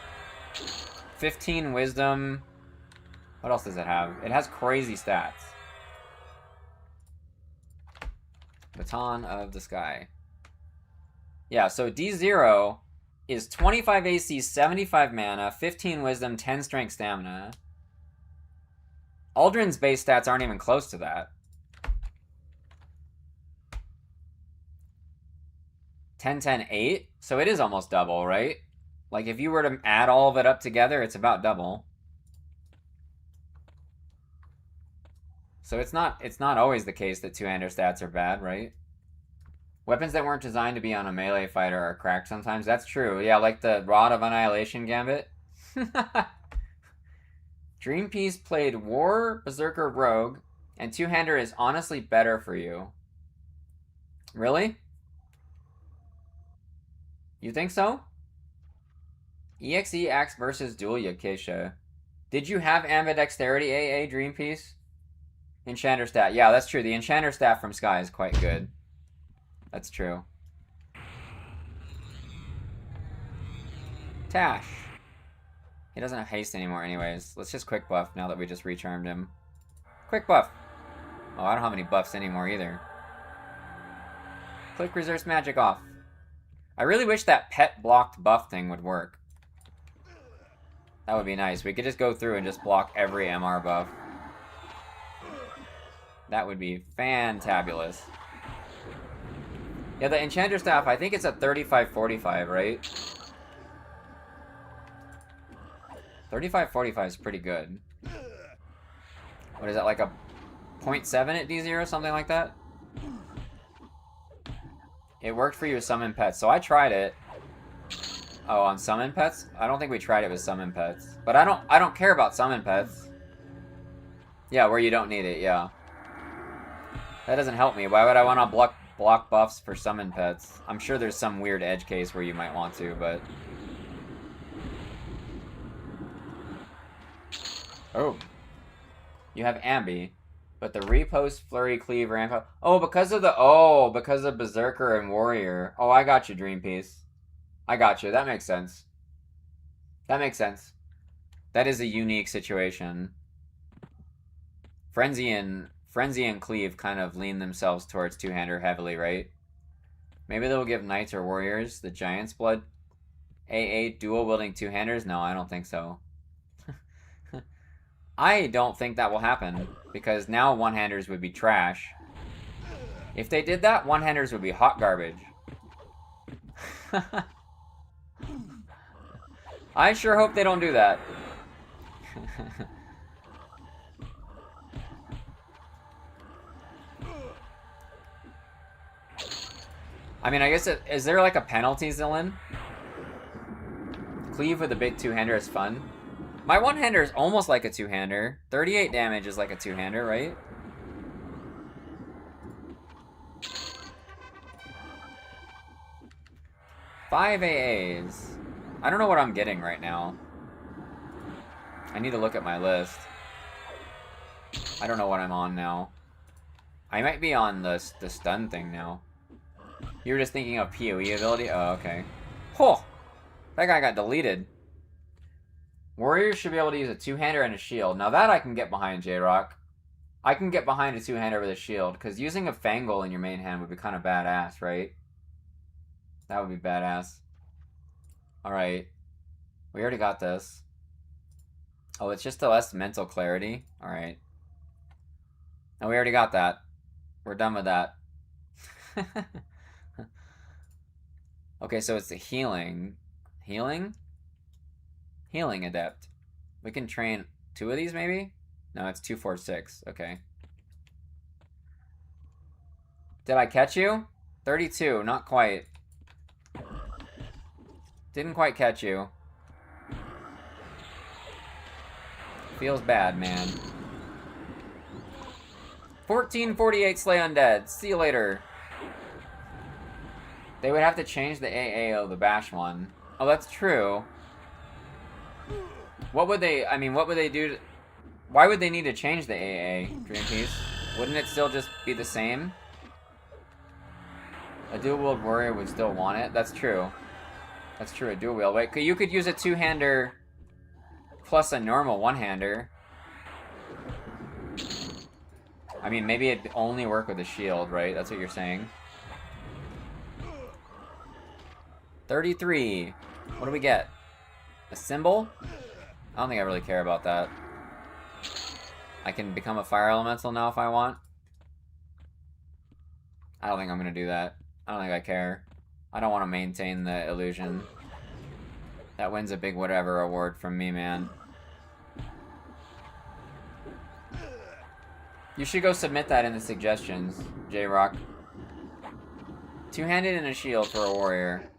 15 Wisdom. What else does it have? It has crazy stats. Baton of the Sky. Yeah, so D0 is 25 AC, 75 mana, 15 Wisdom, 10 Strength Stamina. Aldrin's base stats aren't even close to that. 10, 10, 8. So it is almost double, right? Like, if you were to add all of it up together, it's about double. So it's not always the case that two-hander stats are bad, right? Weapons that weren't designed to be on a melee fighter are cracked sometimes. That's true. Yeah, like the Rod of Annihilation Gambit. Dream Piece played War, Berserker, Rogue, and two-hander is honestly better for you. Really? You think so? EXE Axe versus Dual Yakesha. Did you have Ambidexterity AA Dream Piece? Enchanter stat. Yeah, that's true. The Enchanter stat from Sky is quite good. That's true. Tash. He doesn't have haste anymore anyways. Let's just quick buff now that we just recharmed him. Quick buff. Oh, I don't have any buffs anymore either. Click reserves magic off. I really wish that pet blocked buff thing would work. That would be nice. We could just go through and just block every MR buff. That would be fantabulous. Yeah, the Enchanter Staff, I think it's at 35-45, right? 35-45 is pretty good. What is that, like a 0.7 at D0, something like that? It worked for you with Summon Pets, so I tried it. Oh, on Summon Pets? I don't think we tried it with Summon Pets. But I don't care about Summon Pets. Yeah, where you don't need it, yeah. That doesn't help me. Why would I want to block buffs for Summon Pets? I'm sure there's some weird edge case where you might want to, but... Oh. You have Ambi. But the Repost, Flurry, Cleave, Ramp... Oh, because of Berserker and Warrior. Oh, I got you, Dream Piece. I got you. That makes sense. That makes sense. That is a unique situation. Frenzy and Cleave kind of lean themselves towards two-hander heavily, right? Maybe they'll give Knights or Warriors the Giant's Blood AA dual-wielding two-handers? No, I don't think so. I don't think that will happen, because now one-handers would be trash. If they did that, one-handers would be hot garbage. I sure hope they don't do that. I mean, I guess is there like a penalty, Zillin? Cleave with a big two-hander is fun. My one-hander is almost like a two-hander. 38 damage is like a two-hander, right? Five AAs. I don't know what I'm getting right now. I need to look at my list. I don't know what I'm on now. I might be on the stun thing now. You were just thinking of PoE ability? Oh, okay. Oh! That guy got deleted. Warriors should be able to use a two-hander and a shield. Now that I can get behind, J-Rock. I can get behind a two-hander with a shield, because using a Fangle in your main hand would be kind of badass, right? That would be badass. Alright. We already got this. Oh, it's just the less mental clarity? Alright. And we already got that. We're done with that. Okay, so it's the healing. Healing? Healing Adept. We can train 2 of these, maybe? No, it's 2, 4, 6. Okay. Did I catch you? 32, not quite. Didn't quite catch you. Feels bad, man. 1448 Slay Undead. See you later. They would have to change the AAO, the bash one. Oh, that's true. What would they... I mean, what would they do to... Why would they need to change the AA, Dreampiece? Wouldn't it still just be the same? A dual-wield warrior would still want it? That's true. That's true, a dual-wield. Wait, you could use a two-hander plus a normal one-hander. I mean, maybe it'd only work with a shield, right? That's what you're saying. 33. What do we get? A symbol? I don't think I really care about that. I can become a fire elemental now if I want. I don't think I'm gonna do that. I don't think I care. I don't want to maintain the illusion. That wins a big whatever award from me, man. You should go submit that in the suggestions, J-Rock. Two-handed and a shield for a warrior.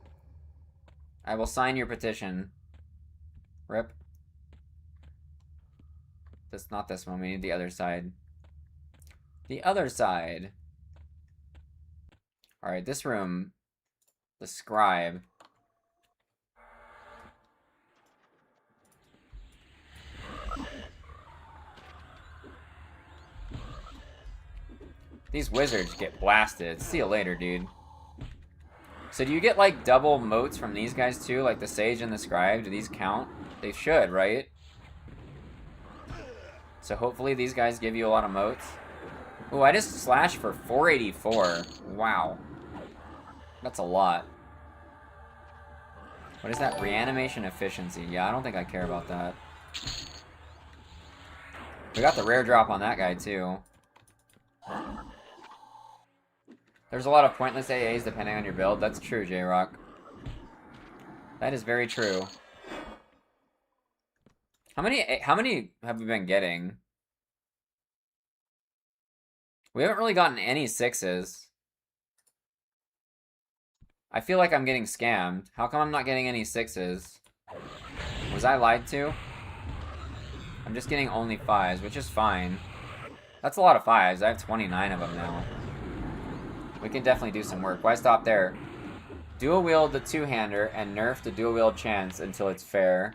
I will sign your petition. Rip. That's not this one. We need the other side. The other side. Alright, this room. The scribe. These wizards get blasted. See you later, dude. So do you get, like, double motes from these guys, too? Like the sage and the scribe? Do these count? They should, right? So hopefully these guys give you a lot of motes. Ooh, I just slashed for 484. Wow. That's a lot. What is that? Reanimation efficiency. Yeah, I don't think I care about that. We got the rare drop on that guy, too. There's a lot of pointless AAs depending on your build. That's true, J-Rock. That is very true. How many have we been getting? We haven't really gotten any 6s. I feel like I'm getting scammed. How come I'm not getting any 6s? Was I lied to? I'm just getting only 5s, which is fine. That's a lot of 5s. I have 29 of them now. We can definitely do some work. Why stop there? Dual wield the two-hander and nerf the dual wield chance until it's fair.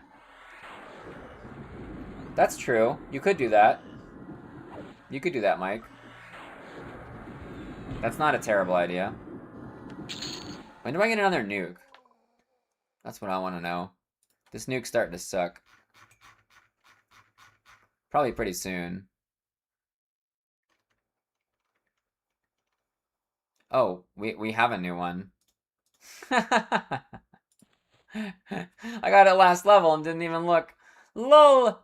That's true. You could do that. You could do that, Mike. That's not a terrible idea. When do I get another nuke? That's what I want to know. This nuke's starting to suck. Probably pretty soon. Oh, we have a new one. I got it last level and didn't even look. LOL!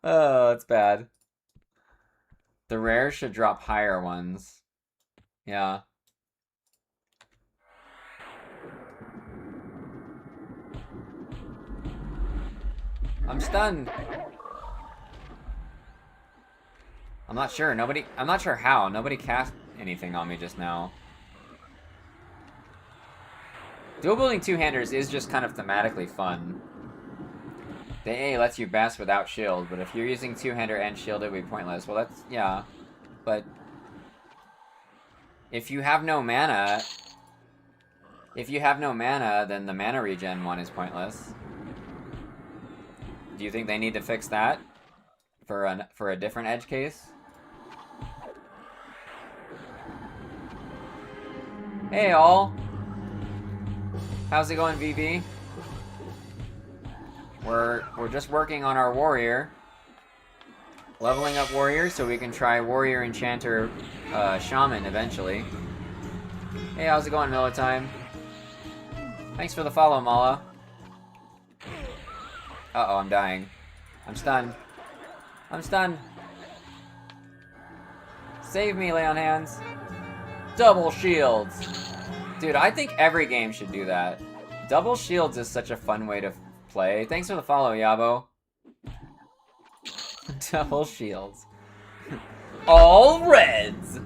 Oh, it's bad. The rare should drop higher ones. Yeah. I'm stunned. I'm not sure. I'm not sure how. Nobody cast anything on me just now. Dual wielding two-handers is just kind of thematically fun. The A lets you bash without shield, but if you're using two-hander and shield, it would be pointless. Well, that's... yeah. But... if you have no mana... if you have no mana, then the mana regen one is pointless. Do you think they need to fix that? For a different edge case? Hey, all! How's it going, VV? We're just working on our warrior. Leveling up warrior so we can try warrior enchanter shaman eventually. Hey, how's it going, Militime? Thanks for the follow, Mala. Uh-oh, I'm dying. I'm stunned. I'm stunned. Save me, lay on hands. Double shields. Dude, I think every game should do that. Double shields is such a fun way to play. Thanks for the follow, Yabo. Double shields. All reds!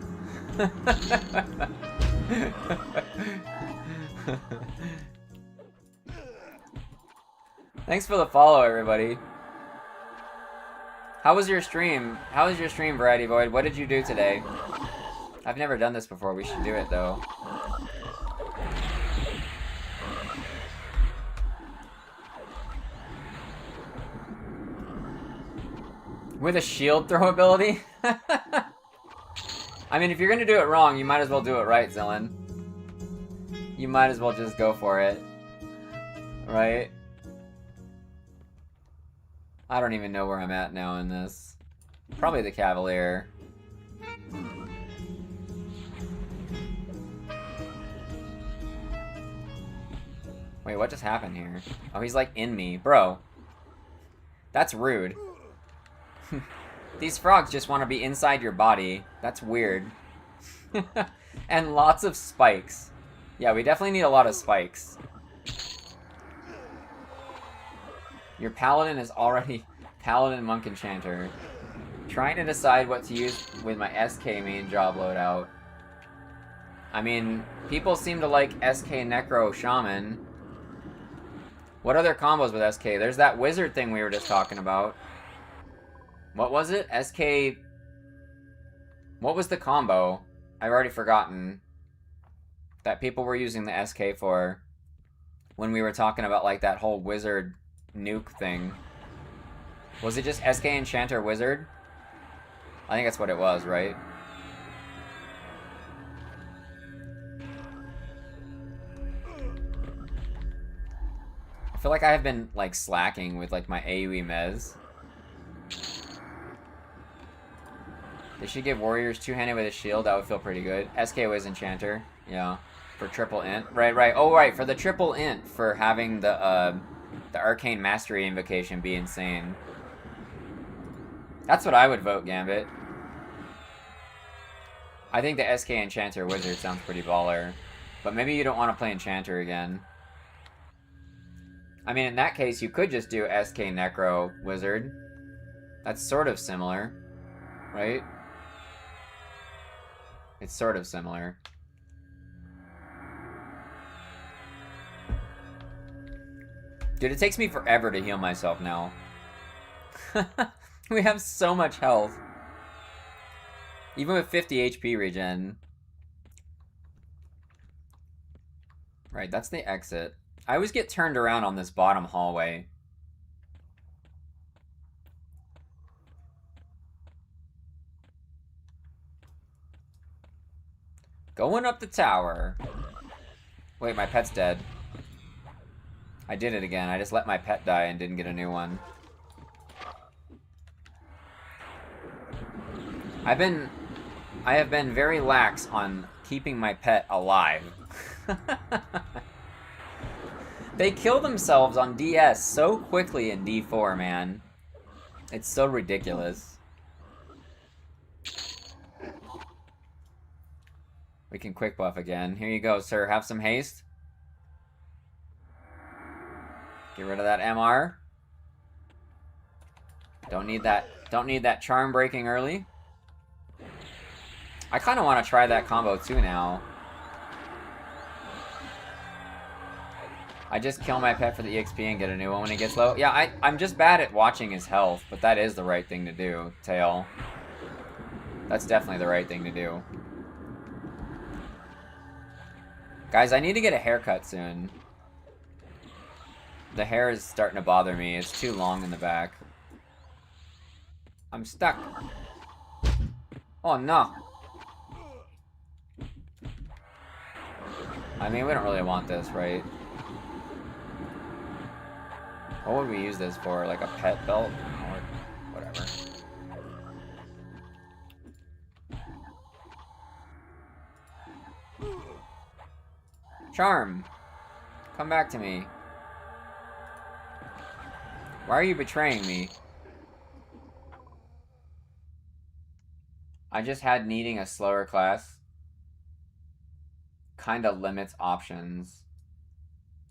Thanks for the follow, everybody. How was your stream? How was your stream, Variety Void? What did you do today? I've never done this before. We should do it, though. With a shield throw ability? I mean, if you're gonna do it wrong, you might as well do it right, Zillin. You might as well just go for it. Right? I don't even know where I'm at now in this. Probably the Cavalier. Wait, what just happened here? Oh, he's like in me. Bro. That's rude. These frogs just want to be inside your body. That's weird. And lots of spikes. Yeah, we definitely need a lot of spikes. Your paladin is already paladin, monk, enchanter. Trying to decide what to use with my SK main job loadout. I mean, people seem to like SK Necro Shaman. What other combos with SK? There's that wizard thing we were just talking about. What was it? SK... What was the combo? I've already forgotten. That people were using the SK for. When we were talking about, like, that whole wizard nuke thing. Was it just SK Enchanter Wizard? I think that's what it was, right? I feel like I have been, like, slacking with, like, my AoE mez. They should give warriors two-handed with a shield. That would feel pretty good. SK Wiz Enchanter. Yeah. For triple int. Right, right. Oh, right. For the triple int. For having the Arcane Mastery Invocation be insane. That's what I would vote, Gambit. I think the SK Enchanter Wizard sounds pretty baller. But maybe you don't want to play Enchanter again. I mean, in that case, you could just do SK Necro Wizard. That's sort of similar. Right? It's sort of similar. Dude, it takes me forever to heal myself now. We have so much health. Even with 50 HP regen. Right, that's the exit. I always get turned around on this bottom hallway. Going up the tower. Wait, my pet's dead. I did it again. I just let my pet die and didn't get a new one. I have been very lax on keeping my pet alive. They kill themselves on DS so quickly in D4, man. It's so ridiculous. We can quick buff again. Here you go, sir. Have some haste. Get rid of that MR. Don't need that charm breaking early. I kind of want to try that combo too now. I just kill my pet for the EXP and get a new one when it gets low. Yeah, I'm just bad at watching his health, but that is the right thing to do, Tail. That's definitely the right thing to do. Guys, I need to get a haircut soon. The hair is starting to bother me. It's too long in the back. I'm stuck. Oh, no. I mean, we don't really want this, right? What would we use this for? Like a pet belt? Or whatever. Charm! Come back to me. Why are you betraying me? I just had needing a slower class. Kinda limits options.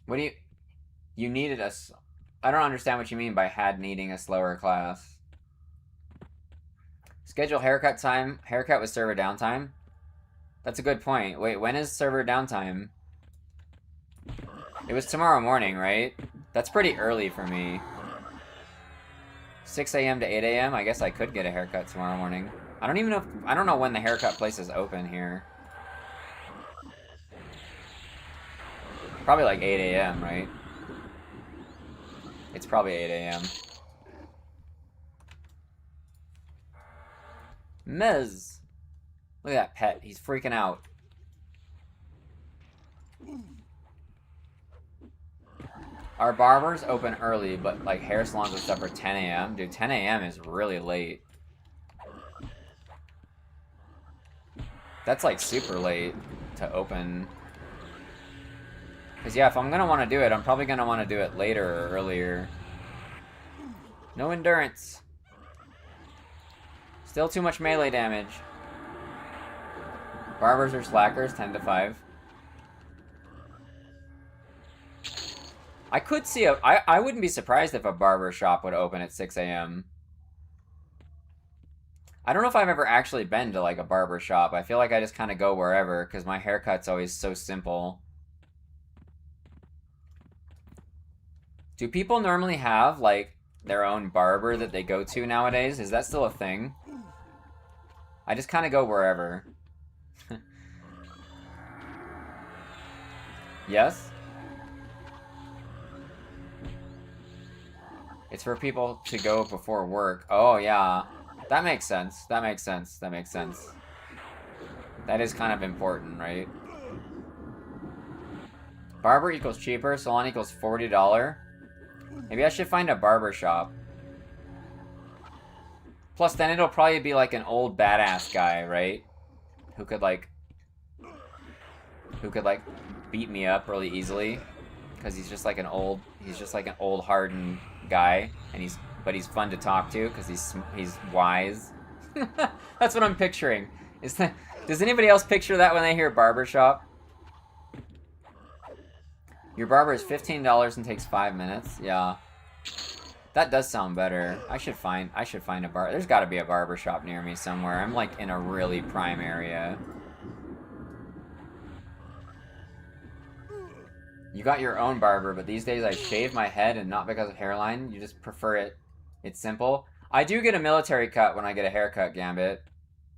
What do you... You needed a... I don't understand what you mean by had needing a slower class. Schedule haircut time. Haircut with server downtime? That's a good point. Wait, when is server downtime? It was tomorrow morning, right? That's pretty early for me. 6 a.m. to 8 a.m. I guess I could get a haircut tomorrow morning. I don't even know. I don't know when the haircut place is open here. Probably like 8 a.m., right? It's probably 8 a.m. Mez! Look at that pet. He's freaking out. Our barbers open early, but like hair salons and stuff are 10 a.m. Dude, 10 a.m. is really late. That's like super late to open. Because yeah, if I'm going to want to do it, I'm probably going to want to do it later or earlier. No endurance. Still too much melee damage. Barbers are slackers, 10 to 5. I could see I wouldn't be surprised if a barber shop would open at 6 a.m. I don't know if I've ever actually been to like a barber shop. I feel like I just kind of go wherever because my haircut's always so simple. Do people normally have like their own barber that they go to nowadays? Is that still a thing? I just kind of go wherever. Yes? It's for people to go before work. Oh, yeah. That makes sense. That makes sense. That makes sense. That is kind of important, right? Barber equals cheaper. Salon equals $40. Maybe I should find a barber shop. Plus, then it'll probably be like an old badass guy, right? Who could like beat me up really easily. Because he's just like an old hardened guy, and he's fun to talk to because he's wise. That's what I'm picturing. Does anybody else picture that when they hear barbershop? Your barber is $15 and takes 5 minutes. Yeah, that does sound better. I should find a bar. There's got to be a barber shop near me somewhere. I'm like in a really prime area. You got your own barber, but these days I shave my head, and not because of hairline. You just prefer it. It's simple. I do get a military cut when I get a haircut, Gambit.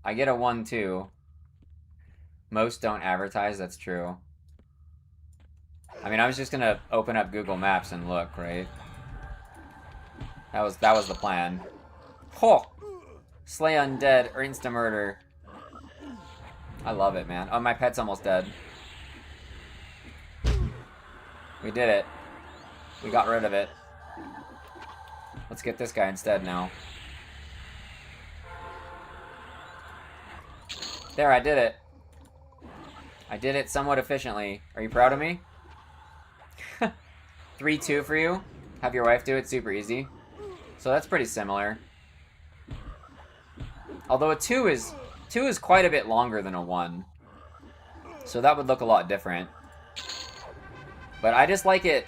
I get a 1-2. Most don't advertise, that's true. I mean, I was just gonna open up Google Maps and look, right? That was the plan. Ho! Slay undead or insta-murder. I love it, man. Oh, my pet's almost dead. We did it. We got rid of it. Let's get this guy instead now. There, I did it. I did it somewhat efficiently. Are you proud of me? 3-2 for you. Have your wife do it, super easy. So that's pretty similar. Although a 2 is quite a bit longer than a 1. So that would look a lot different. But I just like it.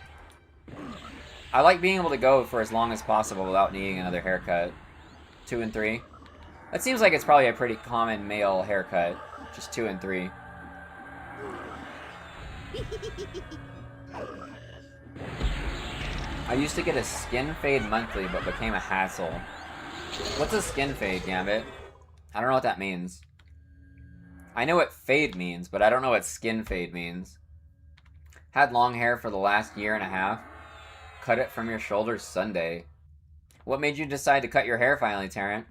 I like being able to go for as long as possible without needing another haircut. 2 and 3. That seems like it's probably a pretty common male haircut. Just 2 and 3. I used to get a skin fade monthly, but became a hassle. What's a skin fade, Gambit? I don't know what that means. I know what fade means, but I don't know what skin fade means. Had long hair for the last year and a half. Cut it from your shoulders Sunday. What made you decide to cut your hair finally, Tarrant?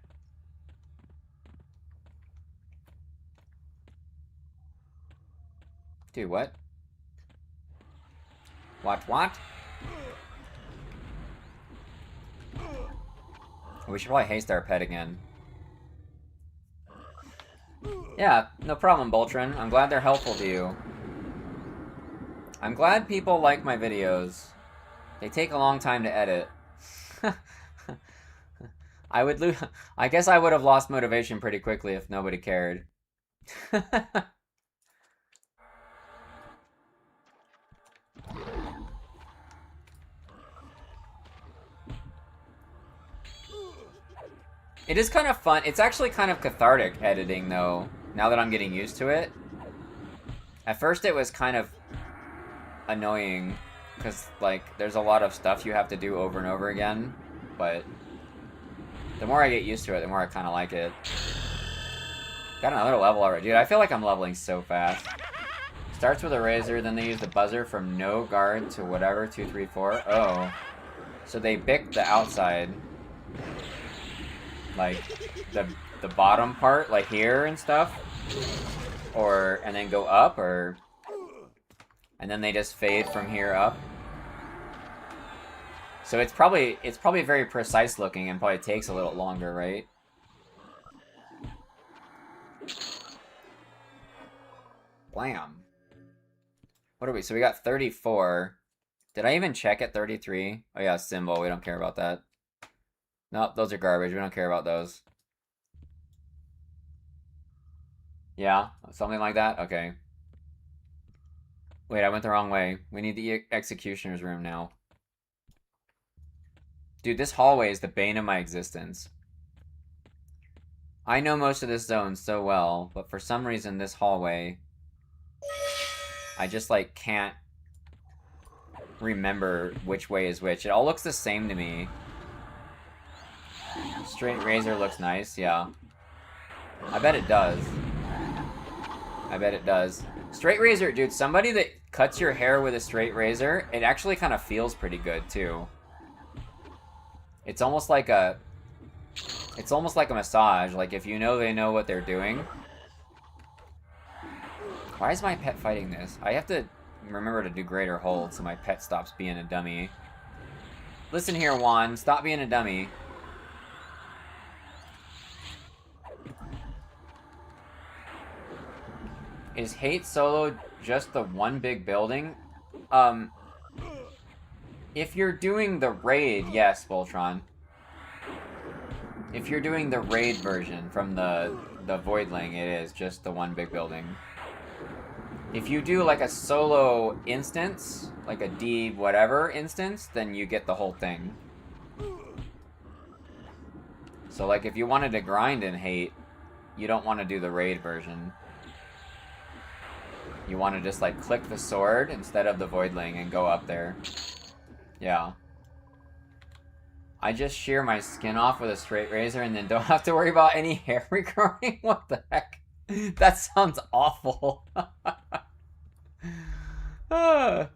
Dude, what? What? We should probably haste our pet again. Yeah, no problem, Boltron. I'm glad they're helpful to you. I'm glad people like my videos. They take a long time to edit. I guess I would have lost motivation pretty quickly if nobody cared. It is kind of fun. It's actually kind of cathartic editing, though, now that I'm getting used to it. At first it was kind of annoying. because, like, there's a lot of stuff you have to do over and over again, but the more I get used to it, the more I kind of like it. Got another level already. Dude, I feel like I'm leveling so fast. Starts with a razor, then they use the buzzer from no guard to whatever, 2, 3, 4. Oh. So they pick the outside. Like, the bottom part, like here and stuff. And then go up, or... And then they just fade from here up. So it's probably very precise looking and probably takes a little longer, right? Blam. What are we? So we got 34. Did I even check at 33? Oh yeah, symbol. We don't care about that. Nope, those are garbage. We don't care about those. Yeah, something like that? Okay. Wait, I went the wrong way. We need the executioner's room now. Dude, this hallway is the bane of my existence. I know most of this zone so well, but for some reason this hallway... I just, like, can't remember which way is which. It all looks the same to me. Straight razor looks nice, yeah. I bet it does. I bet it does. Straight razor, dude, somebody that cuts your hair with a straight razor, it actually kind of feels pretty good, too. It's almost like a... It's almost like a massage. Like, if you know they know what they're doing... Why is my pet fighting this? I have to remember to do greater hold so my pet stops being a dummy. Listen here, Juan. Stop being a dummy. Is Hate Solo just the one big building? If you're doing the raid, yes, Voltron. If you're doing the raid version from the Voidling, it is just the one big building. If you do like a solo instance, like a D whatever instance, then you get the whole thing. So like if you wanted to grind in Hate, you don't want to do the raid version. You want to just like click the sword instead of the Voidling and go up there. Yeah. I just shear my skin off with a straight razor and then don't have to worry about any hair regrowing? What the heck? That sounds awful. That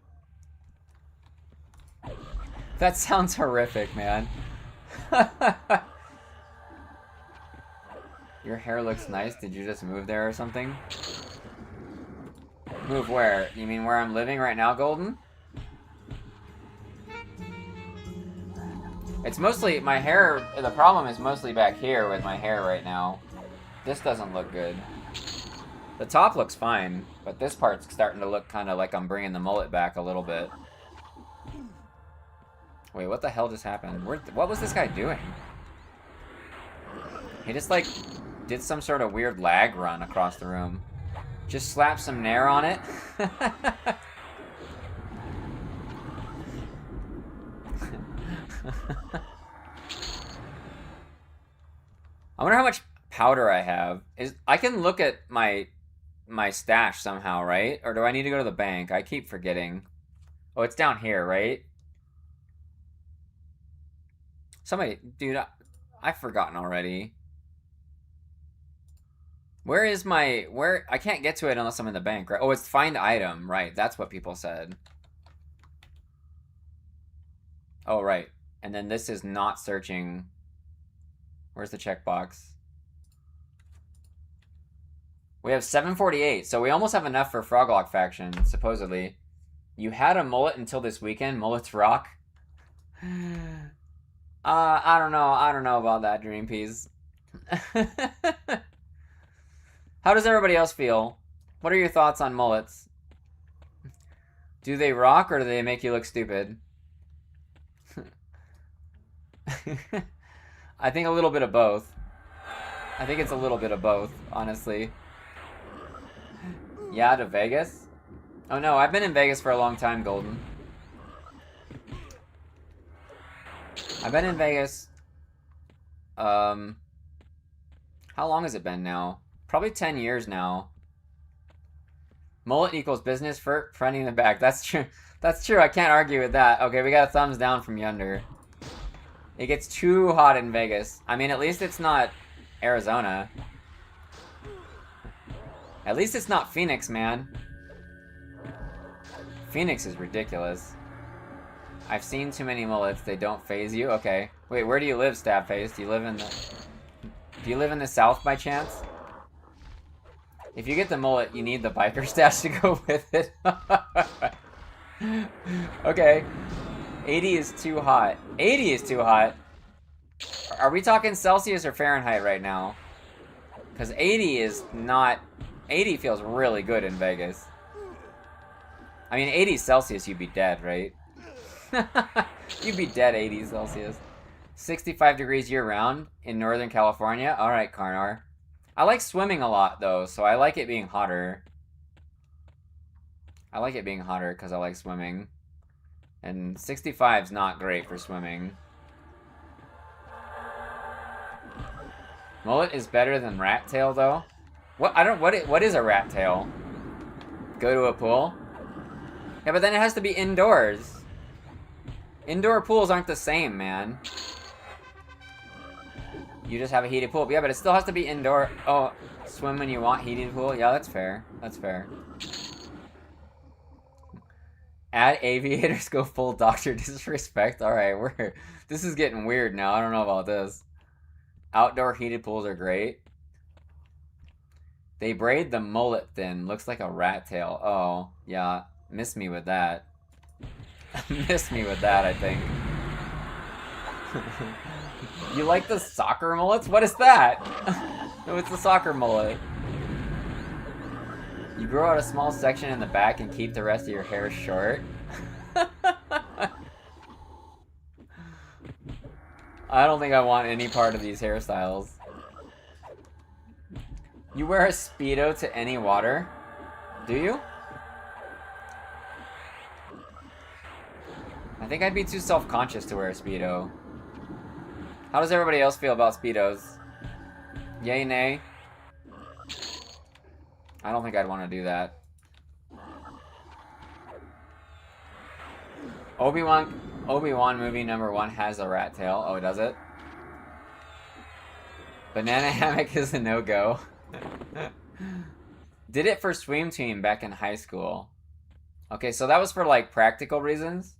sounds horrific, man. Your hair looks nice. Did you just move there or something? Move where? You mean where I'm living right now, Golden? It's mostly my hair. The problem is mostly back here with my hair right now. This doesn't look good. The top looks fine, but this part's starting to look kind of like I'm bringing the mullet back a little bit. Wait, what the hell just happened? What was this guy doing? He just, like, did some sort of weird lag run across the room. Just slapped some nair on it. I wonder how much powder I have. I can look at my stash somehow, right? Or do I need to go to the bank? I keep forgetting. Oh, it's down here, right? Somebody, dude, I've forgotten already. Where is I can't get to it unless I'm in the bank, right? Oh, it's find item, right? That's what people said. Oh, right. And then this is not searching. Where's the checkbox? We have 748, so we almost have enough for Froglock faction, supposedly. You had a mullet until this weekend. Mullets rock. I don't know. I don't know about that, Dream Peas. How does everybody else feel? What are your thoughts on mullets? Do they rock or do they make you look stupid? I think a little bit of both. I think it's a little bit of both, honestly. Yeah, to Vegas? Oh no, I've been in Vegas for a long time, Golden. I've been in Vegas. How long has it been now? Probably 10 years now. Mullet equals business for fronting the back. That's true. That's true. I can't argue with that. Okay, we got a thumbs down from Yunder. It gets too hot in Vegas. I mean, at least it's not Arizona. At least it's not Phoenix, man. Phoenix is ridiculous. I've seen too many mullets. They don't phase you. Okay. Wait, where do you live, Stabface? Do you live in the South by chance? If you get the mullet, you need the biker stash to go with it. Okay. 80 is too hot. 80 is too hot. Are we talking Celsius or Fahrenheit right now? Because 80 is not... 80 feels really good in Vegas. I mean, 80 Celsius, you'd be dead, right? You'd be dead 80 Celsius. 65 degrees year-round in Northern California? Alright, Karnar. I like swimming a lot, though, so I like it being hotter. I like it being hotter because I like swimming. And 65's not great for swimming. Mullet is better than rat tail, though. What is a rat tail? Go to a pool? Yeah, but then it has to be indoors. Indoor pools aren't the same, man. You just have a heated pool. But yeah, but it still has to be indoor. Oh, swim when you want, heated pool? Yeah, that's fair. That's fair. Add aviators, go full doctor disrespect. Alright, this is getting weird now. I don't know about this. Outdoor heated pools are great. They braid the mullet thin. Looks like a rat tail. Oh, yeah. Miss me with that. Miss me with that, I think. You like the soccer mullets? What is that? No, it's the soccer mullet. You grow out a small section in the back and keep the rest of your hair short. I don't think I want any part of these hairstyles. You wear a Speedo to any water? Do you? I think I'd be too self-conscious to wear a Speedo. How does everybody else feel about Speedos? Yay, nay? I don't think I'd want to do that. Obi-Wan movie number 1 has a rat tail. Oh, does it? Banana hammock is a no-go. Did it for swim team back in high school. Okay, so that was for, like, practical reasons.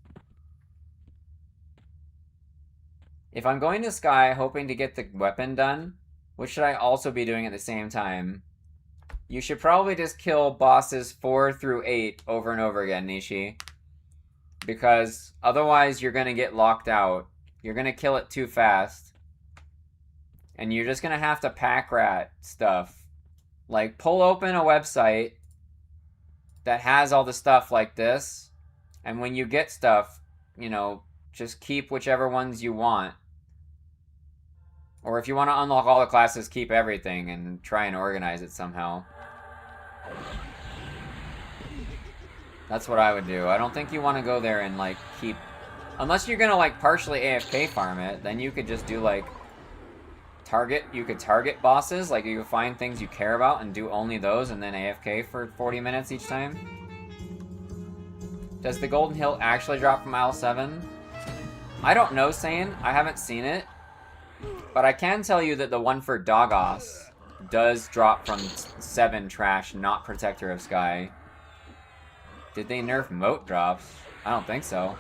If I'm going to Sky hoping to get the weapon done, what should I also be doing at the same time? You should probably just kill bosses 4 through 8 over and over again, Nishi. Because otherwise you're going to get locked out. You're going to kill it too fast. And you're just going to have to pack rat stuff. Like, pull open a website that has all the stuff like this. And when you get stuff, you know, just keep whichever ones you want. Or if you want to unlock all the classes, keep everything and try and organize it somehow. That's what I would do. I don't think you want to go there and, like, keep... Unless you're gonna, like, partially AFK farm it, then you could just do, like... You could target bosses, like, you could find things you care about and do only those, and then AFK for 40 minutes each time. Does the Golden Hilt actually drop from Isle 7? I don't know, Sane. I haven't seen it. But I can tell you that the one for Dogos does drop from 7 trash, not Protector of Sky. Did they nerf moat drops? I don't think so.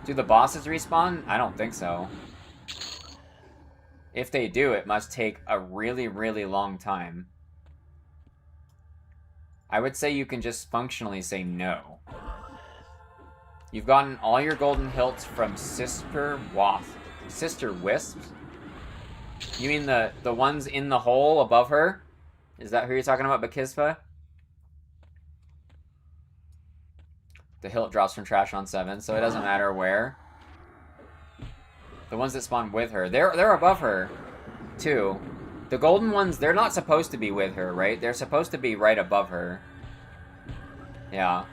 Do the bosses respawn? I don't think so. If they do, it must take a really, really long time. I would say you can just functionally say no. You've gotten all your golden hilts from Sister Wisps? You mean the ones in the hole above her? Is that who you're talking about, Bakispa? The hilt drops from trash on 7, so it doesn't matter where. The ones that spawn with her. They're above her, too. The golden ones, they're not supposed to be with her, right? They're supposed to be right above her. Yeah.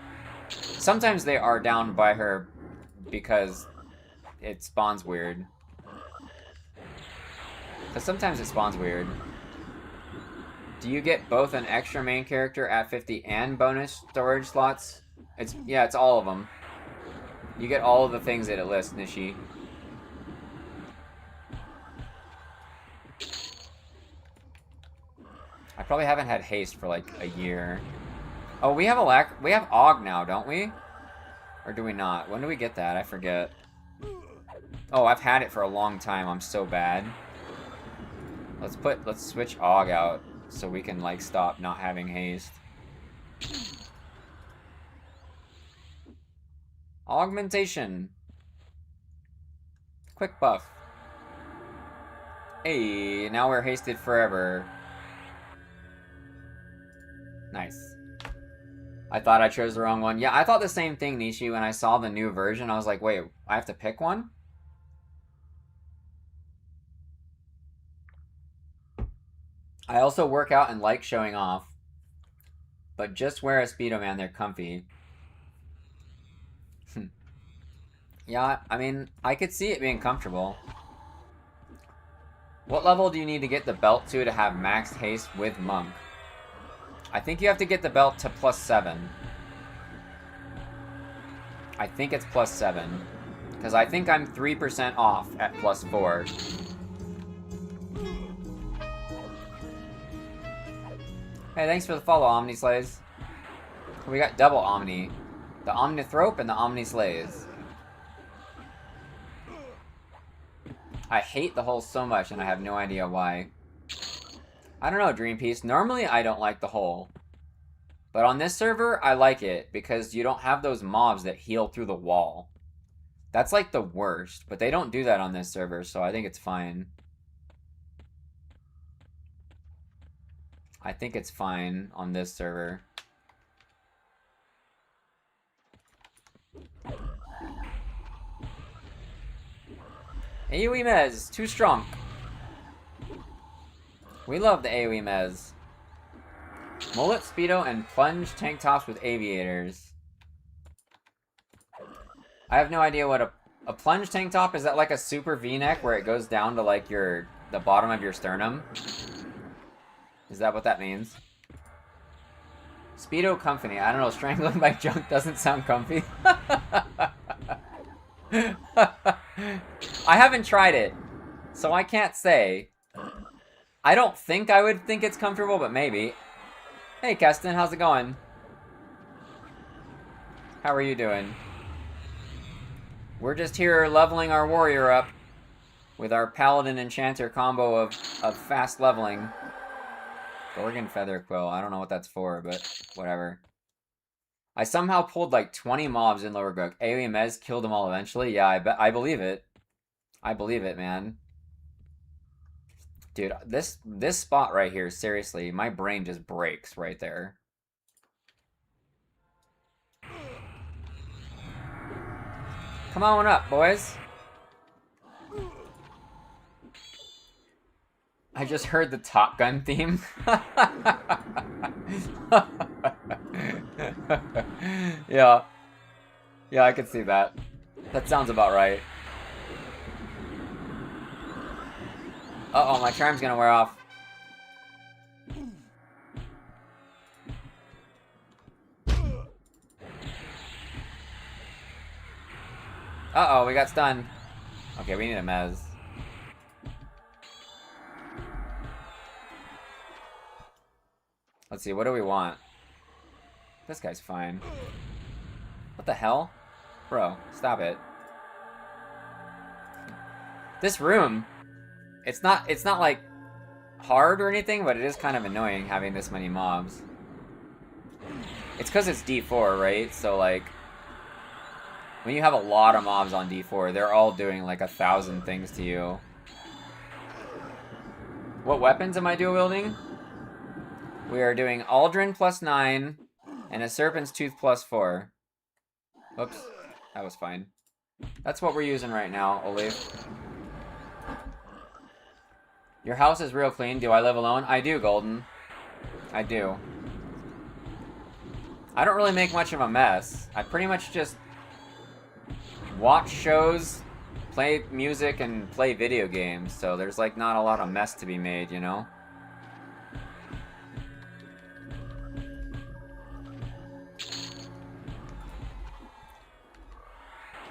Sometimes they are down by her because it spawns weird. Because sometimes it spawns weird. Do you get both an extra main character at 50 and bonus storage slots? Yeah, it's all of them. You get all of the things that it lists, Nishi. I probably haven't had haste for like a year. Oh, we have Og now, don't we? Or do we not? When do we get that? I forget. Oh, I've had it for a long time. I'm so bad. Let's switch Og out so we can like stop not having haste. Augmentation. Quick buff. Hey, now we're hasted forever. Nice. I thought I chose the wrong one. Yeah, I thought the same thing, Nishi, when I saw the new version. I was like, wait, I have to pick one? I also work out and like showing off. But just wear a Speedo, man. They're comfy. Yeah, I mean, I could see it being comfortable. What level do you need to get the belt to have max haste with Monk? I think you have to get the belt to +7. I think it's +7. Because I think I'm 3% off at +4. Hey, thanks for the follow, Omni Slays. We got double Omni. The Omnithrope and the Omni Slays. I hate the hole so much and I have no idea why. I don't know, Dream Piece. Normally I don't like the hole. But on this server, I like it because you don't have those mobs that heal through the wall. That's like the worst, but they don't do that on this server, so I think it's fine. I think it's fine on this server. AoE Mez, too strong. We love the AoE Mez. Mullet, Speedo, and plunge tank tops with aviators. I have no idea what a plunge tank top is. That like a super V-neck where it goes down to like the bottom of your sternum? Is that what that means? Speedo comfy. I don't know, strangling my junk doesn't sound comfy. I haven't tried it, so I can't say. I don't think I would think it's comfortable, but maybe. Hey, Keston, how's it going? How are you doing? We're just here leveling our warrior up with our paladin enchanter combo of fast leveling. Gorgon Feather Quill. I don't know what that's for, but whatever. I somehow pulled like 20 mobs in Lower Gook. AoE Mez killed them all eventually. Yeah, I believe it. I believe it, man. Dude, this spot right here, seriously, my brain just breaks right there. Come on up, boys. I just heard the Top Gun theme. Yeah. Yeah, I could see that. That sounds about right. Uh-oh, my charm's gonna wear off. Uh-oh, we got stunned. Okay, we need a Mez. Let's see, what do we want? This guy's fine. What the hell? Bro, stop it. This room, it's not like hard or anything, but it is kind of annoying having this many mobs. It's because it's D4, right? So like, when you have a lot of mobs on D4, they're all doing like 1,000 things to you. What weapons am I dual wielding? We are doing Aldrin +9 and a Serpent's Tooth +4. Oops, that was fine. That's what we're using right now, Olive. Your house is real clean. Do I live alone? I do, Golden. I do. I don't really make much of a mess. I pretty much just watch shows, play music, and play video games. So there's like not a lot of mess to be made, you know?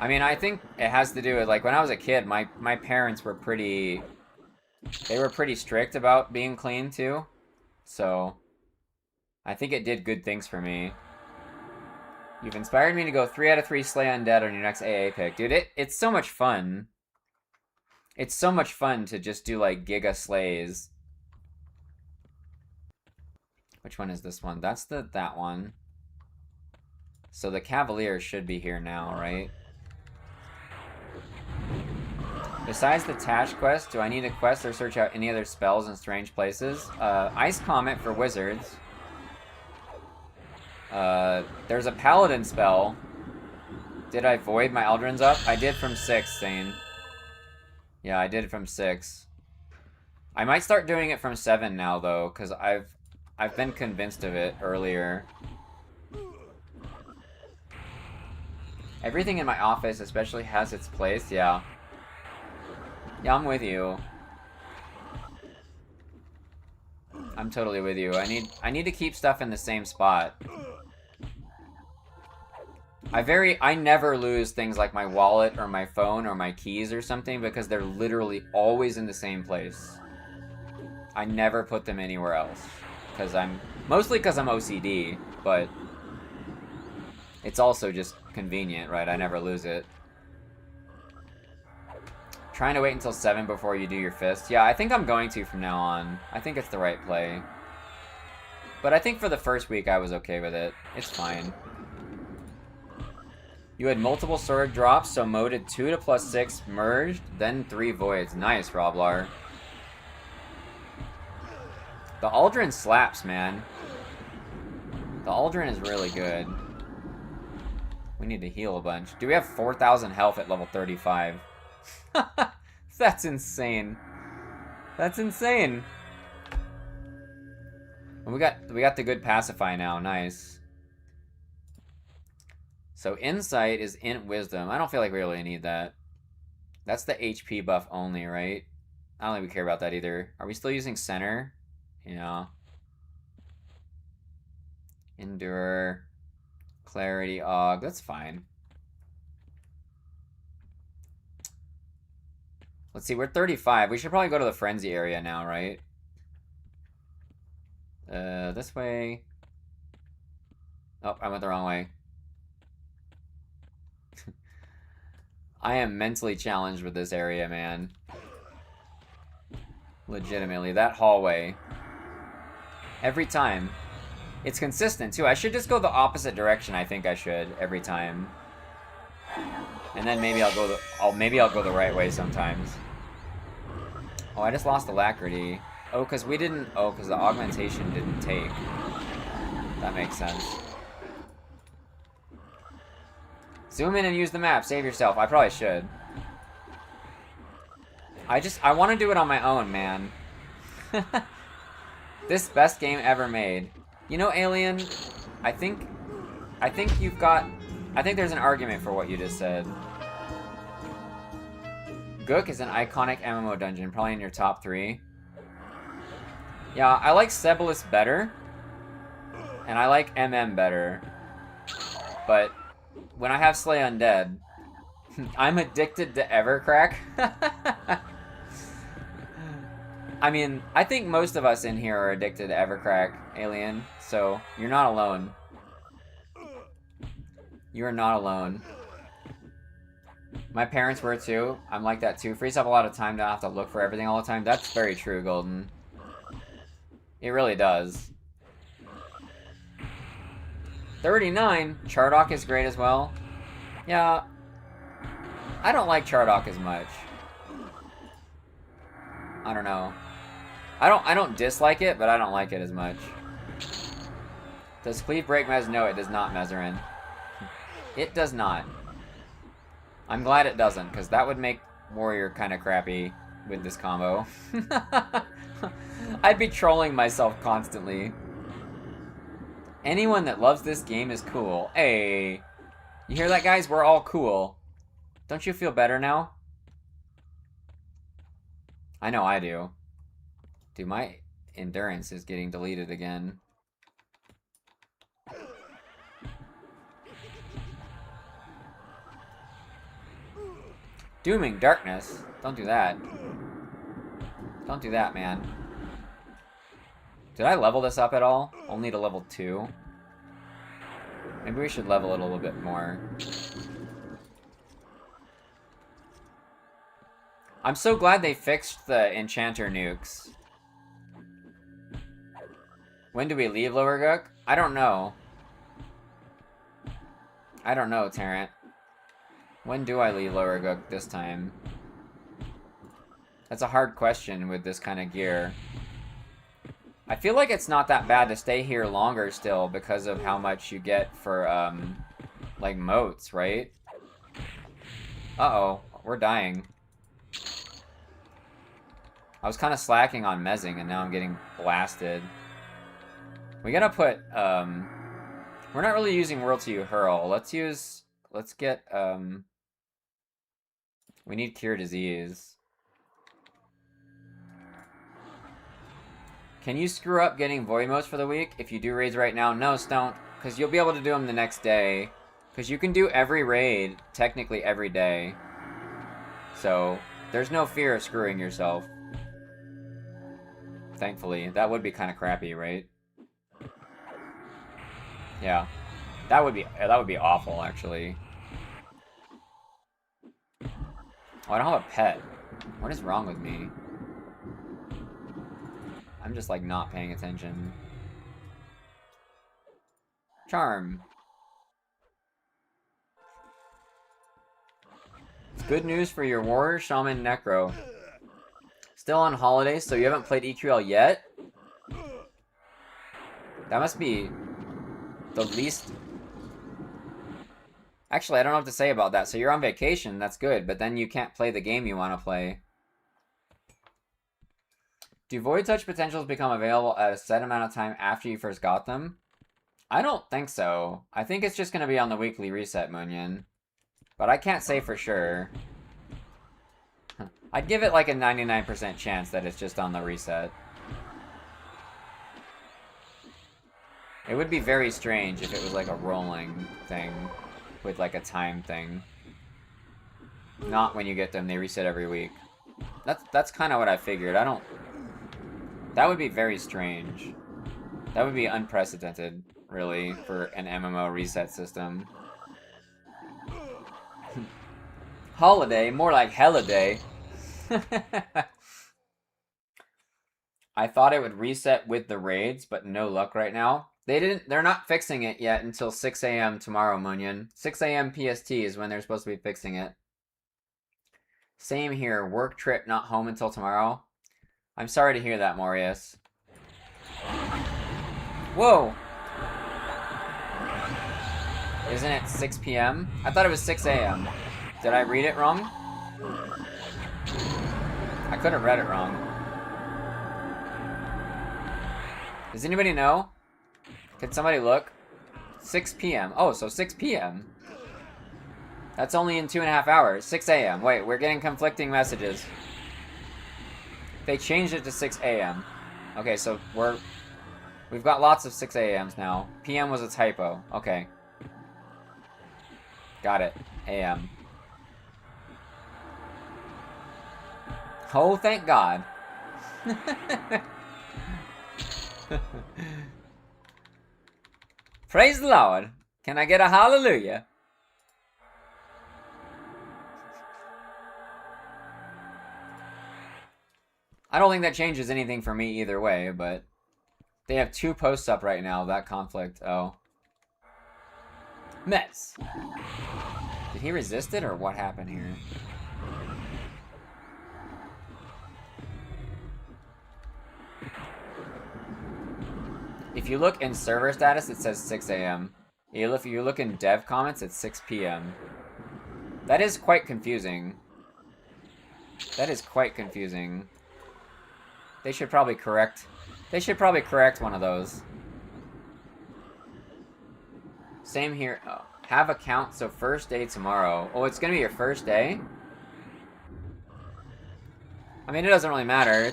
I mean, I think it has to do with, like, when I was a kid, my parents were pretty... They were pretty strict about being clean, too. So, I think it did good things for me. You've inspired me to go 3 out of 3 Slay Undead on your next AA pick. Dude, it's so much fun. It's so much fun to just do, like, Giga Slays. Which one is this one? That's that one. So the Cavalier should be here now, right? Besides the Tash quest, do I need a quest or search out any other spells in strange places? Ice Comet for wizards. There's a Paladin spell. Did I void my Eldrin's up? I did from 6, Zane. Yeah, I did it from 6. I might start doing it from 7 now, though, because I've been convinced of it earlier. Everything in my office especially has its place, yeah. Yeah, I'm with you. I'm totally with you. I need to keep stuff in the same spot. I never lose things like my wallet or my phone or my keys or something because they're literally always in the same place. I never put them anywhere else. Mostly because I'm OCD, but it's also just convenient, right? I never lose it. Trying to wait until 7 before you do your fist. Yeah, I think I'm going to from now on. I think it's the right play. But I think for the first week I was okay with it. It's fine. You had multiple sword drops, so moded 2 to +6, merged, then 3 voids. Nice, Roblar. The Aldrin slaps, man. The Aldrin is really good. We need to heal a bunch. Do we have 4,000 health at level 35? That's insane. That's insane. We got the good pacify now. Nice. So insight is int wisdom. I don't feel like we really need that. That's the HP buff only, right? I don't think we care about that either. Are we still using center? Yeah. Endure. Clarity, Og. That's fine. Let's see, we're 35. We should probably go to the frenzy area now, right? This way. Oh, I went the wrong way. I am mentally challenged with this area, man. Legitimately, that hallway. Every time. It's consistent, too. I should just go the opposite direction, I think I should, every time. And then maybe I'll go the right way sometimes. Oh, I just lost alacrity. Oh, because the augmentation didn't take. That makes sense. Zoom in and use the map. Save yourself. I probably should. I want to do it on my own, man. This best game ever made. You know, Alien, I think there's an argument for what you just said. Gook is an iconic MMO dungeon, probably in your top 3. Yeah, I like Sebalus better, and I like MM better. But when I have Slay Undead, I'm addicted to Evercrack. I mean, I think most of us in here are addicted to Evercrack, Alien, so you're not alone. You are not alone. My parents were too. I'm like that too. Frees up a lot of time to not have to look for everything all the time. That's very true, Golden. It really does. 39. Chardock is great as well. Yeah. I don't like Chardock as much. I don't know. I don't dislike it, but I don't like it as much. Does Cleave break Mez? No, it does not, Mezerin. It does not. I'm glad it doesn't, because that would make Warrior kind of crappy with this combo. I'd be trolling myself constantly. Anyone that loves this game is cool. Hey, you hear that, guys? We're all cool. Don't you feel better now? I know I do. Dude, my endurance is getting deleted again. Dooming darkness. Don't do that. Don't do that, man. Did I level this up at all? Only to level 2? Maybe we should level it a little bit more. I'm so glad they fixed the enchanter nukes. When do we leave Lower Gook? I don't know. I don't know, Tarrant. When do I leave Lower Gook this time? That's a hard question with this kind of gear. I feel like it's not that bad to stay here longer still because of how much you get for, like, moats, right? Uh-oh, we're dying. I was kind of slacking on mezzing, and now I'm getting blasted. We gotta put, we're not really using World to You Hurl. Let's get, we need Cure Disease. Can you screw up getting Void Modes for the week if you do raids right now? No, Stoned, because you'll be able to do them the next day. Because you can do every raid, technically every day. So, there's no fear of screwing yourself. Thankfully. That would be kind of crappy, right? Yeah. That would be awful, actually. Oh, I don't have a pet. What is wrong with me? I'm just, like, not paying attention. Charm. It's good news for your Warrior, Shaman, Necro. Still on holidays, so you haven't played EQL yet? That must be the least... Actually, I don't know what to say about that. So you're on vacation, that's good, but then you can't play the game you want to play. Do Void Touch potentials become available at a set amount of time after you first got them? I don't think so. I think it's just going to be on the weekly reset, Moonyin. But I can't say for sure. I'd give it like a 99% chance that it's just on the reset. It would be very strange if it was like a rolling thing with like a time thing. Not when you get them, they reset every week. That's kind of what I figured. That would be very strange. That would be unprecedented, really, for an MMO reset system. Holiday, more like heliday. I thought it would reset with the raids, but no luck right now. They're not fixing it yet until 6 a.m. tomorrow, Munyon. 6 a.m. PST is when they're supposed to be fixing it. Same here, work trip, not home until tomorrow. I'm sorry to hear that, Morius. Whoa! Isn't it 6 p.m.? I thought it was 6 a.m. Did I read it wrong? I could have read it wrong. Does anybody know? Can somebody look? 6 p.m. Oh, so 6 p.m. That's only in 2.5 hours. 6 a.m. Wait, we're getting conflicting messages. They changed it to 6 a.m. Okay, so we've got lots of 6 a.m.s now. PM was a typo. Okay. Got it. AM. Oh, thank God. Praise the Lord. Can I get a hallelujah? I don't think that changes anything for me either way, but they have 2 posts up right now, that conflict. Oh. Mets. Did he resist it, or what happened here? If you look in server status, it says 6 a.m. If you look in dev comments, it's 6 p.m. That is quite confusing. That is quite confusing. They should probably correct one of those. Same here. Oh, have account, so first day tomorrow. Oh, it's gonna be your first day? I mean, it doesn't really matter.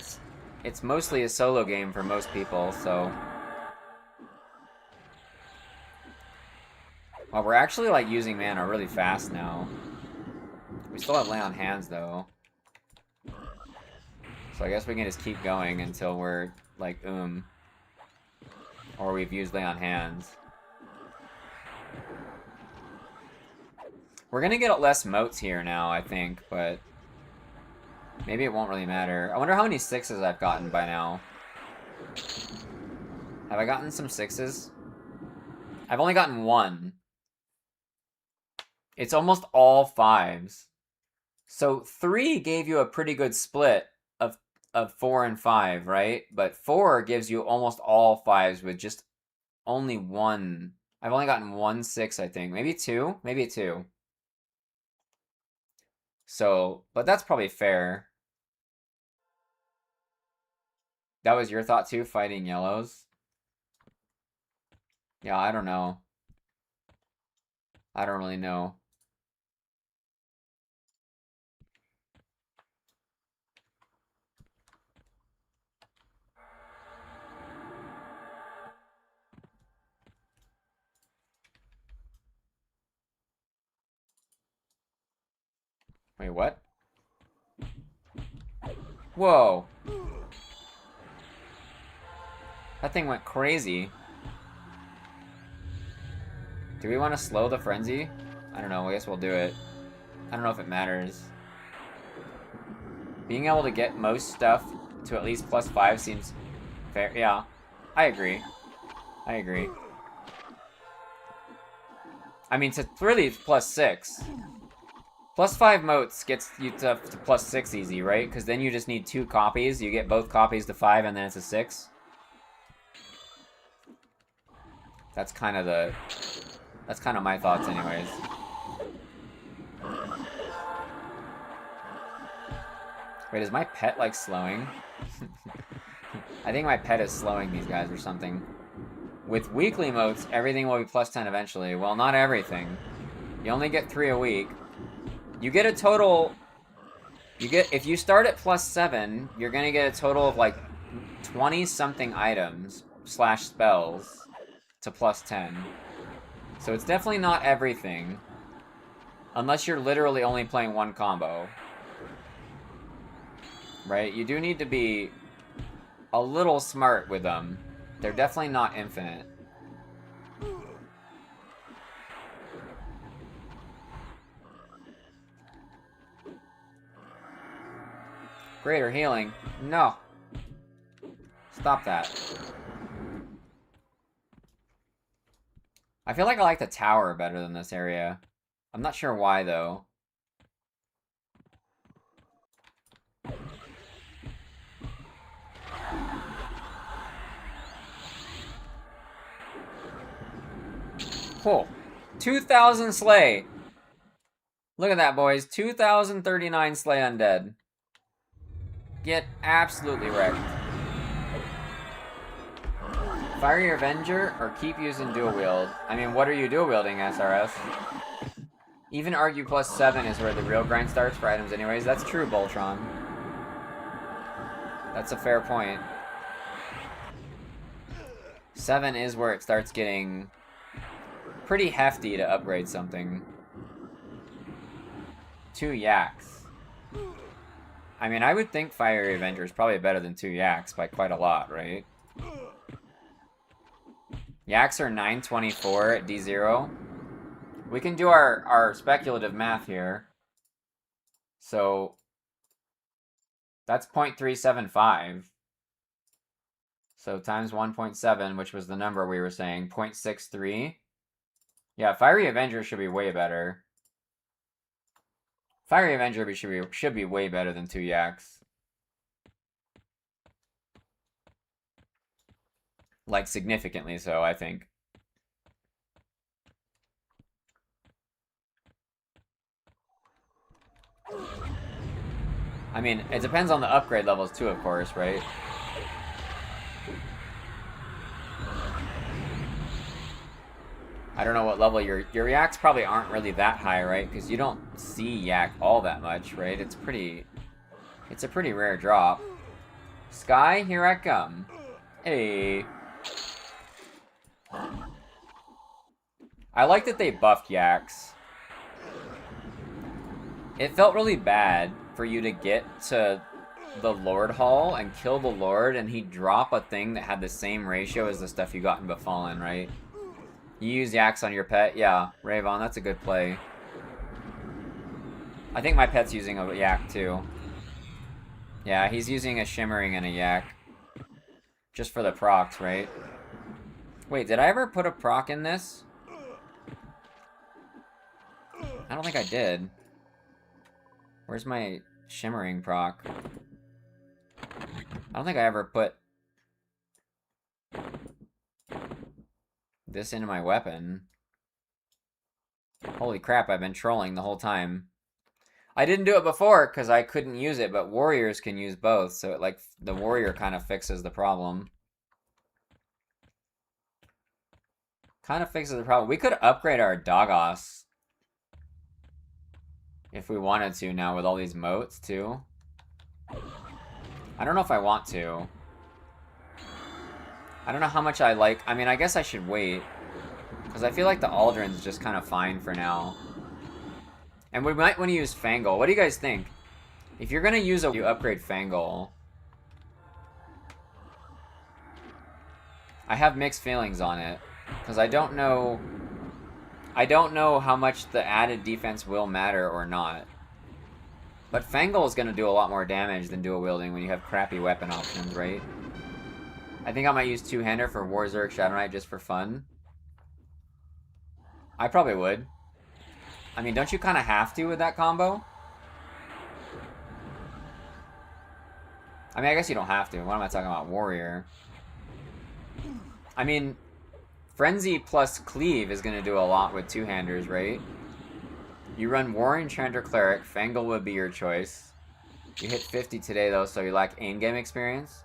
It's mostly a solo game for most people, so... Well, we're actually, like, using mana really fast now. We still have lay on hands, though. So I guess we can just keep going until we're, like, or we've used lay on hands. We're gonna get less moats here now, I think, but maybe it won't really matter. I wonder how many 6s I've gotten by now. Have I gotten some 6s? I've only gotten 1. It's almost all 5s. So 3 gave you a pretty good split of 4 and 5, right? But 4 gives you almost all 5s with just only 1. I've only gotten 1 6, I think. Maybe 2? Maybe 2. So, but that's probably fair. That was your thought too, fighting yellows? Yeah, I don't know. I don't really know. Wait, what? Whoa. That thing went crazy. Do we want to slow the frenzy? I don't know, I guess we'll do it. I don't know if it matters. Being able to get most stuff to at least +5 seems fair. Yeah, I agree. I agree. I mean, to really +6. +5 moats gets you to +6 easy, right? Because then you just need 2 copies. You get both copies to 5, and then it's a 6. That's kind of my thoughts, anyways. Wait, is my pet like slowing? I think my pet is slowing these guys or something. With weekly moats, everything will be +10 eventually. Well, not everything. You only get 3 a week. You get a total... If you start at +7, you're gonna get a total of like 20-something items / spells to +10. So it's definitely not everything. Unless you're literally only playing one combo. Right? You do need to be a little smart with them. They're definitely not infinite. Greater healing. No. Stop that. I feel like I like the tower better than this area. I'm not sure why, though. Cool. 2,000 slay. Look at that, boys. 2,039 slay undead. Get absolutely wrecked. Fiery Avenger or keep using dual wield? I mean, what are you dual wielding, SRS? Even argue +7 is where the real grind starts for items anyways. That's true, Voltron. That's a fair point. 7 is where it starts getting pretty hefty to upgrade something. 2 yaks. I mean, I would think Fiery Avenger is probably better than 2 yaks by quite a lot, right? Yaks are 924 at D0. We can do our speculative math here. So that's 0.375. So times 1.7, which was the number we were saying, 0.63. Yeah, Fiery Avenger should be way better. Fiery Avenger should be way better than 2 yaks. Like, significantly so, I think. I mean, it depends on the upgrade levels too, of course, right? I don't know what level your yaks probably aren't really that high, right? Because you don't see yak all that much, right? It's a pretty rare drop. Sky, here I come. Hey. I like that they buffed yaks. It felt really bad for you to get to the Lord Hall and kill the Lord, and he'd drop a thing that had the same ratio as the stuff you got in Befallen, right? You use Yaks on your pet? Yeah, Ravon, that's a good play. I think my pet's using a Yak too. Yeah, he's using a Shimmering and a Yak. Just for the procs, right? Wait, did I ever put a proc in this? I don't think I did. Where's my Shimmering proc? I don't think I ever put this into my weapon. Holy crap, I've been trolling the whole time. I didn't do it before because I couldn't use it, but warriors can use both, so it, like, the warrior kind of fixes the problem. Kind of fixes the problem. We could upgrade our Dagos if we wanted to now with all these moats, too. I don't know if I want to. I don't know how much I like... I mean, I guess I should wait. Because I feel like the Aldrin's just kind of fine for now. And we might want to use Fangle. What do you guys think? If you're going to use you upgrade Fangle. I have mixed feelings on it. Because I don't know how much the added defense will matter or not. But Fangle is going to do a lot more damage than dual wielding when you have crappy weapon options, right? I think I might use two-hander for War Zerg Shadow Knight just for fun. I probably would. I mean, don't you kind of have to with that combo? I mean, I guess you don't have to. What am I talking about? Warrior. I mean, Frenzy plus Cleave is going to do a lot with two-handers, right? You run War Enchanter Cleric. Fangle would be your choice. You hit 50 today, though, so you lack in-game experience.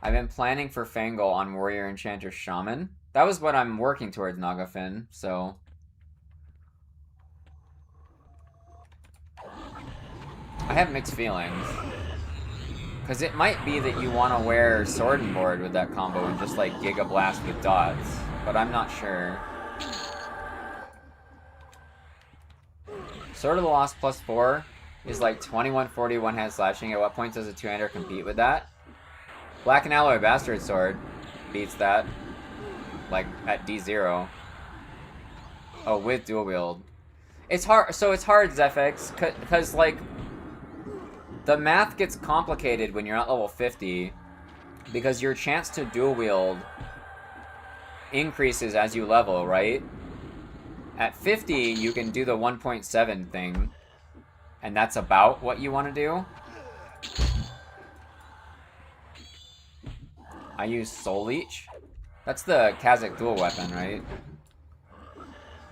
I've been planning for Fangle on Warrior Enchanter Shaman. That was what I'm working towards, Nagafin, so... I have mixed feelings. Because it might be that you want to wear Sword and Board with that combo and just, like, Giga Blast with dots. But I'm not sure. Sword of the Lost +4 is like 2140 one-hand slashing. At what point does a two-hander compete with that? Black and Alloy Bastard Sword beats that. Like, at D0. Oh, with dual wield. It's hard, so it's hard, Zephex, because, like, the math gets complicated when you're at level 50, because your chance to dual wield increases as you level, right? At 50, you can do the 1.7 thing, and that's about what you want to do. I use Soul Leech. That's the Kazakh dual weapon, right?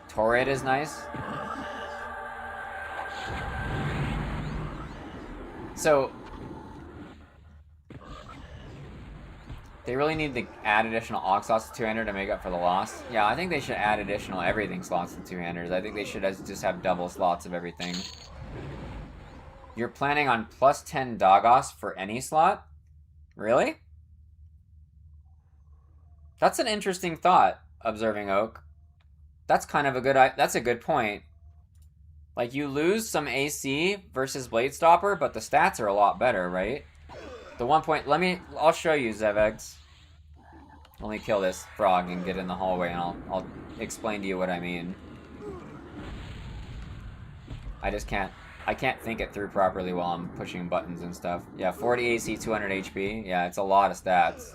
Torrid is nice. So, they really need to add additional Ox slots to two-hander to make up for the loss. Yeah, I think they should add additional everything slots to two-handers. I think they should just have double slots of everything. You're planning on +10 Dagos for any slot? Really? That's an interesting thought, Observing Oak. That's kind of a good... That's a good point. Like, you lose some AC versus Blade Stopper, but the stats are a lot better, right? The 1 point... I'll show you, Zevex. Let me kill this frog and get in the hallway, and I'll explain to you what I mean. I just can't... I can't think it through properly while I'm pushing buttons and stuff. Yeah, 40 AC, 200 HP. Yeah, it's a lot of stats.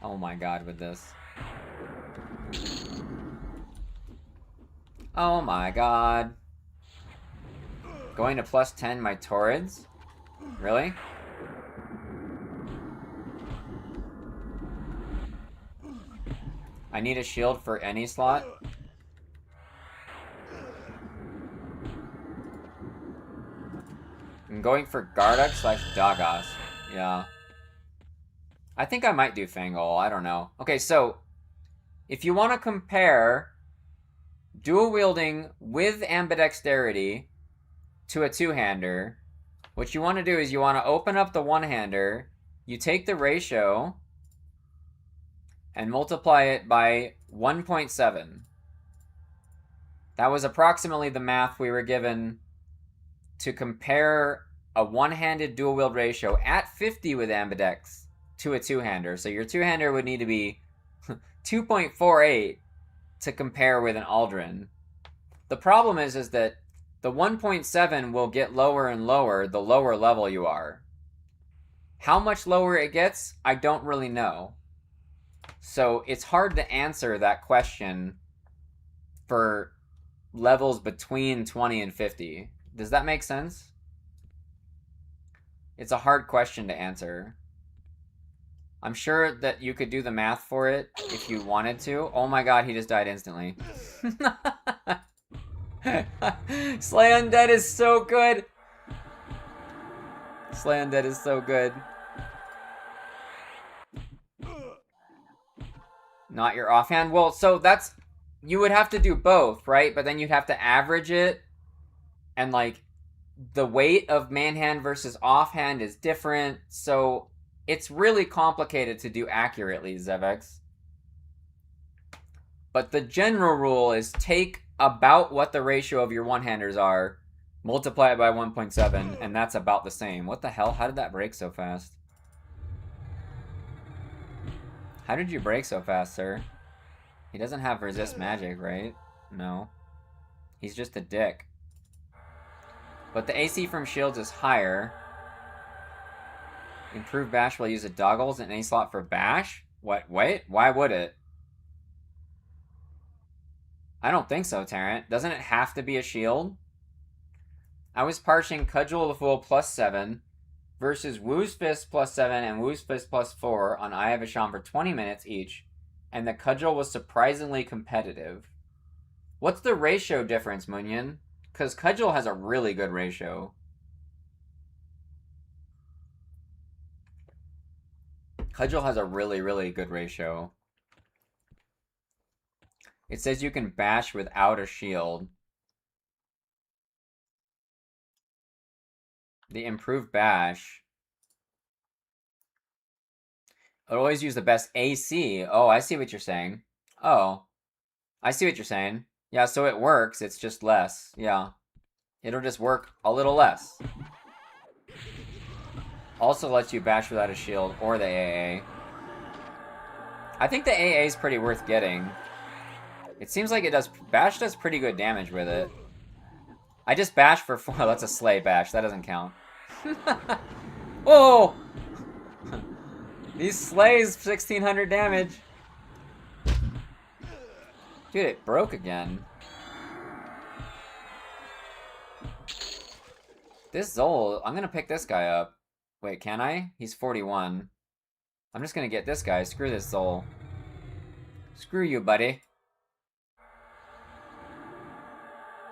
Oh my god, with this. Oh my god. Going to +10 my Torrids? Really? I need a shield for any slot? I'm going for Garduck/Dagos. Yeah. I think I might do Fangle. I don't know. Okay, so if you want to compare dual wielding with ambidexterity to a two-hander, what you want to do is you want to open up the one-hander, you take the ratio and multiply it by 1.7. That was approximately the math we were given to compare a one-handed dual-wield ratio at 50 with ambidex to a two-hander. So your two-hander would need to be 2.48 to compare with an Aldrin. The problem is that the 1.7 will get lower and lower the lower level you are. How much lower it gets, I don't really know. So it's hard to answer that question for levels between 20 and 50. Does that make sense? It's a hard question to answer. I'm sure that you could do the math for it if you wanted to. Oh my god, he just died instantly. Slay Undead is so good. Slay Undead is so good. Not your offhand. Well, so that's... You would have to do both, right? But then you'd have to average it. And, like, the weight of manhand versus offhand is different. So it's really complicated to do accurately, Zevex. But the general rule is take about what the ratio of your one-handers are, multiply it by 1.7, and that's about the same. What the hell? How did that break so fast? How did you break so fast, sir? He doesn't have resist magic, right? No. He's just a dick. But the AC from shields is higher. Improved bash will use a doggles in any slot for bash? What? Wait? Why would it? I don't think so, Tarrant. Doesn't it have to be a shield? I was parsing Cudgel the Fool +7 versus Woo's Fist +7 and Woo's Fist +4 on Eye of Asham for 20 minutes each, and the Cudgel was surprisingly competitive. What's the ratio difference, Munyon? Because Cudgel has a really good ratio. Cudgel has a really, really good ratio. It says you can bash without a shield. The improved bash. It always use the best AC. Oh, I see what you're saying. Oh. I see what you're saying. Yeah, so it works, it's just less. Yeah. It'll just work a little less. Also lets you bash without a shield or the AA. I think the AA is pretty worth getting. It seems like it does... Bash does pretty good damage with it. I just bash for 4... That's a slay bash. That doesn't count. Whoa! These slays, 1600 damage. Dude, it broke again. This Zol... I'm gonna pick this guy up. Wait, can I? He's 41. I'm just gonna get this guy. Screw this Zol. Screw you, buddy.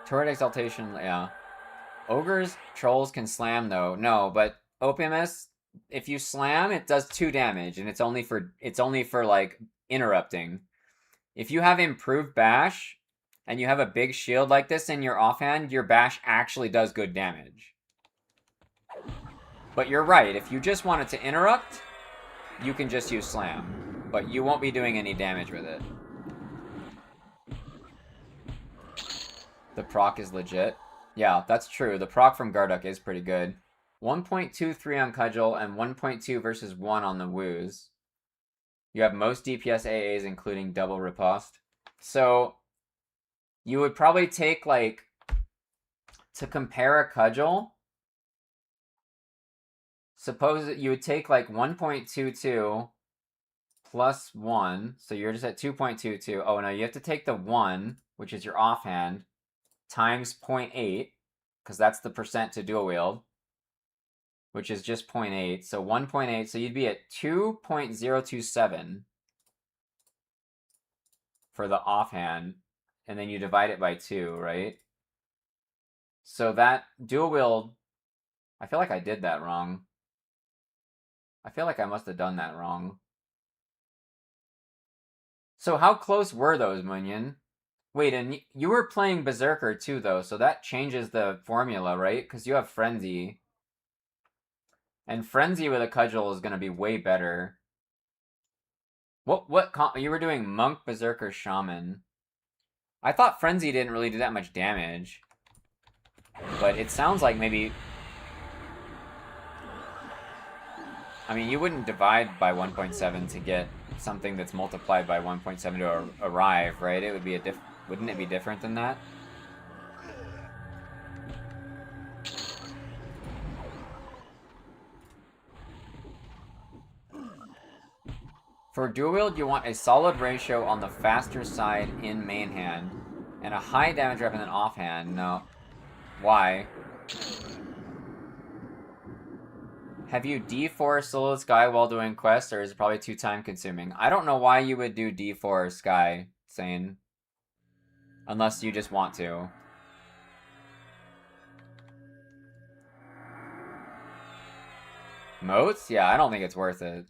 Turret Exaltation, yeah. Ogres, trolls can slam though. No, but Opiumus, if you slam, it does 2 damage, and it's only for like interrupting. If you have improved bash, and you have a big shield like this in your offhand, your bash actually does good damage. But you're right, if you just want it to interrupt, you can just use slam. But you won't be doing any damage with it. The proc is legit. Yeah, that's true. The proc from Garduck is pretty good. 1.23 on Cudgel and 1.2 versus 1 on the Woos. You have most DPS AAs, including double riposte. So, you would probably take, like, to compare a Cudgel, suppose that you would take, like, 1.22 plus 1. So you're just at 2.22. Oh, no, you have to take the 1, which is your offhand, times 0.8, because that's the percent to dual wield, which is just 0.8. So 1.8, so you'd be at 2.027 for the offhand, and then you divide it by 2, right? So that dual wield, I feel like I did that wrong. I feel like I must have done that wrong. So how close were those, Munyon? Wait, and you were playing Berserker too, though, so that changes the formula, right? Because you have Frenzy. And Frenzy with a Cudgel is going to be way better. You were doing Monk, Berserker, Shaman. I thought Frenzy didn't really do that much damage. But it sounds like maybe... I mean, you wouldn't divide by 1.7 to get something that's multiplied by 1.7 to arrive, right? It would be wouldn't it be different than that? For dual wield, you want a solid ratio on the faster side in main hand, and a high damage weapon in offhand. No. Why? Have you D4 solo Sky while doing quests, or is it probably too time consuming? I don't know why you would do D4 Sky, Sane. Unless you just want to. Moats? Yeah, I don't think it's worth it.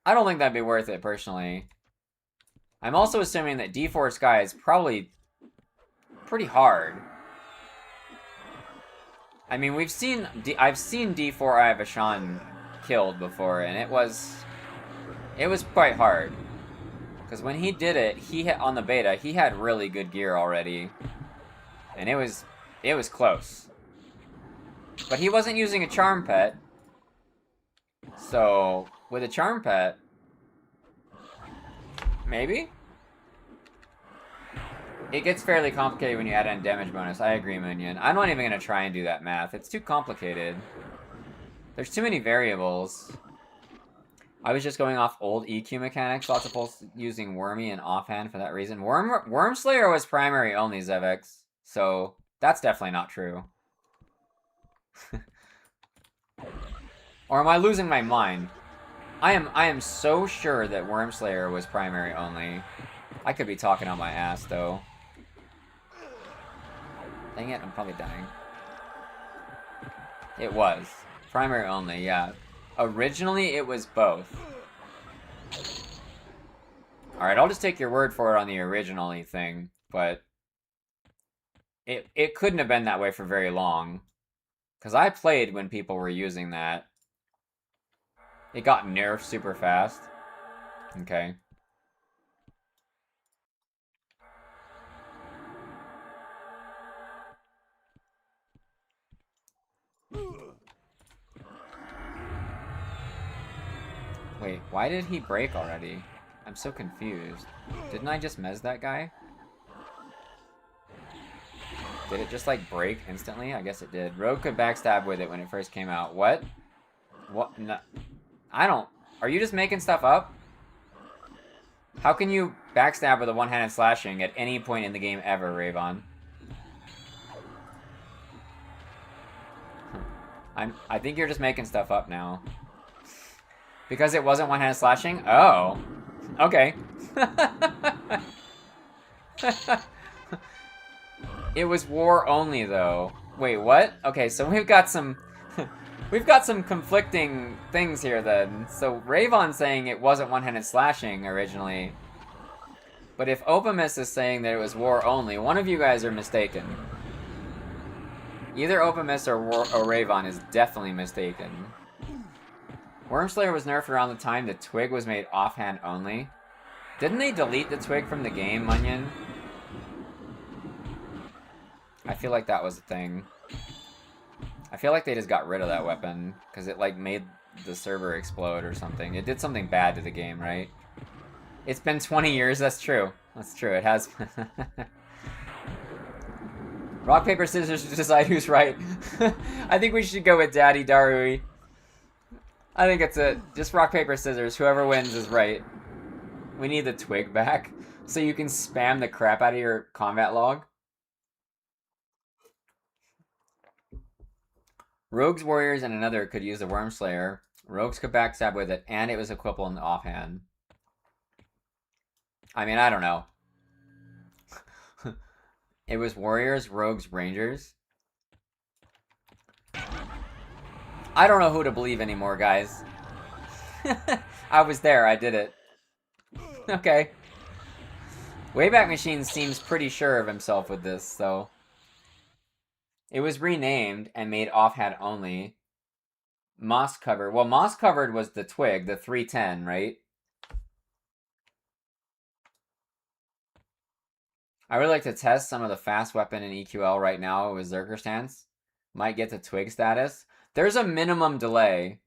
I don't think that'd be worth it, personally. I'm also assuming that D4 Sky is probably pretty hard. I mean, I've seen D4 I have a Sean killed before, and it was quite hard. Because when he did it, on the beta, he had really good gear already. And it was close. But he wasn't using a charm pet. So, with a charm pet, maybe? It gets fairly complicated when you add in damage bonus. I agree, Minion. I'm not even going to try and do that math. It's too complicated. There's too many variables. I was just going off old EQ mechanics. Lots of folks using Wormy and offhand for that reason. Wormslayer was primary only, Zevex. So, that's definitely not true. Or am I losing my mind? I am so sure that Wormslayer was primary only. I could be talking on my ass, though. Dang it, I'm probably dying. It was. Primary only, yeah. Originally, it was both. Alright, I'll just take your word for it on the originally thing, but... It couldn't have been that way for very long. Because I played when people were using that. It got nerfed super fast. Okay. Wait, why did he break already? I'm so confused. Didn't I just mez that guy? Did it just, like, break instantly? I guess it did. Rogue could backstab with it when it first came out. What? What? No. I don't... Are you just making stuff up? How can you backstab with a one-handed slashing at any point in the game ever, Ravon? I think you're just making stuff up now. Because it wasn't one-handed slashing? Oh. Okay. It was war only, though. Wait, what? Okay, so we've got some... we've got some conflicting things here, then. So Ravon's saying it wasn't one-handed slashing originally. But if Opamus is saying that it was war only, one of you guys are mistaken. Either Opamus or Ravon is definitely mistaken. Wormslayer was nerfed around the time the twig was made offhand only. Didn't they delete the twig from the game, Munyon? I feel like that was a thing. I feel like they just got rid of that weapon, because it, like, made the server explode or something. It did something bad to the game, right? It's been 20 years, that's true. That's true, it has. Rock, paper, scissors to decide who's right. I think we should go with Daddy Darui. I think it's just rock, paper, scissors. Whoever wins is right. We need the twig back, so you can spam the crap out of your combat log. Rogues, warriors, and another could use the Wormslayer. Rogues could backstab with it, and it was equivalent to offhand. I mean, I don't know. It was warriors, rogues, rangers. I don't know who to believe anymore, guys. I was there, I did it. Okay. Wayback Machine seems pretty sure of himself with this, so... It was renamed and made offhand only. Moss covered. Well, moss covered was the twig, the 310, right? I would like to test some of the fast weapon in EQL right now with Zerker stance. Might get to twig status. There's a minimum delay.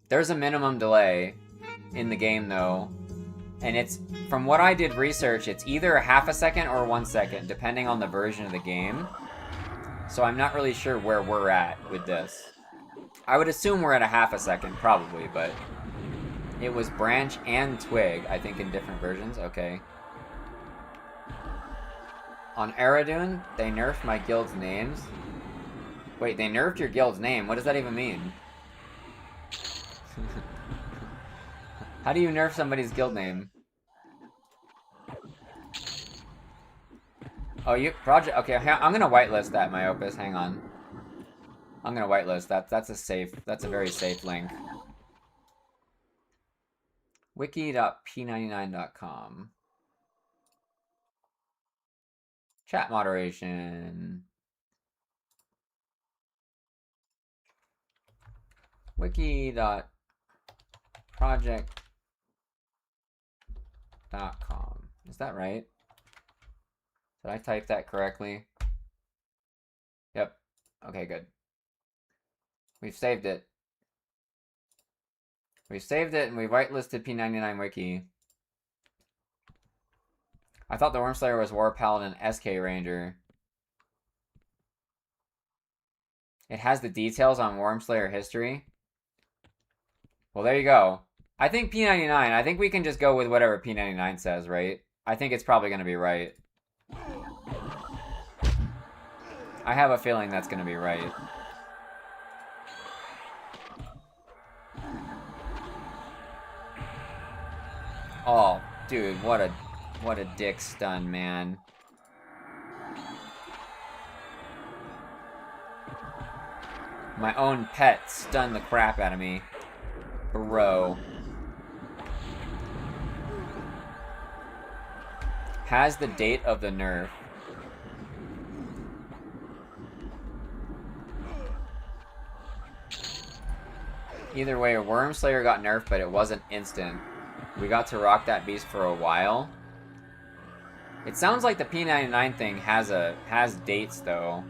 There's a minimum delay in the game though. And it's, from what I did research, it's either a half a second or 1 second, depending on the version of the game. So I'm not really sure where we're at with this. I would assume we're at a half a second, probably, but it was branch and twig, I think, in different versions. Okay. On Eridune, they nerfed my guild's names. Wait, they nerfed your guild's name? What does that even mean? How do you nerf somebody's guild name? Oh, you project. Okay, I'm gonna whitelist that, Myopus. Hang on. I'm gonna whitelist that. That's a safe. That's a very safe link. Wiki.p99.com. Chat moderation. Wiki.project.com. Is that right? Did I type that correctly? Yep. Okay, good. We've saved it. We've saved it and we've whitelisted P99 Wiki. I thought the Wormslayer was War Paladin SK Ranger. It has the details on Wormslayer history. Well, there you go. I think P99, I think we can just go with whatever P99 says, right? I think it's probably going to be right. I have a feeling that's going to be right. Oh, dude, what a dick stun, man. My own pet stunned the crap out of me. Bro. Has the date of the nerf. Either way, Wormslayer got nerfed, but it wasn't instant. We got to rock that beast for a while. It sounds like the P99 thing has dates though.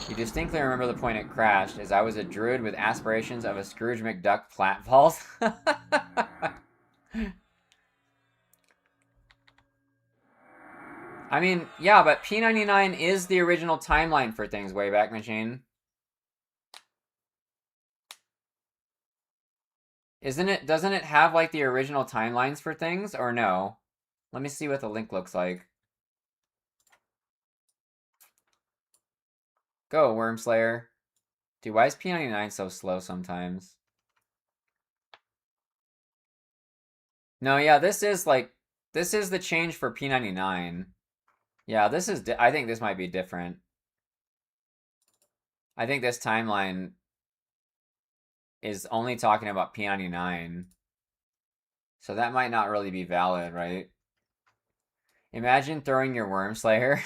You distinctly remember the point it crashed, as I was a druid with aspirations of a Scrooge McDuck platfalls. I mean, yeah, but P99 is the original timeline for things, Wayback Machine. Doesn't it have, like, the original timelines for things, or no? Let me see what the link looks like. Go, Wormslayer. Dude, why is P99 so slow sometimes? No, yeah, this is the change for P99. Yeah, I think this might be different. I think this timeline is only talking about P99. So that might not really be valid, right? Imagine throwing your Wormslayer.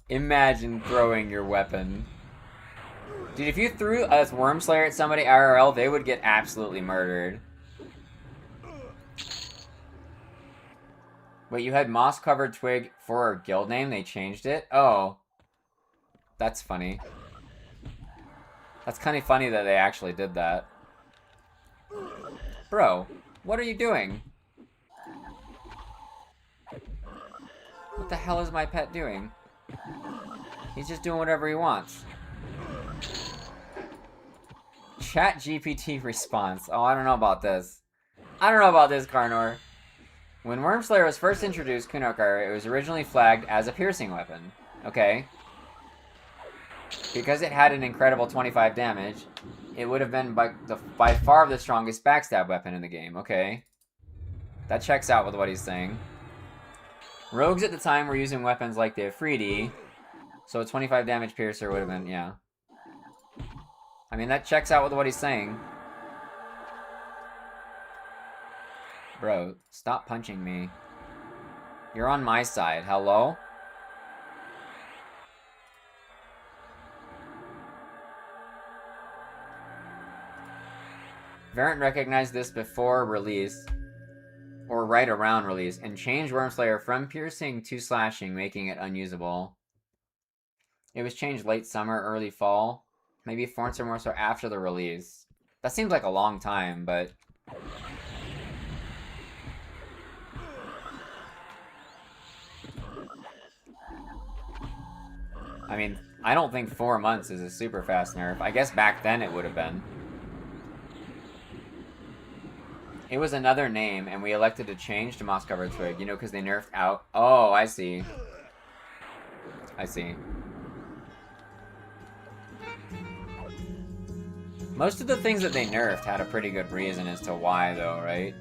Imagine throwing your weapon. Dude, if you threw a Wormslayer at somebody IRL, they would get absolutely murdered. Wait, you had moss-covered twig for our guild name? They changed it? Oh. That's funny. That's kind of funny that they actually did that. Bro, what are you doing? What the hell is my pet doing? He's just doing whatever he wants. Chat GPT response. Oh, I don't know about this. I don't know about this, Carnor. When Wormslayer was first introduced, Kunokar, it was originally flagged as a piercing weapon. Okay. Because it had an incredible 25 damage, it would have been by far the strongest backstab weapon in the game. Okay. That checks out with what he's saying. Rogues at the time were using weapons like the Afridi, so a 25 damage piercer would have been, yeah. I mean, that checks out with what he's saying. Bro, stop punching me. You're on my side. Hello? Variant recognized this before release, or right around release, and changed Wormslayer from piercing to slashing, making it unusable. It was changed late summer, early fall, maybe 4 months or more so after the release. That seems like a long time, but... I mean, I don't think 4 months is a super fast nerf. I guess back then it would have been. It was another name, and we elected to change to Moss-Covered Twig, you know, because they nerfed out... Oh, I see. I see. Most of the things that they nerfed had a pretty good reason as to why, though, right?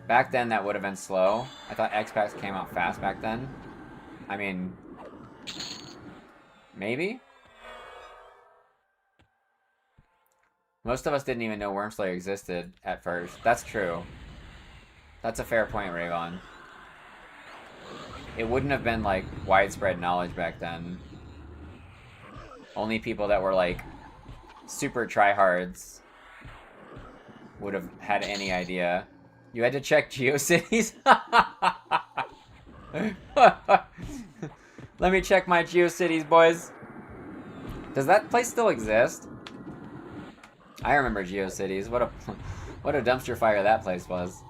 Back then, that would have been slow. I thought X-Packs came out fast back then. I mean... Maybe? Most of us didn't even know Wormslayer existed at first. That's true. That's a fair point, Rayvon. It wouldn't have been, like, widespread knowledge back then. Only people that were, like, super tryhards would have had any idea. You had to check GeoCities? Let me check my GeoCities, boys. Does that place still exist? I remember GeoCities. What a dumpster fire that place was.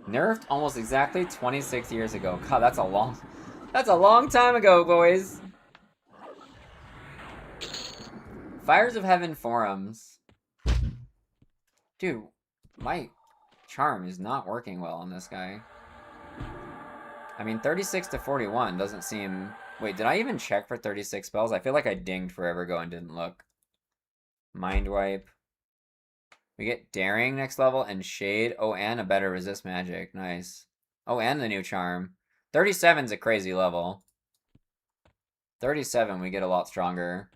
Nerfed almost exactly 26 years ago. God, that's a long time ago, boys. Fires of Heaven forums. Dude, my charm is not working well on this guy. I mean, 36 to 41 doesn't seem... Wait, did I even check for 36 spells? I feel like I dinged forever ago and didn't look. Mind Wipe. We get Daring next level and Shade. Oh, and a better Resist Magic. Nice. Oh, and the new charm. 37's a crazy level. 37, we get a lot stronger.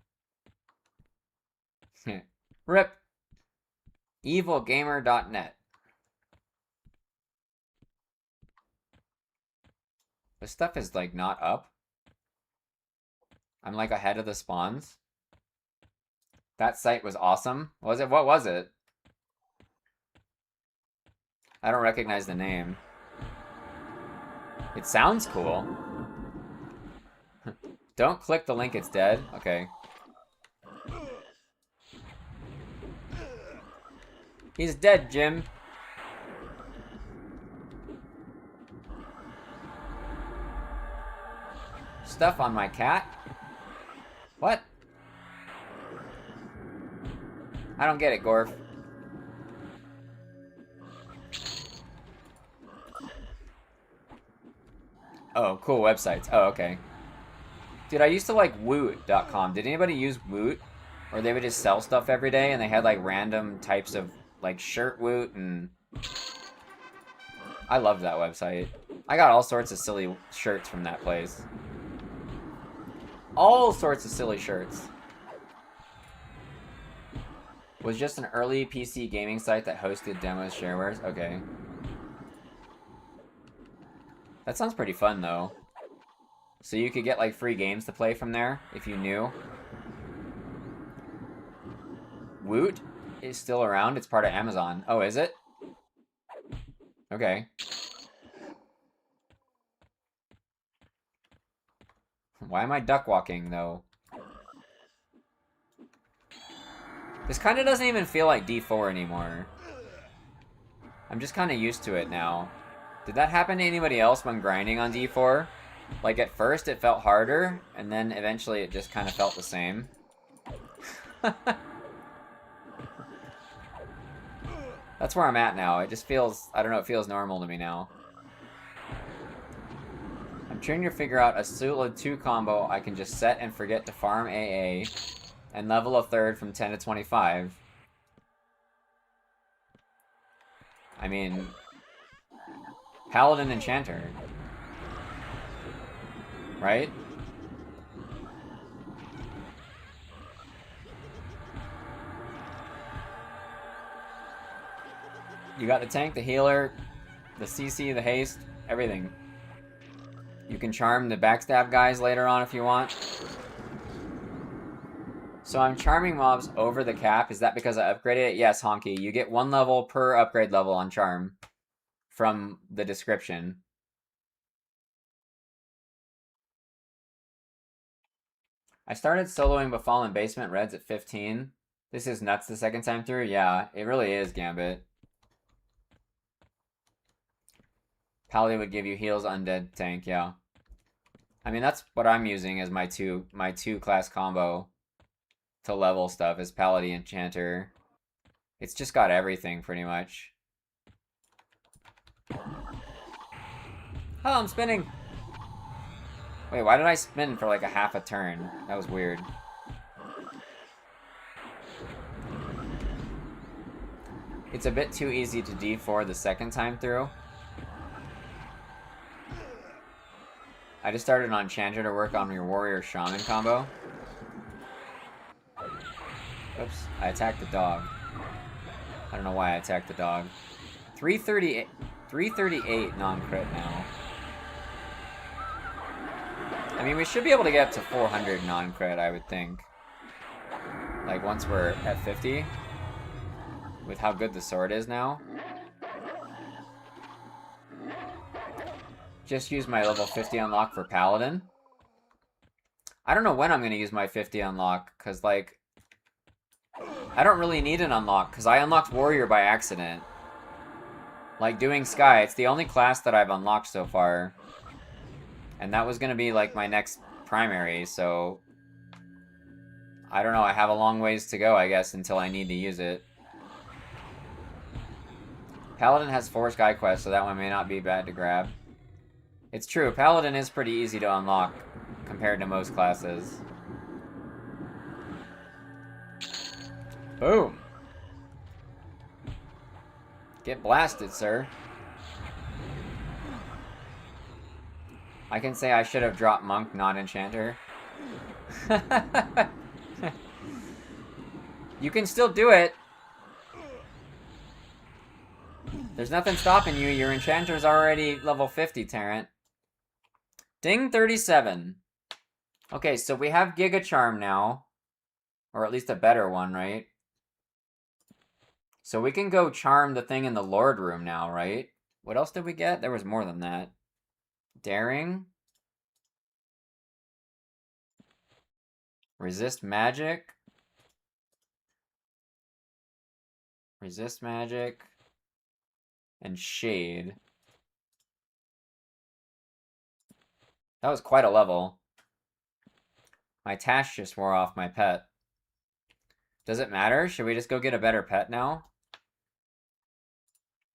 RIP. EvilGamer.net. This stuff is, like, not up. I'm, like, ahead of the spawns. That site was awesome. Was it? What was it? I don't recognize the name. It sounds cool. Don't click the link, it's dead. Okay. He's dead, Jim. Stuff on my cat? What? I don't get it, Gorf. Oh, cool websites. Oh, okay. Dude, I used to like Woot.com. Did anybody use Woot? Or they would just sell stuff every day and they had like random types of like shirt Woot and... I loved that website. I got all sorts of silly shirts from that place. All sorts of silly shirts. Was just an early PC gaming site that hosted demos, sharewares? Okay. That sounds pretty fun, though. So you could get, like, free games to play from there, if you knew. Woot is still around. It's part of Amazon. Oh, is it? Okay. Why am I duck walking, though? This kind of doesn't even feel like D4 anymore. I'm just kind of used to it now. Did that happen to anybody else when grinding on D4? Like, at first it felt harder, and then eventually it just kind of felt the same. That's where I'm at now. It just feels, I don't know, it feels normal to me now. I'm trying to figure out a Sula 2 combo I can just set and forget to farm AA and level a third from 10 to 25. I mean, Paladin Enchanter. Right? You got the tank, the healer, the CC, the haste, everything. You can charm the backstab guys later on if you want. So I'm charming mobs over the cap. Is that because I upgraded it? Yes, Honky. You get 1 level per upgrade level on charm from the description. I started soloing Befallen Basement Reds at 15. This is nuts the second time through. Yeah, it really is, Gambit. Pally would give you heals, undead tank, yeah. I mean, that's what I'm using as my two class combo to level stuff is Paladin Enchanter. It's just got everything pretty much. Oh, I'm spinning. Wait, why did I spin for like a half a turn? That was weird. It's a bit too easy to D4 the second time through. I just started on Enchanter to work on your Warrior Shaman combo. Oops, I attacked the dog. I don't know why I attacked the dog. 338 non-crit now. I mean, we should be able to get up to 400 non-crit, I would think. Like, once we're at 50. With how good the sword is now. Just use my level 50 unlock for Paladin. I don't know when I'm going to use my 50 unlock, because, like, I don't really need an unlock, because I unlocked Warrior by accident. Like, doing Sky, it's the only class that I've unlocked so far. And that was going to be, like, my next primary, so... I don't know, I have a long ways to go, I guess, until I need to use it. Paladin has 4 Sky Quests, so that one may not be bad to grab. It's true, Paladin is pretty easy to unlock compared to most classes. Boom! Get blasted, sir. I can say I should have dropped Monk, not Enchanter. You can still do it. There's nothing stopping you. Your Enchanter's already level 50, Tarrant. Ding 37. Okay, so we have Giga Charm now. Or at least a better one, right? So we can go charm the thing in the Lord room now, right? What else did we get? There was more than that. Daring. Resist magic. Resist magic. And shade. That was quite a level. My Tash just wore off my pet. Does it matter? Should we just go get a better pet now?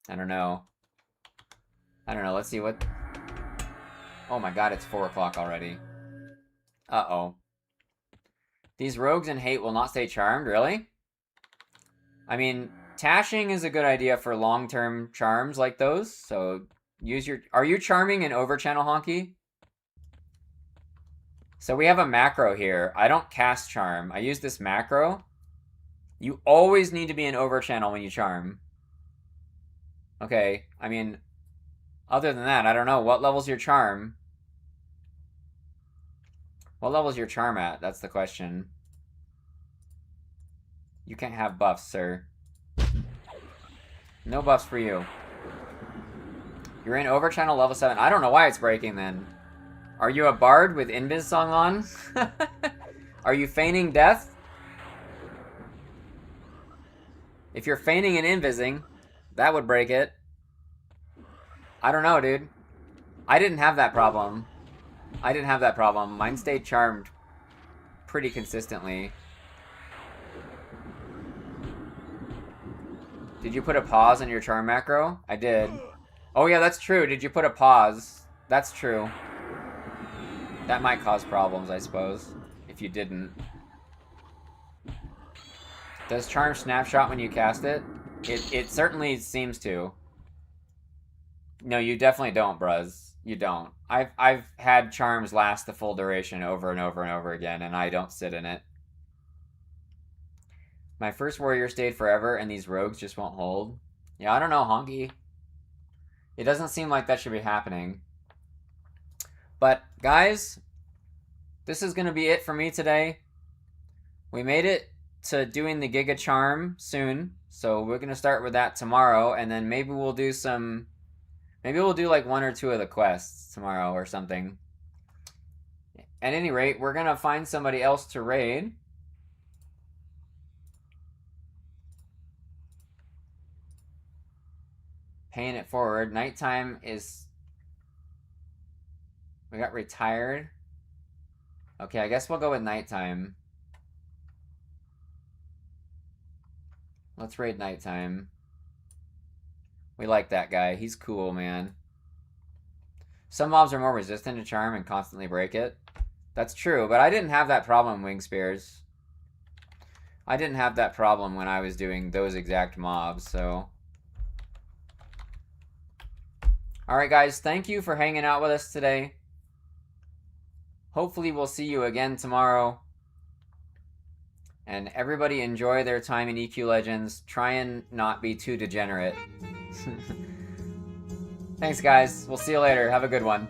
I don't know. Let's see what... Oh my god, it's 4 o'clock already. Uh-oh. These rogues in hate will not stay charmed, really? I mean, tashing is a good idea for long-term charms like those, so use your... Are you charming in Overchannel, Honky? So we have a macro here. I don't cast charm. I use this macro. You always need to be in Overchannel when you charm. Okay, I mean, other than that, I don't know. What level's your charm? What level's your charm at? That's the question. You can't have buffs, sir. No buffs for you. You're in Overchannel level 7. I don't know why it's breaking then. Are you a bard with Invis song on? Are you feigning death? If you're feigning and invising, that would break it. I don't know, dude. I didn't have that problem. Mine stayed charmed pretty consistently. Did you put a pause in your charm macro? I did. Oh yeah, that's true. Did you put a pause? That's true. That might cause problems, I suppose, if you didn't. Does charm snapshot when you cast it? It certainly seems to. No, you definitely don't, bruz. You don't. I've had charms last the full duration over and over and over again, and I don't sit in it. My first warrior stayed forever, and these rogues just won't hold. Yeah, I don't know, Honky. It doesn't seem like that should be happening. But, guys, this is going to be it for me today. We made it to doing the Giga Charm soon, so we're gonna start with that tomorrow, and then maybe we'll do some. Maybe we'll do like one or two of the quests tomorrow or something. At any rate, we're gonna find somebody else to raid. Paying it forward. Nighttime is. We got retired. Okay, I guess we'll go with nighttime. Let's raid nighttime. We like that guy. He's cool, man. Some mobs are more resistant to charm and constantly break it. That's true, but I didn't have that problem, Wing Spears. I didn't have that problem when I was doing those exact mobs, so. Alright, guys, thank you for hanging out with us today. Hopefully, we'll see you again tomorrow. And everybody enjoy their time in EQ Legends. Try and not be too degenerate. Thanks, guys. We'll see you later. Have a good one.